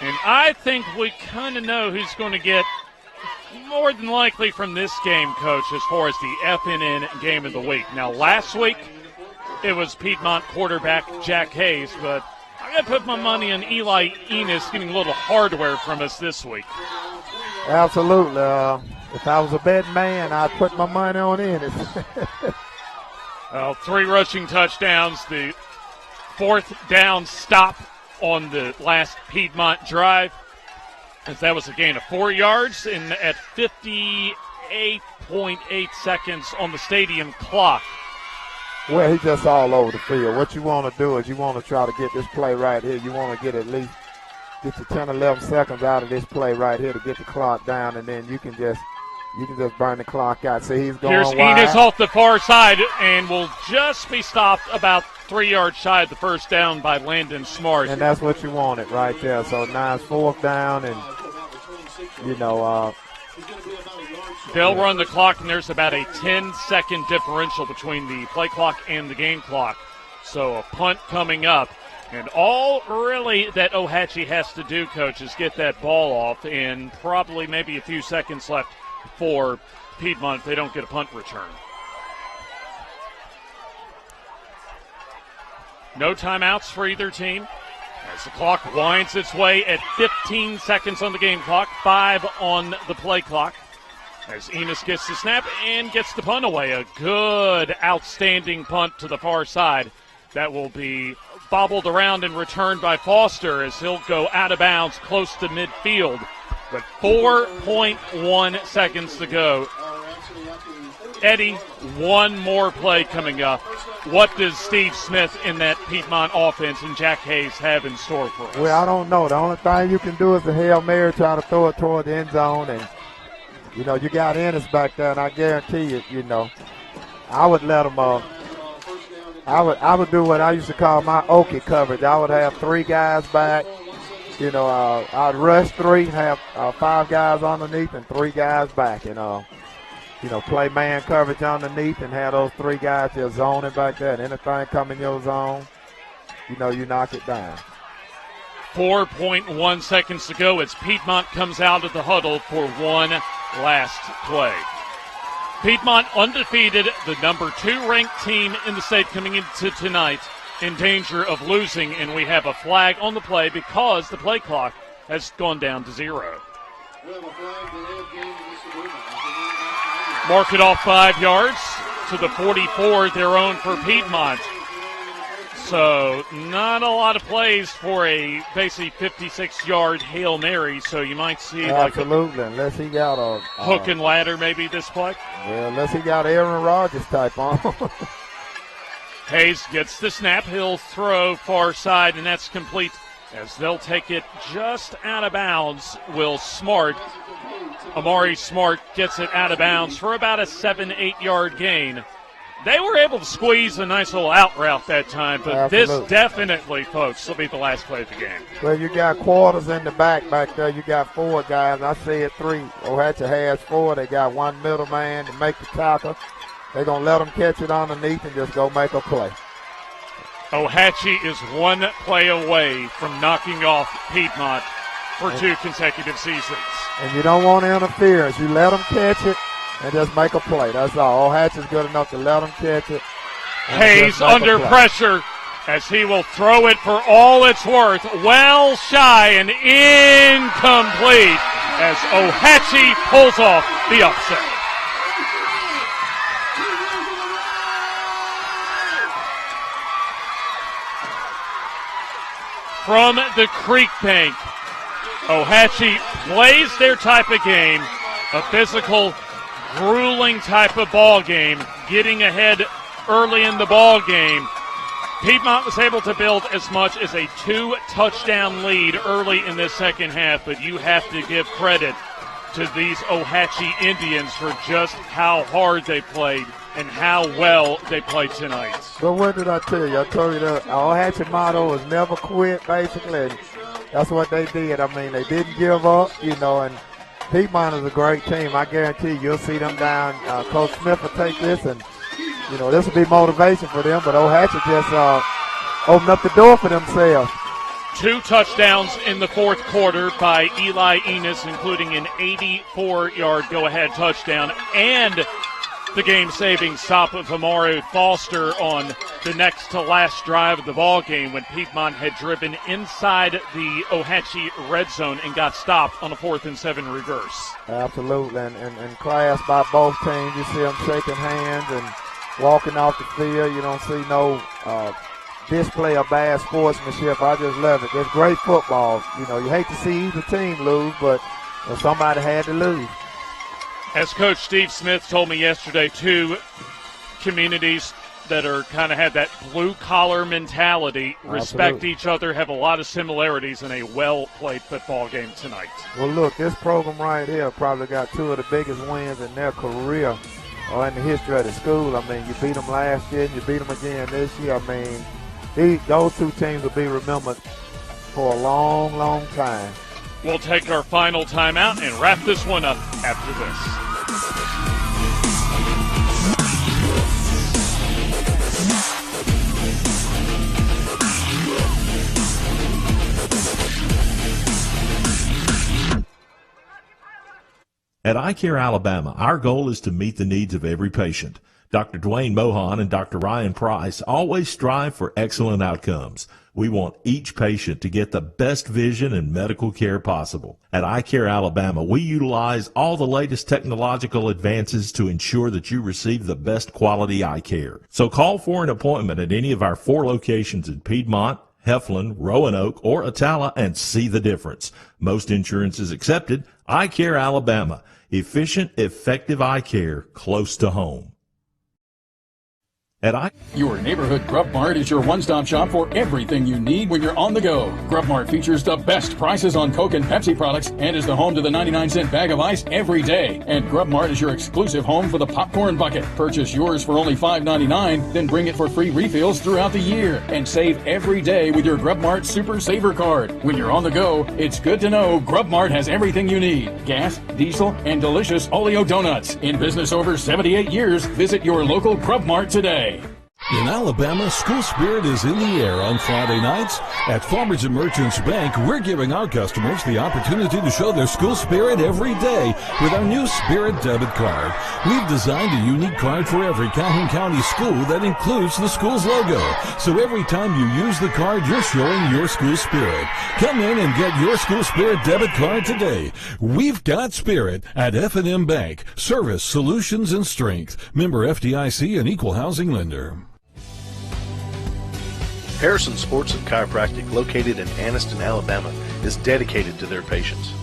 and I think we kind of know who's going to get more than likely from this game, Coach, as far as the FNN game of the week. Now, last week, it was Piedmont quarterback Jack Hayes, but I'm going to put my money on Eli Enos getting a little hardware from us this week. Absolutely. If I was a betting man, I'd put my money on Enos. 3 rushing touchdowns, the 4th down stop on the last Piedmont drive, as that was a gain of 4 yards at 58.8 seconds on the stadium clock. Well, he's just all over the field. What you want to do is you want to try to get this play right here. You want to get at least your 10, 11 seconds out of this play right here to get the clock down, and then you can just burn the clock out. See, he's going Here's wide. Enos off the far side and will just be stopped about 3 yards shy of the first down by Landon Smart. And that's what you wanted right there. So now it's 4th down, and, they'll run the clock, and there's about a 10-second differential between the play clock and the game clock. So a punt coming up. And all really that Ohatchee has to do, Coach, is get that ball off, and probably maybe a few seconds left for Piedmont if they don't get a punt return. No timeouts for either team. As the clock winds its way at 15 seconds on the game clock, 5 on the play clock. As Enos gets the snap and gets the punt away. A good, outstanding punt to the far side. That will be bobbled around and returned by Foster as he'll go out of bounds close to midfield. But 4.1 seconds to go. Eddie, one more play coming up. What does Steve Smith in that Piedmont offense and Jack Hayes have in store for us? Well, I don't know. The only thing you can do is a Hail Mary, try to throw it toward the end zone. And, you got Ennis back there, and I guarantee you, I would let them I would do what I used to call my Okie coverage. I would have 3 guys back. I'd rush 3, have 5 guys underneath and 3 guys back. Play man coverage underneath and have those 3 guys just zoning back there. And anything come in your zone, you knock it down. 4.1 seconds to go as Piedmont comes out of the huddle for one last play. Piedmont undefeated, the number 2 ranked team in the state coming into tonight, in danger of losing, and we have a flag on the play because the play clock has gone down to 0. Mark it off 5 yards to the 44, their own for Piedmont. So not a lot of plays for a basically 56-yard Hail Mary, so you might see absolutely, unless he got a hook and ladder maybe this play. Well, unless he got Aaron Rodgers type on. Hayes gets the snap. He'll throw far side, and that's complete as they'll take it just out of bounds. Amari Smart gets it out of bounds for about a 7-8 yard gain. They were able to squeeze a nice little out route that time, but absolutely. This definitely, folks, will be the last play of the game. Well, you got quarters in the back there. You got 4 guys. I see it 3. Ohatchee has 4. They got 1 middleman to make the tackle. They're going to let them catch it underneath and just go make a play. Ohatchee is 1 play away from knocking off Piedmont for 2 consecutive seasons. And you don't want interference. You let them catch it and just make a play. That's all. Ohatchee's good enough to let them catch it. Hayes under pressure as he will throw it for all it's worth. Well shy and incomplete as Ohatchee pulls off the upset. From the Creekbank, Ohatchee plays their type of game, a physical, grueling type of ball game, getting ahead early in the ball game, Piedmont was able to build as much as a 2-touchdown lead early in this second half, but you have to give credit to these Ohatchee Indians for just how hard they played and how well they played tonight. But what did I tell you? I told you that our Ohatchee motto is never quit, basically. And that's what they did. I mean, they didn't give up, and Piedmont is a great team. I guarantee you'll see them down. Coach Smith will take this, and, this will be motivation for them. But Ohatchee just opened up the door for themselves. 2 touchdowns in the fourth quarter by Eli Enos, including an 84-yard go-ahead touchdown and the game-saving stop of Amaru Foster on the next-to-last drive of the ball game when Piedmont had driven inside the Ohatchee red zone and got stopped on a 4th-and-7 reverse. Absolutely, and class by both teams. You see them shaking hands and walking off the field. You don't see no display of bad sportsmanship. I just love it. It's great football. You hate to see either team lose, but somebody had to lose. As Coach Steve Smith told me yesterday, 2 communities that are kind of had that blue-collar mentality, respect each other, have a lot of similarities in a well-played football game tonight. Well, look, this program right here probably got 2 of the biggest wins in their career or in the history of the school. I mean, you beat them last year and you beat them again this year. I mean, those 2 teams will be remembered for a long, long time. We'll take our final timeout and wrap this one up after this. At iCare Alabama, our goal is to meet the needs of every patient. Dr. Dwayne Mohan and Dr. Ryan Price always strive for excellent outcomes. We want each patient to get the best vision and medical care possible. At iCare Alabama, we utilize all the latest technological advances to ensure that you receive the best quality eye care. So call for an appointment at any of our 4 locations in Piedmont, Heflin, Roanoke, or Atala and see the difference. Most insurance is accepted. iCare Alabama. Efficient, effective eye care close to home. Your neighborhood Grub Mart is your one-stop shop for everything you need when you're on the go. Grub Mart features the best prices on Coke and Pepsi products and is the home to the 99-cent bag of ice every day. And Grub Mart is your exclusive home for the popcorn bucket. Purchase yours for only $5.99, then bring it for free refills throughout the year. And save every day with your Grub Mart Super Saver card. When you're on the go, it's good to know Grub Mart has everything you need. Gas, diesel, and delicious Oleo donuts. In business over 78 years, visit your local Grub Mart today. In Alabama, school spirit is in the air on Friday nights. At Farmers and Merchants Bank, we're giving our customers the opportunity to show their school spirit every day with our new Spirit debit card. We've designed a unique card for every Calhoun County school that includes the school's logo. So every time you use the card, you're showing your school spirit. Come in and get your school spirit debit card today. We've got spirit at FNN Bank. Service, solutions, and strength. Member FDIC and equal housing lender. Harrison Sports and Chiropractic, located in Anniston, Alabama, is dedicated to their patients.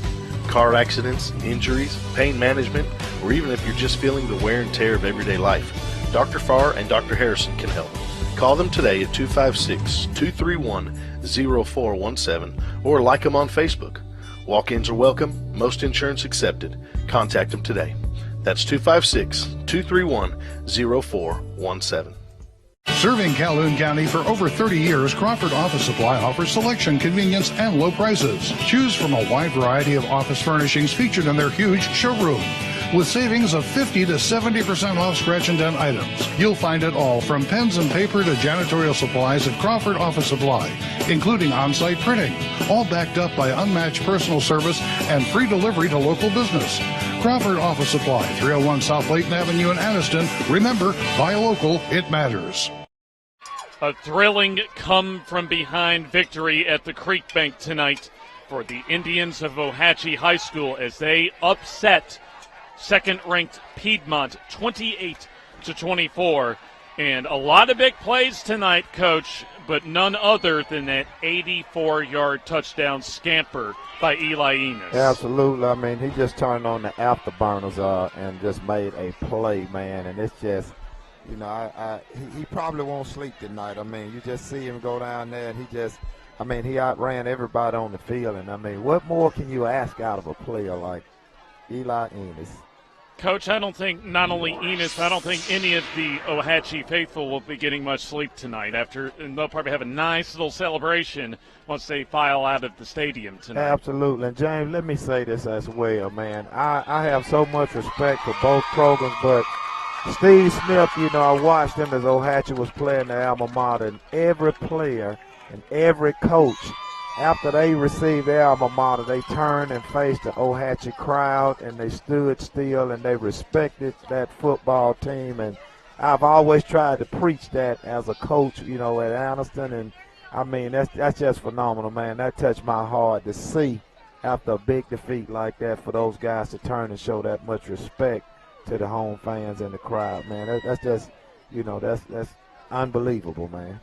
Car accidents, injuries, pain management, or even if you're just feeling the wear and tear of everyday life, Dr. Farr and Dr. Harrison can help. Call them today at 256-231-0417 or like them on Facebook. Walk-ins are welcome, most insurance accepted. Contact them today. That's 256-231-0417. Serving Calhoun County for over 30 years, Crawford Office Supply offers selection, convenience, and low prices. Choose from a wide variety of office furnishings featured in their huge showroom. With savings of 50 to 70% off scratch and dent items. You'll find it all from pens and paper to janitorial supplies at Crawford Office Supply, including on-site printing, all backed up by unmatched personal service and free delivery to local business. Crawford Office Supply, 301 South Layton Avenue in Anniston. Remember, buy local, it matters. A thrilling come-from-behind victory at the Creekbank tonight for the Indians of Ohatchee High School as they upset second-ranked Piedmont 28-24. And a lot of big plays tonight, Coach, but none other than that 84-yard touchdown scamper by Eli Enos. Absolutely. I mean, he just turned on the afterburners and just made a play, man. And it's just, You know, he probably won't sleep tonight. I mean, you just see him go down there, and he outran everybody on the field. And, I mean, what more can you ask out of a player like Eli Enos? Coach, I don't think not only Enos, but I don't think any of the Ohatchee faithful will be getting much sleep tonight. And they'll probably have a nice little celebration once they file out of the stadium tonight. Absolutely. And, James, let me say this as well, man. I have so much respect for both programs, but Steve Smith, you know, I watched him as Ohatchee was playing their alma mater, and every player and every coach, after they received their alma mater, they turned and faced the Ohatchee crowd, and they stood still, and they respected that football team. And I've always tried to preach that as a coach, you know, at Anniston. And, I mean, that's just phenomenal, man. That touched my heart to see after a big defeat like that for those guys to turn and show that much respect to the home fans and the crowd, man. That's just, you know, that's unbelievable, man.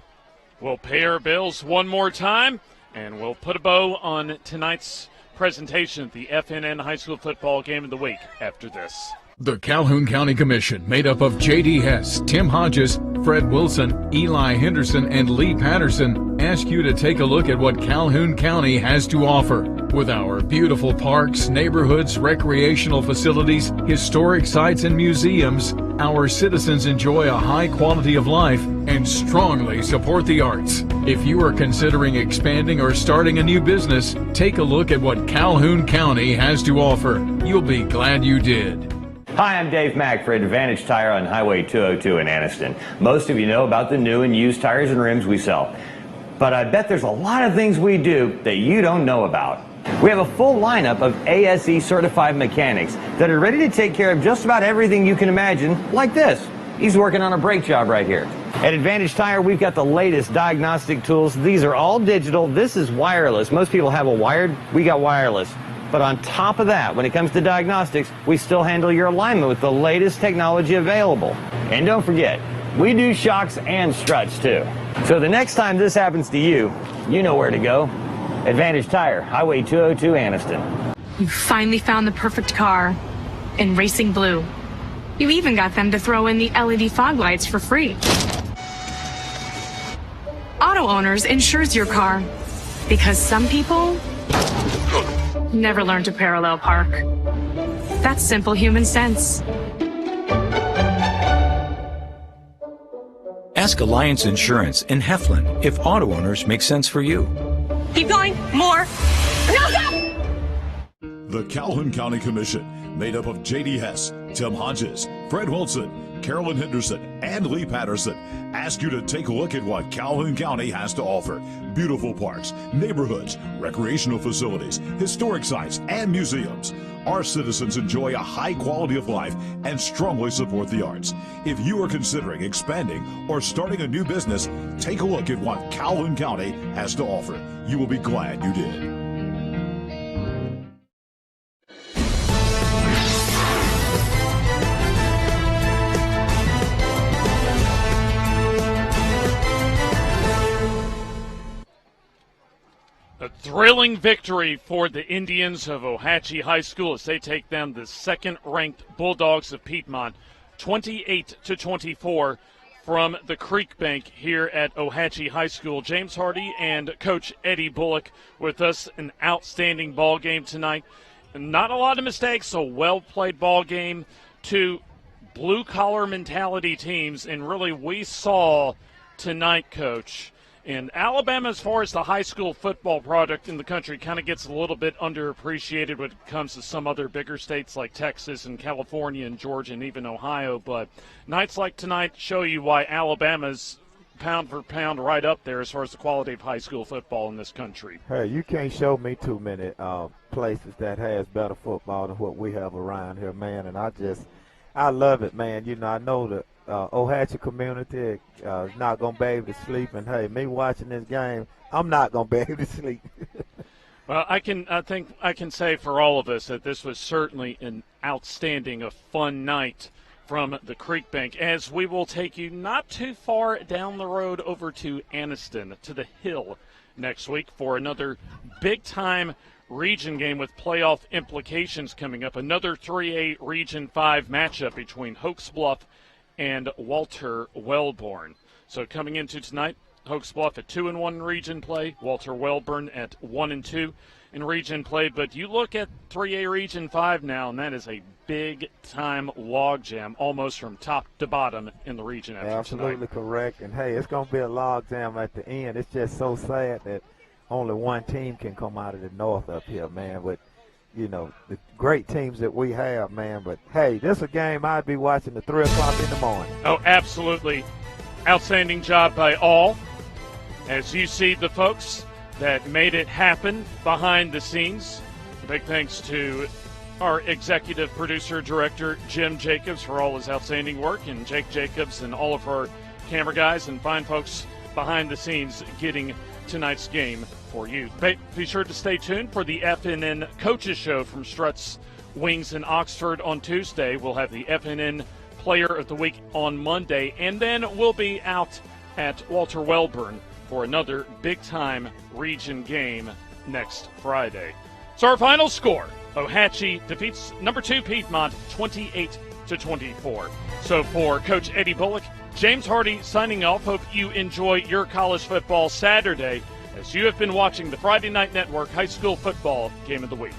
We'll pay our bills one more time, and we'll put a bow on tonight's presentation at the FNN High School Football Game of the Week after this. The Calhoun County Commission, made up of J.D. Hess, Tim Hodges, Fred Wilson, Eli Henderson, and Lee Patterson, ask you to take a look at what Calhoun County has to offer. With our beautiful parks, neighborhoods, recreational facilities, historic sites, and museums, our citizens enjoy a high quality of life and strongly support the arts. If you are considering expanding or starting a new business, take a look at what Calhoun County has to offer. You'll be glad you did. Hi, I'm Dave Mack for Advantage Tire on Highway 202 in Anniston. Most of you know about the new and used tires and rims we sell. But I bet there's a lot of things we do that you don't know about. We have a full lineup of ASE certified mechanics that are ready to take care of just about everything you can imagine, like this. He's working on a brake job right here. At Advantage Tire, we've got the latest diagnostic tools. These are all digital. This is wireless. Most people have a wired. We got wireless. But on top of that, when it comes to diagnostics, we still handle your alignment with the latest technology available. And don't forget, we do shocks and struts too. So the next time this happens to you, you know where to go. Advantage Tire, Highway 202, Anniston. You finally found the perfect car in racing blue. You even got them to throw in the LED fog lights for free. Auto Owners insures your car because some people never learn to parallel park. That's simple human sense. Ask Alliance Insurance in Heflin if auto owners make sense for you. Keep going. More. No, go! The Calhoun County Commission, made up of J.D. Hess, Tim Hodges, Fred Wilson, Carolyn Henderson, and Lee Patterson, ask you to take a look at what Calhoun County has to offer. Beautiful parks, neighborhoods, recreational facilities, historic sites, and museums. Our citizens enjoy a high quality of life and strongly support the arts. If you are considering expanding or starting a new business, take a look at what Calhoun County has to offer. You will be glad you did. A thrilling victory for the Indians of Ohatchee High School as they take down the second-ranked Bulldogs of Piedmont, 28-24 from the Creekbank here at Ohatchee High School. James Hardy and Coach Eddie Bullock with us. An outstanding ball game tonight. Not a lot of mistakes, a well-played ball game. Two blue-collar mentality teams, and really we saw tonight, Coach. And Alabama, as far as the high school football product in the country, kind of gets a little bit underappreciated when it comes to some other bigger states like Texas and California and Georgia and even Ohio. But nights like tonight show you why Alabama's pound for pound right up there as far as the quality of high school football in this country. Hey, you can't show me too many places that has better football than what we have around here, man. And I love it, man. You know, I know the Ohatchee community is not going to be able to sleep. And, hey, me watching this game, I'm not going to be able to sleep. Well, I think I can say for all of us that this was certainly an outstanding, a fun night from the Creekbank, as we will take you not too far down the road over to Anniston, to the Hill next week for another big-time region game with playoff implications coming up. Another 3A Region 5 matchup between Hoax Bluff and Walter Wellborn. So coming into tonight, Hoax Bluff at 2-1 in region play, Walter Wellborn at 1-2 in region play. But you look at 3A Region 5 now, and that is a big-time logjam, almost from top to bottom in the region after Absolutely tonight. correct. And, hey, it's going to be a logjam at the end. It's just so sad that only one team can come out of the north up here, man. But, you know, the great teams that we have, man. But, hey, this is a game I'd be watching at 3 o'clock in the morning. Oh, absolutely. Outstanding job by all. As you see the folks that made it happen behind the scenes. A big thanks to our executive producer, director, Jim Jacobs, for all his outstanding work, and Jake Jacobs and all of our camera guys and fine folks behind the scenes getting tonight's game for you. Be sure to stay tuned for the FNN Coaches Show from Struts Wings in Oxford on Tuesday. We'll have the FNN Player of the Week on Monday, and then we'll be out at Walter Wellborn for another big-time region game next Friday. So our final score, Ohatchee defeats number 2 Piedmont 28-24. So for Coach Eddie Bullock, James Hardy signing off. Hope you enjoy your college football Saturday as you have been watching the Friday Night Network High School Football Game of the Week.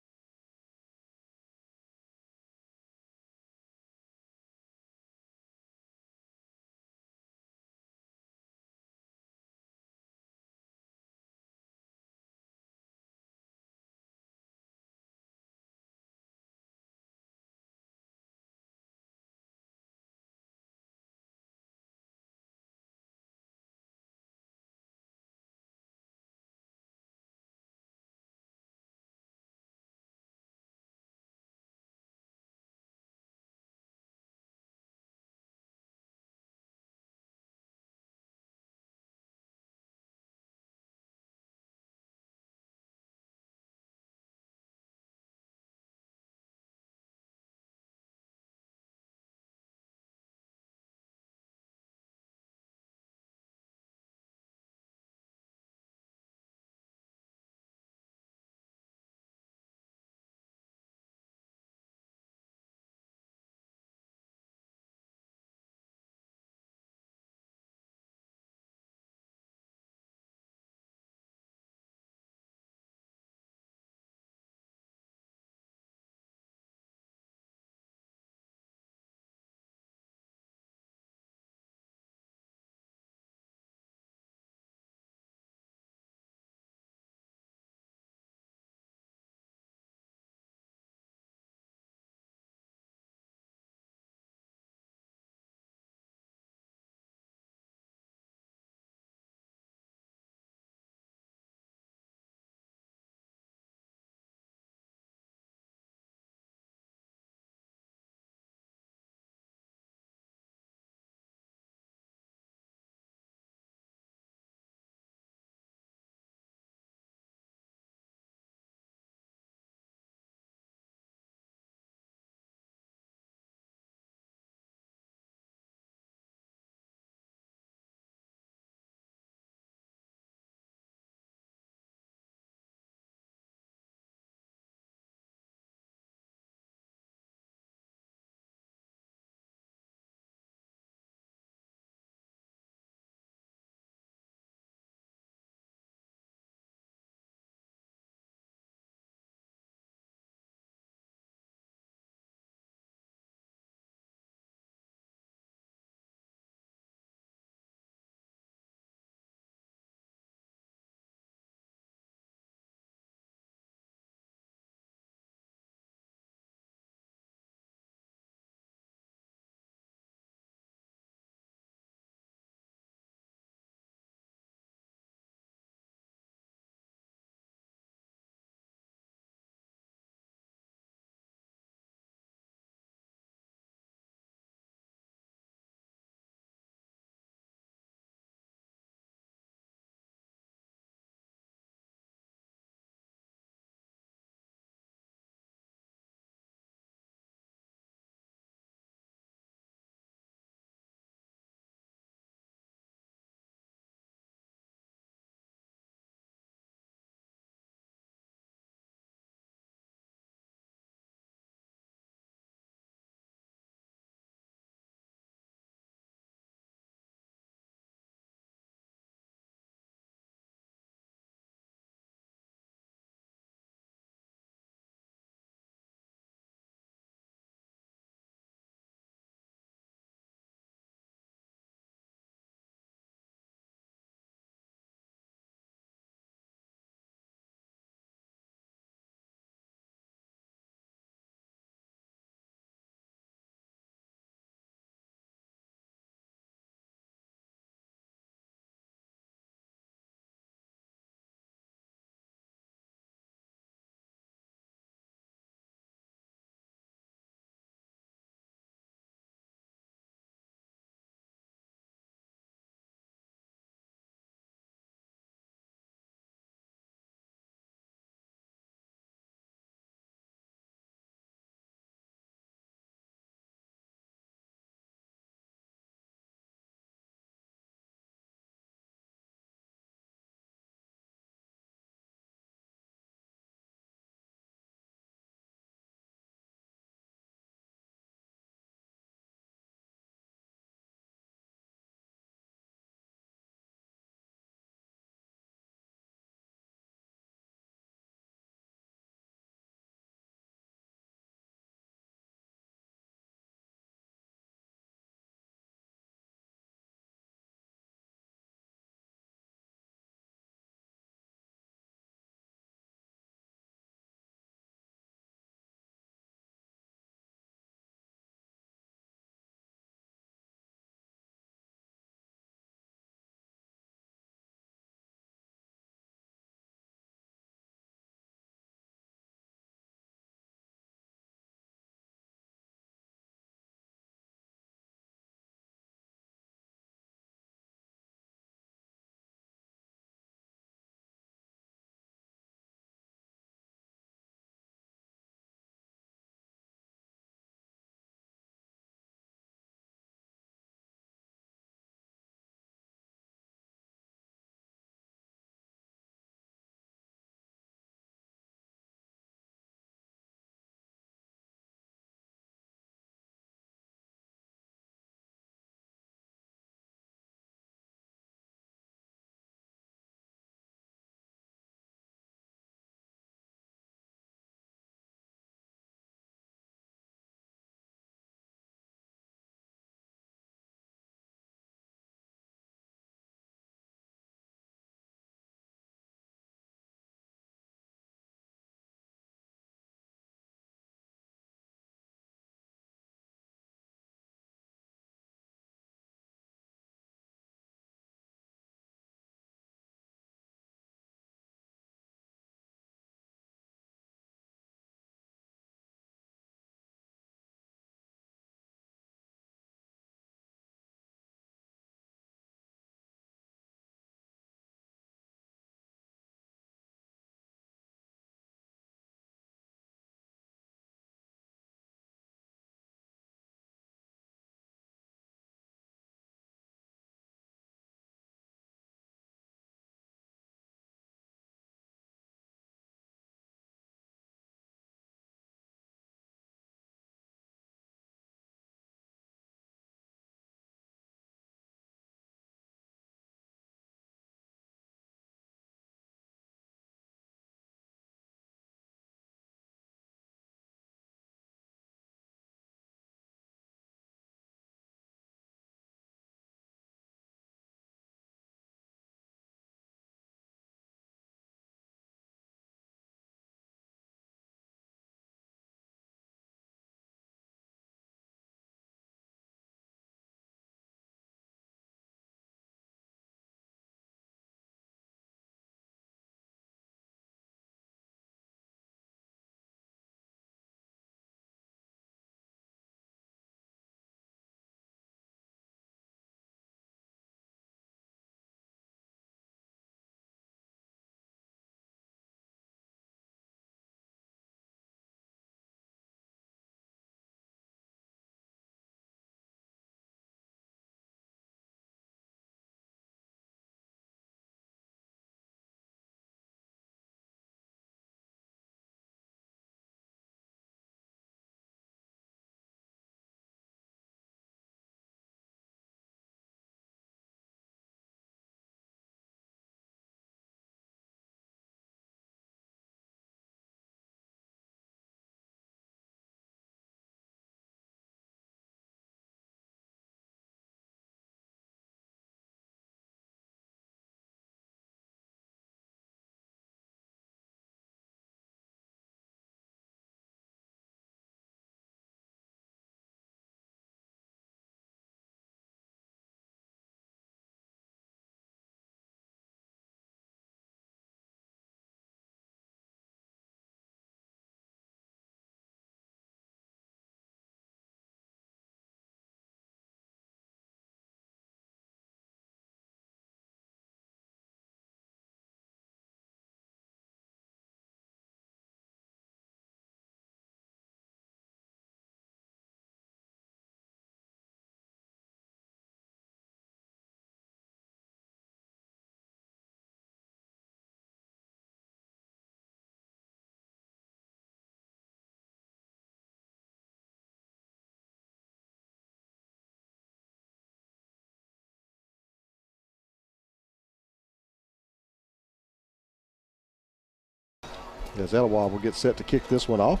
as Etowah will get set to kick this one off.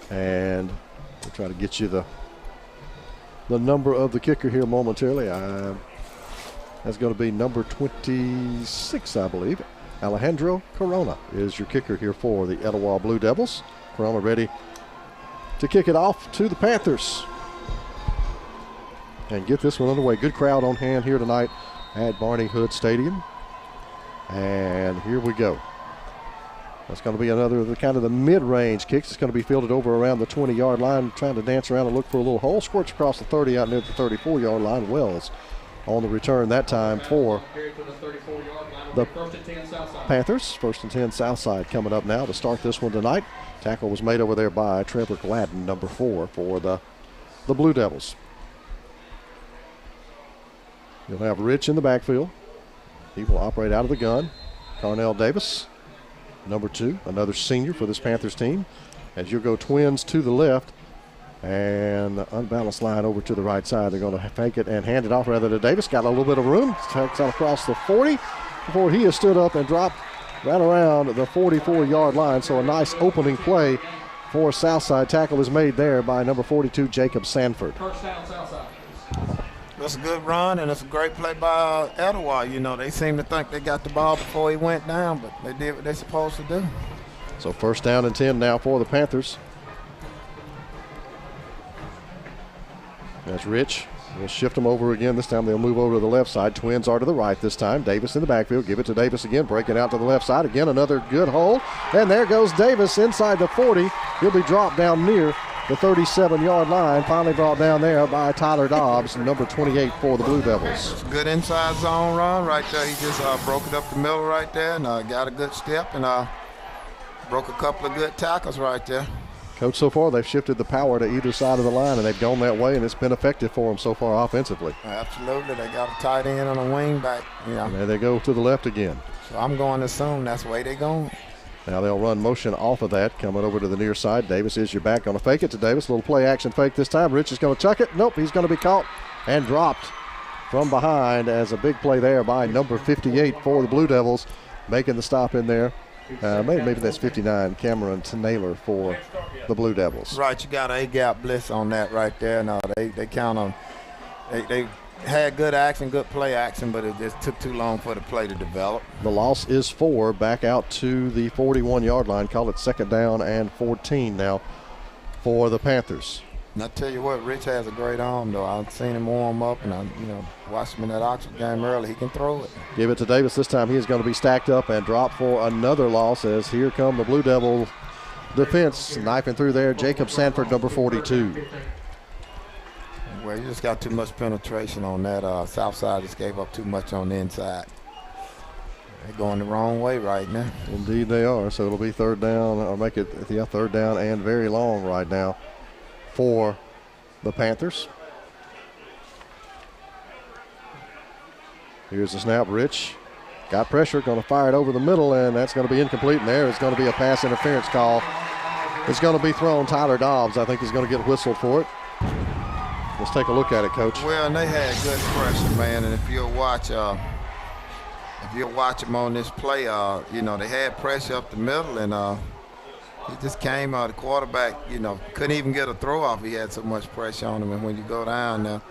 And we'll try to get you the number of the kicker here momentarily. That's going to be number 26, I believe. Alejandro Corona is your kicker here for the Etowah Blue Devils. Corona ready to kick it off to the Panthers and get this one underway. Good crowd on hand here tonight at Barney Hood Stadium. And here we go. That's going to be another of the kind of the mid-range kicks. It's going to be fielded over around the 20-yard line, trying to dance around and look for a little hole. Squirts across the 30 out near the 34-yard line. Wells on the return that time for the Panthers. First and 10 Southside coming up now to start this one tonight. Tackle was made over there by Trevor Gladden, number 4 for the Blue Devils. You'll have Rich in the backfield. He will operate out of the gun. Carnell Davis, number 2, another senior for this Panthers team. As you'll go twins to the left and the unbalanced line over to the right side. They're going to fake it and hand it off rather to Davis. Got a little bit of room. Takes out across the 40 before he has stood up and dropped right around the 44-yard line. So a nice opening play for Southside. Tackle is made there by number 42, Jacob Sanford. First down, Southside. That's a good run, and it's a great play by Etowah. You know, they seem to think they got the ball before he went down, but they did what they're supposed to do. So first down and 10 now for the Panthers. That's Rich. We'll shift them over again. This time they'll move over to the left side. Twins are to the right this time. Davis in the backfield. Give it to Davis again. Breaking out to the left side. Again, another good hole. And there goes Davis inside the 40. He'll be dropped down near the 37-yard line. Finally brought down there by Tyler Dobbs, number 28 for the Blue Devils. It's a good inside zone run right there. He just broke it up the middle right there and got a good step and broke a couple of good tackles right there. Coach, so far they've shifted the power to either side of the line, and they've gone that way, and it's been effective for them so far offensively. Absolutely. They got a tight end on a wing back. You know. And there they go to the left again. So I'm going to assume that's the way they're going. Now they'll run motion off of that, coming over to the near side. Davis is your back. Going to fake it to Davis. Little play action fake this time. Rich is going to chuck it. Nope, he's going to be caught and dropped from behind as a big play there by number 58 for the Blue Devils, making the stop in there. Maybe that's 59, Cameron Naylor for the Blue Devils. Right, you got A-gap blitz on that right there. No, they count on. They had good action, good play action, but it just took too long for the play to develop. The loss is 4, back out to the 41-yard line. Call it second down and 14 now for the Panthers. And I tell you what, Rich has a great arm, though. I've seen him warm up, and I watched him in that Oxford game early. He can throw it. Give it to Davis. This time he is going to be stacked up and dropped for another loss as here come the Blue Devil defense. Knifing through there, Jacob Sanford, number 42. Well, you just got too much penetration on that. Southside just gave up too much on the inside. They're going the wrong way right now. Indeed they are. So it'll be third down, or make it third down and very long right now for the Panthers. Here's the snap. Rich got pressure, going to fire it over the middle, and that's going to be incomplete. And there is going to be a pass interference call. It's going to be thrown. Tyler Dobbs, I think, is going to get whistled for it. Let's take a look at it, Coach. Well, and they had good pressure, man. And if you'll watch them on this play, they had pressure up the middle, and he just came out. The quarterback, couldn't even get a throw off. He had so much pressure on him. And when you go down there,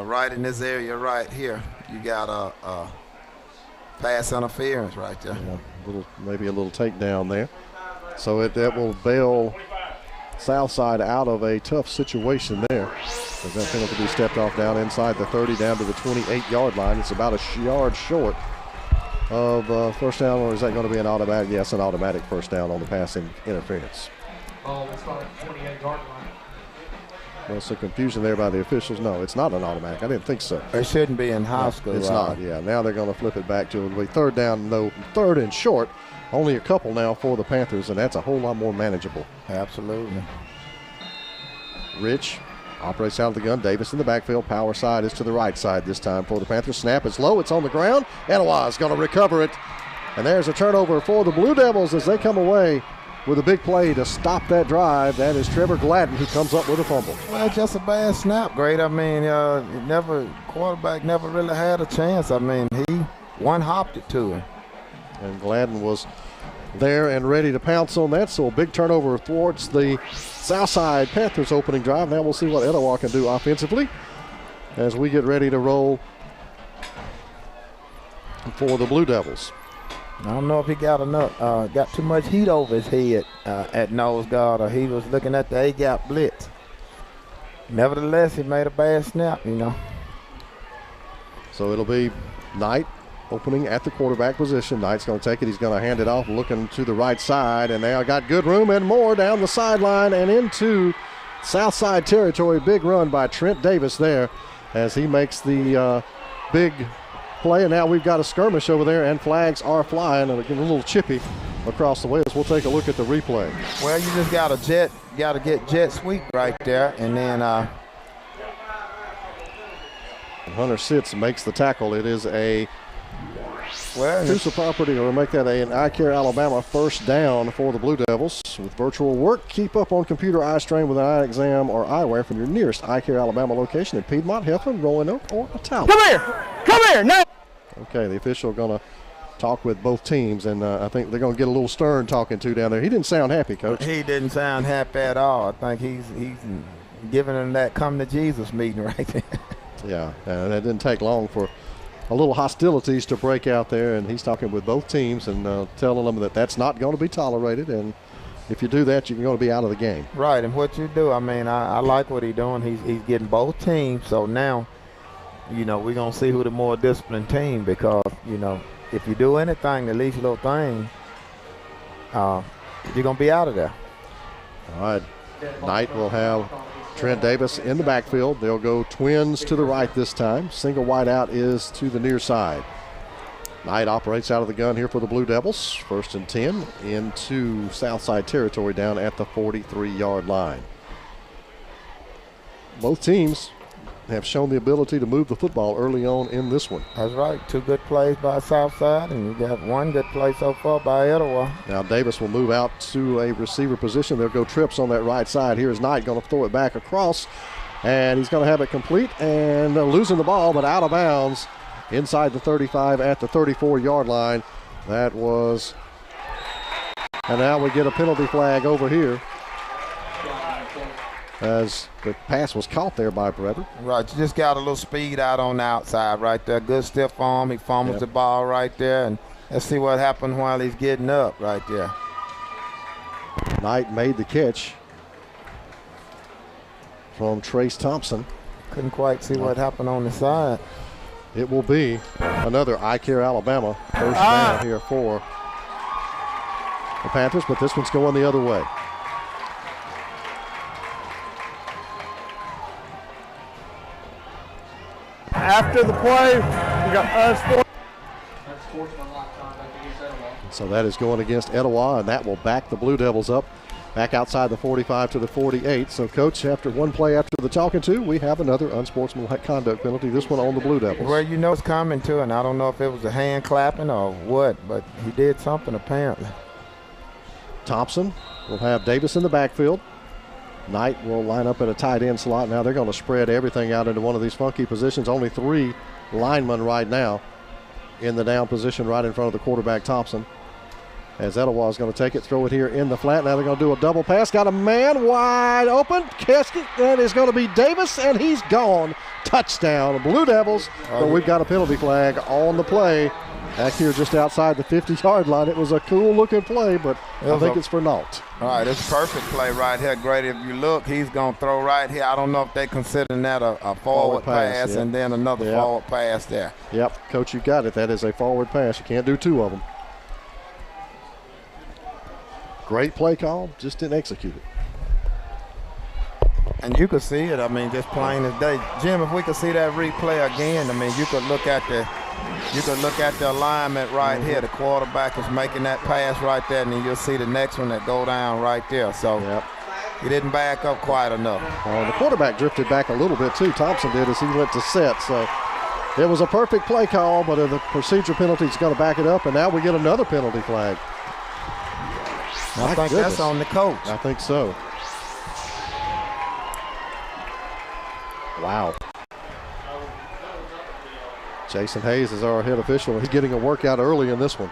right in this area right here, you got a pass interference right there. Yeah, maybe a little takedown there. So that will bail Southside out of a tough situation there. As that penalty be stepped off down inside the 30, down to the 28-yard line. It's about a yard short of first down, or is that going to be an automatic? Yes, an automatic first down on the passing interference. Oh, it's on the 28-yard line. Well, some confusion there by the officials. No, it's not an automatic. I didn't think so. It shouldn't be in high school. It's not, yeah. Now they're going to flip it back to it. Third down, no, third and short. Only a couple now for the Panthers, and that's a whole lot more manageable. Absolutely. Rich operates out of the gun. Davis in the backfield. Power side is to the right side this time for the Panthers. Snap is low. It's on the ground. Etowah is going to recover it. And there's a turnover for the Blue Devils as they come away with a big play to stop that drive. That is Trevor Gladden who comes up with a fumble. Well, just a bad snap, great. I mean, quarterback never really had a chance. I mean, he one-hopped it to him. And Gladden was there and ready to pounce on that. So a big turnover thwarts the Southside Panthers opening drive. Now we'll see what Etowah can do offensively as we get ready to roll for the Blue Devils. I don't know if he got enough, got too much heat over his head at nose guard, or he was looking at the A-gap blitz. Nevertheless, he made a bad snap, you know. So it'll be Knight opening at the quarterback position. Knight's going to take it. He's going to hand it off, looking to the right side, and they got good room and more down the sideline and into Southside territory. Big run by Trent Davis there as he makes the big play, and now we've got a skirmish over there, and flags are flying, and getting a little chippy across the way as we'll take a look at the replay. Well, you just got to get jet sweep right there, and then Hunter Sitz makes the tackle. It is a piece of property, or make that an iCare Alabama first down for the Blue Devils. With virtual work, keep up on computer eye strain with an eye exam or eyewear from your nearest iCare Alabama location in Piedmont, Heflin, Roanoke, or Otala. Come here, no. Okay, the official going to talk with both teams, and I think they're going to get a little stern talking to down there. He didn't sound happy, Coach. He didn't sound happy at all. I think he's giving them that come to Jesus meeting right there. Yeah, that didn't take long for a little hostilities to break out there, and he's talking with both teams and telling them that that's not going to be tolerated, and if you do that, you're going to be out of the game. Right, and what you do, I mean, I like what he's doing. He's getting both teams, so now, you know, we're going to see who the more disciplined team, because, you know, if you do anything, the least little thing, you're going to be out of there. All right, Knight will have Trent Davis in the backfield. They'll go twins to the right this time. Single wide out is to the near side. Knight operates out of the gun here for the Blue Devils. 1st and 10 into Southside territory down at the 43-yard line. Both teams have shown the ability to move the football early on in this one. That's right. 2 good plays by Southside, and you got 1 good play so far by Etowah. Now Davis will move out to a receiver position. They'll go trips on that right side. Here's Knight going to throw it back across, and he's going to have it complete and losing the ball, but out of bounds inside the 35 at the 34-yard line. That was, and now we get a penalty flag over here, as the pass was caught there by Brever. Right, you just got a little speed out on the outside right there. Good stiff arm. He fumbles the ball right there, and let's see what happened while he's getting up right there. Knight made the catch from Trace Thompson. Couldn't quite see what happened on the side. It will be another iCare Alabama first down here for the Panthers, but this one's going the other way. After the play, we got unsportsmanlike conduct against Etowah. So that is going against Etowah, and that will back the Blue Devils up back outside the 45 to the 48. So, Coach, after one play after the talking to, we have another unsportsmanlike conduct penalty, this one on the Blue Devils. Well, you know it's coming too, and I don't know if it was a hand clapping or what, but he did something apparently. Thompson will have Davis in the backfield. Knight will line up at a tight end slot. Now they're going to spread everything out into one of these funky positions. Only 3 linemen right now in the down position right in front of the quarterback, Thompson. As Etowah is going to take it, throw it here in the flat. Now they're going to do a double pass. Got a man wide open. Catch it. That is going to be Davis, and he's gone. Touchdown, Blue Devils. But we've got a penalty flag on the play. Back here just outside the 50-yard line. It was a cool-looking play, but I think it's for naught. All right, it's a perfect play right here, Grady. If you look, he's going to throw right here. I don't know if they're considering that a forward pass and then another forward pass there. Yep, Coach, you got it. That is a forward pass. You can't do 2 of them. Great play call, just didn't execute it. And you could see it, I mean, just plain as day. Jim, if we could see that replay again, I mean, you could look at the alignment right here. The quarterback is making that pass right there, and then you'll see the next one that go down right there. So he didn't back up quite enough. The quarterback drifted back a little bit too. Thompson did as he went to set. So it was a perfect play call, but the procedure penalty is going to back it up, and now we get another penalty flag. I think that's on the coach. I think so. Wow. Jason Hayes is our head official. He's getting a workout early in this one.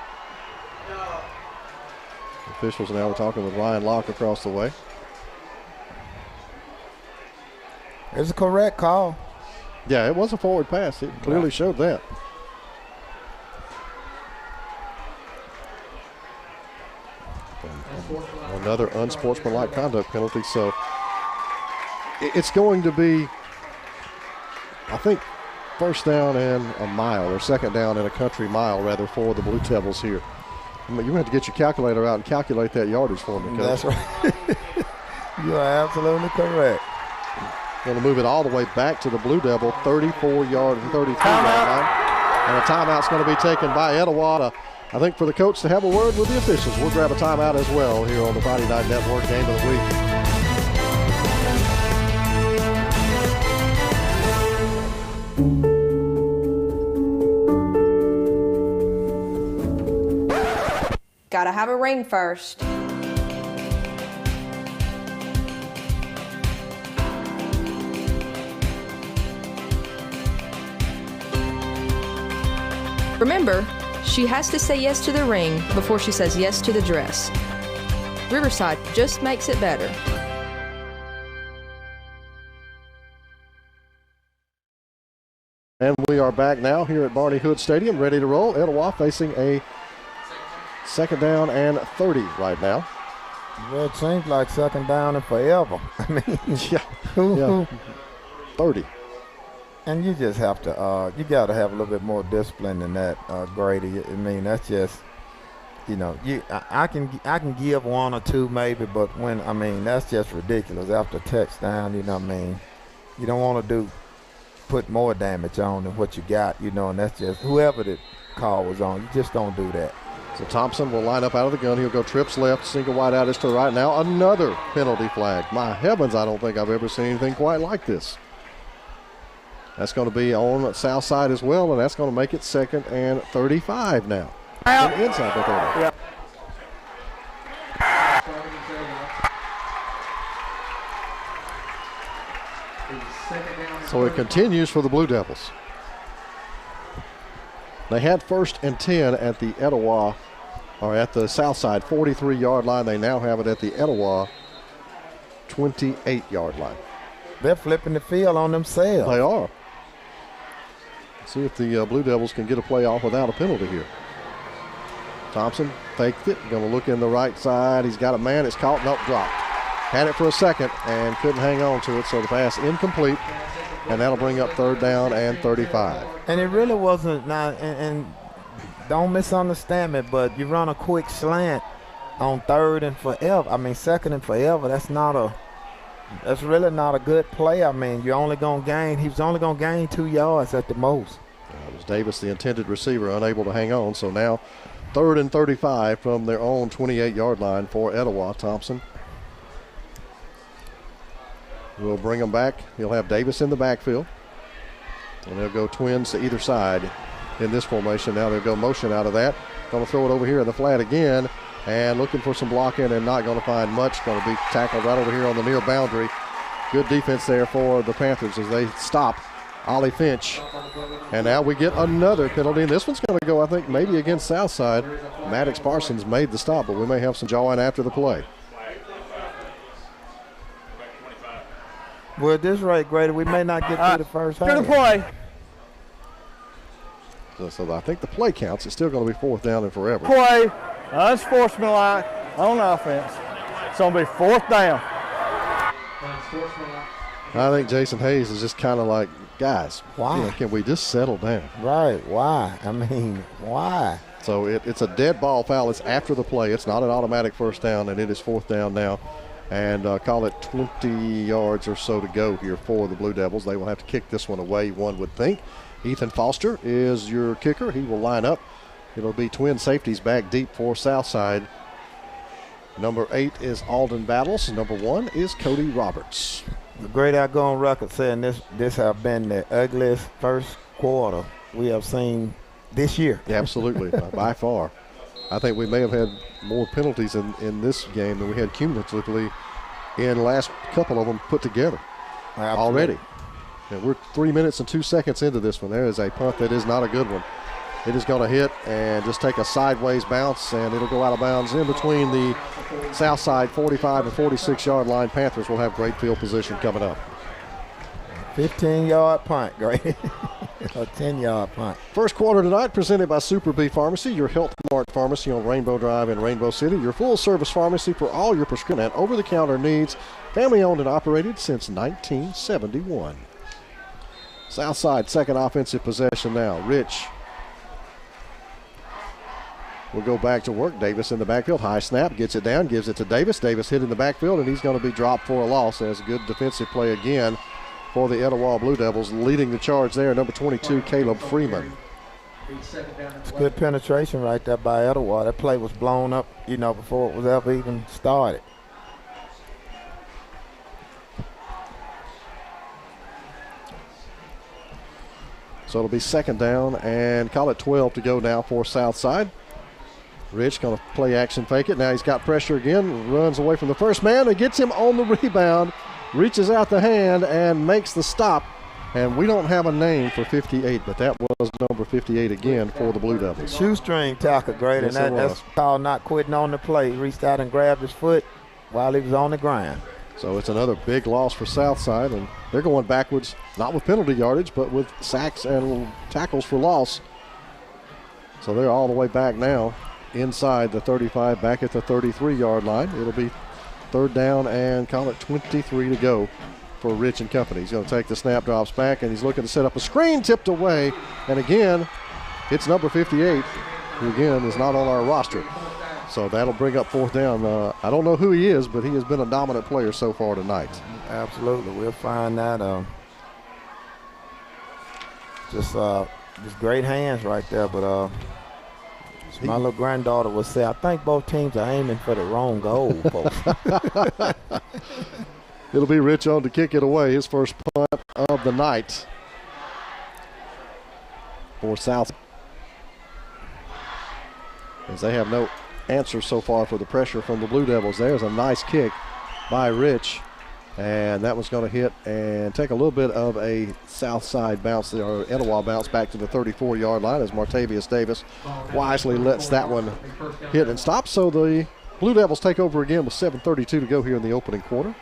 officials now. We're talking with Ryan Locke across the way. It's a correct call. Yeah, it was a forward pass. It clearly showed that. Another unsportsmanlike conduct penalty. So it's going to be, I think, first down and a mile, or second down and a country mile, rather, for the Blue Devils here. I mean, you have to get your calculator out and calculate that yardage for me, Coach. That's right. You are absolutely correct. Going to move it all the way back to the Blue Devil, 34-yard and 33-yard line. And a timeout's going to be taken by Etowah, I think, for the coach to have a word with the officials. We'll grab a timeout as well here on the Friday Night Network Game of the Week. Gotta have a ring first. Remember, she has to say yes to the ring before she says yes to the dress. Riverside just makes it better. And we are back now here at Barney Hood Stadium, ready to roll. Etowah facing a second down and 30 right now. Well, it seems like second down and forever. I mean, yeah. 30. And you just have to, you got to have a little bit more discipline than that, Grady. I mean, that's just, you know, I can give one or two maybe, but when, I mean, that's just ridiculous. After touchdown, you know what I mean? You don't want to put more damage on than what you got, you know, and that's just, whoever the call was on, you just don't do that. So Thompson will line up out of the gun. He'll go trips left, single wide out is to the right. Now another penalty flag. My heavens, I don't think I've ever seen anything quite like this. That's going to be on the south side as well, and that's going to make it second and 35 now. And inside the 30. Yeah. So it continues for the Blue Devils. They had first and 10 at the Etowah, or at the south side 43-yard line. They now have it at the Etowah 28-yard line. They're flipping the field on themselves. They are. See if the Blue Devils can get a play off without a penalty here. Thompson faked it, going to look in the right side. He's got a man, it's caught, nope, dropped. Had it for a second and couldn't hang on to it, so the pass incomplete, and that'll bring up third down and 35. And it really wasn't, and don't misunderstand me, but you run a quick slant on third and forever. I mean, second and forever, that's really not a good play. I mean, he was only going to gain 2 yards at the most. It was Davis, the intended receiver, unable to hang on. So now third and 35 from their own 28-yard line for Etowah. Thompson will bring them back. He'll have Davis in the backfield. And they'll go twins to either side in this formation. Now they'll go motion out of that. Going to throw it over here in the flat again. And looking for some blocking and not going to find much. Going to be tackled right over here on the near boundary. Good defense there for the Panthers as they stop Ollie Finch. And now we get another penalty. And this one's going to go, I think, maybe against Southside. Maddox Parsons made the stop, but we may have some jawing after the play. Well, at this rate, Grady, we may not get through the first half. To the play. So I think the play counts. It's still going to be fourth down and forever. Play, unsportsmanlike on offense. It's going to be fourth down. I think Jason Hayes is just kind of like, guys, why? Can we just settle down? Right, why? I mean, why? So it's a dead ball foul. It's after the play. It's not an automatic first down, and it is fourth down now. And call it 20 yards or so to go here for the Blue Devils. They will have to kick this one away, one would think. Ethan Foster is your kicker. He will line up. It'll be twin safeties back deep for Southside. Number 8 is Alden Battles. Number 1 is Cody Roberts. The great outgoing record saying this have been the ugliest first quarter we have seen this year. Yeah, absolutely, by far. I think we may have had more penalties in this game than we had cumulatively in the last couple of them put together already. And we're 3 minutes and 2 seconds into this one. There is a punt that is not a good one. It is going to hit and just take a sideways bounce, and it'll go out of bounds in between the south side 45 and 46-yard line. Panthers will have great field position coming up. 15-yard punt, great. A 10-yard punt. First quarter tonight presented by Super Bee Pharmacy, your Health Mart pharmacy on Rainbow Drive in Rainbow City, your full-service pharmacy for all your prescription and over-the-counter needs, family-owned and operated since 1971. Southside second offensive possession now. Rich will go back to work. Davis in the backfield. High snap. Gets it down. Gives it to Davis. Davis hit in the backfield, and he's going to be dropped for a loss. As a good defensive play again for the Etowah Blue Devils. Leading the charge there, number 22, Caleb Freeman. It's good penetration right there by Etowah. That play was blown up, before it was ever even started. So it'll be second down, and call it 12 to go now for Southside. Rich going to play action fake it. Now he's got pressure again. Runs away from the first man and gets him on the rebound. Reaches out the hand and makes the stop. And we don't have a name for 58, but that was number 58 again for the Blue Devils. Shoestring tackle, great, yes, and that's called not quitting on the play. He reached out and grabbed his foot while he was on the ground. So it's another big loss for Southside, and they're going backwards, not with penalty yardage, but with sacks and tackles for loss. So they're all the way back now inside the 35, back at the 33-yard line. It'll be third down and call it 23 to go for Rich and company. He's going to take the snap, drops back, and he's looking to set up a screen, tipped away. And again, it's number 58, who again is not on our roster. So that'll bring up fourth down. I don't know who he is, but he has been a dominant player so far tonight. Absolutely. We'll find that. Just great hands right there. But my little granddaughter would say, I think both teams are aiming for the wrong goal, folks. It'll be Rich on to kick it away. His first punt of the night for South. As they have no answer so far for the pressure from the Blue Devils. There's a nice kick by Rich, and that was going to hit and take a little bit of a south side bounce, or Etowah bounce back to the 34-yard line as Martavius Davis wisely lets that one hit and stop. So the Blue Devils take over again with 7:32 to go here in the opening quarter.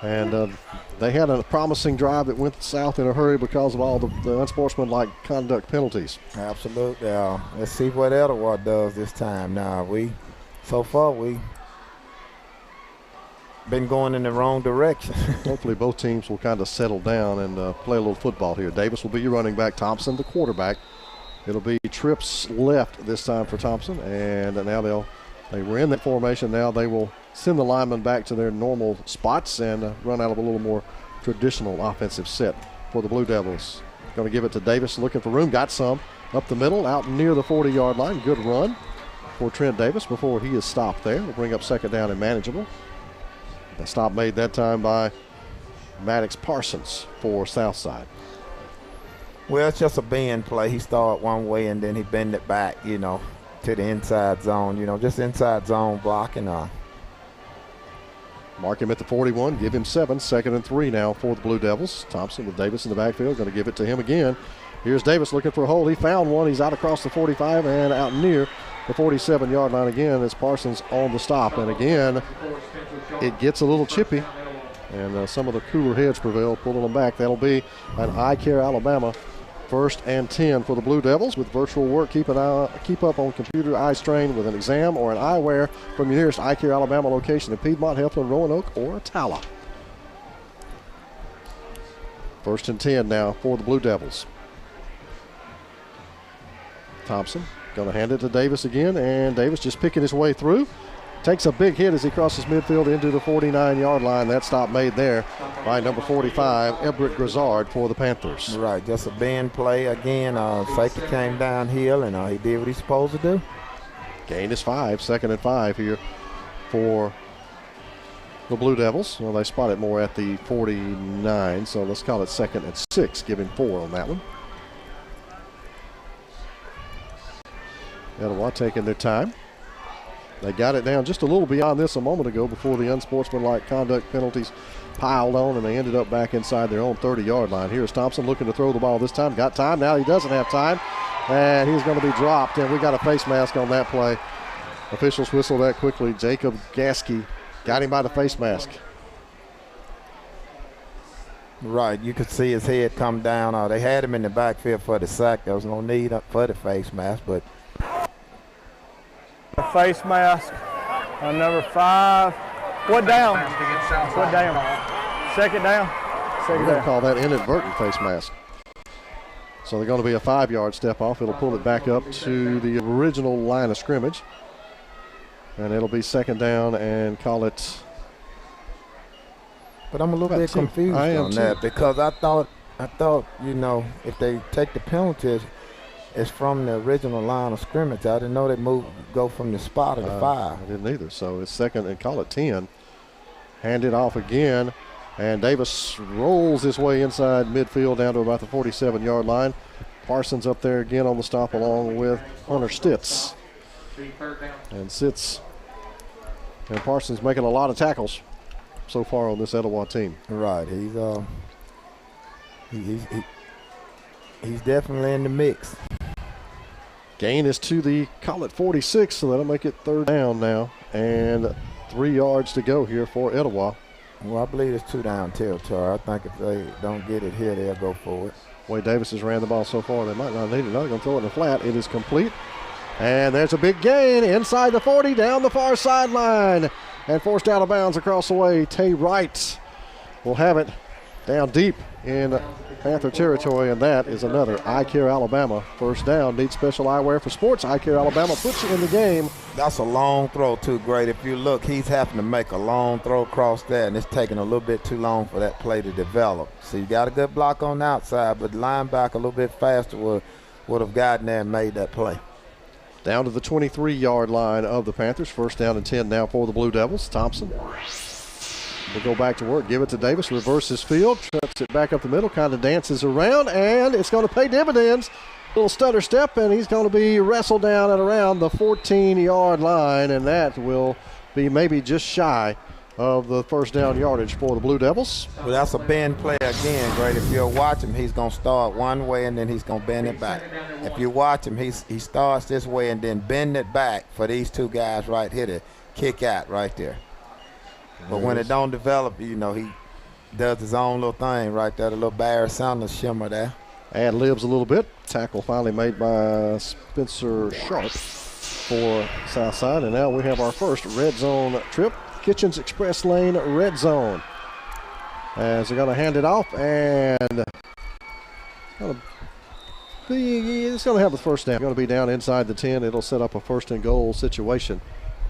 And they had a promising drive that went south in a hurry because of all the unsportsmanlike conduct penalties. Absolutely. Let's see what Etowah does this time. Now, so far we been going in the wrong direction. Hopefully both teams will kind of settle down and play a little football here. Davis will be your running back. Thompson, the quarterback. It'll be trips left this time for Thompson. And now they were in that formation. Now they will send the linemen back to their normal spots and run out of a little more traditional offensive set for the Blue Devils. Going to give it to Davis, looking for room. Got some up the middle, out near the 40-yard line. Good run for Trent Davis before he is stopped there. We'll bring up second down and manageable. The stop made that time by Maddox Parsons for Southside. Well, it's just a bend play. He started one way and then he bend it back, to the inside zone, just inside zone blocking. Mark him at the 41, give him 7, 2nd and 3 now for the Blue Devils. Thompson with Davis in the backfield, going to give it to him again. Here's Davis looking for a hole. He found one. He's out across the 45 and out near the 47-yard line again as Parsons on the stop. And again, it gets a little chippy, and some of the cooler heads prevail, pulling them back. That'll be an iCare Alabama 1st and 10 for the Blue Devils. With virtual work, keep up on computer eye strain with an exam or an eyewear from your nearest iCare Alabama location in Piedmont, Heflin, Roanoke, or Attala. 1st and 10 now for the Blue Devils. Thompson going to hand it to Davis again, and Davis just picking his way through. Takes a big hit as he crosses midfield into the 49-yard line. That stop made there by number 45, Everett Grizzard for the Panthers. Right, just a bend play again. Safety came downhill, and he did what he's supposed to do. Gain is 5, 2nd and 5 here for the Blue Devils. Well, they spot it more at the 49, so let's call it 2nd and 6, giving 4 on that one. Etowah taking their time. They got it down just a little beyond this a moment ago before the unsportsmanlike conduct penalties piled on, and they ended up back inside their own 30-yard line. Here's Thompson looking to throw the ball this time. Got time. Now he doesn't have time. And he's going to be dropped, and we got a face mask on that play. Officials whistled that quickly. Jacob Gasky got him by the face mask. Right, you could see his head come down. They had him in the backfield for the sack. There was no need for the face mask, but The face mask on number 5. What down? What down? Second down. We're going to call that inadvertent face mask. So they're going to be a 5-yard step off. It'll pull it back up to the original line of scrimmage. And it'll be second down and call it. But I'm a little bit confused on that because I thought, if they take the penalties, it's from the original line of scrimmage. I didn't know they go from the spot of the 5. I didn't either. So it's second and call it 10. Hand it off again. And Davis rolls his way inside midfield down to about the 47-yard line. Parsons up there again on the stop along with Hunter Stitz. And Stitz and Parsons making a lot of tackles so far on this Etowah team. Right, he's definitely in the mix. Gain is to the call it 46, so that'll make it third down now. And 3 yards to go here for Etowah. Well, I believe it's 2 down territory. I think if they don't get it here, they'll go for it. Wade Davis has ran the ball so far, they might not need it. They're going to throw it in the flat. It is complete. And there's a big gain inside the 40, down the far sideline. And forced out of bounds across the way. Tay Wright will have it down deep in Panther territory, and that is another Eye Care Alabama first down. Need special eyewear for sports. Eye Care Alabama puts you in the game. That's a long throw too, great. If you look, he's having to make a long throw across that, and it's taking a little bit too long for that play to develop. So you got a good block on the outside, but the linebacker a little bit faster would have gotten there and made that play. Down to the 23-yard line of the Panthers. First down and 10 now for the Blue Devils. Thompson will go back to work. Give it to Davis. Reverses field. Cuts it back up the middle. Kind of dances around. And it's going to pay dividends. Little stutter step. And he's going to be wrestled down at around the 14-yard line. And that will be maybe just shy of the first down yardage for the Blue Devils. Well, that's a bend play again, great. If you'll watch him, he's going to start one way and then he's going to bend it back. If you watch him, he starts this way and then bend it back for these two guys right here to kick out right there. But when it don't develop, he does his own little thing right there, the little Barry Sanders shimmer there. Ad-libs a little bit. Tackle finally made by Spencer Sharp for Southside. And now we have our first red zone trip. Kitchens Express Lane red zone. As they're going to hand it off, and it's going to have the first down. Going to be down inside the 10. It'll set up a first and goal situation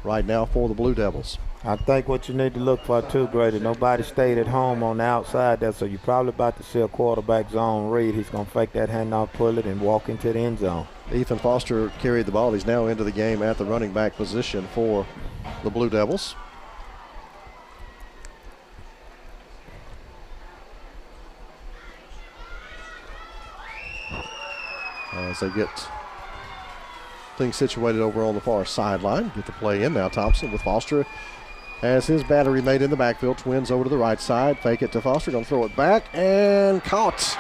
right now for the Blue Devils. I think what you need to look for too, Grady, nobody stayed at home on the outside there, so you're probably about to see a quarterback zone read. He's going to fake that handoff, pull it, and walk into the end zone. Ethan Foster carried the ball. He's now into the game at the running back position for the Blue Devils. As they get things situated over on the far sideline. Get the play in now. Thompson with Foster as his battery mate in the backfield. Twins over to the right side. Fake it to Foster. Going to throw it back and caught.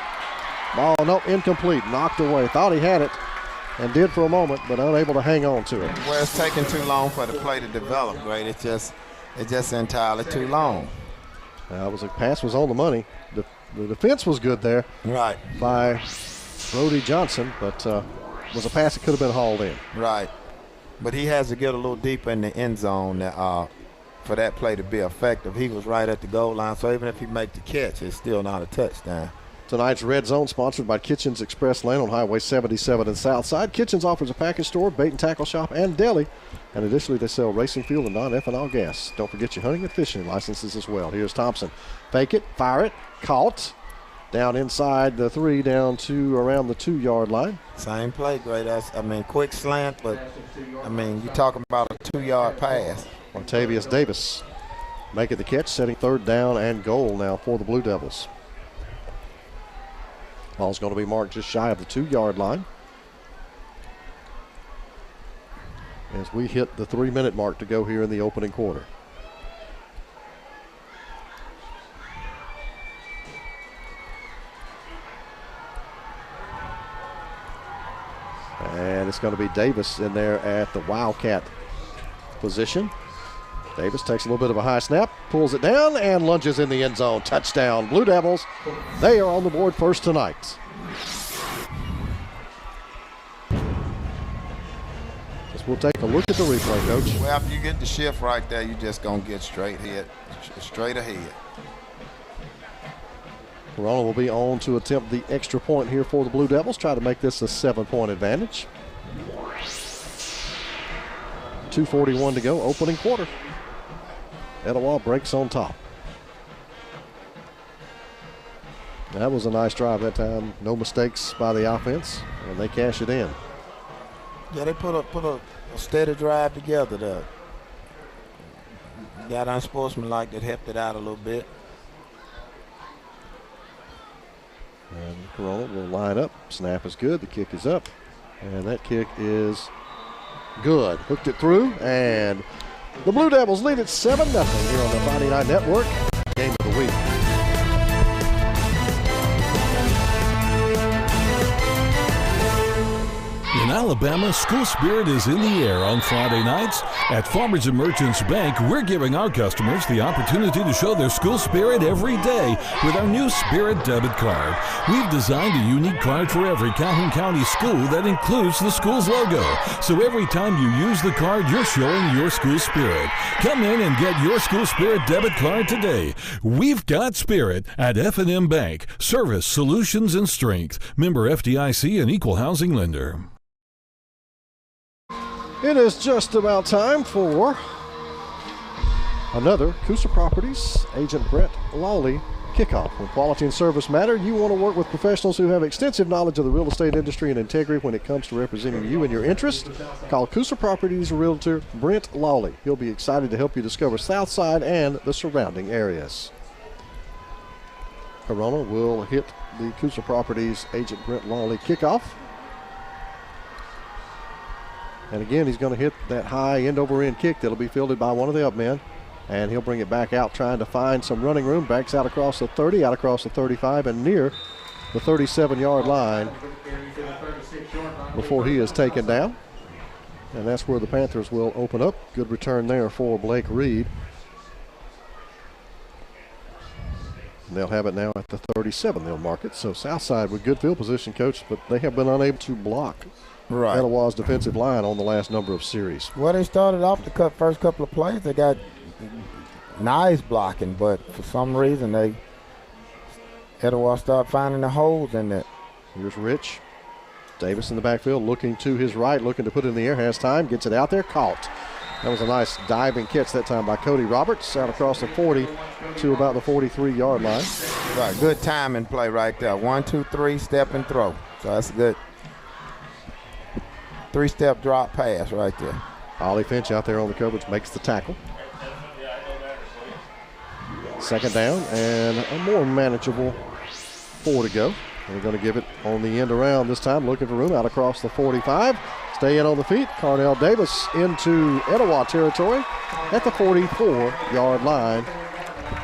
Ball, nope, incomplete. Knocked away. Thought he had it and did for a moment, but unable to hang on to it. Well, it's taking too long for the play to develop, right? It's just entirely too long. The pass was on the money. The defense was good there. Right. By Brody Johnson, but was a pass that could have been hauled in. Right. But he has to get a little deeper in the end zone for that play to be effective. He was right at the goal line, so even if he make the catch, it's still not a touchdown. Tonight's Red Zone sponsored by Kitchens Express Lane on Highway 77 in Southside. Kitchens offers a package store, bait and tackle shop, and deli. And additionally, they sell racing fuel and non-ethanol gas. Don't forget your hunting and fishing licenses as well. Here's Thompson. Fake it, fire it, caught. Down inside the 3, down to around the 2-yard line. Same play, great. Quick slant, but, you're talking about a 2-yard pass. Montavious Davis making the catch, setting third down and goal now for the Blue Devils. Ball's going to be marked just shy of the 2-yard line. As we hit the 3-minute mark to go here in the opening quarter. And it's going to be Davis in there at the Wildcat position. Davis takes a little bit of a high snap, pulls it down, and lunges in the end zone. Touchdown, Blue Devils. They are on the board first tonight. Just we'll take a look at the replay, Coach. Well, after you get the shift right there, you're just going to get straight ahead. Corona will be on to attempt the extra point here for the Blue Devils. Try to make this a 7-point advantage. 2:41 to go, opening quarter. Etowah breaks on top. That was a nice drive that time. No mistakes by the offense, and they cash it in. Yeah, they put a steady drive together there. Got unsportsmanlike that helped it out a little bit. And Corona will line up. Snap is good. The kick is up. And that kick is good. Hooked it through. And the Blue Devils lead it 7-0 here on the Friday Night Network. Game of the week. In Alabama, school spirit is in the air on Friday nights. At Farmers and Merchants Bank, we're giving our customers the opportunity to show their school spirit every day with our new Spirit debit card. We've designed a unique card for every Calhoun County school that includes the school's logo. So every time you use the card, you're showing your school spirit. Come in and get your school spirit debit card today. We've got spirit at FNN Bank. Service, solutions, and strength. Member FDIC and equal housing lender. It is just about time for another Coosa Properties Agent Brett Lawley kickoff. When quality and service matter, you want to work with professionals who have extensive knowledge of the real estate industry and integrity when it comes to representing you and your interests. Call Coosa Properties Realtor Brent Lawley. He'll be excited to help you discover Southside and the surrounding areas. Corona will hit the Coosa Properties Agent Brent Lawley kickoff. And again, he's going to hit that high end-over-end kick that'll be fielded by one of the up men. And he'll bring it back out, trying to find some running room. Backs out across the 30, out across the 35, and near the 37-yard line before he is taken down. And that's where the Panthers will open up. Good return there for Blake Reed. And they'll have it now at the 37. They'll mark it. So Southside with good field position, Coach, but they have been unable to block Etowah's defensive line on the last number of series. Well, they started off the first couple of plays. They got nice blocking, but for some reason Etowah started finding the holes in it. Here's Rich. Davis in the backfield, looking to his right, looking to put it in the air, has time, gets it out there, caught. That was a nice diving catch that time by Cody Roberts, out across the 40 to about the 43-yard line. Right, good timing play right there. 1, 2, 3, step and throw. So that's good. 3-step drop pass right there. Ollie Finch out there on the coverage makes the tackle. Second down and a more manageable 4 to go. They're going to give it on the end around this time, looking for room out across the 45. Stay in on the feet. Carnell Davis into Etowah territory at the 44-yard line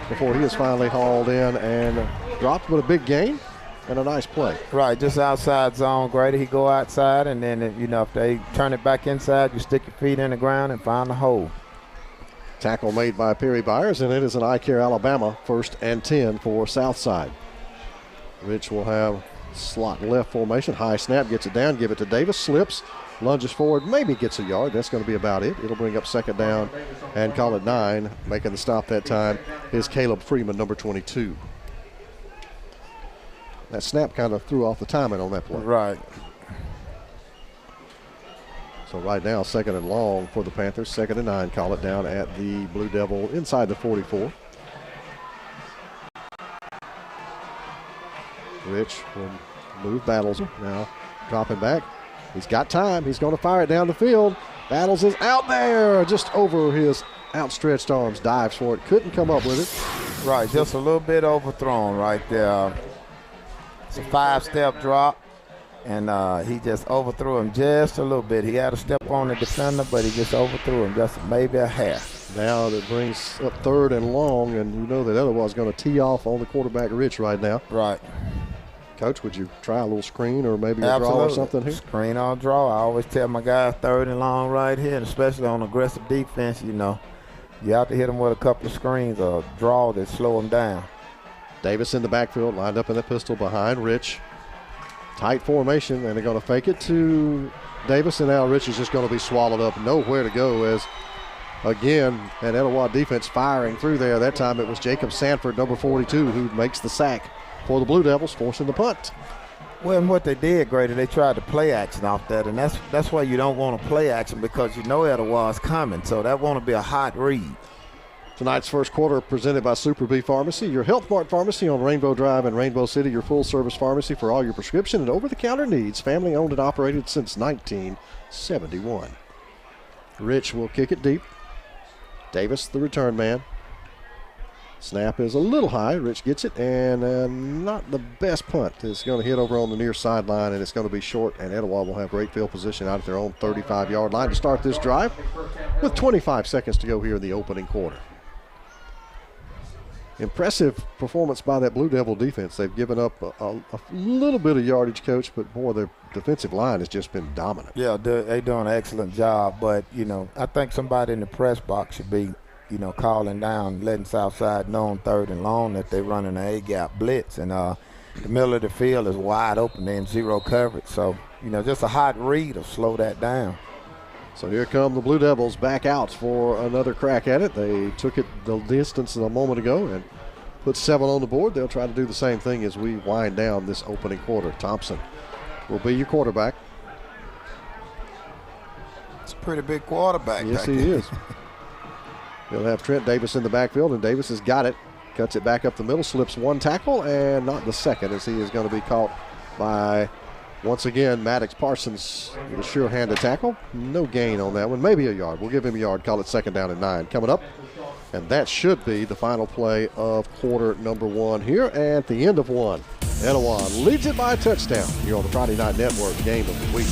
before he is finally hauled in and dropped with a big gain and a nice play. Right, just outside zone. Grady, he go outside, and then, if they turn it back inside, you stick your feet in the ground and find the hole. Tackle made by Perry Byers, and it is an iCare Alabama 1st and 10 for Southside. Rich will have slot left formation. High snap, gets it down, give it to Davis, slips, lunges forward, maybe gets a yard. That's going to be about it. It'll bring up second down and call it 9. Making the stop that time is Caleb Freeman, number 22. That snap kind of threw off the timing on that play. Right. So right now, second and long for the Panthers. 2nd and 9. Call it down at the Blue Devil inside the 44. Rich will move Battles now, dropping back. He's got time. He's going to fire it down the field. Battles is out there, just over his outstretched arms. Dives for it. Couldn't come up with it. Right, just a little bit overthrown right there. It's a 5-step drop, and he just overthrew him just a little bit. He had a step on the defender, but he just overthrew him just maybe a half. Now that brings up 3rd and long, and you know that Etowah is going to tee off on the quarterback, Rich, right now. Right. Coach, would you try a little screen or maybe a draw or something here? Screen or draw. I always tell my guys 3rd and long right here, and especially on aggressive defense, you know, you have to hit them with a couple of screens or draw that slow them down. Davis in the backfield, lined up in the pistol behind Rich. Tight formation, and they're going to fake it to Davis, and now Rich is just going to be swallowed up. Nowhere to go as, again, that Etowah defense firing through there. That time it was Jacob Sanford, number 42, who makes the sack for the Blue Devils, forcing the punt. Well, and what they did, Grady, they tried to play action off that, and that's why you don't want to play action, because you know Etowah is coming, so that want to be a hot read. Tonight's first quarter presented by Super B Pharmacy, your Health Mart pharmacy on Rainbow Drive in Rainbow City, your full-service pharmacy for all your prescription and over-the-counter needs, family-owned and operated since 1971. Rich will kick it deep. Davis, the return man. Snap is a little high. Rich gets it, and not the best punt. It's going to hit over on the near sideline, and it's going to be short, and Etowah will have great field position out at their own 35-yard line to start this drive with 25 seconds to go here in the opening quarter. Impressive performance by that Blue Devil defense. They've given up a little bit of yardage, Coach, but, boy, their defensive line has just been dominant. Yeah, they're doing an excellent job, but, you know, I think somebody in the press box should be, you know, calling down, letting Southside know on 3rd and long that they're running an A-gap blitz, and the middle of the field is wide open. They're in zero coverage. So, you know, just a hot read will slow that down. So here come the Blue Devils back out for another crack at it. They took it the distance a moment ago and put 7 on the board. They'll try to do the same thing as we wind down this opening quarter. Thompson will be your quarterback. It's a pretty big quarterback. Yes, he is. He'll have Trent Davis in the backfield, and Davis has got it. Cuts it back up the middle, slips one tackle, and not the second, as he is going to be caught by, once again, Maddox Parsons with a sure-handed tackle. No gain on that one. Maybe a yard. We'll give him a yard. Call it 2nd down and 9. Coming up, and that should be the final play of quarter number 1 here at the end of 1. Etowah leads it by a touchdown here on the Friday Night Network Game of the Week.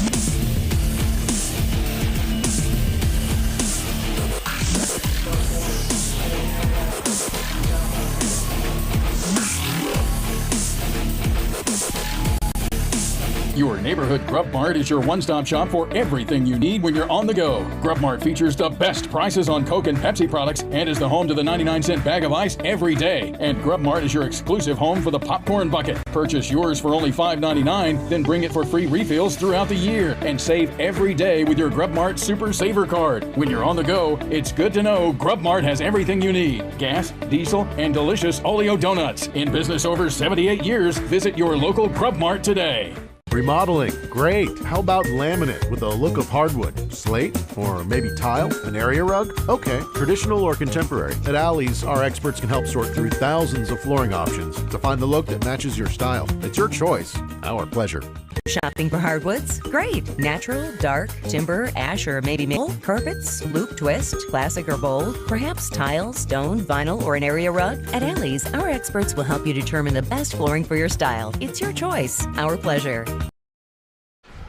Your neighborhood Grub Mart is your one-stop shop for everything you need when you're on the go. Grub Mart features the best prices on Coke and Pepsi products and is the home to the 99-cent bag of ice every day. And Grub Mart is your exclusive home for the popcorn bucket. Purchase yours for only $5.99, then bring it for free refills throughout the year. And save every day with your Grub Mart Super Saver Card. When you're on the go, it's good to know Grub Mart has everything you need. Gas, diesel, and delicious Oleo donuts. In business over 78 years, visit your local Grub Mart today. Remodeling, great. How about laminate with a look of hardwood? Slate? Or maybe tile? An area rug? Okay. Traditional or contemporary? At Alley's, our experts can help sort through thousands of flooring options to find the look that matches your style. It's your choice. Our pleasure. Shopping for hardwoods? Great. Natural, dark, timber, ash, or maybe maple, carpets, loop, twist, classic or bold, perhaps tile, stone, vinyl, or an area rug? At Alley's, our experts will help you determine the best flooring for your style. It's your choice. Our pleasure.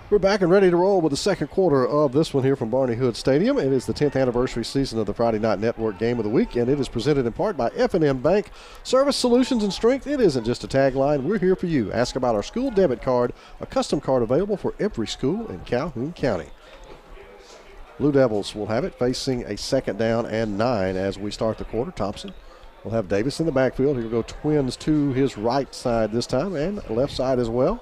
We're back and ready to roll with the second quarter of this one here from Barney Hood Stadium. It is the 10th anniversary season of the Friday Night Network Game of the Week, and it is presented in part by FNN Bank. Service, solutions, and strength. It isn't just a tagline. We're here for you. Ask about our school debit card, a custom card available for every school in Calhoun County. Blue Devils will have it facing a 2nd down and 9 as we start the quarter. Thompson will have Davis in the backfield. He'll go twins to his right side this time and left side as well.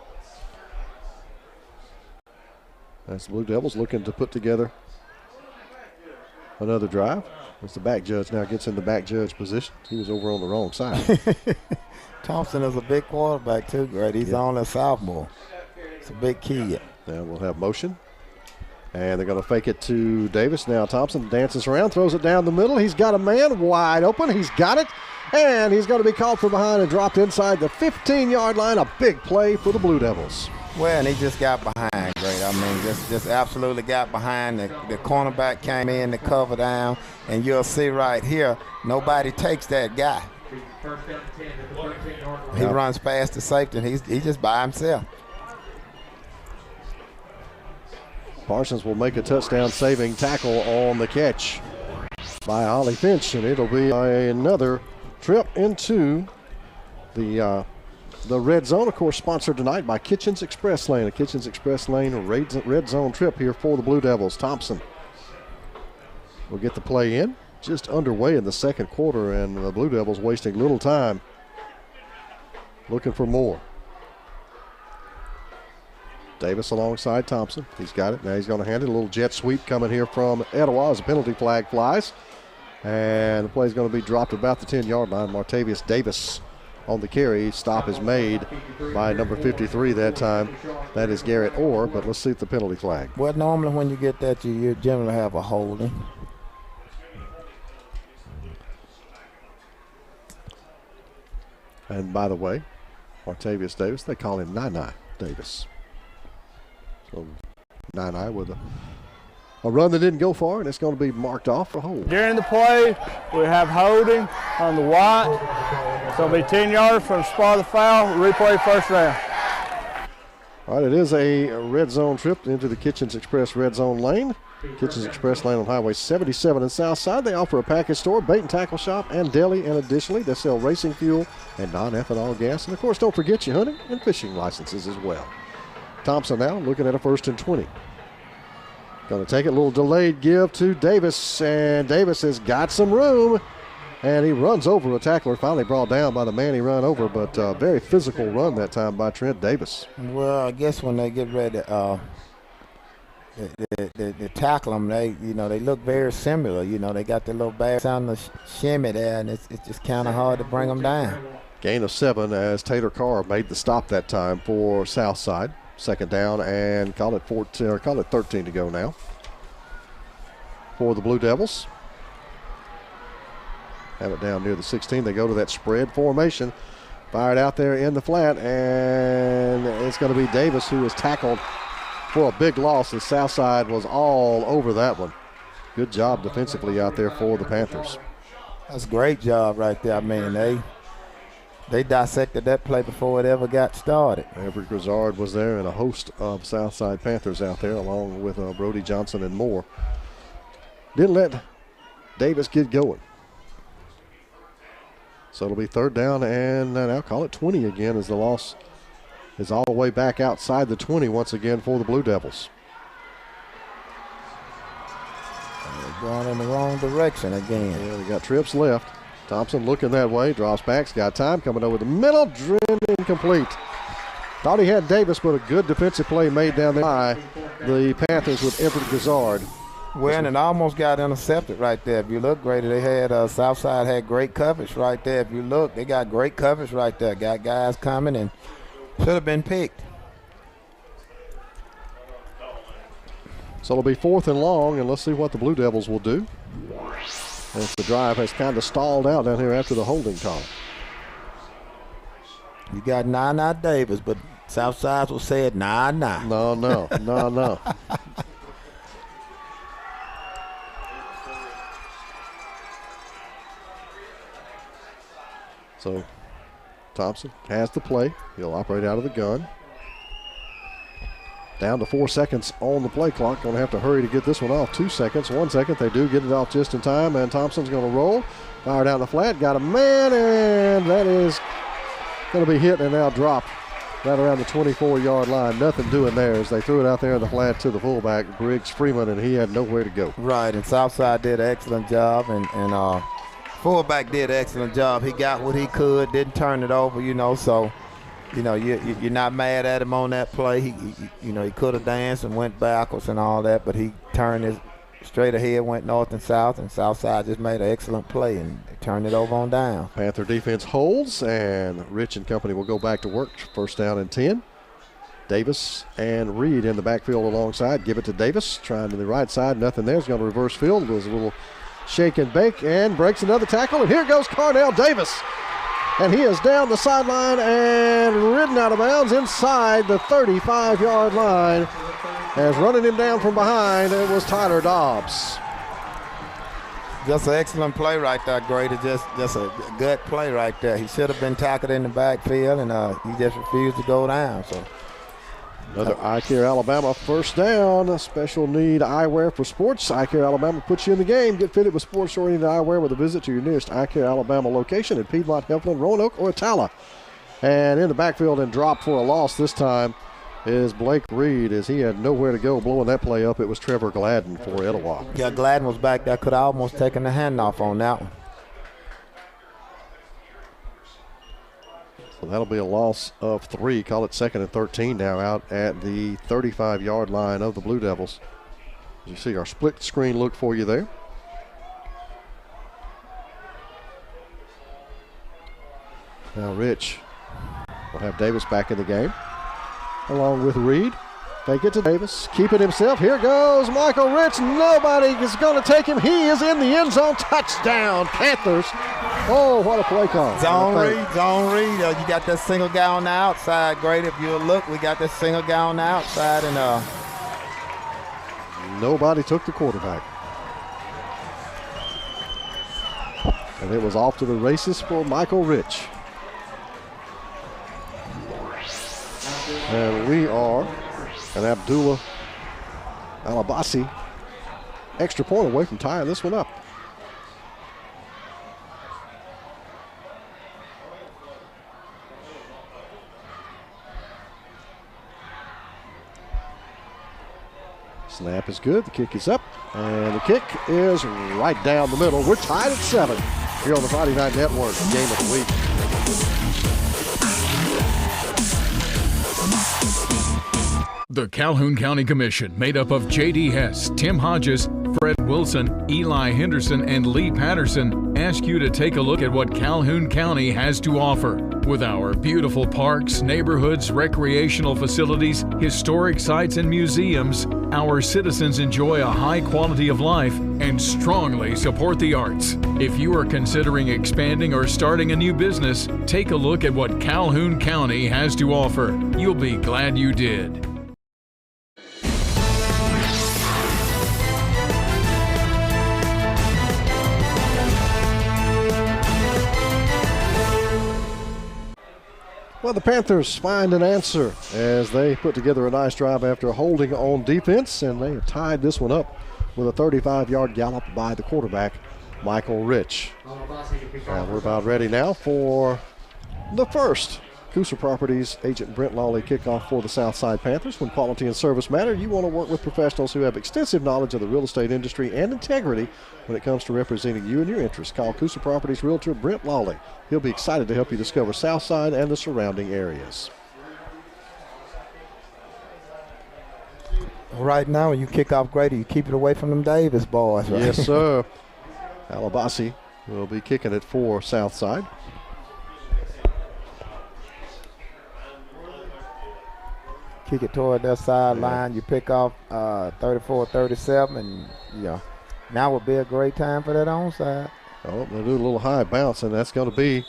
That's the Blue Devils looking to put together another drive. As the back judge now gets in the back judge position. He was over on the wrong side. Thompson is a big quarterback too, Grady. He's only a sophomore. It's a big kid. Now we'll have motion. And they're going to fake it to Davis. Now Thompson dances around, throws it down the middle. He's got a man wide open. He's got it. And he's going to be called from behind and dropped inside the 15-yard line. A big play for the Blue Devils. Well, and he just got behind, great. I mean, just absolutely got behind. The cornerback came in to cover down, and you'll see right here, nobody takes that guy. He runs past the safety, and he's just by himself. Parsons will make a touchdown-saving tackle on the catch by Ollie Finch, and it'll be another trip into the The Red Zone, of course, sponsored tonight by Kitchens Express Lane. A Kitchens Express Lane Red Zone trip here for the Blue Devils. Thompson will get the play in. Just underway in the second quarter, and the Blue Devils wasting little time looking for more. Davis alongside Thompson. He's got it. Now he's going to hand it. A little jet sweep coming here from Etowah as a penalty flag flies. And the play is going to be dropped about the 10-yard line. Martavius Davis on the carry. Stop is made by number 53 that time. That is Garrett Orr, but let's see if the penalty flag. Well, normally when you get that, you generally have a holding. And by the way, Martavius Davis, they call him Nine Davis. So Nine with a run that didn't go far, and it's going to be marked off for hold. During the play, we have holding on the white. So it'll be 10 yards from the spot of the foul. Replay first down. All right, it is a red zone trip into the Kitchens Express red zone lane. Kitchens Express Lane on Highway 77 in Southside. They offer a package store, bait and tackle shop, and deli, and additionally they sell racing fuel and non-ethanol gas. And of course, don't forget your hunting and fishing licenses as well. Thompson now looking at a 1st and 20. Going to take it, a little delayed give to Davis, and Davis has got some room, and he runs over a tackler, finally brought down by the man he ran over, but very physical run that time by Trent Davis. Well, I guess when they get ready to they tackle them, they look very similar. They got the little bags on the shimmy there, and it's just kind of hard to bring them down. Gain of 7 as Taylor Carr made the stop that time for Southside. Second down, and call it 13 to go now for the Blue Devils. Have it down near the 16. They go to that spread formation. Fired out there in the flat, and it's going to be Davis who is tackled for a big loss. The Southside was all over that one. Good job defensively out there for the Panthers. That's a great job right there. I mean, they dissected that play before it ever got started. Everett Grizzard was there, and a host of Southside Panthers out there, along with Brody Johnson and more. Didn't let Davis get going. So it'll be 3rd down, and now call it 20 again, as the loss is all the way back outside the 20 once again for the Blue Devils. They're going in the wrong direction again. Yeah, they got trips left. Thompson looking that way, drops back, he's got time, coming over the middle, driven incomplete. Thought he had Davis, but a good defensive play made down there by the Panthers with Everett Grizzard. Well, and it almost got intercepted right there. If you look, Grady, they had Southside had great coverage right there. If you look, they got great coverage right there. Got guys coming and should have been picked. So it'll be 4th and long, and let's see what the Blue Devils will do, as the drive has kind of stalled out down here after the holding call. You got Nana Davis, but Southside will say it, nah. No. So Thompson has the play. He'll operate out of the gun. Down to 4 seconds on the play clock. Going to have to hurry to get this one off. 2 seconds, 1 second. They do get it off just in time, and Thompson's going to roll. Fire down the flat. Got a man, and that is going to be hit and now dropped right around the 24-yard line. Nothing doing there as they threw it out there in the flat to the fullback, Briggs Freeman, and he had nowhere to go. Right, and Southside did an excellent job, and fullback did an excellent job. He got what he could, didn't turn it over, so you're not mad at him on that play. He could have danced and went backwards and all that, but he turned his straight ahead, went north and south, and Southside just made an excellent play and turned it over on down. Panther defense holds, and Rich and company will go back to work. 1st down and 10. Davis and Reed in the backfield alongside. Give it to Davis, trying to the right side. Nothing there. He's going to reverse field. It was a little shake and bake, and breaks another tackle, and here goes Carnell Davis. And he is down the sideline and ridden out of bounds inside the 35-yard line. As running him down from behind, it was Tyler Dobbs. Just an excellent play right there, Grady. Just a good play right there. He should have been tackled in the backfield, and he just refused to go down. So another Eye Care Alabama 1st down. Special need eyewear for sports. Eye Care Alabama puts you in the game. Get fitted with sports-oriented eyewear with a visit to your nearest Eye Care Alabama location at Piedmont, Heflin, Roanoke, or Attala. And in the backfield and dropped for a loss this time is Blake Reed, as he had nowhere to go blowing that play up. It was Trevor Gladden for Etowah. Yeah, Gladden was back there. Could have almost taken the handoff on that one. So that'll be a loss of 3. Call it 2nd and 13 now out at the 35-yard line of the Blue Devils. You see our split screen look for you there. Now Rich will have Davis back in the game along with Reed. Fake it to Davis, keep it himself. Here goes Michael Rich. Nobody is going to take him. He is in the end zone. Touchdown, Panthers. Oh, what a play call. Zone read. You got that single guy on the outside. Great, if you look, we got that single guy on the outside, and nobody took the quarterback. And it was off to the races for Michael Rich. And we are an Abdullah Alabasi extra point away from tying this one up. Snap is good. The kick is up. And the kick is right down the middle. We're tied at 7 here on the Friday Night Network, game of the week. The Calhoun County Commission, made up of J.D. Hess, Tim Hodges, Fred Wilson, Eli Henderson, and Lee Patterson, ask you to take a look at what Calhoun County has to offer. With our beautiful parks, neighborhoods, recreational facilities, historic sites, and museums, our citizens enjoy a high quality of life and strongly support the arts. If you are considering expanding or starting a new business, take a look at what Calhoun County has to offer. You'll be glad you did. Well, the Panthers find an answer as they put together a nice drive after holding on defense, and they have tied this one up with a 35-yard gallop by the quarterback, Michael Rich. And we're about ready now for the first Coosa Properties Agent Brent Lawley kickoff for the Southside Panthers. When quality and service matter, you want to work with professionals who have extensive knowledge of the real estate industry and integrity when it comes to representing you and your interests. Call Coosa Properties Realtor Brent Lawley. He'll be excited to help you discover Southside and the surrounding areas. Right now, when you kick off Grady, you keep it away from them Davis boys, right? Yes, sir. Alabasi will be kicking it for Southside. Kick it toward that sideline. You pick off 34-37, and now would be a great time for that onside. Oh, they'll do a little high bounce, and that's going to be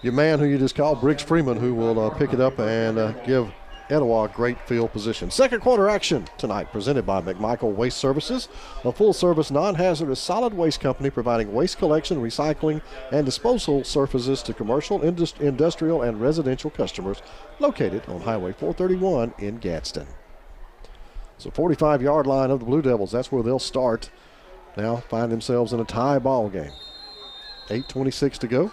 your man who you just called, Briggs Freeman, who will pick it up and give Etowah great field position. Second quarter action tonight presented by McMichael Waste Services, a full-service non-hazardous solid waste company providing waste collection, recycling, and disposal services to commercial, industrial, and residential customers located on Highway 431 in Gadsden. So 45-yard line of the Blue Devils, that's where they'll start. Now find themselves in a tie ball game. 8:26 to go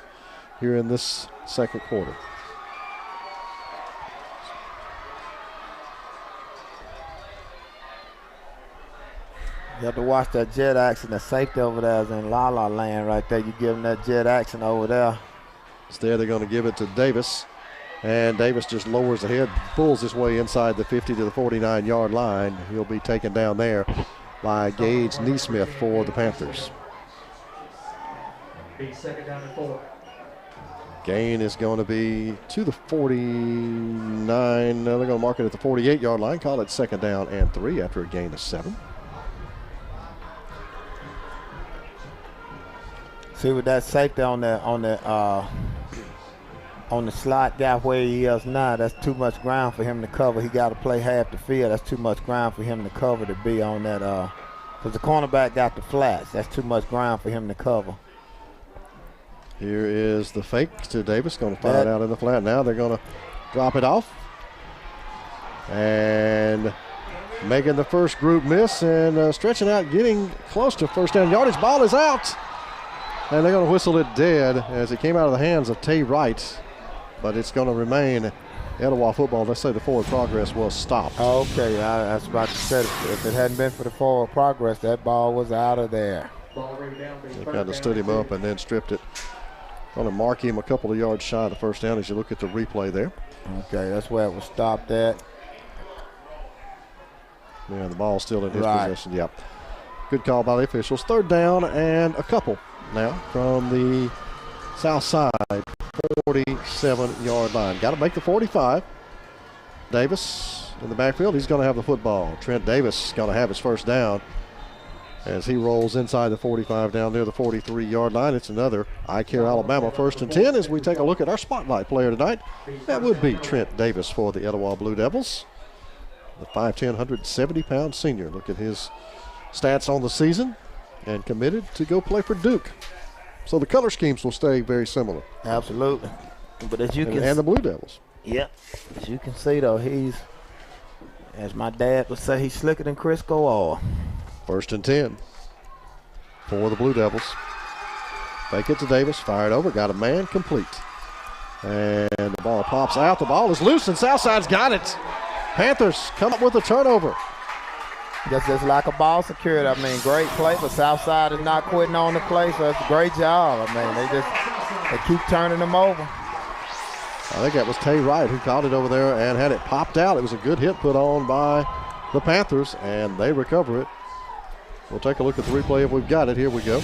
here in this second quarter. You have to watch that jet action. The safety over there is in La La Land right there. You give them that jet action over there. Instead, they're going to give it to Davis. And Davis just lowers the head, pulls his way inside the 50 to the 49-yard line. He'll be taken down there by Gage Neesmith for the Panthers. Second down and 4. Gain is going to be to the 49. They're going to mark it at the 48-yard line. Call it second down and 3 after a gain of 7. See, with that safety on the slot guy where he is now, that's too much ground for him to cover. He got to play half the field. That's too much ground for him to cover to be on that. Because the cornerback got the flats. That's too much ground for him to cover. Here is the fake to Davis. Going to fire it out in the flat. Now they're going to drop it off. And making the first group miss and stretching out, getting close to first down yardage. Ball is out. And they're going to whistle it dead as it came out of the hands of Tay Wright. but it's going to remain Etowah football. Let's say the forward progress was stopped. Okay, I was about to say, if it hadn't been for the forward progress, that ball was out of there. They kind of stood him up and then stripped it. Going to mark him a couple of yards shy of the first down as you look at the replay there. Okay, that's where it was stopped at. Yeah, the ball's still in his possession. Yeah. Good call by the officials. Third down and a couple now from the south side 47-yard line. Got to make the 45. Davis in the backfield. He's going to have the football. Trent Davis is going to have his first down as he rolls inside the 45 down near the 43-yard line. It's another I Care Alabama 1st and 10 as we take a look at our spotlight player tonight. That would be Trent Davis for the Etowah Blue Devils. The 5'10", 170-pound senior. Look at his stats on the season and committed to go play for Duke. So the color schemes will stay very similar. Absolutely. But as you can and the Blue Devils. Yep. As you can see, though, he's, as my dad would say, he's slicker than Crisco oil. 1st and 10 for the Blue Devils. Fake it to Davis. Fired over. Got a man. Complete. And the ball pops out. The ball is loose, and Southside's got it. Panthers come up with a turnover. Just like a ball secured. I mean, great play, but Southside is not quitting on the play, so it's a great job. I mean, they keep turning them over. I think that was Tay Wright who caught it over there and had it popped out. It was a good hit put on by the Panthers, and they recover it. We'll take a look at the replay if we've got it. Here we go.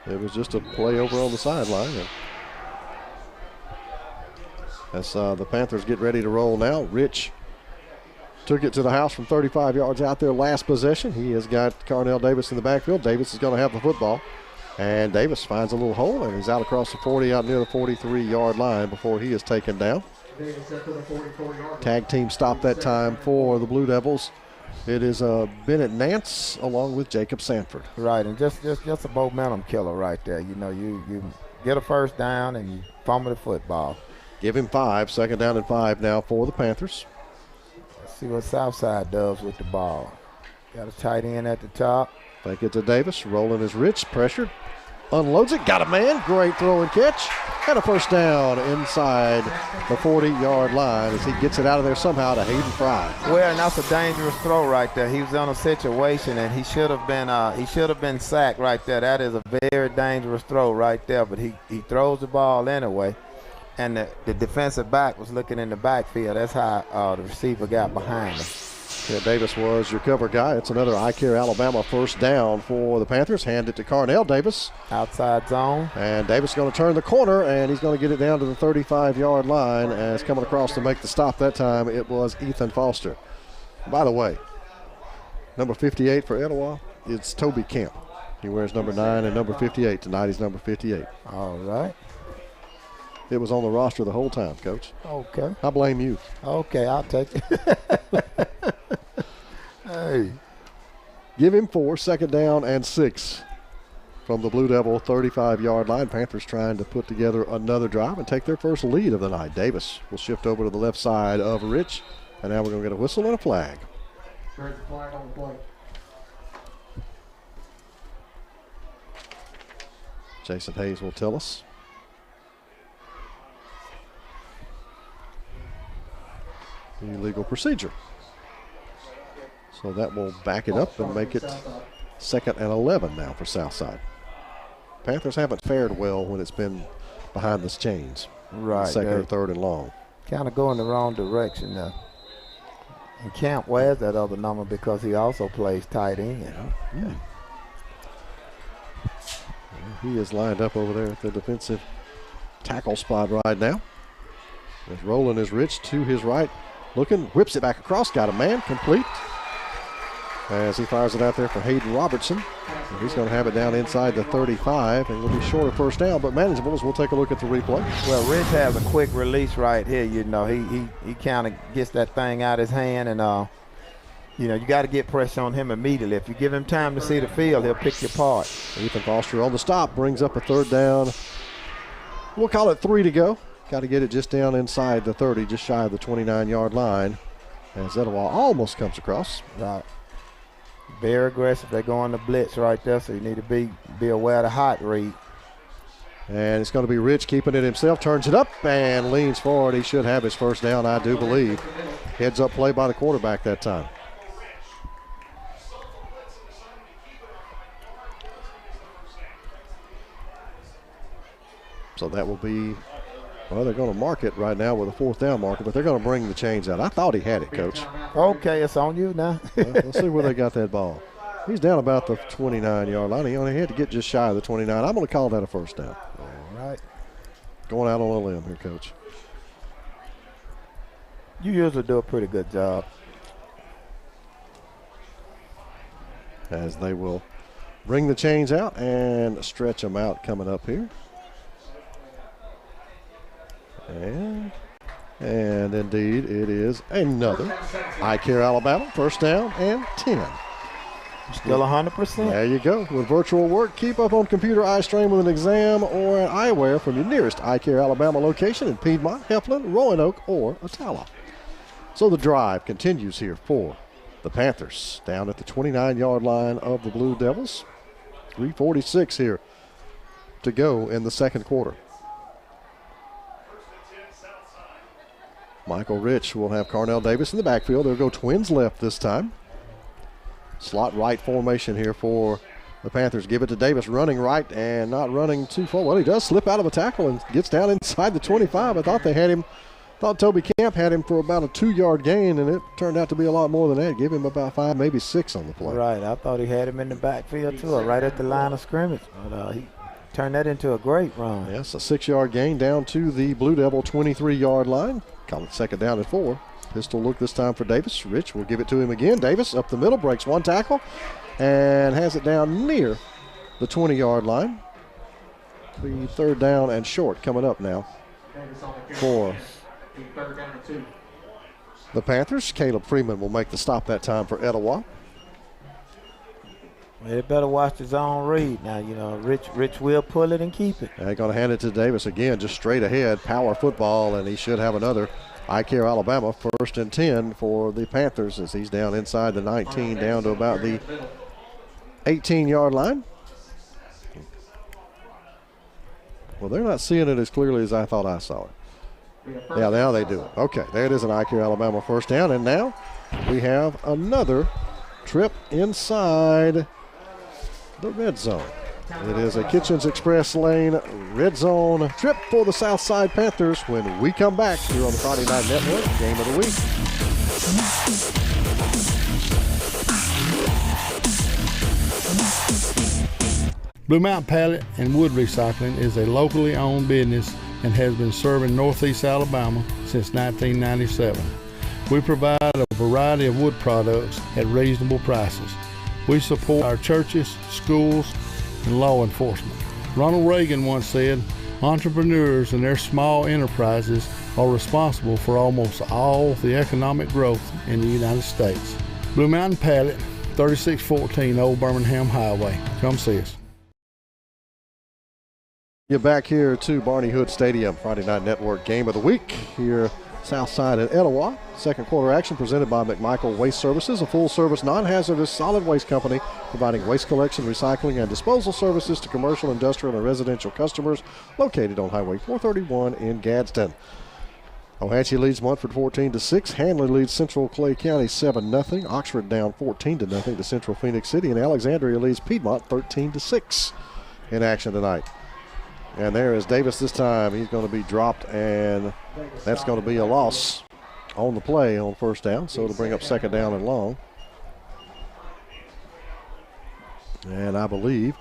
It was just a play over on the sideline. As the Panthers get ready to roll now, Rich took it to the house from 35 yards out there last possession. He has got Carnell Davis in the backfield. Davis is going to have the football. And Davis finds a little hole, and he's out across the 40, out near the 43-yard line before he is taken down. Tag team stop that time for the Blue Devils. It is Bennett Nance along with Jacob Sanford. Right, and just a momentum killer right there. You know, you get a first down and you fumble the football. Give him 5. 2nd down and 5 now for the Panthers. Let's see what Southside does with the ball. Got a tight end at the top. Fake it to Davis. Rolling is Rich. Pressured. Unloads it. Got a man. Great throw and catch. And a first down inside the 40-yard line as he gets it out of there somehow to Hayden Fry. Well, and that's a dangerous throw right there. He was in a situation, and he should have been sacked right there. That is a very dangerous throw right there. But he throws the ball anyway. And the defensive back was looking in the backfield. That's how the receiver got behind him. Yeah, Davis was your cover guy. It's another I Care Alabama first down for the Panthers. Hand it to Carnell Davis. Outside zone. And Davis is going to turn the corner, and he's going to get it down to the 35-yard line. As coming across to make the stop that time, it was Ethan Foster. By the way, number 58 for Etowah, it's Toby Camp. He wears number 9 and number 58. Tonight he's number 58. All right. It was on the roster the whole time, Coach. Okay. I blame you. Okay, I'll take it. Hey. Give him 4, 2nd down and 6 from the Blue Devil 35-yard line. Panthers trying to put together another drive and take their first lead of the night. Davis will shift over to the left side of Rich, and now we're going to get a whistle and a flag. There's a flag on the play. Jason Hayes will tell us. The illegal procedure. So that will back it up and make it 2nd and 11 now for Southside. Panthers haven't fared well when it's been behind the chains. Right. 2nd or 3rd and long. Kind of going the wrong direction now. And Camp wears that other number because he also plays tight end. Yeah. He is lined up over there at the defensive tackle spot right now. As Roland is Rich to his right. Looking, whips it back across, got a man, complete. As he fires it out there for Hayden Robertson. And he's going to have it down inside the 35, and it'll be short of first down, but manageable as we'll take a look at the replay. Well, Rich has a quick release right here. You know, he kind of gets that thing out of his hand, and, you know, you got to get pressure on him immediately. If you give him time to see the field, he'll pick you apart. Ethan Foster on the stop brings up a 3rd down. We'll call it 3 to go. Got to get it just down inside the 30, just shy of the 29-yard line. As Etowah almost comes across. Right. Very aggressive. They go on the blitz right there, so you need to be aware of the hot read. And it's going to be Rich keeping it himself, turns it up and leans forward. He should have his first down, I do believe. Heads up play by the quarterback that time. So that will be, well, they're going to mark it right now with a 4th down marker, but they're going to bring the chains out. I thought he had it, Coach. Okay, it's on you now. Let's see where they got that ball. He's down about the 29-yard line. He only had to get just shy of the 29. I'm going to call that a first down. All right. Going out on a limb here, Coach. You usually do a pretty good job. As they will bring the chains out and stretch them out coming up here. And indeed, it is another I Care Alabama first down and 10. Still 100%. There you go. With virtual work, keep up on computer eye strain with an exam or an eyewear from your nearest I Care Alabama location in Piedmont, Heflin, Roanoke, or Attala. So the drive continues here for the Panthers down at the 29-yard line of the Blue Devils. 3:46 here to go in the second quarter. Michael Rich will have Carnell Davis in the backfield. They'll go twins left this time. Slot right formation here for the Panthers. Give it to Davis, running right and not running too far. Well, he does slip out of a tackle and gets down inside the 25. I thought they had him, thought Toby Camp had him for about a 2-yard gain, and it turned out to be a lot more than that. Give him about 5, maybe 6 on the play. Right, I thought he had him in the backfield too, right at the line of scrimmage. But he turned that into a great run. Yes, a 6-yard gain down to the Blue Devil 23-yard line. Call it second down and 4. Pistol look this time for Davis. Rich will give it to him again. Davis up the middle, breaks one tackle, and has it down near the 20-yard line. The 3rd down and short coming up now for the Panthers. Caleb Freeman will make the stop that time for Etowah. They better watch his own read now. You know, Rich will pull it and keep it. They're going to hand it to Davis again, just straight ahead, power football, and he should have another I Care Alabama 1st and 10 for the Panthers as he's down inside the 19, down to about the 18-yard line. Well, they're not seeing it as clearly as I thought I saw it. Yeah, now they do it. Okay, there it is, an I Care Alabama first down, and now we have another trip inside the red zone. It is a Kitchens Express Lane red zone trip for the Southside Panthers when we come back here on the Friday Night Network Game of the Week. Blue Mountain Pallet and Wood Recycling is a locally owned business and has been serving Northeast Alabama since 1997. We provide a variety of wood products at reasonable prices. We support our churches, schools, and law enforcement. Ronald Reagan once said, entrepreneurs and their small enterprises are responsible for almost all the economic growth in the United States. Blue Mountain Pallet, 3614 Old Birmingham Highway. Come see us. Get back here to Barney Hood Stadium, Friday Night Network Game of the Week here Southside at Etowah. Second quarter action presented by McMichael Waste Services, a full-service, non-hazardous solid waste company providing waste collection, recycling, and disposal services to commercial, industrial, and residential customers located on Highway 431 in Gadsden. Ohatchee leads Munford 14-6. Handley leads Central Clay County 7-0. Oxford down 14-0 to Central Phoenix City, and Alexandria leads Piedmont 13-6 in action tonight. And there is Davis this time. He's going to be dropped, and that's going to be a loss on the play on first down. So it'll bring up second down and long. And I believe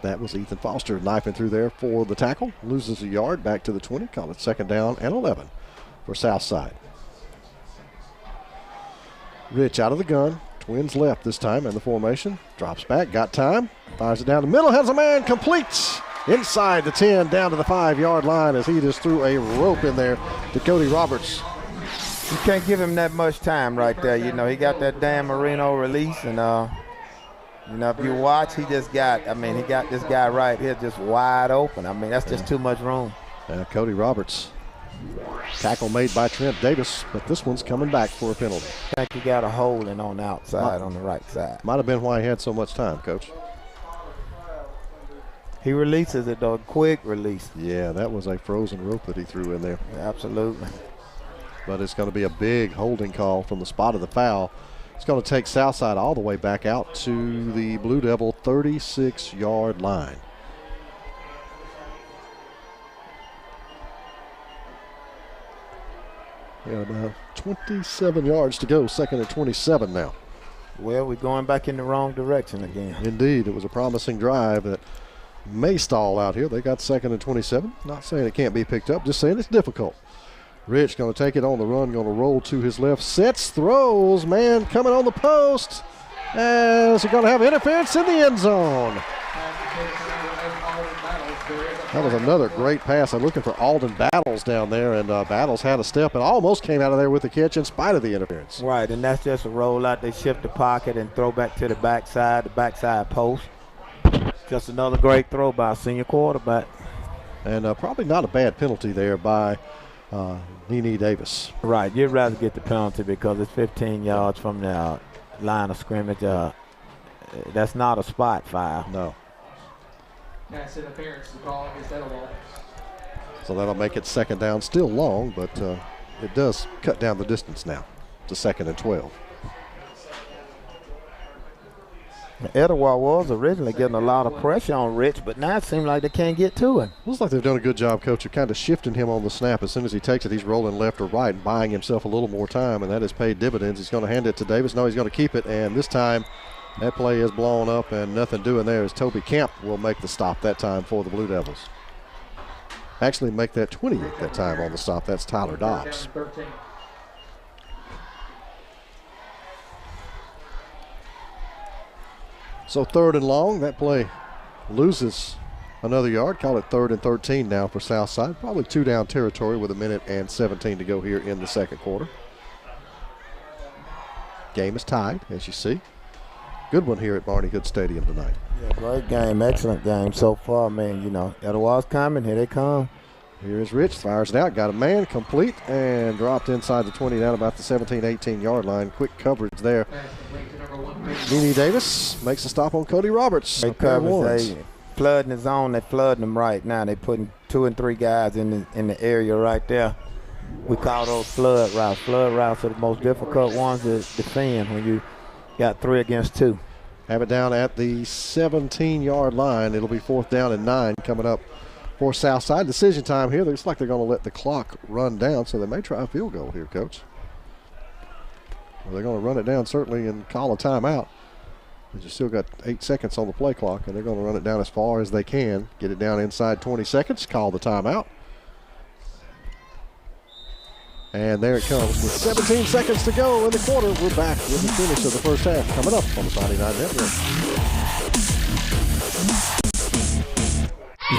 that was Ethan Foster knifing through there for the tackle. Loses a yard back to the 20. Call it second down and 11 for Southside. Rich out of the gun. Twins left this time in the formation. Drops back, got time. Fires it down the middle, has a man, completes. Inside the 10, down to the 5-yard line as he just threw a rope in there to Cody Roberts. You can't give him that much time right there. You know, he got that Dan Marino release, and, you know, if you watch, he got this guy right here just wide open. I mean, that's just too much room. Cody Roberts Tackle made by Trent Davis, but this one's coming back for a penalty. I think he got a holding on the outside on the right side. Might have been why he had so much time, Coach. He releases it, though, quick release. Yeah, that was a frozen rope that he threw in there. Yeah, absolutely. But it's going to be a big holding call from the spot of the foul. It's going to take Southside all the way back out to the Blue Devil 36-yard line. Yeah, about 27 yards to go, 2nd and 27 now. Well, we're going back in the wrong direction again. Indeed, it was a promising drive that may stall out here. They got 2nd and 27. Not saying it can't be picked up, just saying it's difficult. Rich going to take it on the run, going to roll to his left, sets, throws, man coming on the post. And he's going to have interference in the end zone. That was another great pass. I'm looking for Alden Battles down there, and Battles had a step and almost came out of there with the catch in spite of the interference. Right, and that's just a rollout. They shift the pocket and throw back to the backside post. Just another great throw by a senior quarterback. And probably not a bad penalty there by Nene Davis. Right, you'd rather get the penalty because it's 15 yards from the line of scrimmage. That's not a spot foul. No. Pass interference to call against Etowah. So that'll make it 2nd down. Still long, but it does cut down the distance now to 2nd and 12. Etowah was originally getting a lot of pressure on Rich, but now it seems like they can't get to him. Looks like they've done a good job, Coach, of kind of shifting him on the snap. As soon as he takes it, he's rolling left or right and buying himself a little more time, and that has paid dividends. He's going to hand it to Davis. No, he's going to keep it, and this time that play is blown up and nothing doing there as Toby Camp will make the stop that time for the Blue Devils. Actually make that 28 that time on the stop. That's Tyler Dobbs. So 3rd and long, that play loses another yard. Call it 3rd and 13 now for Southside. Probably 2 down territory with 1:17 to go here in the 2nd quarter. Game is tied, as you see. Good one here at Barney Hood Stadium tonight. Yeah, great game, excellent game so far, man. You know, Etowah's coming, here they come. Here is Rich, fires it out, got a man, complete, and dropped inside the 20 down about the 17-18 yard line. Quick coverage there. Nene Davis makes a stop on Cody Roberts. Great coverage, they flooding the zone, they flooding them right now. They putting 2 and 3 guys in the area right there. We call those flood routes. Flood routes are the most difficult ones to defend when you got 3 against 2. Have it down at the 17-yard line. It'll be 4th down and 9 coming up for Southside. Decision time here. Looks like they're going to let the clock run down, so they may try a field goal here, Coach. Well, they're going to run it down certainly and call a timeout. They just still got 8 seconds on the play clock, and they're going to run it down as far as they can. Get it down inside 20 seconds. Call the timeout. And there it comes with 17 seconds to go in the quarter. We're back with the finish of the first half coming up on the Friday Night Network.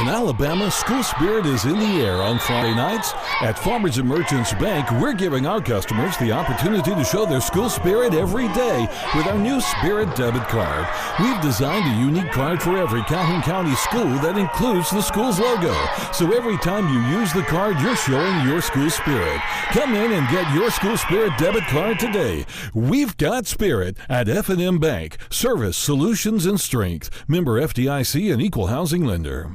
In Alabama, school spirit is in the air on Friday nights. At Farmers and Merchants Bank, we're giving our customers the opportunity to show their school spirit every day with our new Spirit debit card. We've designed a unique card for every Calhoun County school that includes the school's logo. So every time you use the card, you're showing your school spirit. Come in and get your school spirit debit card today. We've got spirit at FNN Bank. Service, solutions, and strength. Member FDIC and equal housing lender.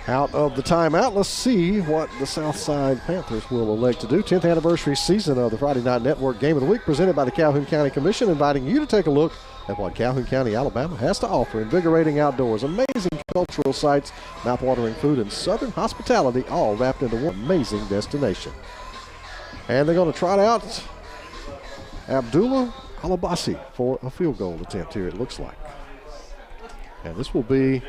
Out of the timeout, let's see what the Southside Panthers will elect to do. 10th anniversary season of the Friday Night Network Game of the Week presented by the Calhoun County Commission, inviting you to take a look at what Calhoun County, Alabama has to offer. Invigorating outdoors, amazing cultural sites, mouth-watering food, and southern hospitality, all wrapped into one amazing destination. And they're going to trot out Abdullah Alabasi for a field goal attempt here, it looks like. And this will be...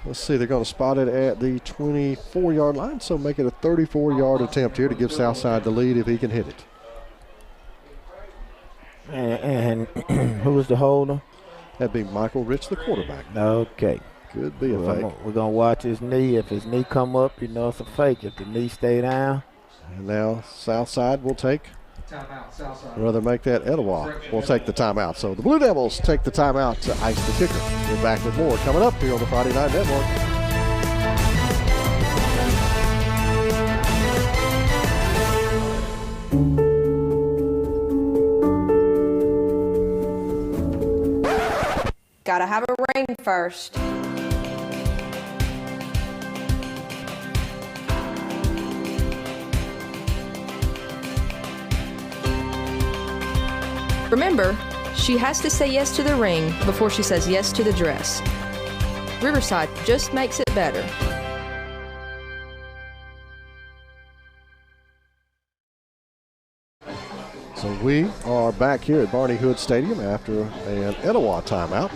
Let's see, they're going to spot it at the 24-yard line, so make it a 34-yard attempt here to give Southside the lead if he can hit it. And who was the holder? That'd be Michael Rich, the quarterback. Okay. Could be a fake. We're going to watch his knee. If his knee come up, you know it's a fake. If the knee stay down. And now Southside will take. Timeout, Southside. Rather make that Etowah. We'll take the timeout. So the Blue Devils take the timeout to ice the kicker. We're back with more coming up here on the Friday Night Network. ring first. Remember, she has to say yes to the ring before she says yes to the dress. Riverside just makes it better. So we are back here at Barney Hood Stadium after an Etowah timeout.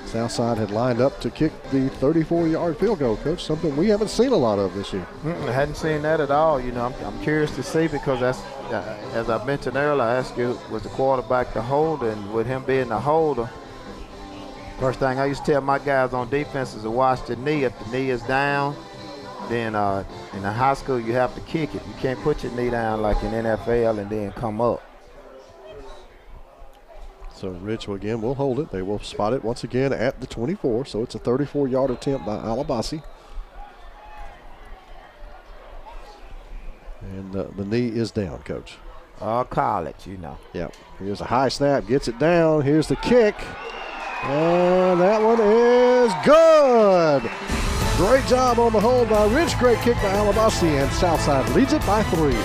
Southside had lined up to kick the 34-yard field goal, Coach, something we haven't seen a lot of this year. I hadn't seen that at all. You know, I'm curious to see because that's, as I mentioned earlier, I asked you, was the quarterback the holder? And with him being the holder, first thing I used to tell my guys on defense is to watch the knee. If the knee is down, then in the high school you have to kick it. You can't put your knee down like in NFL and then come up. So Rich, again, will hold it. They will spot it once again at the 24. So it's a 34-yard attempt by Alabasi. And the knee is down, Coach. College, you know. Yep. Here's a high snap. Gets it down. Here's the kick. And that one is good. Great job on the hold by Rich. Great kick by Alabasi. And Southside leads it by 3.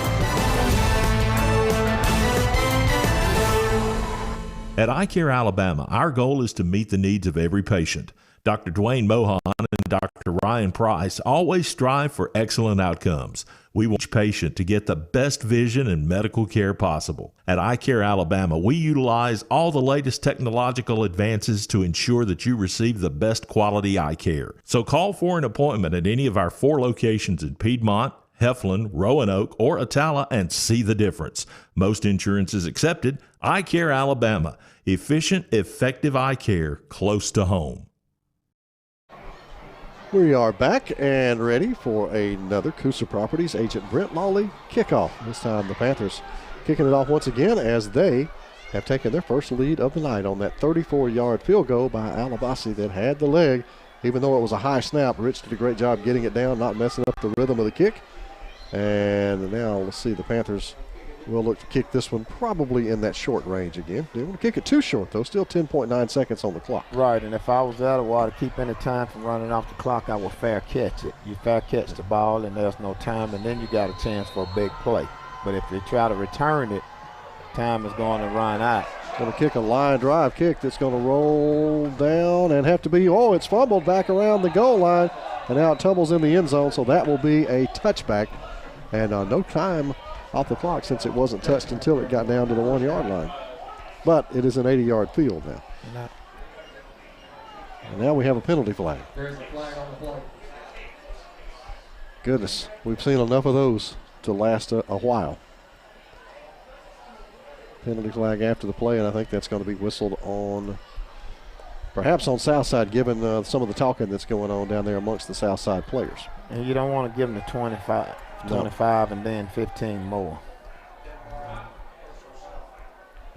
At iCare Alabama, our goal is to meet the needs of every patient. Dr. Dwayne Mohan and Dr. Ryan Price always strive for excellent outcomes. We want each patient to get the best vision and medical care possible. At iCare Alabama, we utilize all the latest technological advances to ensure that you receive the best quality eye care. So call for an appointment at any of our 4 locations in Piedmont, Heflin, Roanoke, or Atala and see the difference. Most insurance is accepted. Eye Care Alabama. Efficient, effective eye care close to home. We are back and ready for another Coosa Properties Agent Brent Lawley kickoff. This time the Panthers kicking it off once again as they have taken their first lead of the night on that 34-yard field goal by Alabasi that had the leg. Even though it was a high snap, Rich did a great job getting it down, not messing up the rhythm of the kick. And now let's see, the Panthers will look to kick this one probably in that short range again. They want to kick it too short, though. Still 10.9 seconds on the clock. Right, and if I was out of water, keep any time from running off the clock, I would fair catch it. You fair catch the ball, and there's no time, and then you got a chance for a big play. But if they try to return it, time is going to run out. Going to kick a line drive kick that's going to roll down and have to be, it's fumbled back around the goal line, and now it tumbles in the end zone, so that will be a touchback. And no time off the clock since it wasn't touched until it got down to the 1-yard line. But it is an 80-yard field now. And now we have a penalty flag. There's a flag on the play. Goodness, we've seen enough of those to last a while. Penalty flag after the play, and I think that's going to be whistled on, perhaps on Southside, given some of the talking that's going on down there amongst the Southside players. And you don't want to give them the 25 and then 15 more.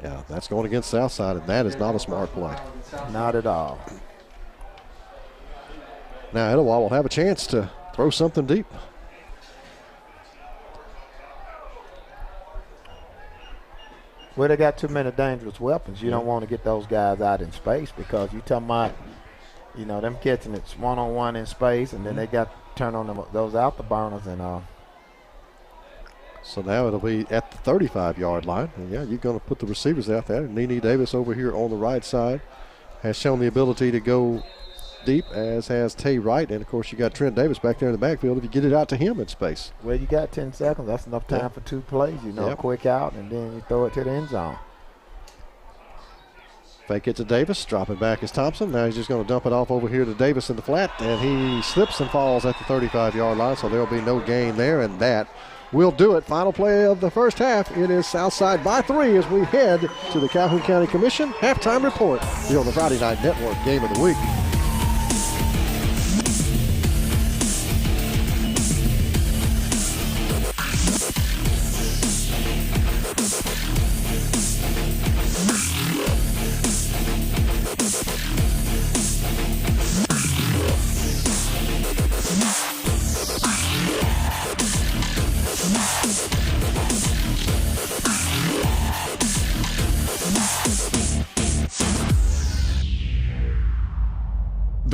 Yeah, that's going against Southside, and that is not a smart play. Not at all. Now Etowah will have a chance to throw something deep. Well, they got too many dangerous weapons. You don't want to get those guys out in space because you talking about, them catching it one-on-one in space, and then they got to turn on those afterburners and So now it'll be at the 35-yard line. And yeah, you're going to put the receivers out there. Nene Davis over here on the right side has shown the ability to go deep, as has Tay Wright. And, of course, you got Trent Davis back there in the backfield if you get it out to him in space. Well, you got 10 seconds. That's enough time for 2 plays, quick out, and then you throw it to the end zone. Fake it to Davis. Dropping back is Thompson. Now he's just going to dump it off over here to Davis in the flat, and he slips and falls at the 35-yard line, so there will be no gain there, and that will do it. Final play of the first half. It is Southside by 3 as we head to the Calhoun County Commission halftime report here on the Friday Night Network Game of the Week.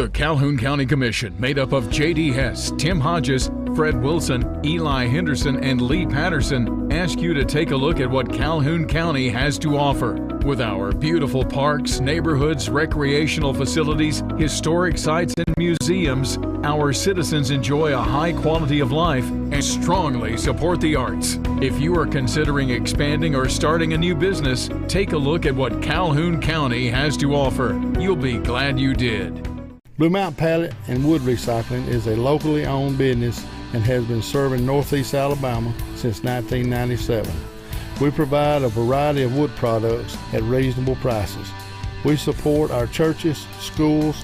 The Calhoun County Commission, made up of J.D. Hess, Tim Hodges, Fred Wilson, Eli Henderson, and Lee Patterson, ask you to take a look at what Calhoun County has to offer. With our beautiful parks, neighborhoods, recreational facilities, historic sites, and museums, our citizens enjoy a high quality of life and strongly support the arts. If you are considering expanding or starting a new business, take a look at what Calhoun County has to offer. You'll be glad you did. Blue Mountain Pallet and Wood Recycling is a locally owned business and has been serving Northeast Alabama since 1997. We provide a variety of wood products at reasonable prices. We support our churches, schools,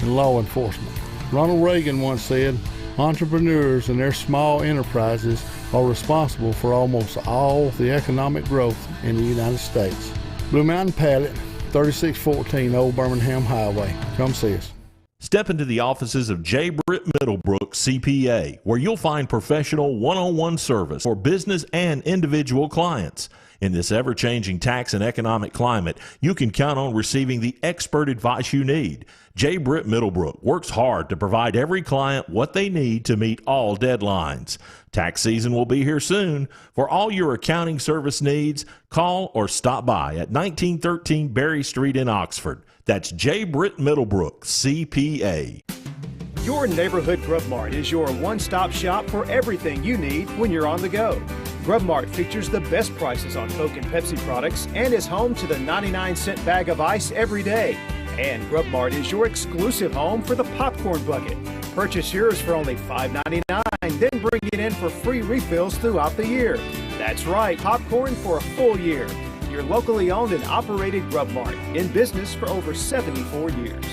and law enforcement. Ronald Reagan once said, entrepreneurs and their small enterprises are responsible for almost all the economic growth in the United States. Blue Mountain Pallet, 3614 Old Birmingham Highway. Come see us. Step into the offices of J. Britt Middlebrook, CPA, where you'll find professional one-on-one service for business and individual clients. In this ever-changing tax and economic climate, you can count on receiving the expert advice you need. J. Britt Middlebrook works hard to provide every client what they need to meet all deadlines. Tax season will be here soon. For all your accounting service needs, call or stop by at 1913 Berry Street in Oxford. That's J. Britt Middlebrook, CPA. Your neighborhood Grub Mart is your one-stop shop for everything you need when you're on the go. Grub Mart features the best prices on Coke and Pepsi products and is home to the 99-cent bag of ice every day. And Grub Mart is your exclusive home for the popcorn bucket. Purchase yours for only $5.99, then bring it in for free refills throughout the year. That's right, popcorn for a full year. Your locally owned and operated Grub Mart, in business for over 74 years.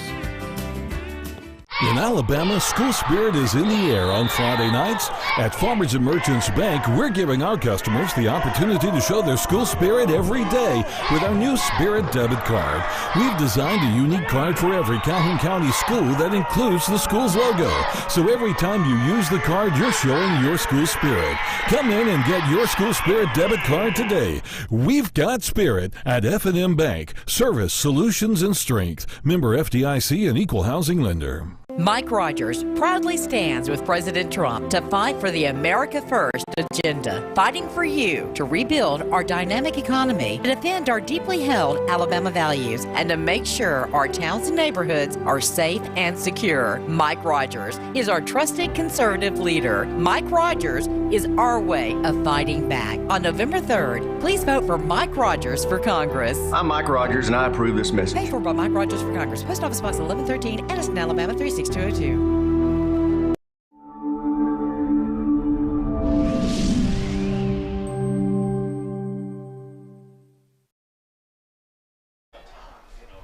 In Alabama, school spirit is in the air on Friday nights. At Farmers and Merchants Bank, we're giving our customers the opportunity to show their school spirit every day with our new Spirit debit card. We've designed a unique card for every Calhoun County school that includes the school's logo. So every time you use the card, you're showing your school spirit. Come in and get your school spirit debit card today. We've got spirit at FNN Bank. Service, solutions, and strength. Member FDIC and equal housing lender. Mike Rogers proudly stands with President Trump to fight for the America First agenda, fighting for you to rebuild our dynamic economy, to defend our deeply held Alabama values, and to make sure our towns and neighborhoods are safe and secure. Mike Rogers is our trusted conservative leader. Mike Rogers is our way of fighting back. On November 3rd, please vote for Mike Rogers for Congress. I'm Mike Rogers, and I approve this message. Paid for by Mike Rogers for Congress. Post Office Box 1113, Anniston, Alabama 36202.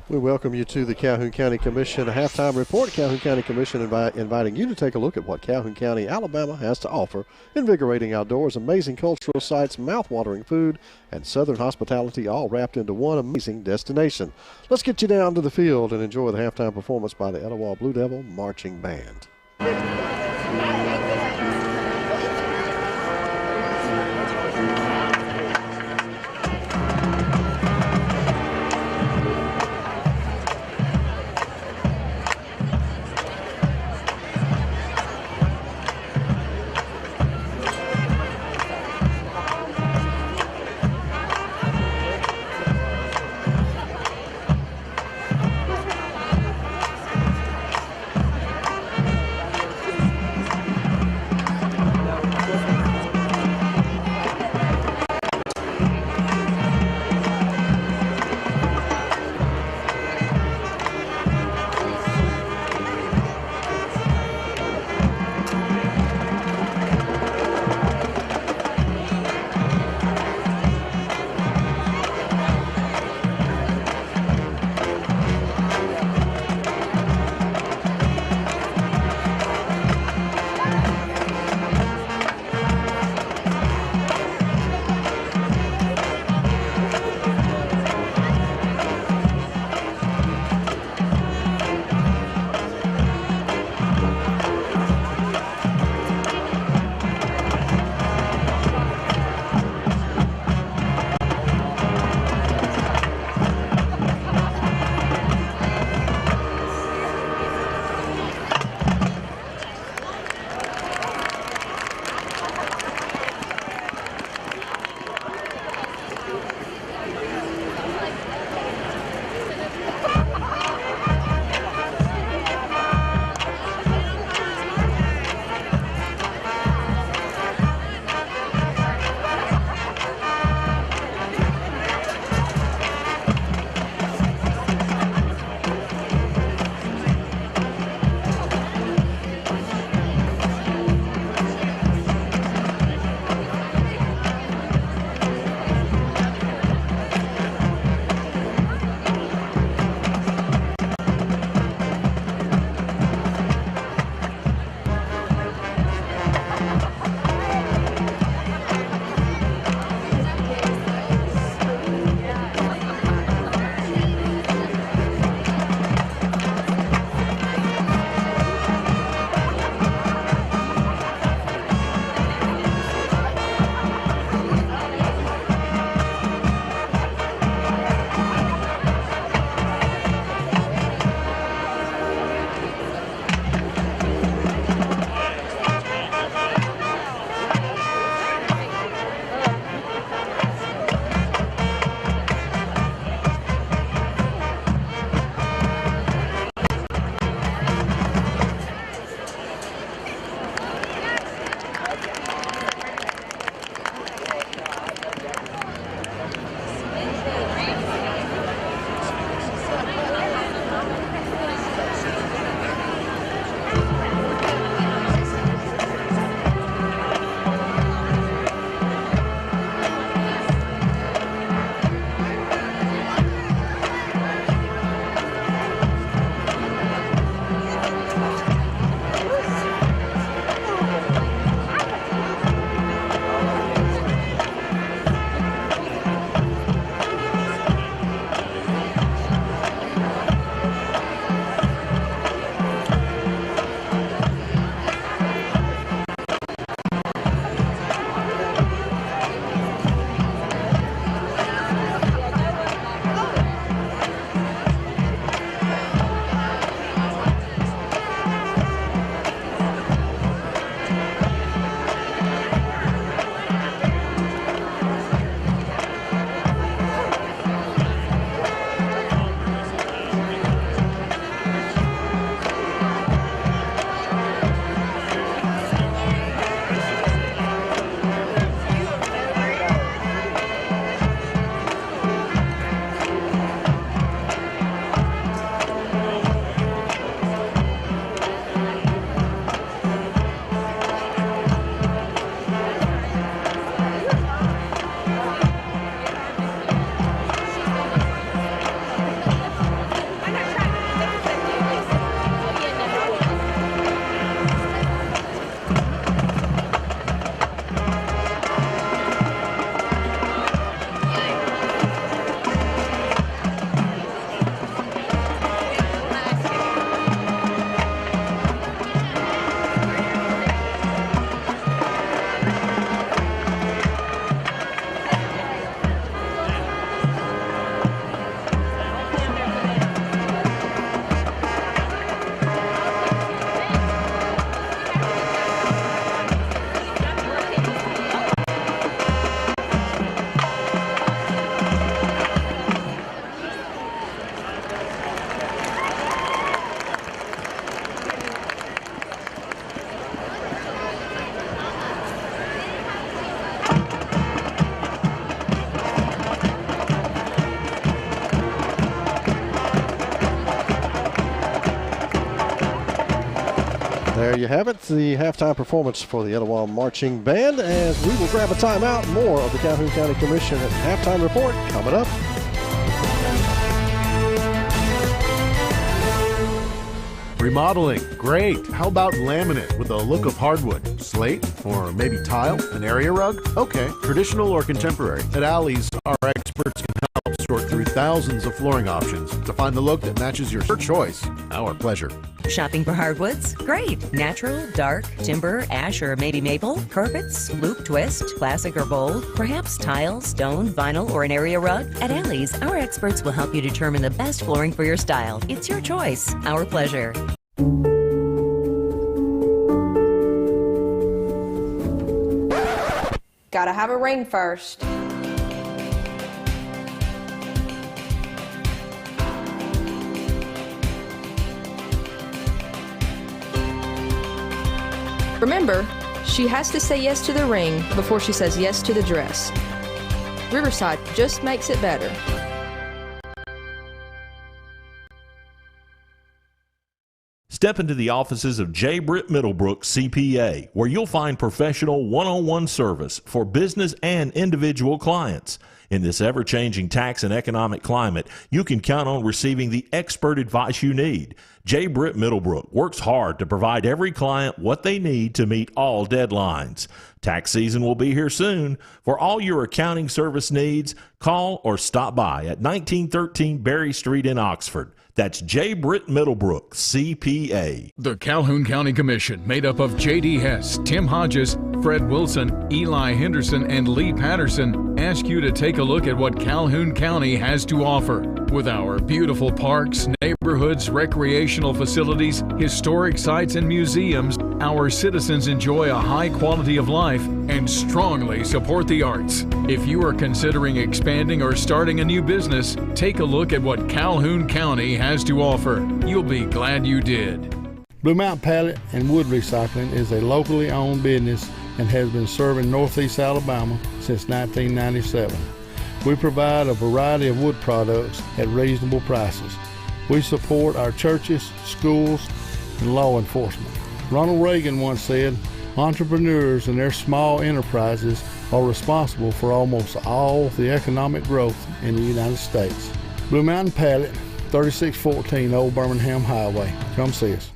We welcome you to the Calhoun County Commission halftime report. Calhoun County Commission inviting you to take a look at what Calhoun County, Alabama has to offer. Invigorating outdoors, amazing cultural sites, mouth-watering food, and southern hospitality all wrapped into one amazing destination. Let's get you down to the field and enjoy the halftime performance by the Etowah Blue Devil Marching Band. There you have it, the halftime performance for the Etowah Marching Band, as we will grab a timeout. More of the Calhoun County Commission halftime report coming up. Remodeling, great. How about laminate with a look of hardwood? Slate or maybe tile? An area rug? Okay. Traditional or contemporary? At Alley's, our experts can help sort through thousands of flooring options to find the look that matches your choice. Our pleasure. Shopping for hardwoods? Great. Natural, dark, timber, ash, or maybe maple, carpets, loop, twist, classic or bold, perhaps tile, stone, vinyl, or an area rug? At Alley's, our experts will help you determine the best flooring for your style. It's your choice. Our pleasure. Gotta have a ring first. Remember, she has to say yes to the ring before she says yes to the dress. Riverside just makes it better. Step into the offices of J. Britt Middlebrook, CPA, where you'll find professional one-on-one service for business and individual clients. In this ever-changing tax and economic climate, you can count on receiving the expert advice you need. J. Britt Middlebrook works hard to provide every client what they need to meet all deadlines. Tax season will be here soon. For all your accounting service needs, call or stop by at 1913 Berry Street in Oxford. That's J. Britt Middlebrook, CPA. The Calhoun County Commission, made up of J.D. Hess, Tim Hodges, Fred Wilson, Eli Henderson, and Lee Patterson, ask you to take a look at what Calhoun County has to offer. With our beautiful parks, neighborhoods, recreational facilities, historic sites, and museums, our citizens enjoy a high quality of life and strongly support the arts. If you are considering expanding or starting a new business, take a look at what Calhoun County has to offer. You'll be glad you did. Blue Mountain Pallet and Wood Recycling is a locally owned business and has been serving Northeast Alabama since 1997. We provide a variety of wood products at reasonable prices. We support our churches, schools, and law enforcement. Ronald Reagan once said, entrepreneurs and their small enterprises are responsible for almost all the economic growth in the United States. Blue Mountain Pallet, 3614 Old Birmingham Highway. Come see us.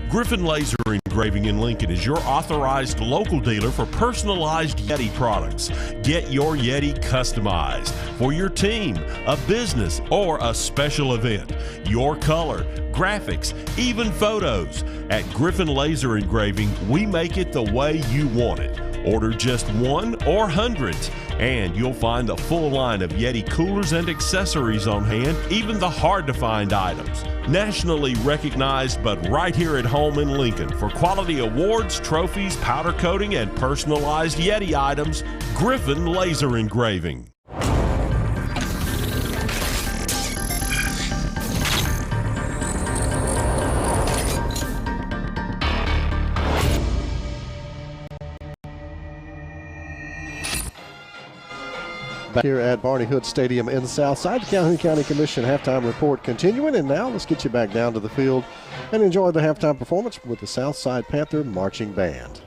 Griffin Laser Engraving in Lincoln is your authorized local dealer for personalized Yeti products. Get your Yeti customized for your team, a business, or a special event. Your color, graphics, even photos. At Griffin Laser Engraving, we make it the way you want it. Order just one or hundreds, and you'll find a full line of Yeti coolers and accessories on hand, even the hard-to-find items. Nationally recognized, but right here at home in Lincoln for quality awards, trophies, powder coating, and personalized Yeti items, Griffin Laser Engraving. Back here at Barney Hood Stadium in Southside, the Calhoun County Commission halftime report continuing. And now let's get you back down to the field and enjoy the halftime performance with the Southside Panther Marching Band.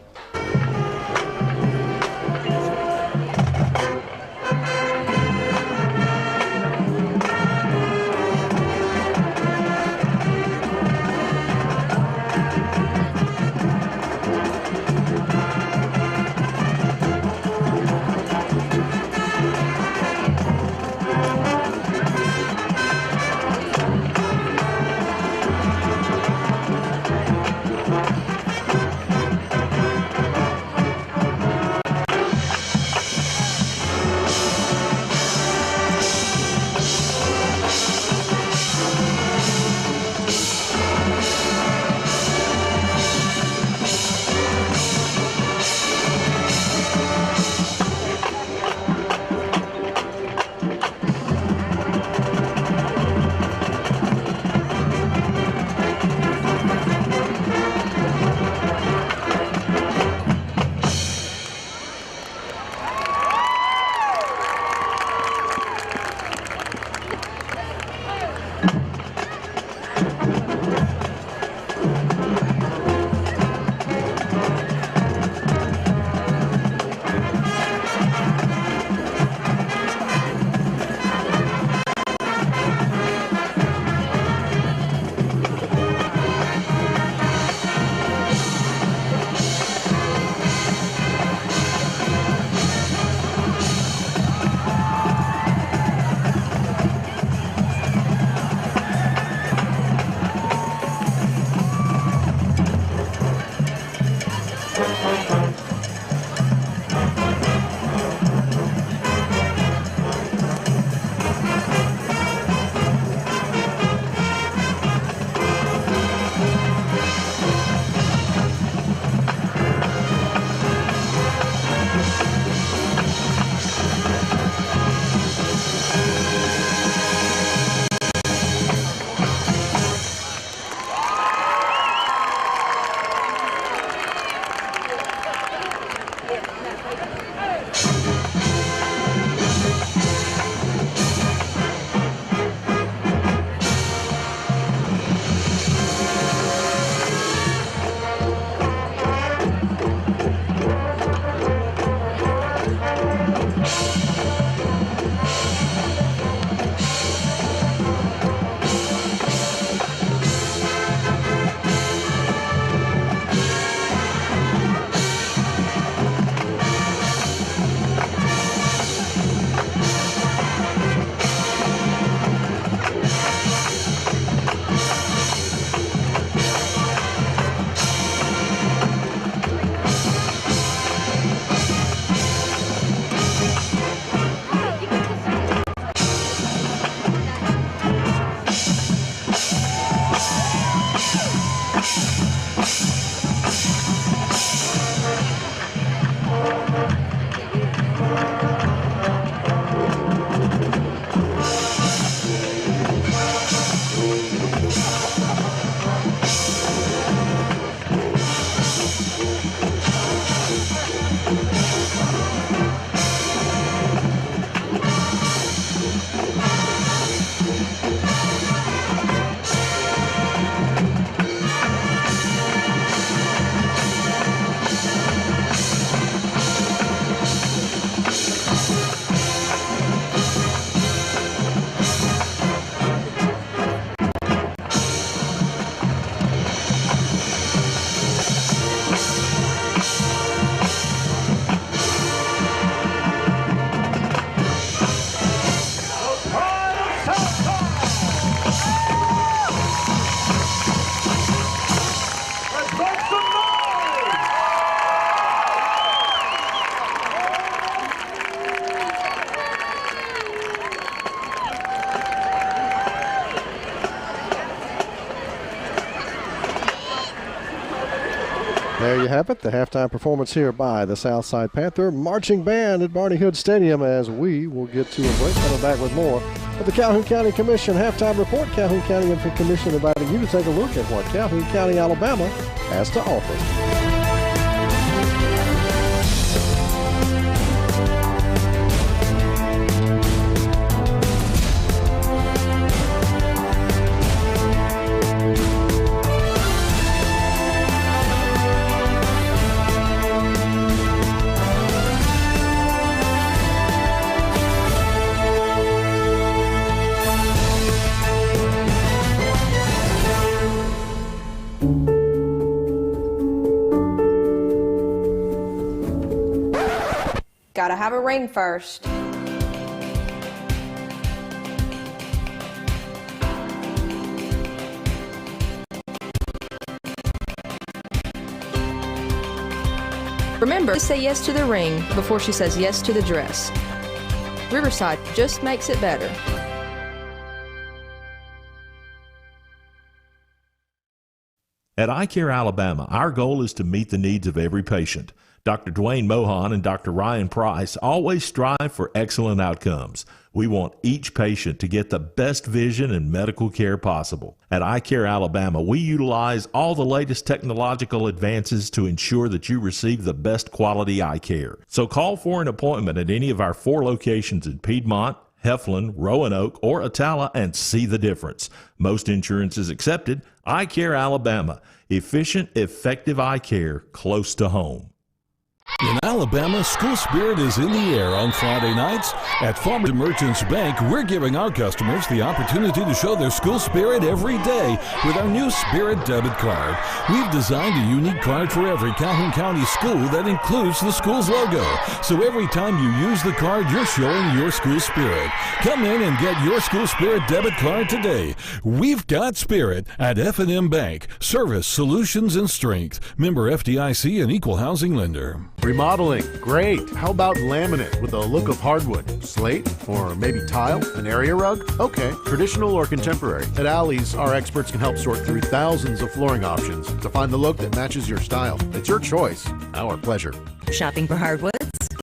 There you have it, the halftime performance here by the Southside Panther Marching Band at Barney Hood Stadium, as we will get to a break. Coming back with more of the Calhoun County Commission halftime report. Calhoun County Infant Commission inviting you to take a look at what Calhoun County, Alabama has to offer. Gotta have a ring first. Remember to say yes to the ring before she says yes to the dress. Riverside just makes it better. At iCare Alabama, our goal is to meet the needs of every patient. Dr. Dwayne Mohan and Dr. Ryan Price always strive for excellent outcomes. We want each patient to get the best vision and medical care possible. At iCare Alabama, we utilize all the latest technological advances to ensure that you receive the best quality eye care. So call for an appointment at any of our 4 locations in Piedmont, Heflin, Roanoke, or Attala and see the difference. Most insurance is accepted. iCare Alabama. Efficient, effective eye care close to home. In Alabama, school spirit is in the air on Friday nights. At Farmers and Merchants Bank, we're giving our customers the opportunity to show their school spirit every day with our new Spirit debit card. We've designed a unique card for every Calhoun County school that includes the school's logo. So every time you use the card, you're showing your school spirit. Come in and get your school spirit debit card today. We've got spirit at FNN Bank. Service, solutions, and strength. Member FDIC and equal housing lender. Remodeling, great. How about laminate with a look of hardwood? Slate? Or maybe tile? An area rug? Okay. Traditional or contemporary? At Alley's, our experts can help sort through thousands of flooring options to find the look that matches your style. It's your choice. Our pleasure. Shopping for hardwoods?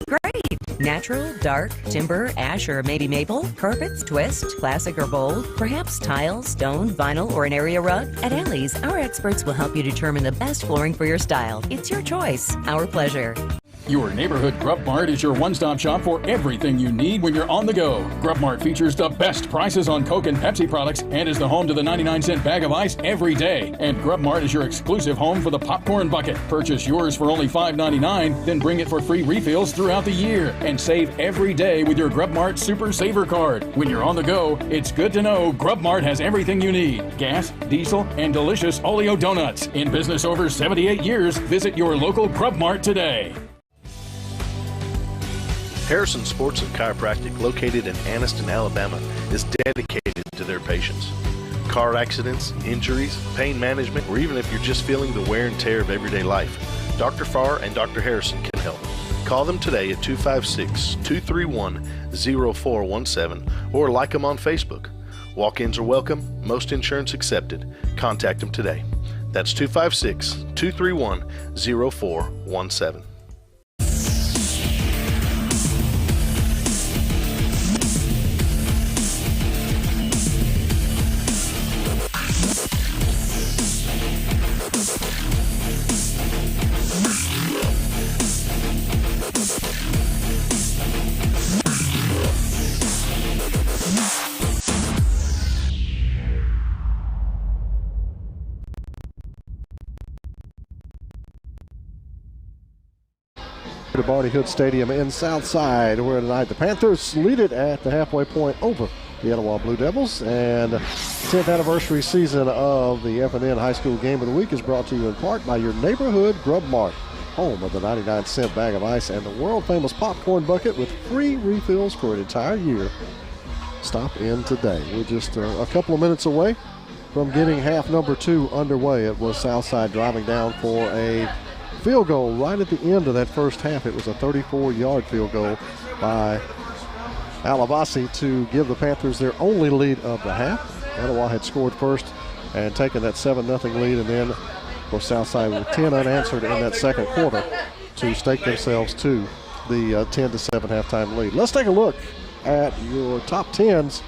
Great. Natural, dark, timber, ash, or maybe maple, carpets, twist, classic or bold, perhaps tile, stone, vinyl, or an area rug? At Alley's, our experts will help you determine the best flooring for your style. It's your choice. Our pleasure. Your neighborhood Grub Mart is your one-stop shop for everything you need when you're on the go. Grub Mart features the best prices on Coke and Pepsi products and is the home to the 99-cent bag of ice every day. And Grub Mart is your exclusive home for the popcorn bucket. Purchase yours for only $5.99, then bring it for free refills throughout the year. And save every day with your Grub Mart Super Saver card. When you're on the go, it's good to know Grub Mart has everything you need. Gas, diesel, and delicious Oleo donuts. In business over 78 years, visit your local Grub Mart today. Harrison Sports and Chiropractic, located in Anniston, Alabama, is dedicated to their patients. Car accidents, injuries, pain management, or even if you're just feeling the wear and tear of everyday life, Dr. Farr and Dr. Harrison can help. Call them today at 256-231-0417 or like them on Facebook. Walk-ins are welcome, most insurance accepted. Contact them today. That's 256-231-0417. To Barney Hood Stadium in Southside, where tonight the Panthers lead it at the halfway point over the Etowah Blue Devils. And 10th anniversary season of the FNN High School Game of the Week is brought to you in part by your neighborhood Grub Mart, home of the 99-cent bag of ice and the world-famous popcorn bucket with free refills for an entire year. Stop in today. We're just a couple of minutes away from getting half number 2 underway. It was Southside driving down for a field goal right at the end of that first half. It was a 34-yard field goal by Alavasi to give the Panthers their only lead of the half. Etowah had scored first and taken that 7-0 lead, and then For Southside with 10 unanswered in that second quarter to stake themselves to the 10-7 halftime lead. Let's take a look at your top 10s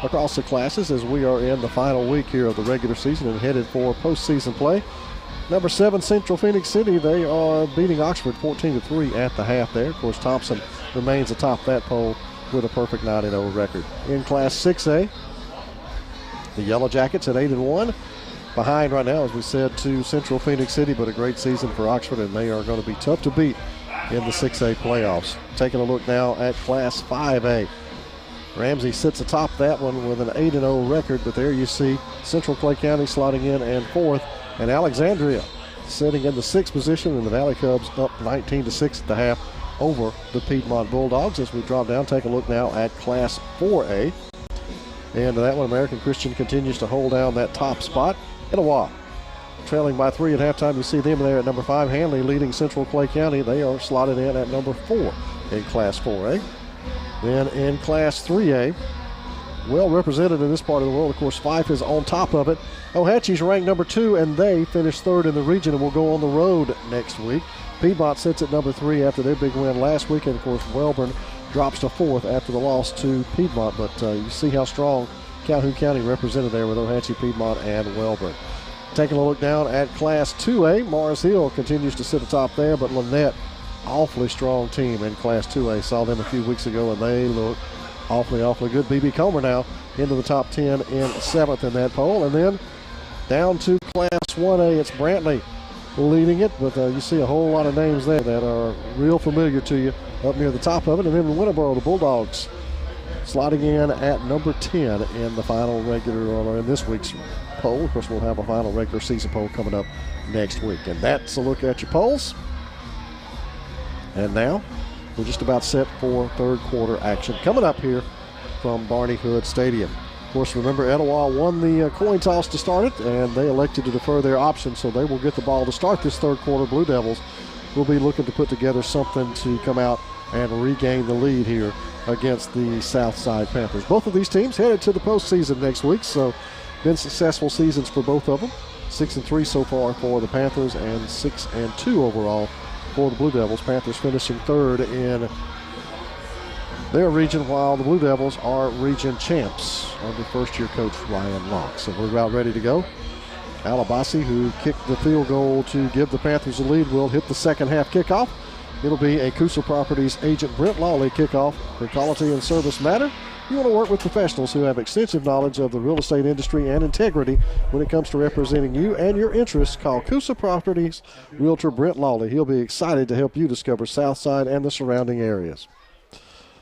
across the classes as we are in the final week here of the regular season and headed for postseason play. Number 7, Central Phoenix City. They are beating Oxford 14-3 at the half there. Of course, Thompson remains atop that poll with a perfect 9-0 record. In Class 6A, the Yellow Jackets at 8-1. Behind right now, as we said, to Central Phoenix City, but a great season for Oxford, and they are going to be tough to beat in the 6A playoffs. Taking a look now at Class 5A. Ramsey sits atop that one with an 8-0 record, but there you see Central Clay County slotting in and 4th, and Alexandria sitting in the 6th position, and the Valley Cubs up 19-6 at the half over the Piedmont Bulldogs. As we drop down, take a look now at Class 4A. And that one, American Christian continues to hold down that top spot. Etowah trailing by 3 at halftime. You see them there at number 5. Hanley leading Central Clay County. They are slotted in at number 4 in Class 4A. Then in Class 3A, well represented in this part of the world, of course, Fife is on top of it. Ohatchee's ranked number 2, and they finished 3rd in the region and will go on the road next week. Piedmont sits at number 3 after their big win last week, and of course, Wellborn drops to 4th after the loss to Piedmont. But you see how strong Calhoun County represented there with Ohatchee, Piedmont, and Wellborn. Taking a look down at Class 2A, Morris Hill continues to sit atop there, but Lynette, awfully strong team in Class 2A. Saw them a few weeks ago, and they look awfully good. BB Comer now into the top 10 in 7th in that poll. And then down to Class 1A, it's Brantley leading it, but you see a whole lot of names there that are real familiar to you up near the top of it. And then in Winterboro, the Bulldogs sliding in at number 10 in the final regular, or in this week's poll. Of course, we'll have a final regular season poll coming up next week. And that's a look at your polls. And now we're just about set for third quarter action coming up here from Barney Hood Stadium. Of course, remember, Etowah won the coin toss to start it, and they elected to defer their option, so they will get the ball to start this third quarter. Blue Devils will be looking to put together something to come out and regain the lead here against the Southside Panthers. Both of these teams headed to the postseason next week, so been successful seasons for both of them. 6-3 so far for the Panthers, and 6-2 overall for the Blue Devils. Panthers finishing 3rd in their region, while the Blue Devils are region champs under first-year coach Ryan Locke. So we're about ready to go. Alabasi, who kicked the field goal to give the Panthers the lead, will hit the second half kickoff. It'll be a Coosa Properties agent Brent Lawley kickoff. For quality and service matter, you want to work with professionals who have extensive knowledge of the real estate industry and integrity when it comes to representing you and your interests. Call Coosa Properties Realtor Brent Lawley. He'll be excited to help you discover Southside and the surrounding areas.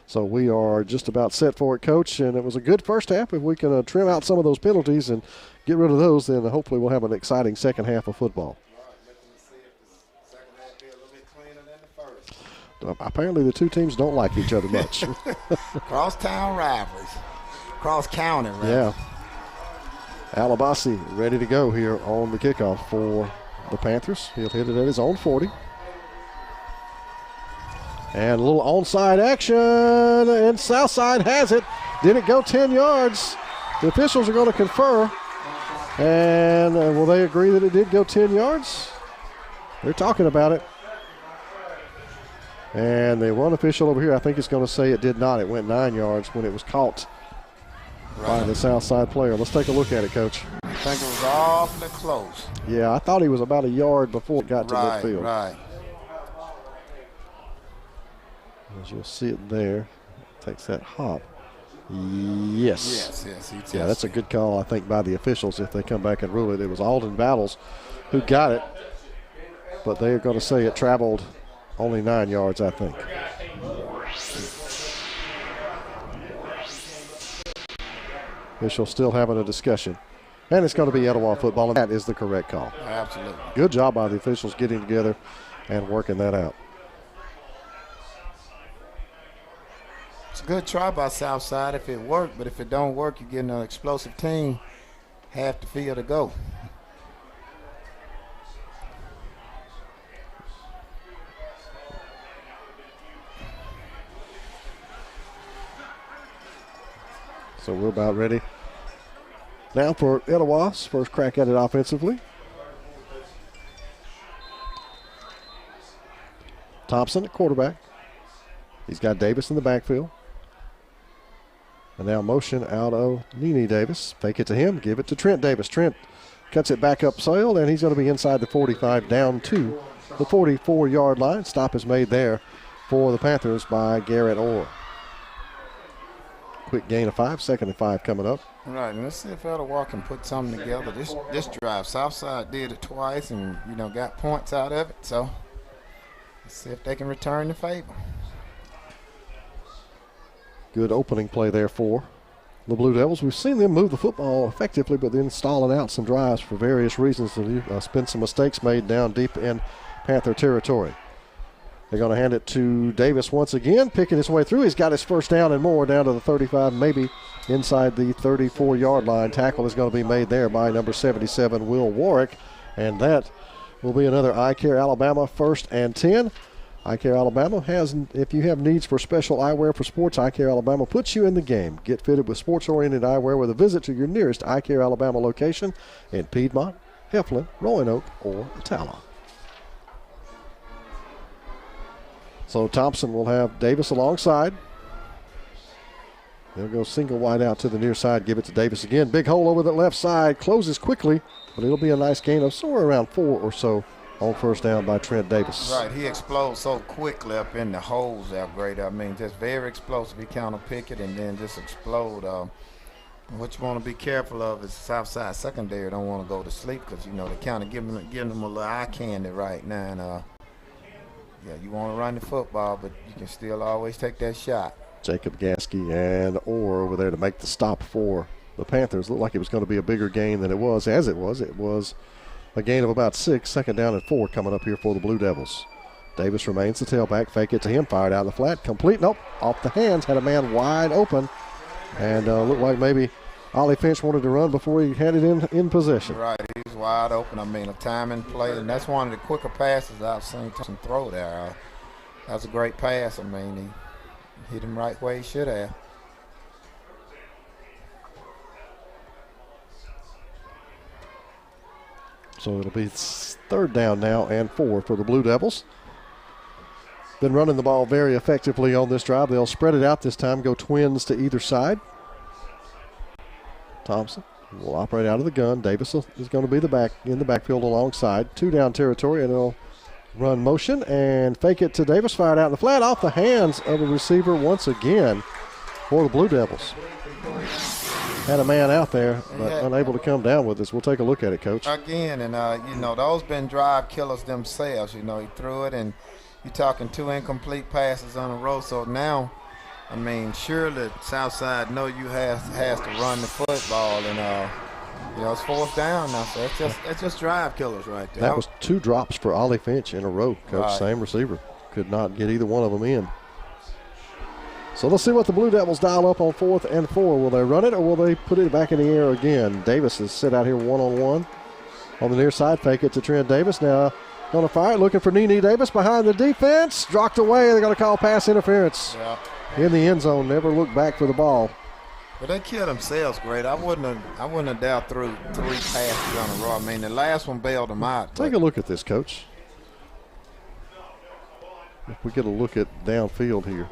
So we are just about set for it, Coach, and it was a good first half. If we can trim out some of those penalties and get rid of those, then hopefully we'll have an exciting second half of football. Apparently the two teams don't like each other much. Crosstown rivalries. Cross-county rivalries. Yeah. Alabasi ready to go here on the kickoff for the Panthers. He'll hit it at his own 40. And a little onside action, and Southside has it. Did it go 10 yards? The officials are going to confer. And will they agree that it did go 10 yards? They're talking about it. And the one official over here, I think, is going to say it did not. It went 9 yards when it was caught by the Southside player. Let's take a look at it, Coach. I think it was awfully close. Yeah, I thought he was about a yard before it got to midfield. Right. As you'll see it there, takes that hop. Yes. Yes. Yeah, that's a good call, I think, by the officials if they come back and rule it. It was Alden Battles who got it, but they are going to say it traveled only 9 yards, I think. Officials still having a discussion. And it's going to be Etowah football, and that is the correct call. Absolutely. Good job by the officials getting together and working that out. It's a good try by Southside if it worked, but if it don't work, you're getting an explosive team half the field to go. So we're about ready now for Etowah's first crack at it offensively. Thompson at quarterback. He's got Davis in the backfield. And now motion out of Nene Davis. Fake it to him, give it to Trent Davis. Trent cuts it back up field, and he's going to be inside the 45 down to the 44-yard line. Stop is made there for the Panthers by Garrett Orr. Quick gain of 5, 2nd and 5 coming up. All right, and let's see if Etowah can put something together. This drive, Southside did it twice and, got points out of it. So let's see if they can return the favor. Good opening play there for the Blue Devils. We've seen them move the football effectively, but then stalling out some drives for various reasons. There's been some mistakes made down deep in Panther territory. They're going to hand it to Davis once again, picking his way through. He's got his first down and more down to the 35, maybe inside the 34-yard line. Tackle is going to be made there by number 77, Will Warwick, and that will be another iCare Alabama 1st and 10. iCare Alabama has, if you have needs for special eyewear for sports, iCare Alabama puts you in the game. Get fitted with sports-oriented eyewear with a visit to your nearest iCare Alabama location in Piedmont, Heflin, Roanoke, or Attala. So Thompson will have Davis alongside. They'll go single wide out to the near side, give it to Davis again. Big hole over the left side, closes quickly, but it'll be a nice gain of somewhere around 4 or so on first down by Trent Davis. Right, he explodes so quickly up in the holes there, great. I mean, just very explosive. He kind of pick it and then just explode. What you want to be careful of is Southside secondary don't want to go to sleep because, they're kind of giving them a little eye candy right now. And, you want to run the football, but you can still always take that shot. Jacob Gasky and Orr over there to make the stop for the Panthers. Looked like it was going to be a bigger gain than it was. As it was a gain of about 6, 2nd down and 4 coming up here for the Blue Devils. Davis remains the tailback. Fake it to him, fired out of the flat. Complete, nope, off the hands. Had a man wide open. And looked like maybe Ollie Finch wanted to run before he had it in possession. Right, he was wide open. I mean, a timing play, and that's one of the quicker passes I've seen Thompson throw there. That was a great pass. I mean, he hit him right where he should have. So it'll be 3rd down now and 4 for the Blue Devils. Been running the ball very effectively on this drive. They'll spread it out this time, go twins to either side. Thompson will operate out of the gun. Davis is going to be in the backfield alongside. 2 down territory, and they'll run motion and fake it to Davis. Fired out in the flat off the hands of the receiver once again for the Blue Devils. Had a man out there, but unable to come down with us. We'll take a look at it, Coach. Again, and, those been drive killers themselves. He threw it, and you're talking 2 incomplete passes on a row. So now, I mean, surely Southside know you has to run the football, and it's 4th down now. So it's just drive killers right there. That was 2 drops for Ollie Finch in a row, Coach. Right. Same receiver. Could not get either one of them in. So let's see what the Blue Devils dial up on 4th and 4. Will they run it or will they put it back in the air again? Davis is set out here one-on-one on the near side. Fake it to Trent Davis. Now going to fire it, looking for Nene Davis behind the defense. Dropped away. They're going to call pass interference. Yeah. In the end zone. Never looked back for the ball. But they killed themselves great. I wouldn't have doubt through 3 passes on a row. I mean, the last one bailed them out. Take a look at this, Coach. If we get a look at downfield here.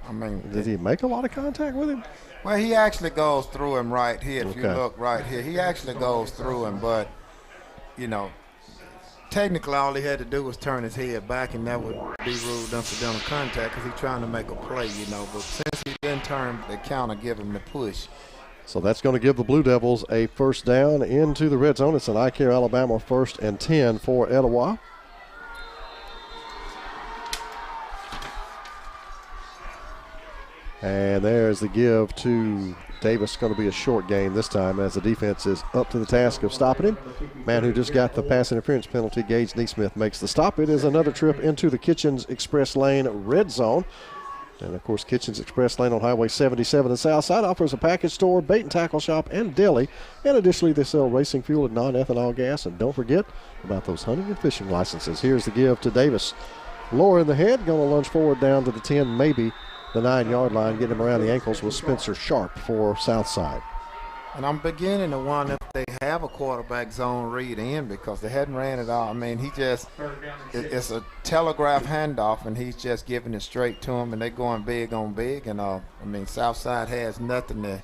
I mean, did he make a lot of contact with him? Well, he actually goes through him right here. If you look right here, he actually goes through him. But, technically all he had to do was turn his head back, and that would be ruled incidental contact because he's trying to make a play, But since he didn't turn, the counter give him the push. So that's going to give the Blue Devils a first down into the red zone. It's an iCare Alabama 1st and 10 for Etowah. And there's the give to Davis. Going to be a short gain this time as the defense is up to the task of stopping him. Man who just got the pass interference penalty, Gage Neesmith, makes the stop. It is another trip into the Kitchens Express Lane red zone. And, of course, Kitchens Express Lane on Highway 77 in Southside offers a package store, bait and tackle shop, and deli. And additionally, they sell racing fuel and non-ethanol gas. And don't forget about those hunting and fishing licenses. Here's the give to Davis. Lower in the head, going to lunge forward down to the 10, maybe the 9-yard line, getting him around the ankles with Spencer Sharp for Southside. And I'm beginning to wonder if they have a quarterback zone read in because they hadn't ran it all. I mean, it's a telegraph handoff, and he's just giving it straight to him, and they're going big on big. And, I mean, Southside has nothing to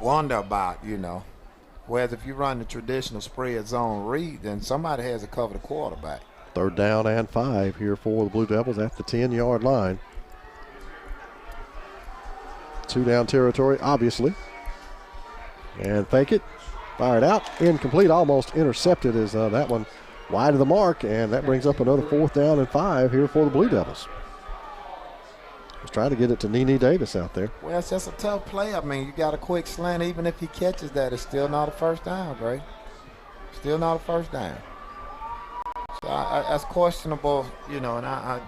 wonder about, you know. Whereas if you run the traditional spread zone read, then somebody has to cover the quarterback. 3rd down and 5 here for the Blue Devils at the 10-yard line. 2-down territory, obviously. And fake it. Fire it out. Incomplete. Almost intercepted as that one wide of the mark. And that brings up another 4th down and 5 here for the Blue Devils. Was trying to get it to Nene Davis out there. Well, it's just a tough play. I mean, you got a quick slant. Even if he catches that, it's still not a first down, Gray. Still not a first down. So that's questionable, you know, and I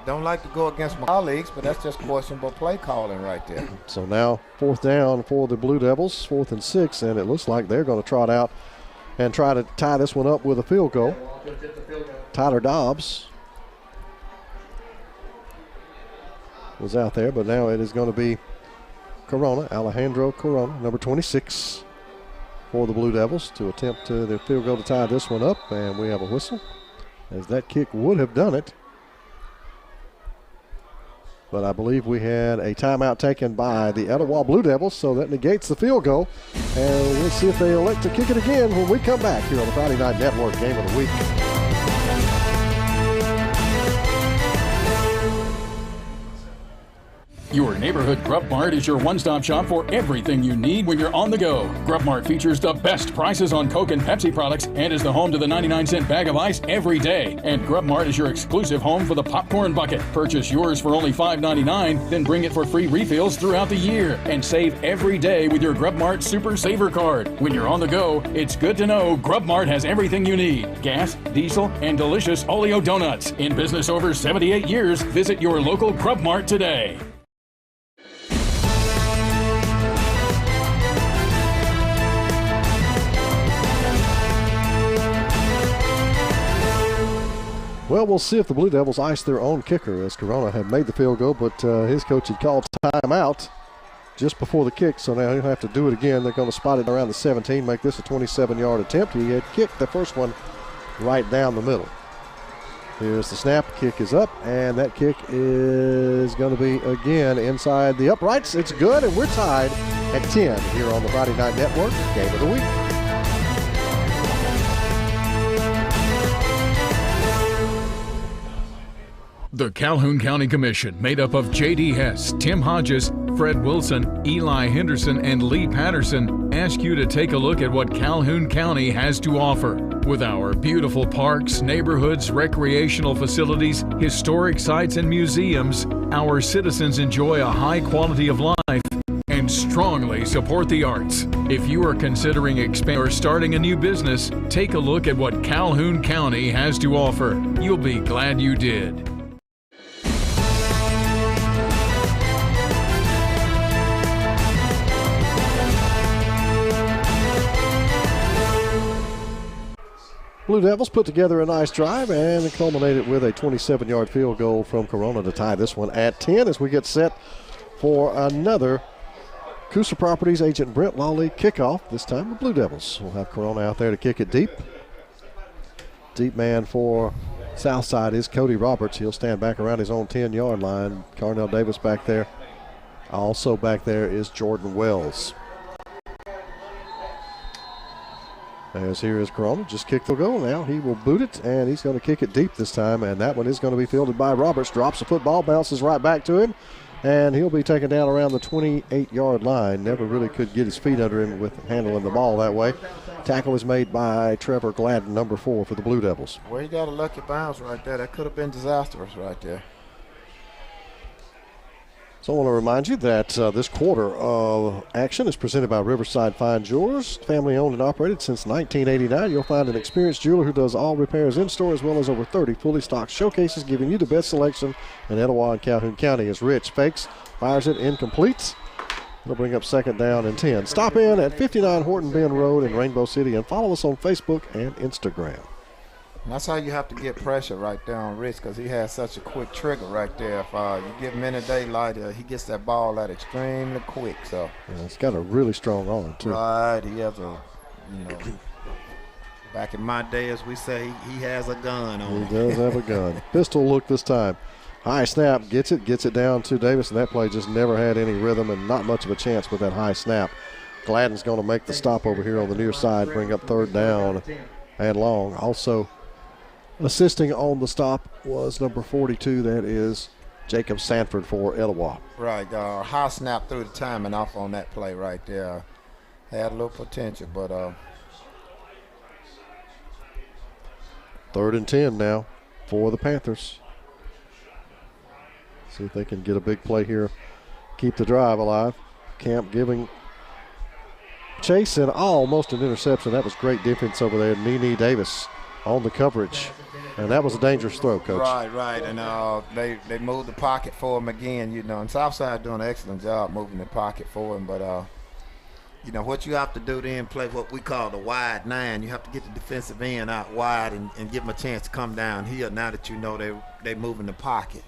don't like to go against my colleagues, but that's just questionable play calling right there. So now 4th down for the Blue Devils, 4th and 6, and it looks like they're going to trot out and try to tie this one up with a field goal. Tyler Dobbs was out there, but now it is going to be Corona, Alejandro Corona, number 26 for the Blue Devils, to attempt their field goal to tie this one up, and we have a whistle, as that kick would have done it. But I believe we had a timeout taken by the Etowah Blue Devils, so that negates the field goal. And we'll see if they elect to kick it again when we come back here on the Friday Night Network Game of the Week. Your neighborhood Grub Mart is your one-stop shop for everything you need when you're on the go. Grub Mart features the best prices on Coke and Pepsi products and is the home to the 99-cent bag of ice every day. And Grub Mart is your exclusive home for the popcorn bucket. Purchase yours for only $5.99, then bring it for free refills throughout the year. And save every day with your Grub Mart Super Saver card. When you're on the go, it's good to know Grub Mart has everything you need. Gas, diesel, and delicious Oleo donuts. In business over 78 years, visit your local Grub Mart today. Well, we'll see if the Blue Devils ice their own kicker, as Corona had made the field goal, but his coach had called timeout just before the kick, so now he'll have to do it again. They're going to spot it around the 17, make this a 27-yard attempt. He had kicked the first one right down the middle. Here's the snap. Kick is up, and that kick is going to be, again, inside the uprights. It's good, and we're tied at 10 here on the Friday Night Network Game of the Week. The Calhoun County Commission, made up of J.D. Hess, Tim Hodges, Fred Wilson, Eli Henderson, and Lee Patterson, ask you to take a look at what Calhoun County has to offer. With our beautiful parks, neighborhoods, recreational facilities, historic sites, and museums, our citizens enjoy a high quality of life and strongly support the arts. If you are considering expanding or starting a new business, take a look at what Calhoun County has to offer. You'll be glad you did. Blue Devils put together a nice drive and culminated with a 27-yard field goal from Corona to tie this one at 10 as we get set for another Coosa Properties agent Brent Lawley kickoff. This time the Blue Devils will have Corona out there to kick it deep. Deep man for Southside is Cody Roberts. He'll stand back around his own 10-yard line. Carnell Davis back there. Also back there is Jordan Wells. As here is Corona, just kicked the goal now. He will boot it, and he's going to kick it deep this time, and that one is going to be fielded by Roberts. Drops the football, bounces right back to him, and he'll be taken down around the 28-yard line. Never really could get his feet under him with handling the ball that way. Tackle is made by Trevor Gladden, number 4 for the Blue Devils. Well, he got a lucky bounce right there. That could have been disastrous right there. So I want to remind you that this quarter of action is presented by Riverside Fine Jewelers. Family owned and operated since 1989. You'll find an experienced jeweler who does all repairs in-store, as well as over 30 fully stocked showcases, giving you the best selection in Etowah and Calhoun County. As Rich fakes, fires it, incomplete. It'll bring up 2nd down and 10. Stop in at 59 Horton Bend Road in Rainbow City and follow us on Facebook and Instagram. And that's how you have to get pressure right there on Rich, because he has such a quick trigger right there. If you give him any daylight, he gets that ball out extremely quick. So yeah, he's got a really strong arm too. Right, he has a Back in my day, as we say, he has a gun on him. He does have a gun. Pistol look this time. High snap, gets it down to Davis, and that play just never had any rhythm and not much of a chance with that high snap. Gladden's going to make the stop over here on the near side, bring up third down and long. Also assisting on the stop was number 42. That is Jacob Sanford for Etowah. Right. High snap through the timing off on that play right there. Had a little potential, but 3rd and 10 now for the Panthers. See if they can get a big play here, keep the drive alive. Camp giving chase and almost an interception. That was great defense over there. Nene Davis on the coverage, and that was a dangerous throw, Coach. Right, and they moved the pocket for him again, and Southside doing an excellent job moving the pocket for him, but what you have to do then, play what we call the wide 9. You have to get the defensive end out wide and give them a chance to come down here now that you know they're moving the pocket.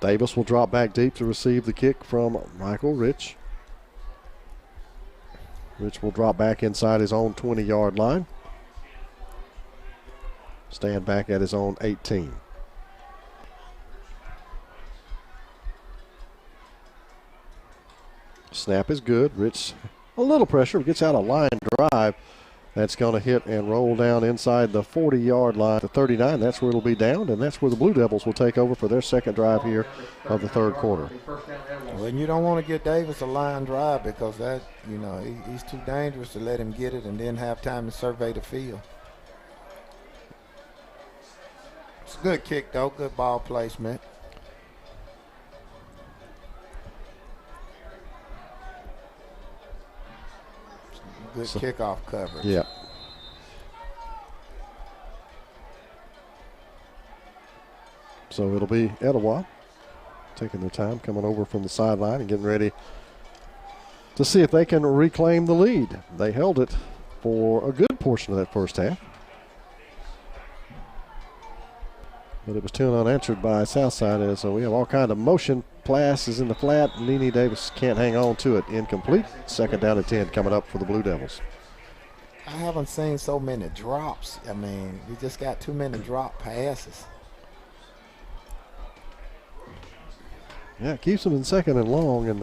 Davis will drop back deep to receive the kick from Michael Rich. Rich will drop back inside his own 20-yard line. Stand back at his own 18. Snap is good. Rich, a little pressure, gets out a line drive. That's going to hit and roll down inside the 40-yard line to 39. That's where it'll be downed, and that's where the Blue Devils will take over for their second drive here of the third quarter. Well, and you don't want to get Davis a line drive because that, he's too dangerous to let him get it and then have time to survey the field. It's a good kick, though. Good ball placement. Good kickoff coverage. Yeah. So it'll be Etowah taking their time, coming over from the sideline and getting ready to see if they can reclaim the lead. They held it for a good portion of that first half, but it was 10 unanswered by Southside, as we have all kind of motion. Pass is in the flat. Nene Davis can't hang on to it. Incomplete. Second down and 10 coming up for the Blue Devils. I haven't seen so many drops. I mean, we just got too many drop passes. Yeah, it keeps them in second and long, and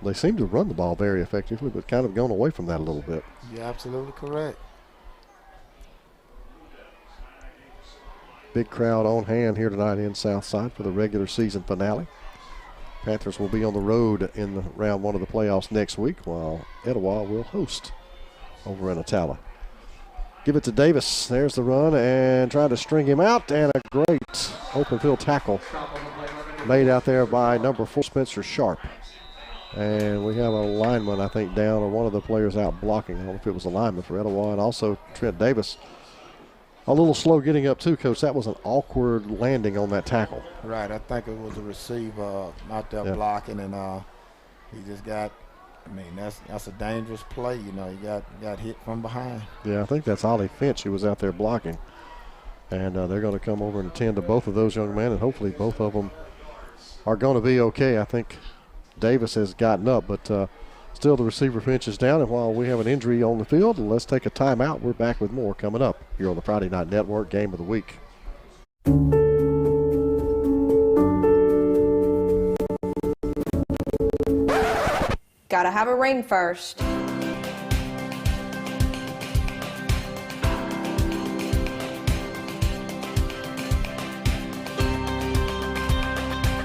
they seem to run the ball very effectively, but kind of gone away from that a little bit. You're absolutely correct. Big crowd on hand here tonight in Southside for the regular season finale. Panthers will be on the road in the round 1 of the playoffs next week, while Etowah will host over in Attala. Give it to Davis. There's the run, and trying to string him out, and a great open field tackle made out there by number 4, Spencer Sharp. And we have a lineman, I think, down, or one of the players out blocking. I don't know if it was a lineman for Etowah, and also Trent Davis. A little slow getting up too, Coach. That was an awkward landing on that tackle. Right. I think it was a receiver out there blocking, and he just got. I mean, that's a dangerous play. He got hit from behind. Yeah, I think that's Ollie Finch who was out there blocking, and they're going to come over and attend to both of those young men, and hopefully both of them are going to be okay. I think Davis has gotten up, but still the receiver Finch is down, and while we have an injury on the field, let's take a timeout. We're back with more coming up here on the Friday Night Network Game of the Week. Gotta have a ring first.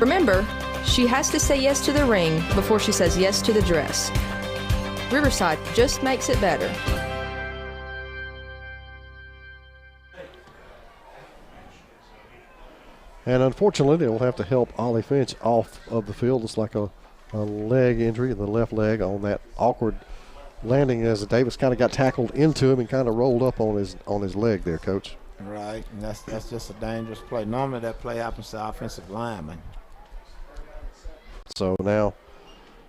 Remember, she has to say yes to the ring before she says yes to the dress. Riverside just makes it better. And unfortunately, they will have to help Ollie Finch off of the field. It's like a leg injury in the left leg on that awkward landing as Davis kind of got tackled into him and kind of rolled up on his leg there, Coach. Right, and that's just a dangerous play. Normally that play happens to offensive linemen. So now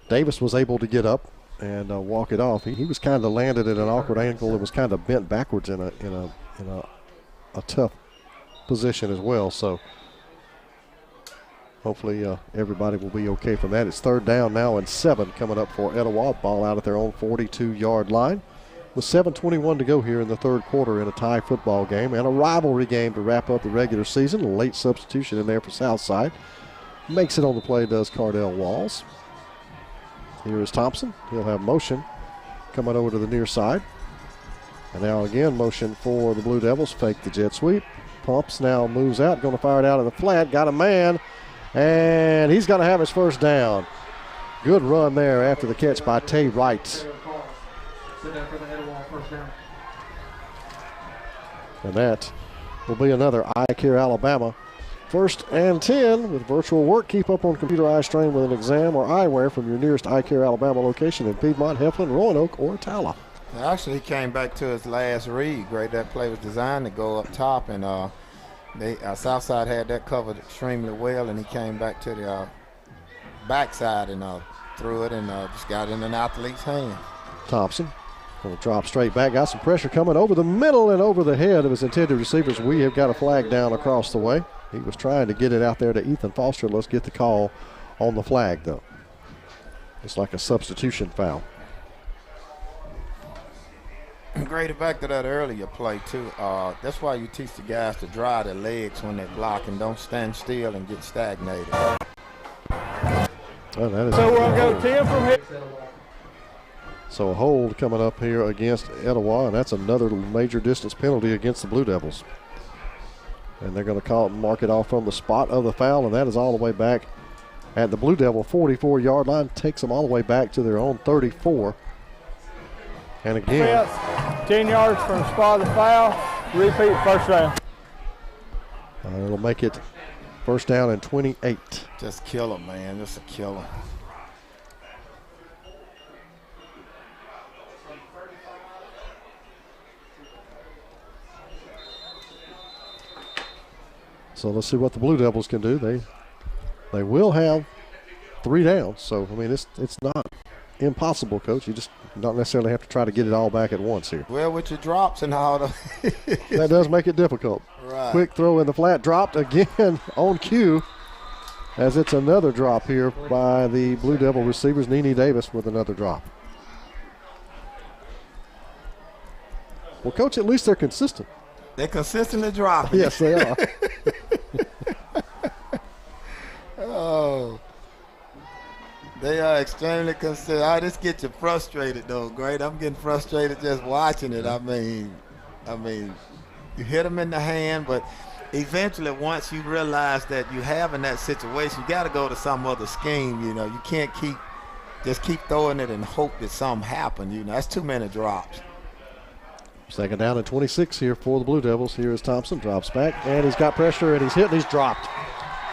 Davis was able to get up and walk it off. He was kind of landed at an awkward angle. It was kind of bent backwards in a tough position as well. So hopefully everybody will be okay from that. It's third down now and 7 coming up for Etowah. Ball out at their own 42-yard line. with 7:21 to go here in the third quarter in a tie football game and a rivalry game to wrap up the regular season. A late substitution in there for Southside. Makes it on the play, does Cardell Walls. Here is Thompson. He'll have motion coming over to the near side. And now again, motion for the Blue Devils. Fake the jet sweep. Pumps now moves out. Going to fire it out in the flat. Got a man. And he's going to have his first down. Good run there after the catch by Tay Wright. And that will be another I Care Alabama 1st and 10 with virtual work. Keep up on computer eye strain with an exam or eyewear from your nearest I Care Alabama location in Piedmont, Heflin, Roanoke, or Tala. Actually, he came back to his last read. Great, that play was designed to go up top, and Southside had that covered extremely well, and he came back to the backside and threw it and just got in an athlete's hand. Thompson will drop straight back. Got some pressure coming over the middle and over the head of his intended receivers. We have got a flag down across the way. He was trying to get it out there to Ethan Foster. Let's get the call on the flag, though. It's like a substitution foul. Great, back to that earlier play, too. That's why you teach the guys to dry their legs when they block and don't stand still and get stagnated. Oh, that is so we'll go 10 from here. So a hold coming up here against Etowah, and that's another major distance penalty against the Blue Devils. And they're going to mark it off from the spot of the foul, and that is all the way back at the Blue Devil 44-yard line. Takes them all the way back to their own 34. And again, 10 yards from the spot of the foul. Repeat first down. It'll make it first down and 28. Just kill him, man. Just a killer. So let's see what the Blue Devils can do. They will have 3 downs. So, I mean, it's not impossible, Coach. You just don't necessarily have to try to get it all back at once here. Well, with your drops and all that does make it difficult. Right. Quick throw in the flat, dropped again on cue, as it's another drop here by the Blue Devil receivers. Nene Davis with another drop. Well, Coach, at least they're consistent. They're consistently dropping. Yes, they are. Oh. They are extremely consistent. This gets you frustrated, though, Great. I'm getting frustrated just watching it. I mean, you hit them in the hand, but eventually once you realize that you have in that situation, you got to go to some other scheme. You know, you can't keep throwing it and hope that something happens. You know, that's too many drops. Second down and 26 here for the Blue Devils. Here is Thompson, drops back, and he's got pressure, and he's hit, and he's dropped.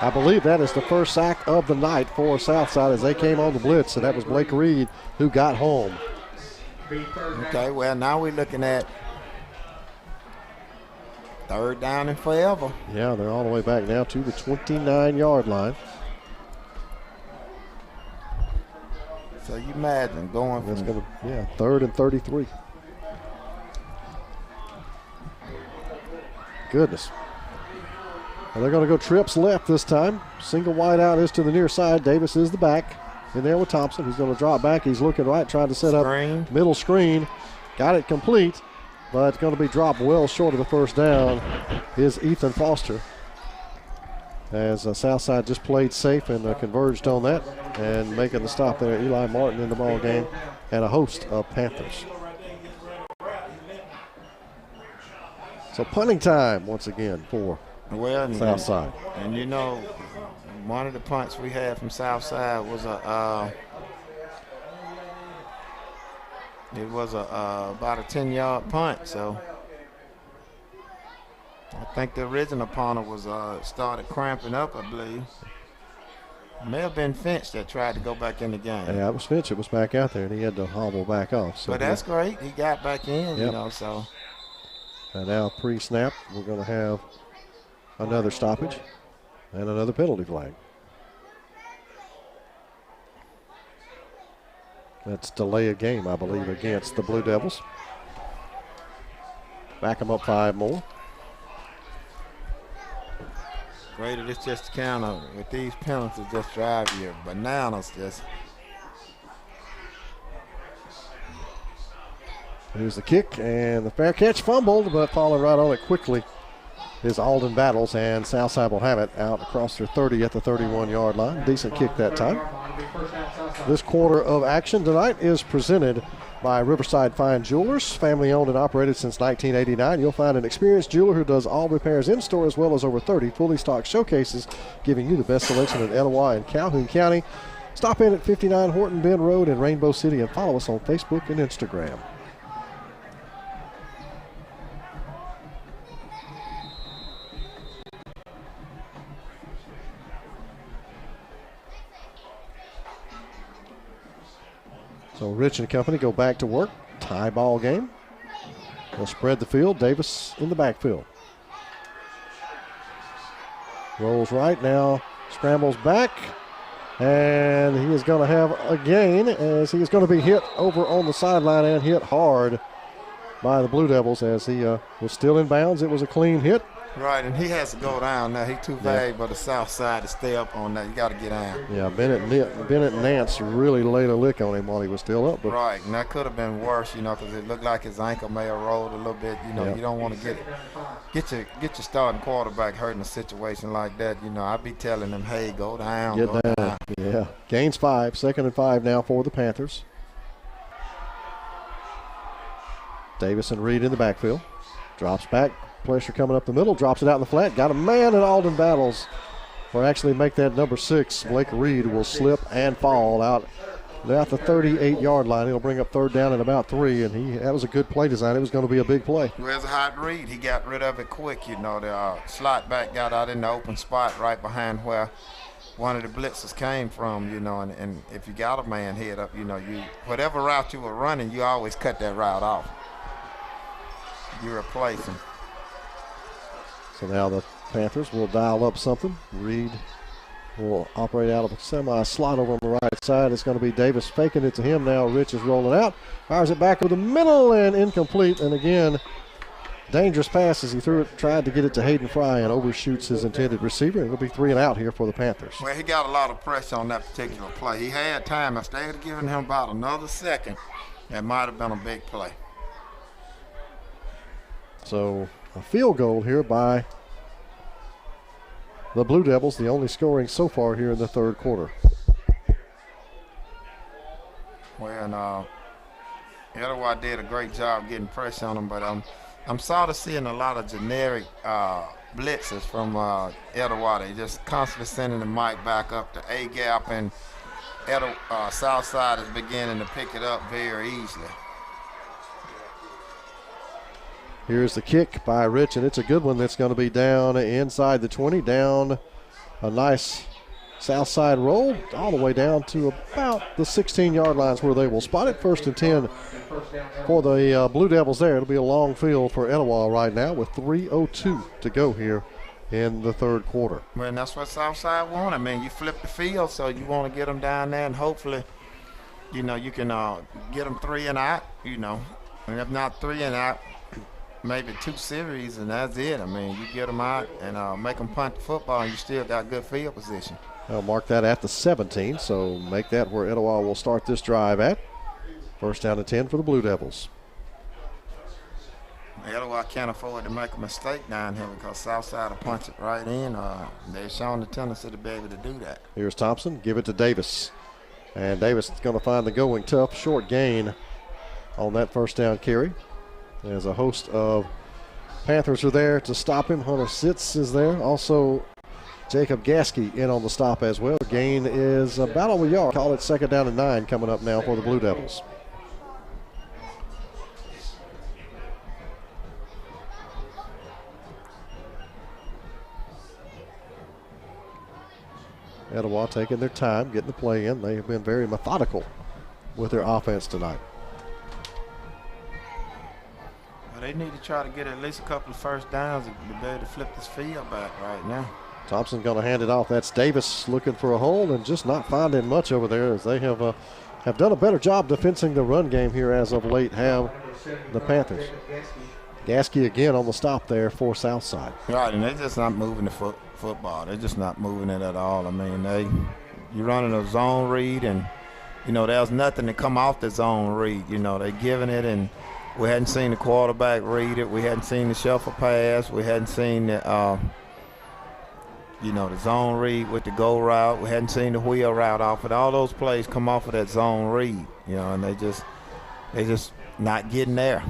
I believe that is the first sack of the night for Southside as they came on the blitz, and that was Blake Reed who got home. Okay, well, now we're looking at third down and forever. Yeah, they're all the way back now to the 29-yard line. So you imagine going from... third and 33. Goodness. Well, they're going to go trips left this time. Single wide out is to the near side. Davis is the back. In there with Thompson. He's going to drop back. He's looking right, trying to set up middle screen. Got it complete, but it's going to be dropped well short of the first down is Ethan Foster. As Southside just played safe and converged on that and making the stop there. Eli Martin in the ball game and a host of Panthers. So punting time once again for Southside. And you know, one of the punts we had from Southside was about a 10-yard punt. So I think the original punter was started cramping up, I believe. May have been Finch that tried to go back in the game. Yeah, it was Finch. It was back out there, and he had to hobble back off. So but that's great. He got back in, you know, so. And now pre-snap, we're going to have another stoppage and another penalty flag. That's delay a game, I believe, against the Blue Devils. Back them up 5 more. Great, it's just kind of, with these penalties, just drive you bananas just. Here's the kick, and the fair catch fumbled, but falling right on it quickly is Alden Battles, and Southside will have it out across their 30 at the 31-yard line. Decent kick that time. This quarter of action tonight is presented by Riverside Fine Jewelers, family owned and operated since 1989. You'll find an experienced jeweler who does all repairs in store, as well as over 30 fully stocked showcases, giving you the best selection in Etowah and Calhoun County. Stop in at 59 Horton Bend Road in Rainbow City and follow us on Facebook and Instagram. So Rich and company go back to work. Tie ball game. They'll spread the field. Davis in the backfield. Rolls right now. Scrambles back. And he is going to have a gain as he is going to be hit over on the sideline and hit hard by the Blue Devils as he was still in bounds. It was a clean hit. Right, and he has to go down now. He's too valuable the south side to stay up on that. You got to get down. Yeah, Bennett Nance really laid a lick on him while he was still up. But right, and that could have been worse, because it looked like his ankle may have rolled a little bit. You don't want to get your starting quarterback hurt in a situation like that. I'd be telling him, hey, go down. Get down. Yeah, gains 5, 2nd and 5 now for the Panthers. Davis and Reed in the backfield. Drops back. Pressure coming up the middle, drops it out in the flat. Got a man in Alden Battles. Or actually make that number 6. Blake Reed will slip and fall out at the 38-yard line. He'll bring up 3rd down at about 3, and that was a good play design. It was going to be a big play. Where's a hot read? He got rid of it quick. The slot back got out in the open spot right behind where one of the blitzers came from, and if you got a man head up, whatever route you were running, you always cut that route off. You replace him. So now the Panthers will dial up something. Reed will operate out of a semi-slot over on the right side. It's going to be Davis faking it to him now. Rich is rolling out. Fires it back over the middle and incomplete. And again, dangerous pass as he threw it, tried to get it to Hayden Fry and overshoots his intended receiver. And it'll be 3 and out here for the Panthers. Well, he got a lot of pressure on that particular play. He had time. If they had given him about another second, that might have been a big play. So a field goal here by the Blue Devils, the only scoring so far here in the 3rd quarter. Well, Etowah did a great job getting pressure on them, but I'm sort of seeing a lot of generic blitzes from Etowah. They just constantly sending the mic back up to A-gap, and Southside is beginning to pick it up very easily. Here's the kick by Rich, and it's a good one that's going to be down inside the 20, down a nice south side roll, all the way down to about the 16-yard lines where they will spot it. 1st and 10 for the Blue Devils there. It'll be a long field for Etowah right now with 3:02 to go here in the 3rd quarter. Well, and that's what Southside want. I mean, you flip the field, so you want to get them down there, and hopefully, you can get them 3 and out, and if not 3 and out, maybe 2 series, and that's it. I mean, you get them out and make them punt the football, and you still got good field position. I'll mark that at the 17, so make that where Etowah will start this drive at. 1st down and 10 for the Blue Devils. Etowah can't afford to make a mistake down here because Southside will punch it right in. They've shown the tendency to be able to do that. Here's Thompson. Give it to Davis. And Davis is going to find the going tough. Short gain on that 1st down carry. There's a host of Panthers are there to stop him. Hunter Sitz is there. Also, Jacob Gasky in on the stop as well. Gain is about a yard. Call it 2nd down and 9 coming up now for the Blue Devils. Etowah taking their time, getting the play in. They have been very methodical with their offense tonight. Well, they need to try to get at least a couple of 1st downs to be able to flip this field back right now. Thompson's going to hand it off. That's Davis looking for a hole and just not finding much over there as they have done a better job defending the run game here as of late, have the Panthers. Gasky again on the stop there for Southside. Right, and they're just not moving the football. They're just not moving it at all. I mean, you're running a zone read, and, there's nothing to come off the zone read. They're giving it, and We hadn't seen the quarterback read it. We hadn't seen the shuffle pass. We hadn't seen the, the zone read with the go route. We hadn't seen the wheel route off it. All those plays come off of that zone read, and they just not getting there.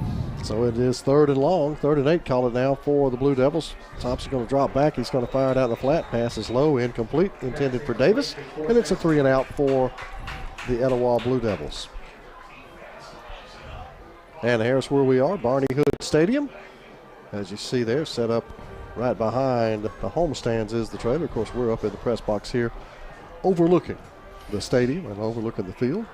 So it is 3rd and long, 3rd and 8, call it now for the Blue Devils. Thompson going to drop back. He's going to fire it out in the flat. Pass is low, incomplete, intended for Davis. And it's a 3 and out for the Etowah Blue Devils. And here's where we are, Barney Hood Stadium. As you see there, set up right behind the home stands is the trailer. Of course, we're up in the press box here overlooking the stadium and overlooking the field.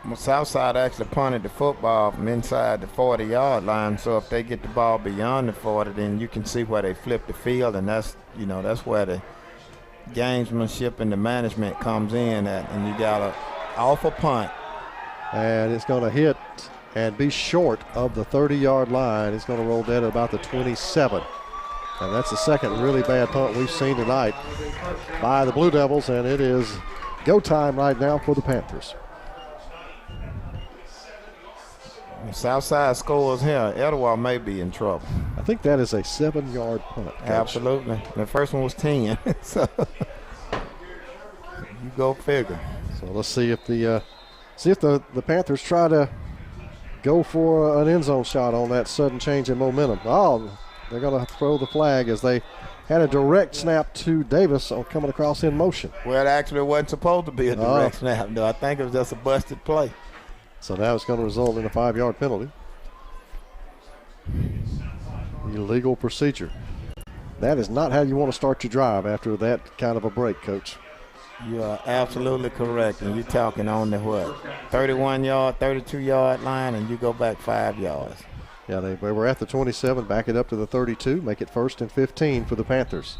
Well, Southside actually punted the football from inside the 40-yard line, so if they get the ball beyond the 40, then you can see where they flip the field, and that's where the gamesmanship and the management comes in at, and you got an awful punt. And it's going to hit and be short of the 30-yard line. It's going to roll dead at about the 27. And that's the second really bad punt we've seen tonight by the Blue Devils, and it is go time right now for the Panthers. Southside scores here, Etowah may be in trouble. I think that is a 7-yard punt. Coach. Absolutely. The first one was 10. So you go figure. So let's see if the Panthers try to go for an end zone shot on that sudden change in momentum. Oh, they're going to throw the flag as they had a direct snap to Davis on coming across in motion. Well, it actually wasn't supposed to be a direct snap, though. I think it was just a busted play. So now it's going to result in a 5-yard penalty. Illegal procedure. That is not how you want to start your drive after that kind of a break, Coach. You are absolutely correct. And you're talking on the 31-yard, 32-yard line, and you go back 5 yards. Yeah, they were at the 27, back it up to the 32, make it 1st and 15 for the Panthers.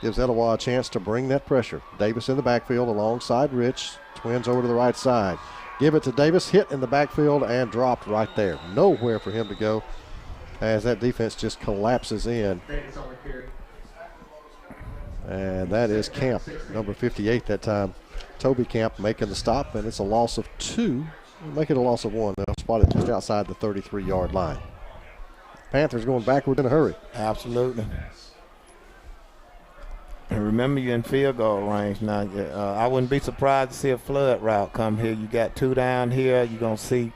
Gives Etowah a chance to bring that pressure. Davis in the backfield alongside Rich. Twins over to the right side. Give it to Davis, hit in the backfield and dropped right there. Nowhere for him to go as that defense just collapses in. And that is Camp, number 58 that time. Toby Camp making the stop, and it's a loss of 2. Make it a loss of 1. They'll spot it just outside the 33-yard line. Panthers going backward in a hurry. Absolutely. And remember, you're in field goal range now. I wouldn't be surprised to see a flood route come here. You got 2 down here. You're going to see.